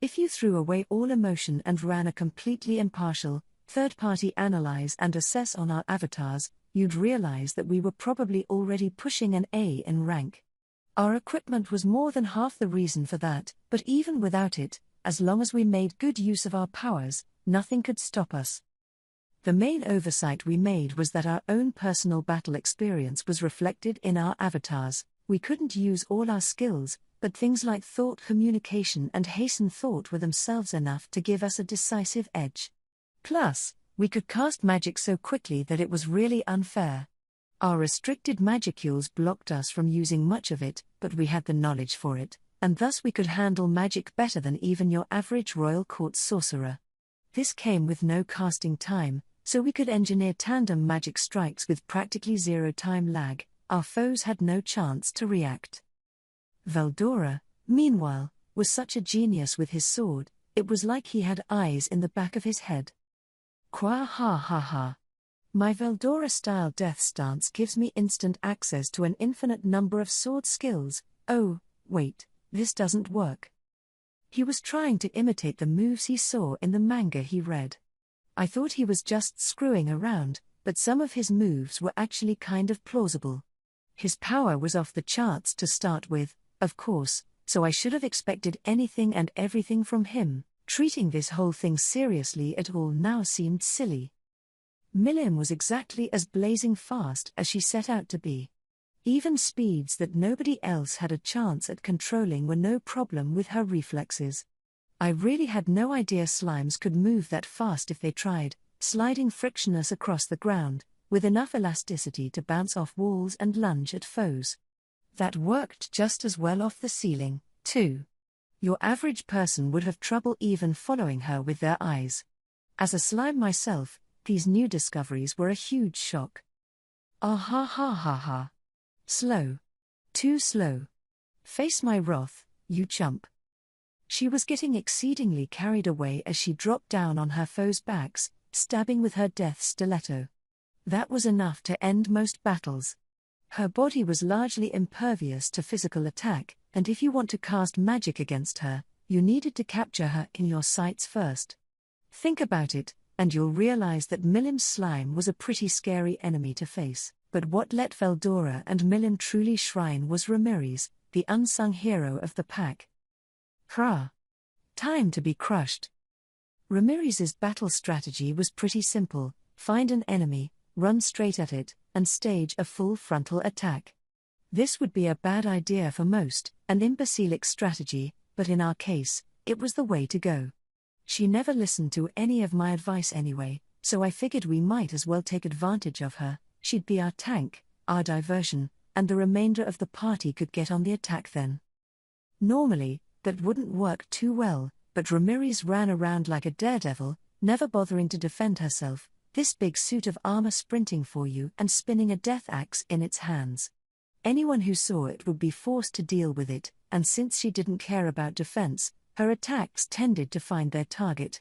If you threw away all emotion and ran a completely impartial, third-party analyze and assess on our avatars, you'd realize that we were probably already pushing an A in rank. Our equipment was more than half the reason for that, but even without it, as long as we made good use of our powers, nothing could stop us. The main oversight we made was that our own personal battle experience was reflected in our avatars. We couldn't use all our skills, but things like thought communication and hasten thought were themselves enough to give us a decisive edge. Plus, we could cast magic so quickly that it was really unfair. Our restricted magicules blocked us from using much of it, but we had the knowledge for it, and thus we could handle magic better than even your average royal court sorcerer. This came with no casting time, so we could engineer tandem magic strikes with practically zero time lag. Our foes had no chance to react. Veldora, meanwhile, was such a genius with his sword, it was like he had eyes in the back of his head. Qua ha ha ha. My Veldora-style death stance gives me instant access to an infinite number of sword skills. Oh, wait, this doesn't work. He was trying to imitate the moves he saw in the manga he read. I thought he was just screwing around, but some of his moves were actually kind of plausible. His power was off the charts to start with, of course, so I should have expected anything and everything from him. Treating this whole thing seriously at all now seemed silly. Milim was exactly as blazing fast as she set out to be. Even speeds that nobody else had a chance at controlling were no problem with her reflexes. I really had no idea slimes could move that fast if they tried, sliding frictionless across the ground, with enough elasticity to bounce off walls and lunge at foes. That worked just as well off the ceiling, too. Your average person would have trouble even following her with their eyes. As a slime myself, these new discoveries were a huge shock. Ah ha ha ha ha. Slow. Too slow. Face my wrath, you chump. She was getting exceedingly carried away as she dropped down on her foes' backs, stabbing with her death stiletto. That was enough to end most battles. Her body was largely impervious to physical attack, and if you want to cast magic against her, you needed to capture her in your sights first. Think about it, and you'll realize that Milim's slime was a pretty scary enemy to face, but what let Veldora and Milim truly shrine was Ramirez, the unsung hero of the pack. Hurrah! Time to be crushed. Ramirez's battle strategy was pretty simple: find an enemy, run straight at it, and stage a full frontal attack. This would be a bad idea for most, an imbecilic strategy, but in our case, it was the way to go. She never listened to any of my advice anyway, so I figured we might as well take advantage of her. She'd be our tank, our diversion, and the remainder of the party could get on the attack then. Normally, that wouldn't work too well, but Ramirez ran around like a daredevil, never bothering to defend herself, this big suit of armor sprinting for you and spinning a death axe in its hands. Anyone who saw it would be forced to deal with it, and since she didn't care about defense, her attacks tended to find their target.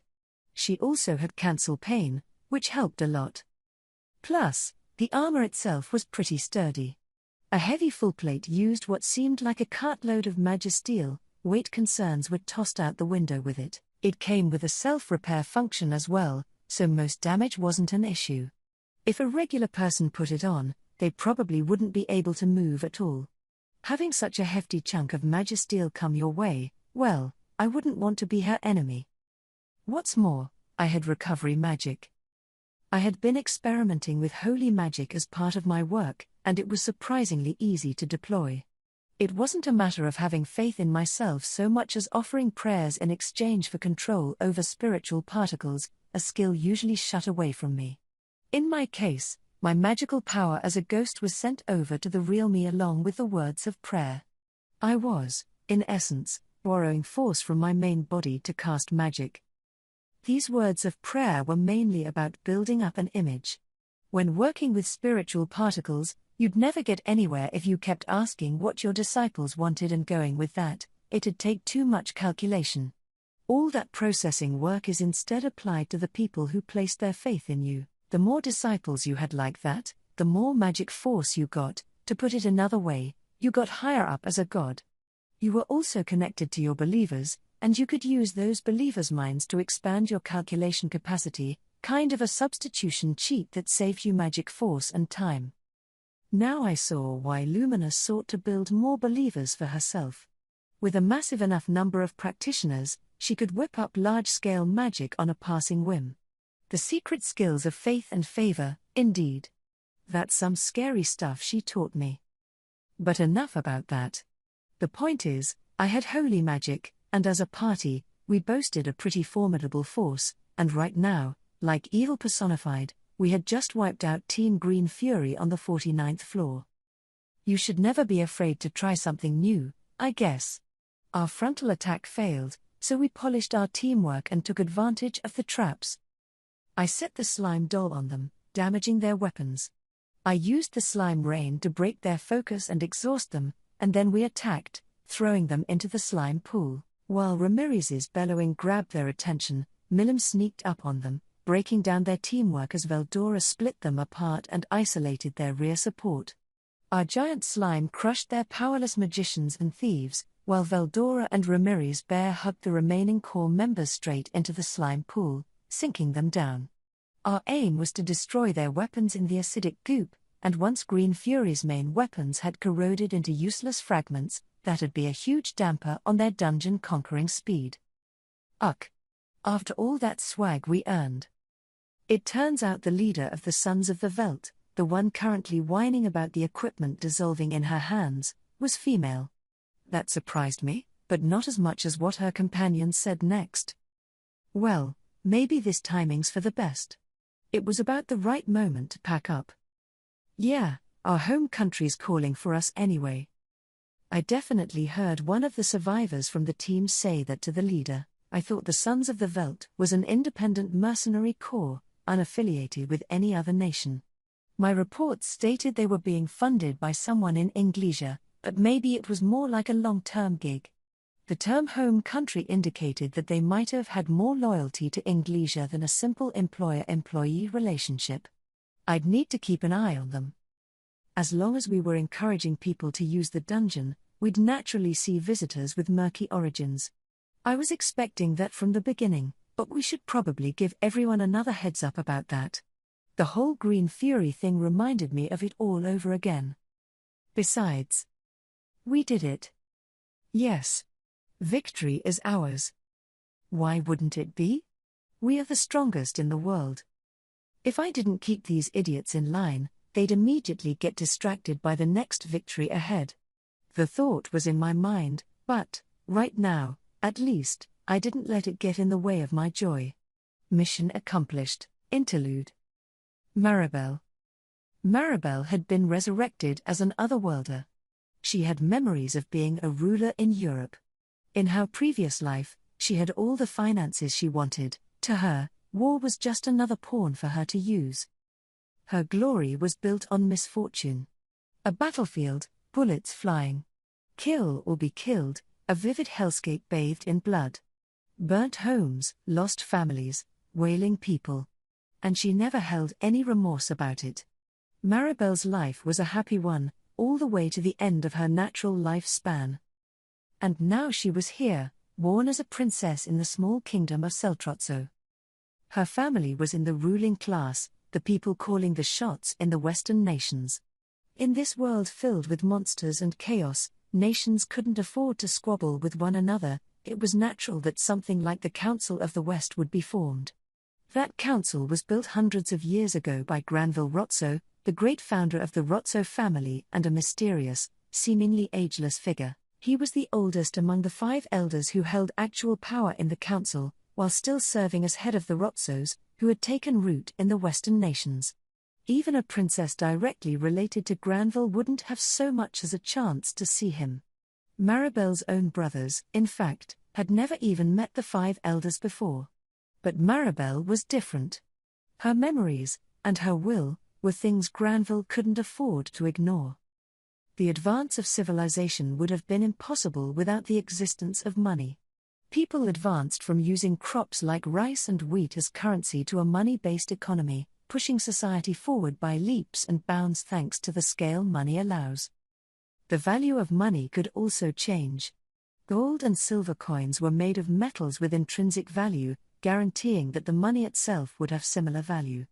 She also had cancel pain, which helped a lot. Plus, the armor itself was pretty sturdy. A heavy full plate used what seemed like a cartload of magisteel. Weight concerns were tossed out the window with it. It came with a self-repair function as well, so most damage wasn't an issue. If a regular person put it on, they probably wouldn't be able to move at all. Having such a hefty chunk of magisteel come your way, well, I wouldn't want to be her enemy. What's more, I had recovery magic. I had been experimenting with holy magic as part of my work, and it was surprisingly easy to deploy. It wasn't a matter of having faith in myself so much as offering prayers in exchange for control over spiritual particles, a skill usually shut away from me. In my case, my magical power as a ghost was sent over to the real me along with the words of prayer. I was, in essence, borrowing force from my main body to cast magic. These words of prayer were mainly about building up an image. When working with spiritual particles, you'd never get anywhere if you kept asking what your disciples wanted and going with that. It'd take too much calculation. All that processing work is instead applied to the people who placed their faith in you. The more disciples you had like that, the more magic force you got. To put it another way, you got higher up as a god. You were also connected to your believers, and you could use those believers' minds to expand your calculation capacity, kind of a substitution cheat that saved you magic force and time. Now I saw why Lumina sought to build more believers for herself. With a massive enough number of practitioners, she could whip up large-scale magic on a passing whim. The secret skills of faith and favor, indeed. That's some scary stuff she taught me. But enough about that. The point is, I had holy magic, and as a party, we boasted a pretty formidable force, and right now, like evil personified, we had just wiped out Team Green Fury on the 49th floor. You should never be afraid to try something new, I guess. Our frontal attack failed, so we polished our teamwork and took advantage of the traps. I set the slime doll on them, damaging their weapons. I used the slime rain to break their focus and exhaust them, and then we attacked, throwing them into the slime pool. While Ramirez's bellowing grabbed their attention, Milim sneaked up on them, breaking down their teamwork as Veldora split them apart and isolated their rear support. Our giant slime crushed their powerless magicians and thieves, while Veldora and Ramirez bear hugged the remaining core members straight into the slime pool, sinking them down. Our aim was to destroy their weapons in the acidic goop, and once Green Fury's main weapons had corroded into useless fragments, that'd be a huge damper on their dungeon-conquering speed. After all that swag we earned. It turns out the leader of the Sons of the Veldt, the one currently whining about the equipment dissolving in her hands, was female. That surprised me, but not as much as what her companions said next. Well, maybe this timing's for the best. It was about the right moment to pack up. Yeah, our home country's calling for us anyway. I definitely heard one of the survivors from the team say that to the leader. I thought the Sons of the Veldt was an independent mercenary corps, unaffiliated with any other nation. My reports stated they were being funded by someone in Inglesia, but maybe it was more like a long-term gig. The term home country indicated that they might have had more loyalty to Inglesia than a simple employer-employee relationship. I'd need to keep an eye on them. As long as we were encouraging people to use the dungeon, we'd naturally see visitors with murky origins. I was expecting that from the beginning, but we should probably give everyone another heads up about that. The whole Green Fury thing reminded me of it all over again. Besides, we did it. Yes. Victory is ours. Why wouldn't it be? We are the strongest in the world. If I didn't keep these idiots in line, they'd immediately get distracted by the next victory ahead. The thought was in my mind, but, right now, at least, I didn't let it get in the way of my joy. Mission accomplished. Interlude. Marabel. Marabel had been resurrected as an Otherworlder. She had memories of being a ruler in Europe. In her previous life, she had all the finances she wanted. To her, war was just another pawn for her to use. Her glory was built on misfortune. A battlefield, bullets flying. Kill or be killed, a vivid hellscape bathed in blood. Burnt homes, lost families, wailing people. And she never held any remorse about it. Marabel's life was a happy one, all the way to the end of her natural lifespan. And now she was here, born as a princess in the small kingdom of Seltrozzo. Her family was in the ruling class, the people calling the shots in the Western nations. In this world filled with monsters and chaos, nations couldn't afford to squabble with one another. It was natural that something like the Council of the West would be formed. That council was built hundreds of years ago by Granville Rozzo, the great founder of the Rozzo family and a mysterious, seemingly ageless figure. He was the oldest among the 5 elders who held actual power in the council, while still serving as head of the Rozzos, who had taken root in the Western nations. Even a princess directly related to Granville wouldn't have so much as a chance to see him. Marabel's own brothers, in fact, had never even met the 5 elders before. But Marabel was different. Her memories, and her will, were things Granville couldn't afford to ignore. The advance of civilization would have been impossible without the existence of money. People advanced from using crops like rice and wheat as currency to a money-based economy, pushing society forward by leaps and bounds thanks to the scale money allows. The value of money could also change. Gold and silver coins were made of metals with intrinsic value, guaranteeing that the money itself would have similar value.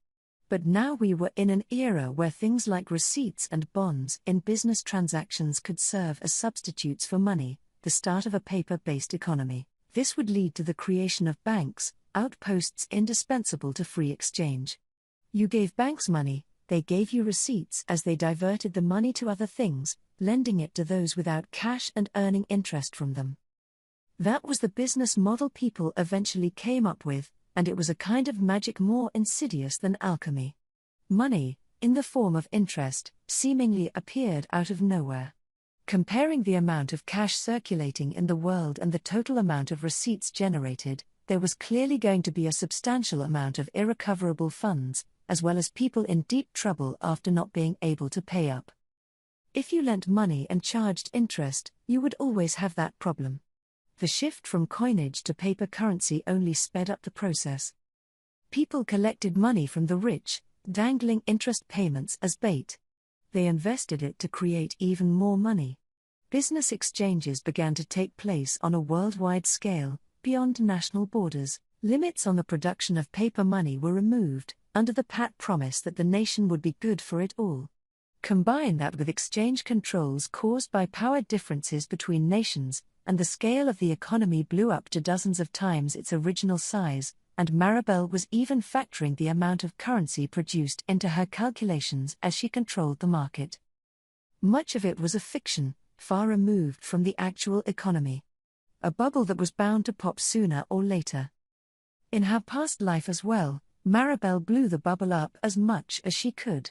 But now we were in an era where things like receipts and bonds in business transactions could serve as substitutes for money, the start of a paper-based economy. This would lead to the creation of banks, outposts indispensable to free exchange. You gave banks money, they gave you receipts as they diverted the money to other things, lending it to those without cash and earning interest from them. That was the business model people eventually came up with, and it was a kind of magic more insidious than alchemy. Money, in the form of interest, seemingly appeared out of nowhere. Comparing the amount of cash circulating in the world and the total amount of receipts generated, there was clearly going to be a substantial amount of irrecoverable funds, as well as people in deep trouble after not being able to pay up. If you lent money and charged interest, you would always have that problem. The shift from coinage to paper currency only sped up the process. People collected money from the rich, dangling interest payments as bait. They invested it to create even more money. Business exchanges began to take place on a worldwide scale, beyond national borders. Limits on the production of paper money were removed, under the pat promise that the nation would be good for it all. Combine that with exchange controls caused by power differences between nations, and the scale of the economy blew up to dozens of times its original size, and Marabel was even factoring the amount of currency produced into her calculations as she controlled the market. Much of it was a fiction, far removed from the actual economy. A bubble that was bound to pop sooner or later. In her past life as well, Marabel blew the bubble up as much as she could.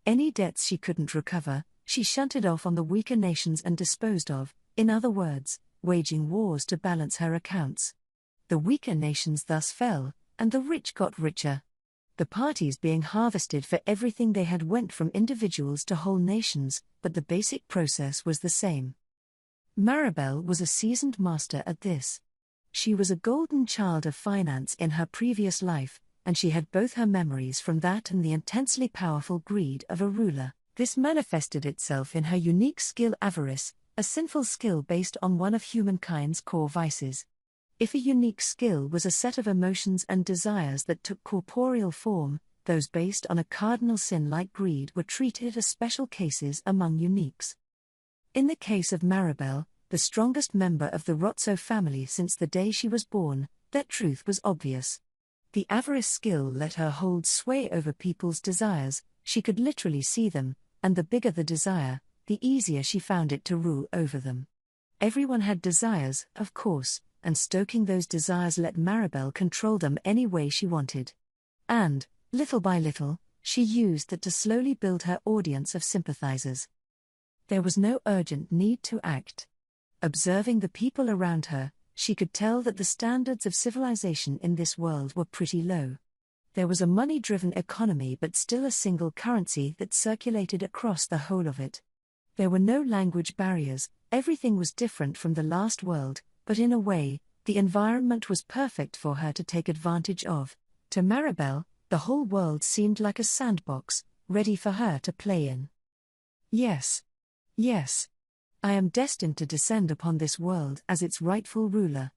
Any debts she couldn't recover, she shunted off on the weaker nations and disposed of, in other words, waging wars to balance her accounts. The weaker nations thus fell, and the rich got richer. The parties being harvested for everything they had went from individuals to whole nations, but the basic process was the same. Marabel was a seasoned master at this. She was a golden child of finance in her previous life, and she had both her memories from that and the intensely powerful greed of a ruler. This manifested itself in her unique skill avarice, a sinful skill based on one of humankind's core vices. If a unique skill was a set of emotions and desires that took corporeal form, those based on a cardinal sin like greed were treated as special cases among uniques. In the case of Marabel, the strongest member of the Rotso family since the day she was born, that truth was obvious. The avarice skill let her hold sway over people's desires, she could literally see them, and the bigger the desire, the easier she found it to rule over them. Everyone had desires, of course, and stoking those desires let Marabel control them any way she wanted. And, little by little, she used that to slowly build her audience of sympathizers. There was no urgent need to act. Observing the people around her, she could tell that the standards of civilization in this world were pretty low. There was a money-driven economy but still a single currency that circulated across the whole of it. There were no language barriers, everything was different from the last world, but in a way, the environment was perfect for her to take advantage of. To Marabel, the whole world seemed like a sandbox, ready for her to play in. Yes. I am destined to descend upon this world as its rightful ruler.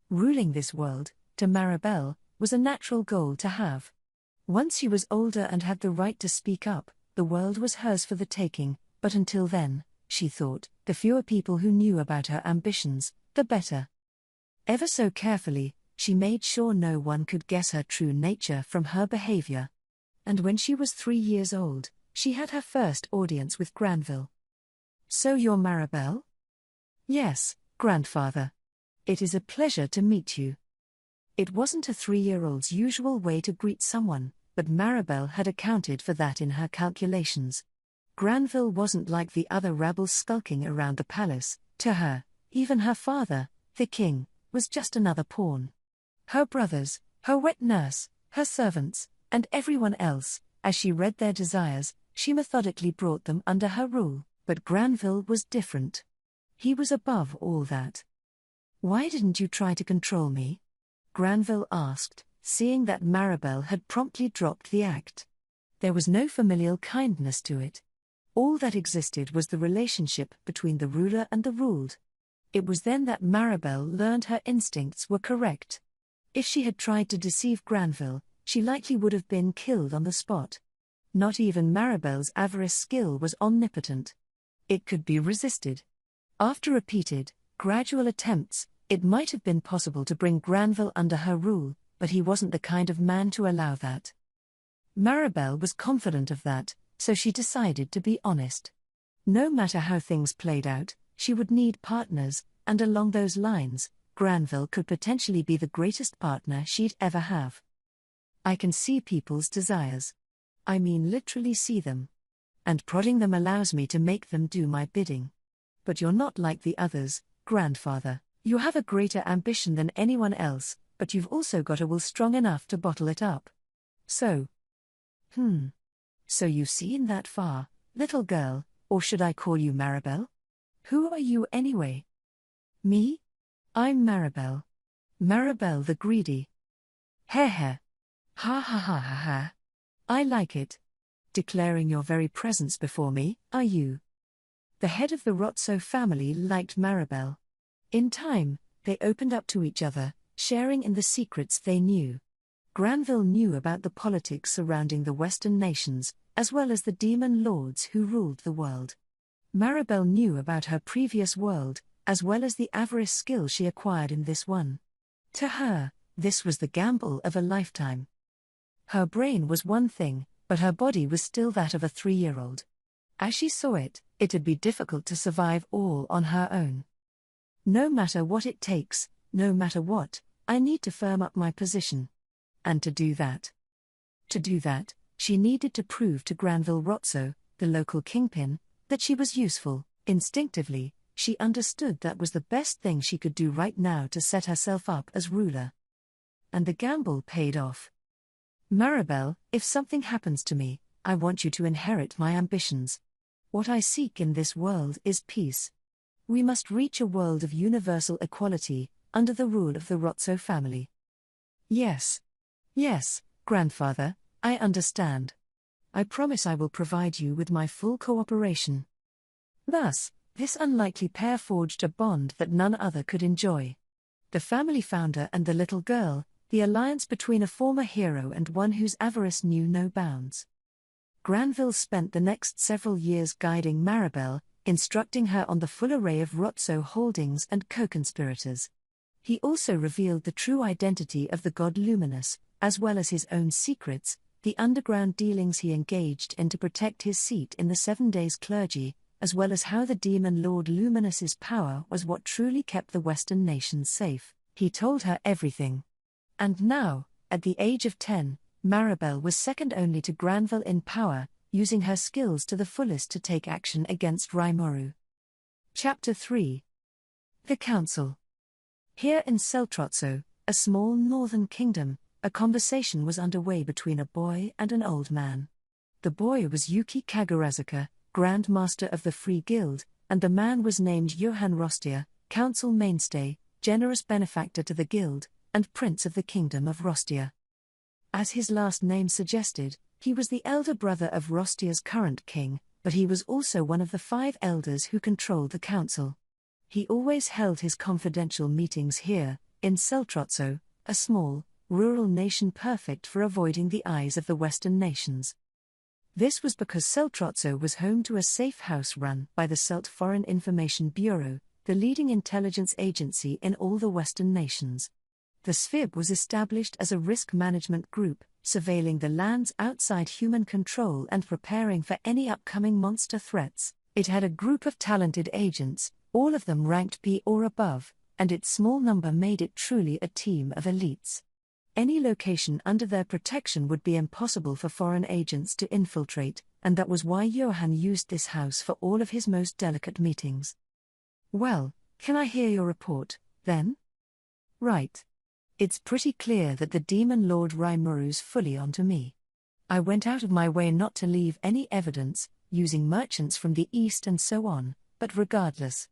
Ruling this world, to Marabel, was a natural goal to have. Once she was older and had the right to speak up, the world was hers for the taking, but until then, she thought, the fewer people who knew about her ambitions, the better. Ever so carefully, she made sure no one could guess her true nature from her behavior. And when she was 3 years old, she had her first audience with Granville. "So you're Marabel?" "Yes, grandfather. It is a pleasure to meet you." It wasn't a 3-year-old's usual way to greet someone, but Marabel had accounted for that in her calculations. Granville wasn't like the other rabble skulking around the palace. To her, even her father, the king, was just another pawn. Her brothers, her wet nurse, her servants, and everyone else, as she read their desires, she methodically brought them under her rule. But Granville was different. He was above all that. "Why didn't you try to control me?" Granville asked, seeing that Marabel had promptly dropped the act. There was no familial kindness to it. All that existed was the relationship between the ruler and the ruled. It was then that Marabel learned her instincts were correct. If she had tried to deceive Granville, she likely would have been killed on the spot. Not even Marabel's avarice skill was omnipotent. It could be resisted. After repeated, gradual attempts, it might have been possible to bring Granville under her rule, but he wasn't the kind of man to allow that. Marabel was confident of that, so she decided to be honest. No matter how things played out, she would need partners, and along those lines, Granville could potentially be the greatest partner she'd ever have. "I can see people's desires. I mean literally see them. And prodding them allows me to make them do my bidding. But you're not like the others, grandfather. You have a greater ambition than anyone else, but you've also got a will strong enough to bottle it up. So you've seen that far, little girl, or should I call you Marabel? Who are you anyway?" "Me? I'm Marabel. Marabel the greedy." "Heh heh. Ha ha ha ha ha. I like it. Declaring your very presence before me, are you?" The head of the Rotso family liked Marabel. In time, they opened up to each other, sharing in the secrets they knew. Granville knew about the politics surrounding the Western nations, as well as the demon lords who ruled the world. Marabel knew about her previous world, as well as the avarice skill she acquired in this one. To her, This was the gamble of a lifetime. Her brain was one thing, but her body was still that of a 3-year-old. As she saw it, it'd be difficult to survive all on her own. No matter what it takes, no matter what, I need to firm up my position. And to do that, she needed to prove to Granville Rotso, the local kingpin, that she was useful. Instinctively, she understood that was the best thing she could do right now to set herself up as ruler. And the gamble paid off. Marabel, if something happens to me, I want you to inherit my ambitions. What I seek in this world is peace. We must reach a world of universal equality, under the rule of the Rotso family. Yes, grandfather, I understand. I promise I will provide you with my full cooperation. Thus, this unlikely pair forged a bond that none other could enjoy. The family founder and the little girl, the alliance between a former hero and one whose avarice knew no bounds. Granville spent the next several years guiding Marabel, instructing her on the full array of Rotso holdings and co-conspirators. He also revealed the true identity of the god Luminous, as well as his own secrets, the underground dealings he engaged in to protect his seat in the 7 Days clergy, as well as how the demon Lord Luminous's power was what truly kept the Western nations safe. He told her everything. And now, at the age of 10, Marabel was second only to Granville in power, using her skills to the fullest to take action against Rimuru. Chapter 3. The Council. Here in Seltrotso, a small northern kingdom, a conversation was underway between a boy and an old man. The boy was Yuki Kagurazuka, Grand Master of the Free Guild, and the man was named Johann Rostia, council mainstay, generous benefactor to the guild, and prince of the kingdom of Rostia. As his last name suggested, he was the elder brother of Rostia's current king, but he was also one of the 5 elders who controlled the council. He always held his confidential meetings here, in Seltrotso, a small, rural nation perfect for avoiding the eyes of the Western nations. This was because Seltrotso was home to a safe house run by the Selt Foreign Information Bureau, the leading intelligence agency in all the Western nations. The SFIB was established as a risk management group, surveilling the lands outside human control and preparing for any upcoming monster threats. It had a group of talented agents, all of them ranked P or above, and its small number made it truly a team of elites. Any location under their protection would be impossible for foreign agents to infiltrate, and that was why Johann used this house for all of his most delicate meetings. Well, can I hear your report, then? Right. It's pretty clear that the demon Lord Rimuru's fully onto me. I went out of my way not to leave any evidence, using merchants from the east and so on, but regardless.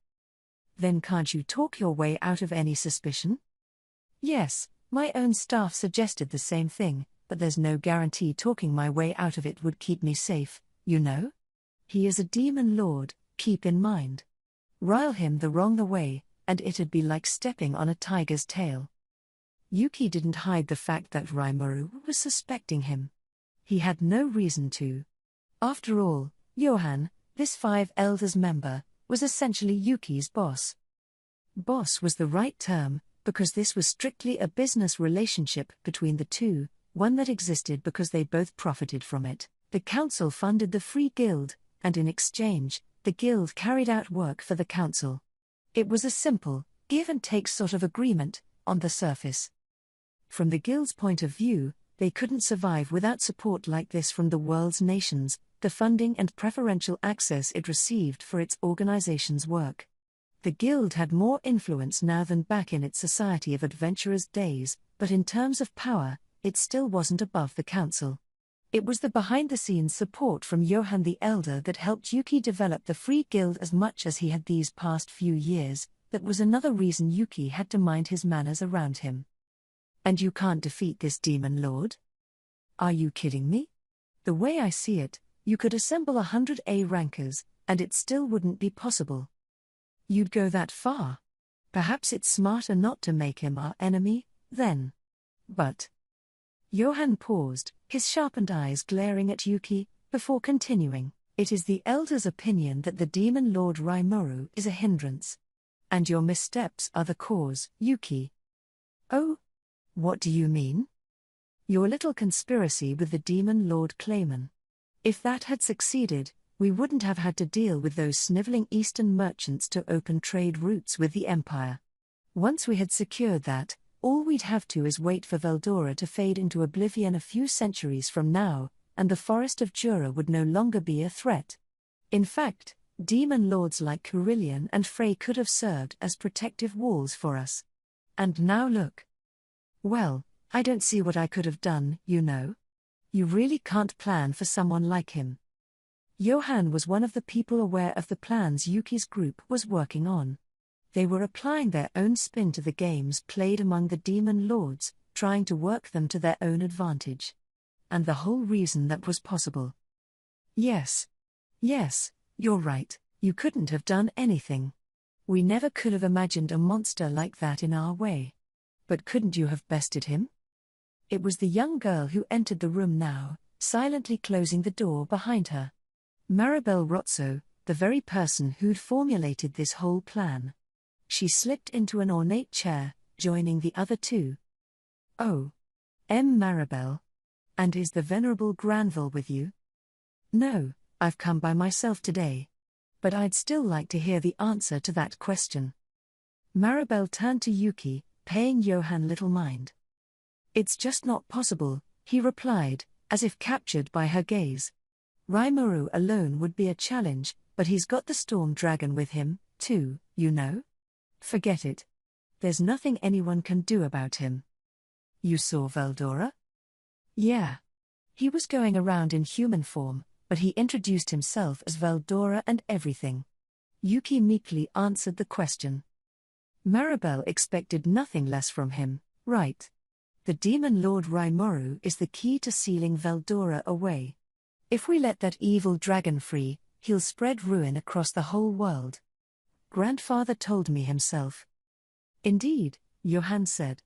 Then can't you talk your way out of any suspicion? Yes. My own staff suggested the same thing, but there's no guarantee talking my way out of it would keep me safe, you know? He is a demon lord, keep in mind. Rile him the wrong way, and it'd be like stepping on a tiger's tail. Yuki didn't hide the fact that Rimuru was suspecting him. He had no reason to. After all, Johann, this 5 elders member, was essentially Yuki's boss. Boss was the right term, because this was strictly a business relationship between the two, one that existed because they both profited from it. The council funded the Free Guild, and in exchange, the guild carried out work for the council. It was a simple, give-and-take sort of agreement, on the surface. From the guild's point of view, they couldn't survive without support like this from the world's nations, the funding and preferential access it received for its organization's work. The guild had more influence now than back in its Society of Adventurers days, but in terms of power, it still wasn't above the council. It was the behind-the-scenes support from Johann the Elder that helped Yuki develop the Free Guild as much as he had these past few years. That was another reason Yuki had to mind his manners around him. And you can't defeat this demon lord? Are you kidding me? The way I see it, you could assemble 100 A rankers, and it still wouldn't be possible. You'd go that far? Perhaps it's smarter not to make him our enemy, then. But. Johann paused, his sharpened eyes glaring at Yuki, before continuing. It is the Elder's opinion that the demon Lord Rimuru is a hindrance. And your missteps are the cause, Yuki. Oh? What do you mean? Your little conspiracy with the demon Lord Clayman. If that had succeeded, we wouldn't have had to deal with those sniveling Eastern merchants to open trade routes with the Empire. Once we had secured that, all we'd have to is wait for Veldora to fade into oblivion a few centuries from now, and the Forest of Jura would no longer be a threat. In fact, demon lords like Carillion and Frey could have served as protective walls for us. And now look. Well, I don't see what I could have done, you know. You really can't plan for someone like him. Johann was one of the people aware of the plans Yuki's group was working on. They were applying their own spin to the games played among the demon lords, trying to work them to their own advantage. And the whole reason that was possible. Yes, you're right, you couldn't have done anything. We never could have imagined a monster like that in our way. But couldn't you have bested him? It was the young girl who entered the room now, silently closing the door behind her. Marabel Rotso, the very person who'd formulated this whole plan. She slipped into an ornate chair, joining the other two. Oh. Marabel. And is the venerable Granville with you? No, I've come by myself today. But I'd still like to hear the answer to that question. Marabel turned to Yuki, paying Johann little mind. It's just not possible, he replied, as if captured by her gaze. Rimuru alone would be a challenge, but he's got the storm dragon with him, too, you know? Forget it. There's nothing anyone can do about him. You saw Veldora? Yeah. He was going around in human form, but he introduced himself as Veldora and everything. Yuki meekly answered the question. Marabel expected nothing less from him, right? The demon lord Rimuru is the key to sealing Veldora away. If we let that evil dragon free, he'll spread ruin across the whole world. Grandfather told me himself. Indeed, Johann said.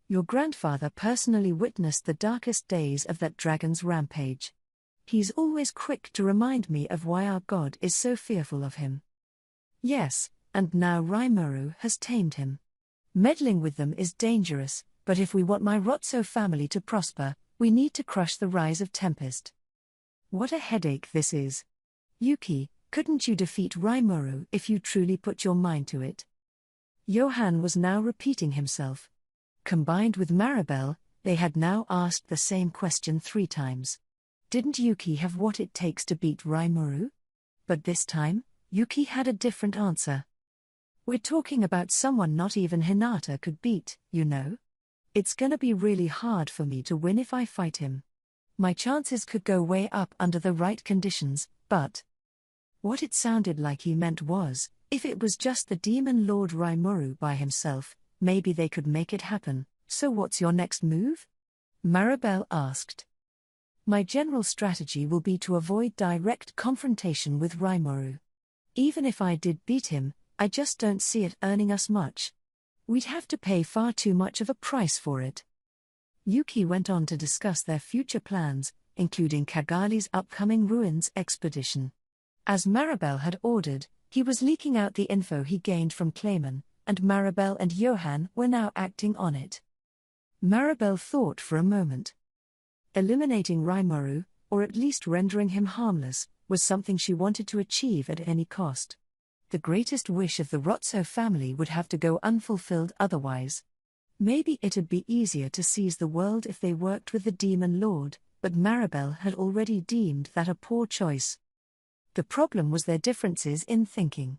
Your grandfather personally witnessed the darkest days of that dragon's rampage. He's always quick to remind me of why our god is so fearful of him. Yes, and now Rimuru has tamed him. Meddling with them is dangerous, but if we want my Rotso family to prosper, we need to crush the rise of Tempest. What a headache this is. Yuki, couldn't you defeat Rimuru if you truly put your mind to it? Johann was now repeating himself. Combined with Marabel, they had now asked the same question 3 times. Didn't Yuki have what it takes to beat Rimuru? But this time, Yuki had a different answer. We're talking about someone not even Hinata could beat, you know? It's gonna be really hard for me to win if I fight him. My chances could go way up under the right conditions, but... What it sounded like he meant was, if it was just the demon lord Rimuru by himself, maybe they could make it happen. So what's your next move? Marabel asked. My general strategy will be to avoid direct confrontation with Rimuru. Even if I did beat him, I just don't see it earning us much. We'd have to pay far too much of a price for it. Yuki went on to discuss their future plans, including Kagali's upcoming ruins expedition. As Marabel had ordered, he was leaking out the info he gained from Clayman, and Marabel and Johann were now acting on it. Marabel thought for a moment. Eliminating Rimuru, or at least rendering him harmless, was something she wanted to achieve at any cost. The greatest wish of the Rotso family would have to go unfulfilled otherwise. Maybe it'd be easier to seize the world if they worked with the Demon Lord, but Marabel had already deemed that a poor choice. The problem was their differences in thinking.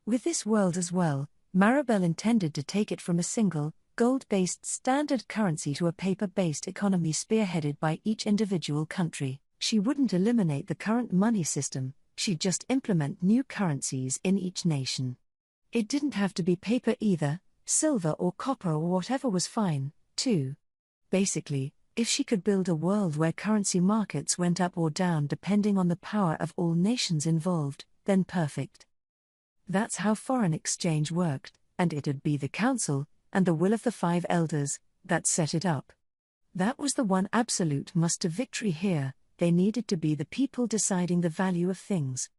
With this world as well, Marabel intended to take it from a single, gold-based standard currency to a paper-based economy spearheaded by each individual country. She wouldn't eliminate the current money system, she'd just implement new currencies in each nation. It didn't have to be paper either. Silver or copper or whatever was fine, too. Basically, if she could build a world where currency markets went up or down depending on the power of all nations involved, then perfect. That's how foreign exchange worked, and it'd be the Council, and the will of the 5 elders, that set it up. That was the one absolute must to victory here. They needed to be the people deciding the value of things.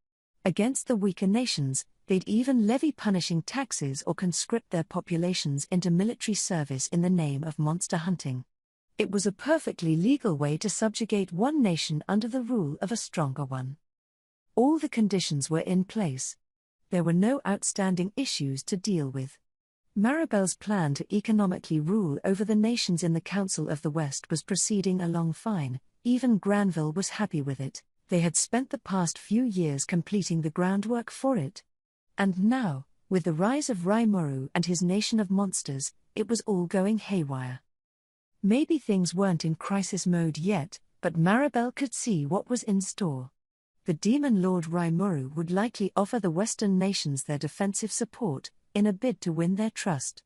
Against the weaker nations, They'd even levy punishing taxes or conscript their populations into military service in the name of monster hunting. It was a perfectly legal way to subjugate one nation under the rule of a stronger one. All the conditions were in place. There were no outstanding issues to deal with. Marabel's plan to economically rule over the nations in the Council of the West was proceeding along fine. Even Granville was happy with it. They had spent the past few years completing the groundwork for it. And now, with the rise of Rimuru and his nation of monsters, it was all going haywire. Maybe things weren't in crisis mode yet, but Marabel could see what was in store. The demon lord Rimuru would likely offer the Western nations their defensive support, in a bid to win their trust.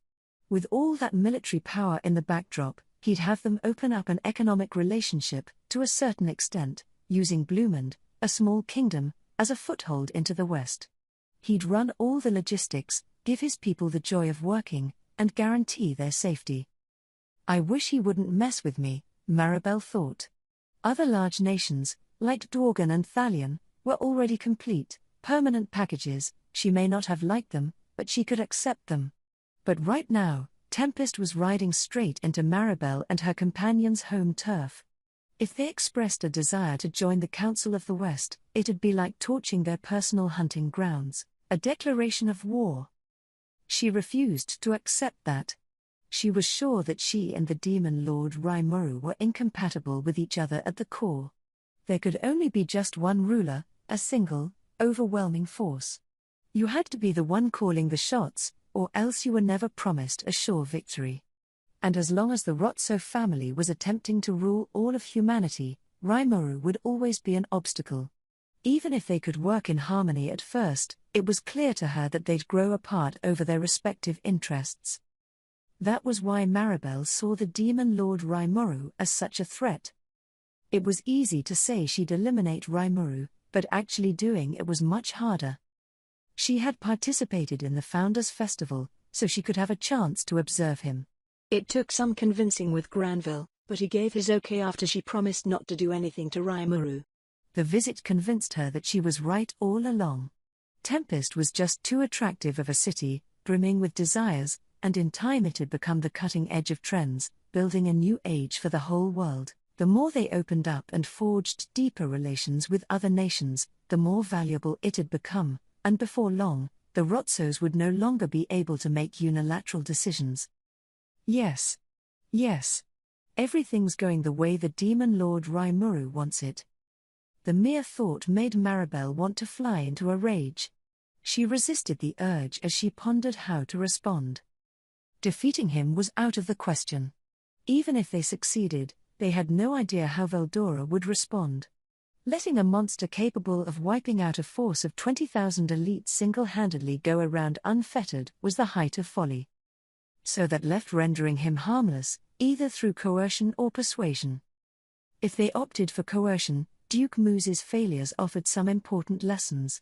With all that military power in the backdrop, he'd have them open up an economic relationship, to a certain extent, using Blumond, a small kingdom, as a foothold into the West. He'd run all the logistics, give his people the joy of working, and guarantee their safety. I wish he wouldn't mess with me, Marabel thought. Other large nations, like Dorgan and Thalion, were already complete, permanent packages. She may not have liked them, but she could accept them. But right now, Tempest was riding straight into Marabel and her companion's home turf. If they expressed a desire to join the Council of the West, it'd be like torching their personal hunting grounds, a declaration of war. She refused to accept that. She was sure that she and the demon lord Rimuru were incompatible with each other at the core. There could only be just one ruler, a single, overwhelming force. You had to be the one calling the shots, or else you were never promised a sure victory. And as long as the Rotso family was attempting to rule all of humanity, Rimuru would always be an obstacle. Even if they could work in harmony at first, it was clear to her that they'd grow apart over their respective interests. That was why Marabel saw the demon lord Rimuru as such a threat. It was easy to say she'd eliminate Rimuru, but actually doing it was much harder. She had participated in the Founders' Festival, so she could have a chance to observe him. It took some convincing with Granville, but he gave his okay after she promised not to do anything to Rimuru. The visit convinced her that she was right all along. Tempest was just too attractive of a city, brimming with desires, and in time it had become the cutting edge of trends, building a new age for the whole world. The more they opened up and forged deeper relations with other nations, the more valuable it had become, and before long, the Rotsos would no longer be able to make unilateral decisions. Yes. Everything's going the way the demon lord Rimuru wants it. The mere thought made Marabel want to fly into a rage. She resisted the urge as she pondered how to respond. Defeating him was out of the question. Even if they succeeded, they had no idea how Veldora would respond. Letting a monster capable of wiping out a force of 20,000 elites single-handedly go around unfettered was the height of folly. So that left rendering him harmless, either through coercion or persuasion. If they opted for coercion, Duke Moose's failures offered some important lessons.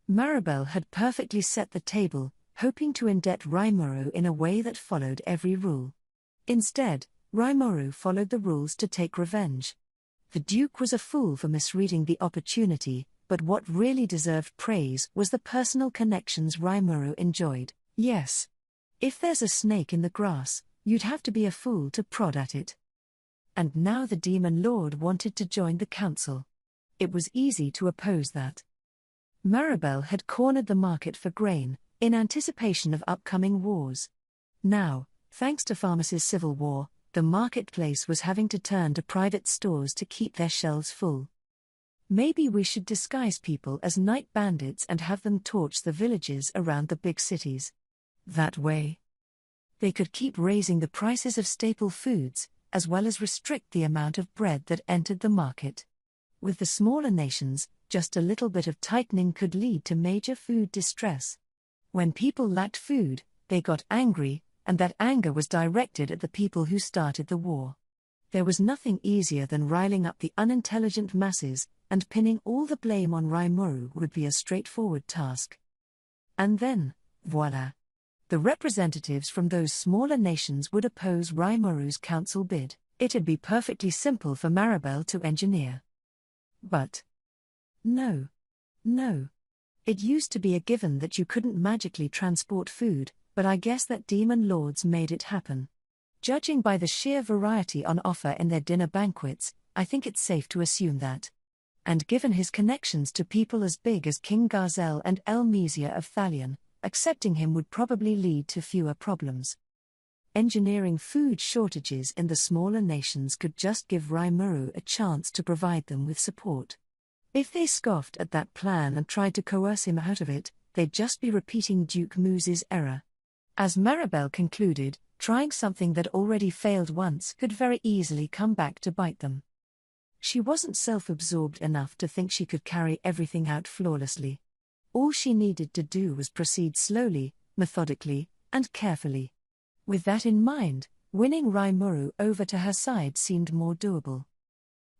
Marabel had perfectly set the table, hoping to indebt Rimuru in a way that followed every rule. Instead, Rimuru followed the rules to take revenge. The Duke was a fool for misreading the opportunity, but what really deserved praise was the personal connections Rimuru enjoyed. Yes. If there's a snake in the grass, you'd have to be a fool to prod at it. And now the Demon Lord wanted to join the council. It was easy to oppose that. Marabel had cornered the market for grain, in anticipation of upcoming wars. Now, thanks to Pharmacy's civil war, the marketplace was having to turn to private stores to keep their shelves full. Maybe we should disguise people as night bandits and have them torch the villages around the big cities. That way, they could keep raising the prices of staple foods, as well as restrict the amount of bread that entered the market. With the smaller nations, just a little bit of tightening could lead to major food distress. When people lacked food, they got angry, and that anger was directed at the people who started the war. There was nothing easier than riling up the unintelligent masses, and pinning all the blame on Rimuru would be a straightforward task. And then, voila! The representatives from those smaller nations would oppose Rimuru's council bid. It'd be perfectly simple for Marabel to engineer. But no. It used to be a given that you couldn't magically transport food, but I guess that demon lords made it happen. Judging by the sheer variety on offer in their dinner banquets, I think it's safe to assume that. And given his connections to people as big as King Garzel and Elmesia of Thalion, accepting him would probably lead to fewer problems. Engineering food shortages in the smaller nations could just give Rimuru a chance to provide them with support. If they scoffed at that plan and tried to coerce him out of it, they'd just be repeating Duke Moose's error. As Marabel concluded, trying something that already failed once could very easily come back to bite them. She wasn't self-absorbed enough to think she could carry everything out flawlessly. All she needed to do was proceed slowly, methodically, and carefully. With that in mind, winning Rimuru over to her side seemed more doable.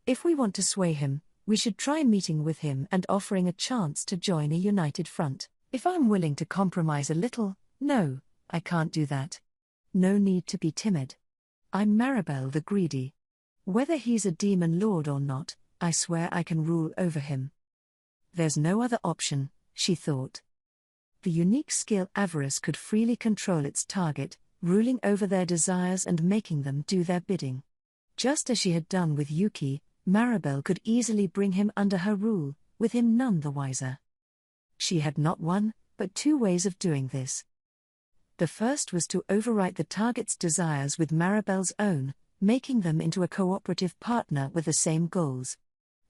If we want to sway him, we should try meeting with him and offering a chance to join a united front. If I'm willing to compromise a little, no, I can't do that. No need to be timid. I'm Marabel the Greedy. Whether he's a demon lord or not, I swear I can rule over him. There's no other option, she thought. The unique skill Avarice could freely control its target, ruling over their desires and making them do their bidding. Just as she had done with Yuki, Marabel could easily bring him under her rule, with him none the wiser. She had not one, but two ways of doing this. The first was to overwrite the target's desires with Marabel's own, making them into a cooperative partner with the same goals.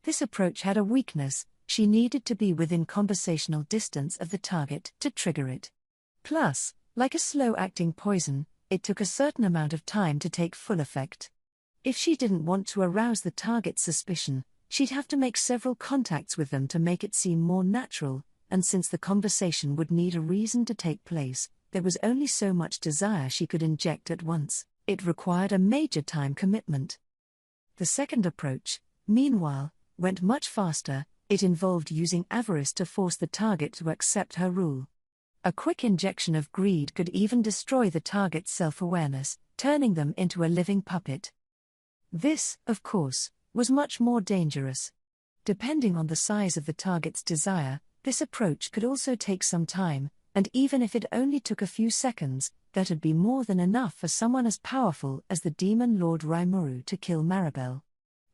This approach had a weakness: she needed to be within conversational distance of the target to trigger it. Plus, like a slow-acting poison, it took a certain amount of time to take full effect. If she didn't want to arouse the target's suspicion, she'd have to make several contacts with them to make it seem more natural, and since the conversation would need a reason to take place, there was only so much desire she could inject at once. It required a major time commitment. The second approach, meanwhile, went much faster. It involved using avarice to force the target to accept her rule. A quick injection of greed could even destroy the target's self-awareness, turning them into a living puppet. This, of course, was much more dangerous. Depending on the size of the target's desire, this approach could also take some time, and even if it only took a few seconds, that'd be more than enough for someone as powerful as the demon lord Rimuru to kill Marabel.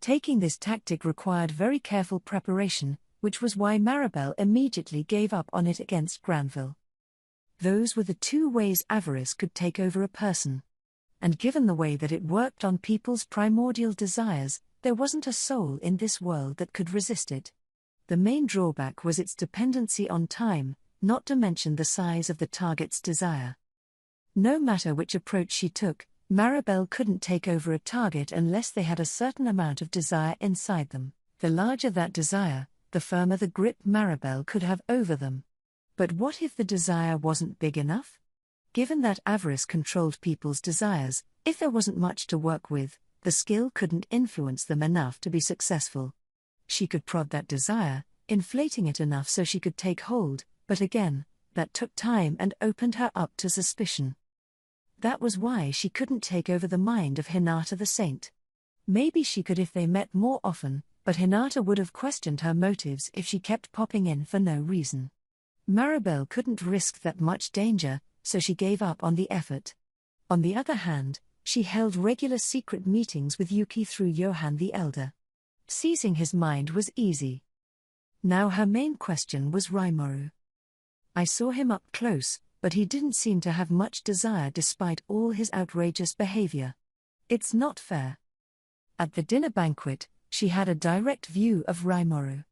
Taking this tactic required very careful preparation, which was why Marabel immediately gave up on it against Granville. Those were the two ways avarice could take over a person. And given the way that it worked on people's primordial desires, there wasn't a soul in this world that could resist it. The main drawback was its dependency on time, not to mention the size of the target's desire. No matter which approach she took, Marabel couldn't take over a target unless they had a certain amount of desire inside them. The larger that desire, the firmer the grip Marabel could have over them. But what if the desire wasn't big enough? Given that avarice controlled people's desires, if there wasn't much to work with, the skill couldn't influence them enough to be successful. She could prod that desire, inflating it enough so she could take hold, but again, that took time and opened her up to suspicion. That was why she couldn't take over the mind of Hinata the Saint. Maybe she could if they met more often, but Hinata would have questioned her motives if she kept popping in for no reason. Marabel couldn't risk that much danger, so she gave up on the effort. On the other hand, she held regular secret meetings with Yuki through Johann the Elder. Seizing his mind was easy. Now her main question was Rimuru. I saw him up close, but he didn't seem to have much desire despite all his outrageous behavior. It's not fair. At the dinner banquet, she had a direct view of Rimuru.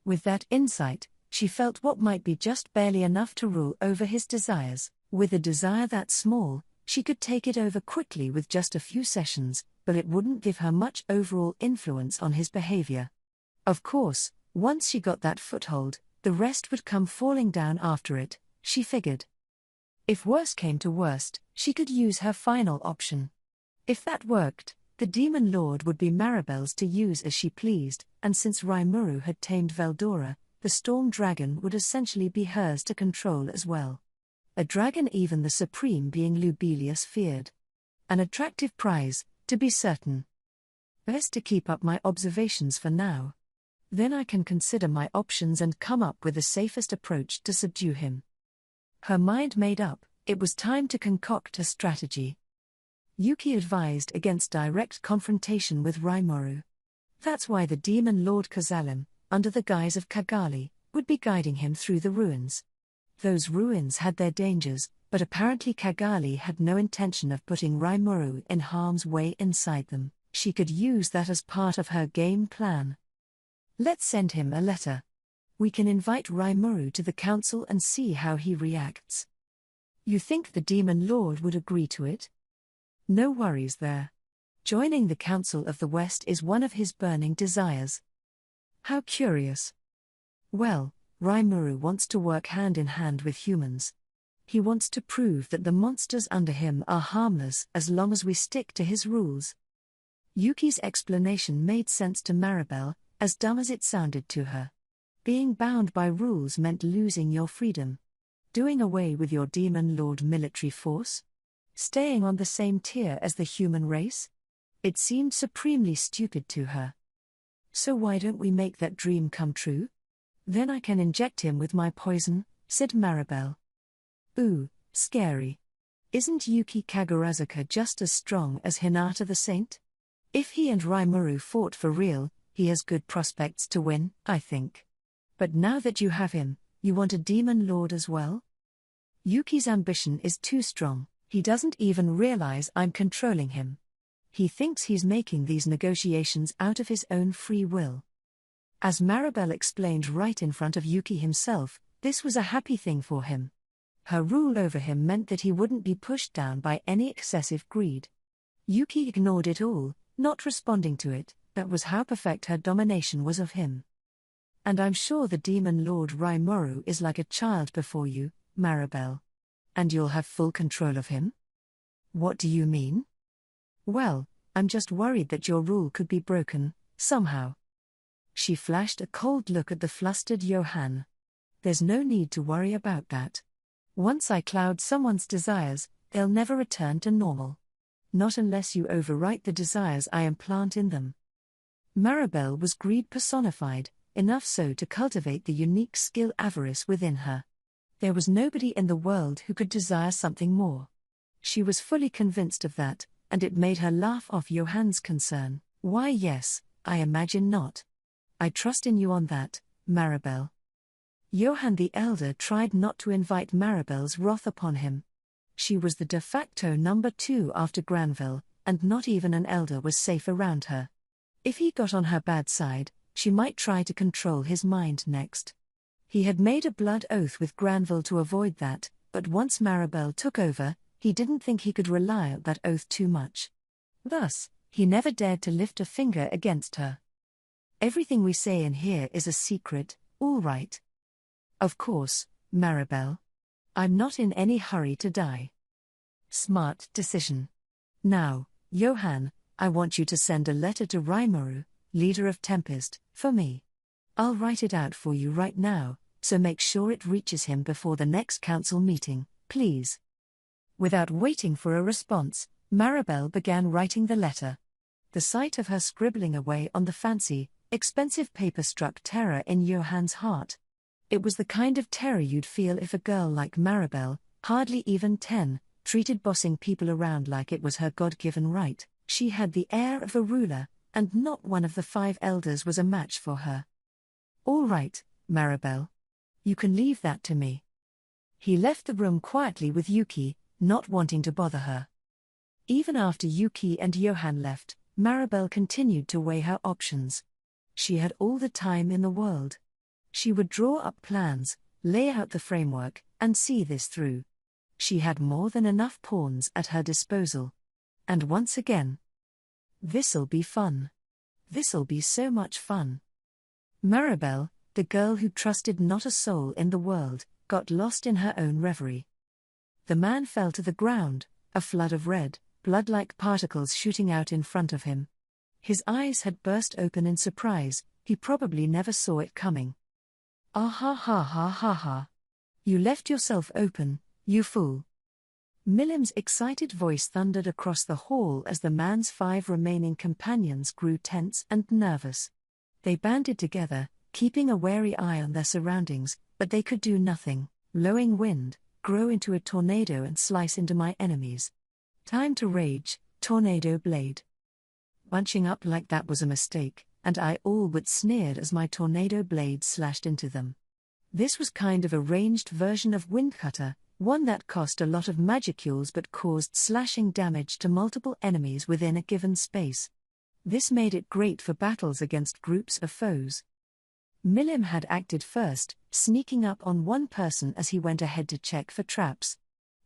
With that insight, she felt what might be just barely enough to rule over his desires. With a desire that small, she could take it over quickly with just a few sessions, but it wouldn't give her much overall influence on his behavior. Of course, once she got that foothold, the rest would come falling down after it, she figured. If worse came to worst, she could use her final option. If that worked, the Demon Lord would be Marabel's to use as she pleased, and since Rimuru had tamed Veldora, the Storm Dragon would essentially be hers to control as well. A dragon even the supreme being Lubelius feared. An attractive prize, to be certain. Best to keep up my observations for now. Then I can consider my options and come up with the safest approach to subdue him. Her mind made up, it was time to concoct a strategy. Yuki advised against direct confrontation with Rimuru. That's why the demon Lord Kazalim, under the guise of Kagali, would be guiding him through the ruins. Those ruins had their dangers, but apparently Kagali had no intention of putting Rimuru in harm's way inside them. She could use that as part of her game plan. Let's send him a letter. We can invite Rimuru to the council and see how he reacts. You think the demon lord would agree to it? No worries there. Joining the Council of the West is one of his burning desires. How curious. Well, Rimuru wants to work hand in hand with humans. He wants to prove that the monsters under him are harmless as long as we stick to his rules. Yuki's explanation made sense to Marabel, as dumb as it sounded to her. Being bound by rules meant losing your freedom. Doing away with your demon lord military force? Staying on the same tier as the human race? It seemed supremely stupid to her. So why don't we make that dream come true? Then I can inject him with my poison, said Marabel. Ooh, scary. Isn't Yuki Kagurazuka just as strong as Hinata the Saint? If he and Rimuru fought for real, he has good prospects to win, I think. But now that you have him, you want a demon lord as well? Yuki's ambition is too strong, he doesn't even realize I'm controlling him. He thinks he's making these negotiations out of his own free will. As Marabel explained right in front of Yuki himself, this was a happy thing for him. Her rule over him meant that he wouldn't be pushed down by any excessive greed. Yuki ignored it all, not responding to it. That was how perfect her domination was of him. And I'm sure the demon lord Rimuru is like a child before you, Marabel. And you'll have full control of him? What do you mean? Well, I'm just worried that your rule could be broken, somehow. She flashed a cold look at the flustered Johann. There's no need to worry about that. Once I cloud someone's desires, they'll never return to normal. Not unless you overwrite the desires I implant in them. Marabel was greed personified, enough so to cultivate the unique skill avarice within her. There was nobody in the world who could desire something more. She was fully convinced of that, and it made her laugh off Johann's concern. Why yes, I imagine not. I trust in you on that, Marabel. Johann the Elder tried not to invite Marabel's wrath upon him. She was the de facto number 2 after Granville, and not even an elder was safe around her. If he got on her bad side, she might try to control his mind next. He had made a blood oath with Granville to avoid that, but once Marabel took over, he didn't think he could rely on that oath too much. Thus, he never dared to lift a finger against her. Everything we say in here is a secret, all right? Of course, Marabel. I'm not in any hurry to die. Smart decision. Now, Johann, I want you to send a letter to Rimuru, leader of Tempest, for me. I'll write it out for you right now, so make sure it reaches him before the next council meeting, please. Without waiting for a response, Marabel began writing the letter. The sight of her scribbling away on the fancy, expensive paper struck terror in Johann's heart. It was the kind of terror you'd feel if a girl like Marabel, hardly even 10, treated bossing people around like it was her God-given right. She had the air of a ruler, and not one of the 5 elders was a match for her. All right, Marabel. You can leave that to me. He left the room quietly with Yuki, not wanting to bother her. Even after Yuki and Johann left, Marabel continued to weigh her options. She had all the time in the world. She would draw up plans, lay out the framework, and see this through. She had more than enough pawns at her disposal. And once again, this'll be fun. This'll be so much fun. Marabel, the girl who trusted not a soul in the world, got lost in her own reverie. The man fell to the ground, a flood of red, blood-like particles shooting out in front of him. His eyes had burst open in surprise, he probably never saw it coming. Ah ha ha ha ha ha. You left yourself open, you fool. Milim's excited voice thundered across the hall as the man's 5 remaining companions grew tense and nervous. They banded together, keeping a wary eye on their surroundings, but they could do nothing. Blowing wind, grow into a tornado and slice into my enemies. Time to rage, tornado blade. Bunching up like that was a mistake, and I all but sneered as my tornado blade slashed into them. This was kind of a ranged version of Windcutter, one that cost a lot of magicules but caused slashing damage to multiple enemies within a given space. This made it great for battles against groups of foes. Milim had acted first, sneaking up on one person as he went ahead to check for traps.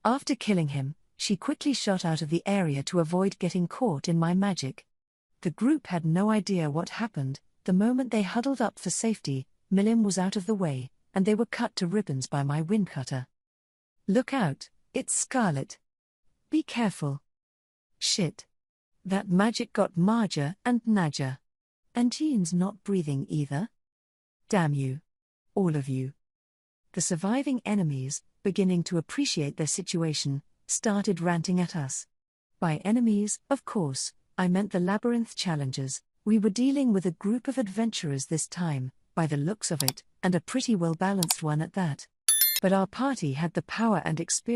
After killing him, she quickly shot out of the area to avoid getting caught in my magic. The group had no idea what happened. The moment they huddled up for safety, Milim was out of the way, and they were cut to ribbons by my Windcutter. Look out, it's Scarlet. Be careful. Shit. That magic got Marja and Naja. And Jean's not breathing either. Damn you. All of you. The surviving enemies, beginning to appreciate their situation, started ranting at us. By enemies, of course, I meant the Labyrinth challengers. We were dealing with a group of adventurers this time, by the looks of it, and a pretty well-balanced one at that. But our party had the power and experience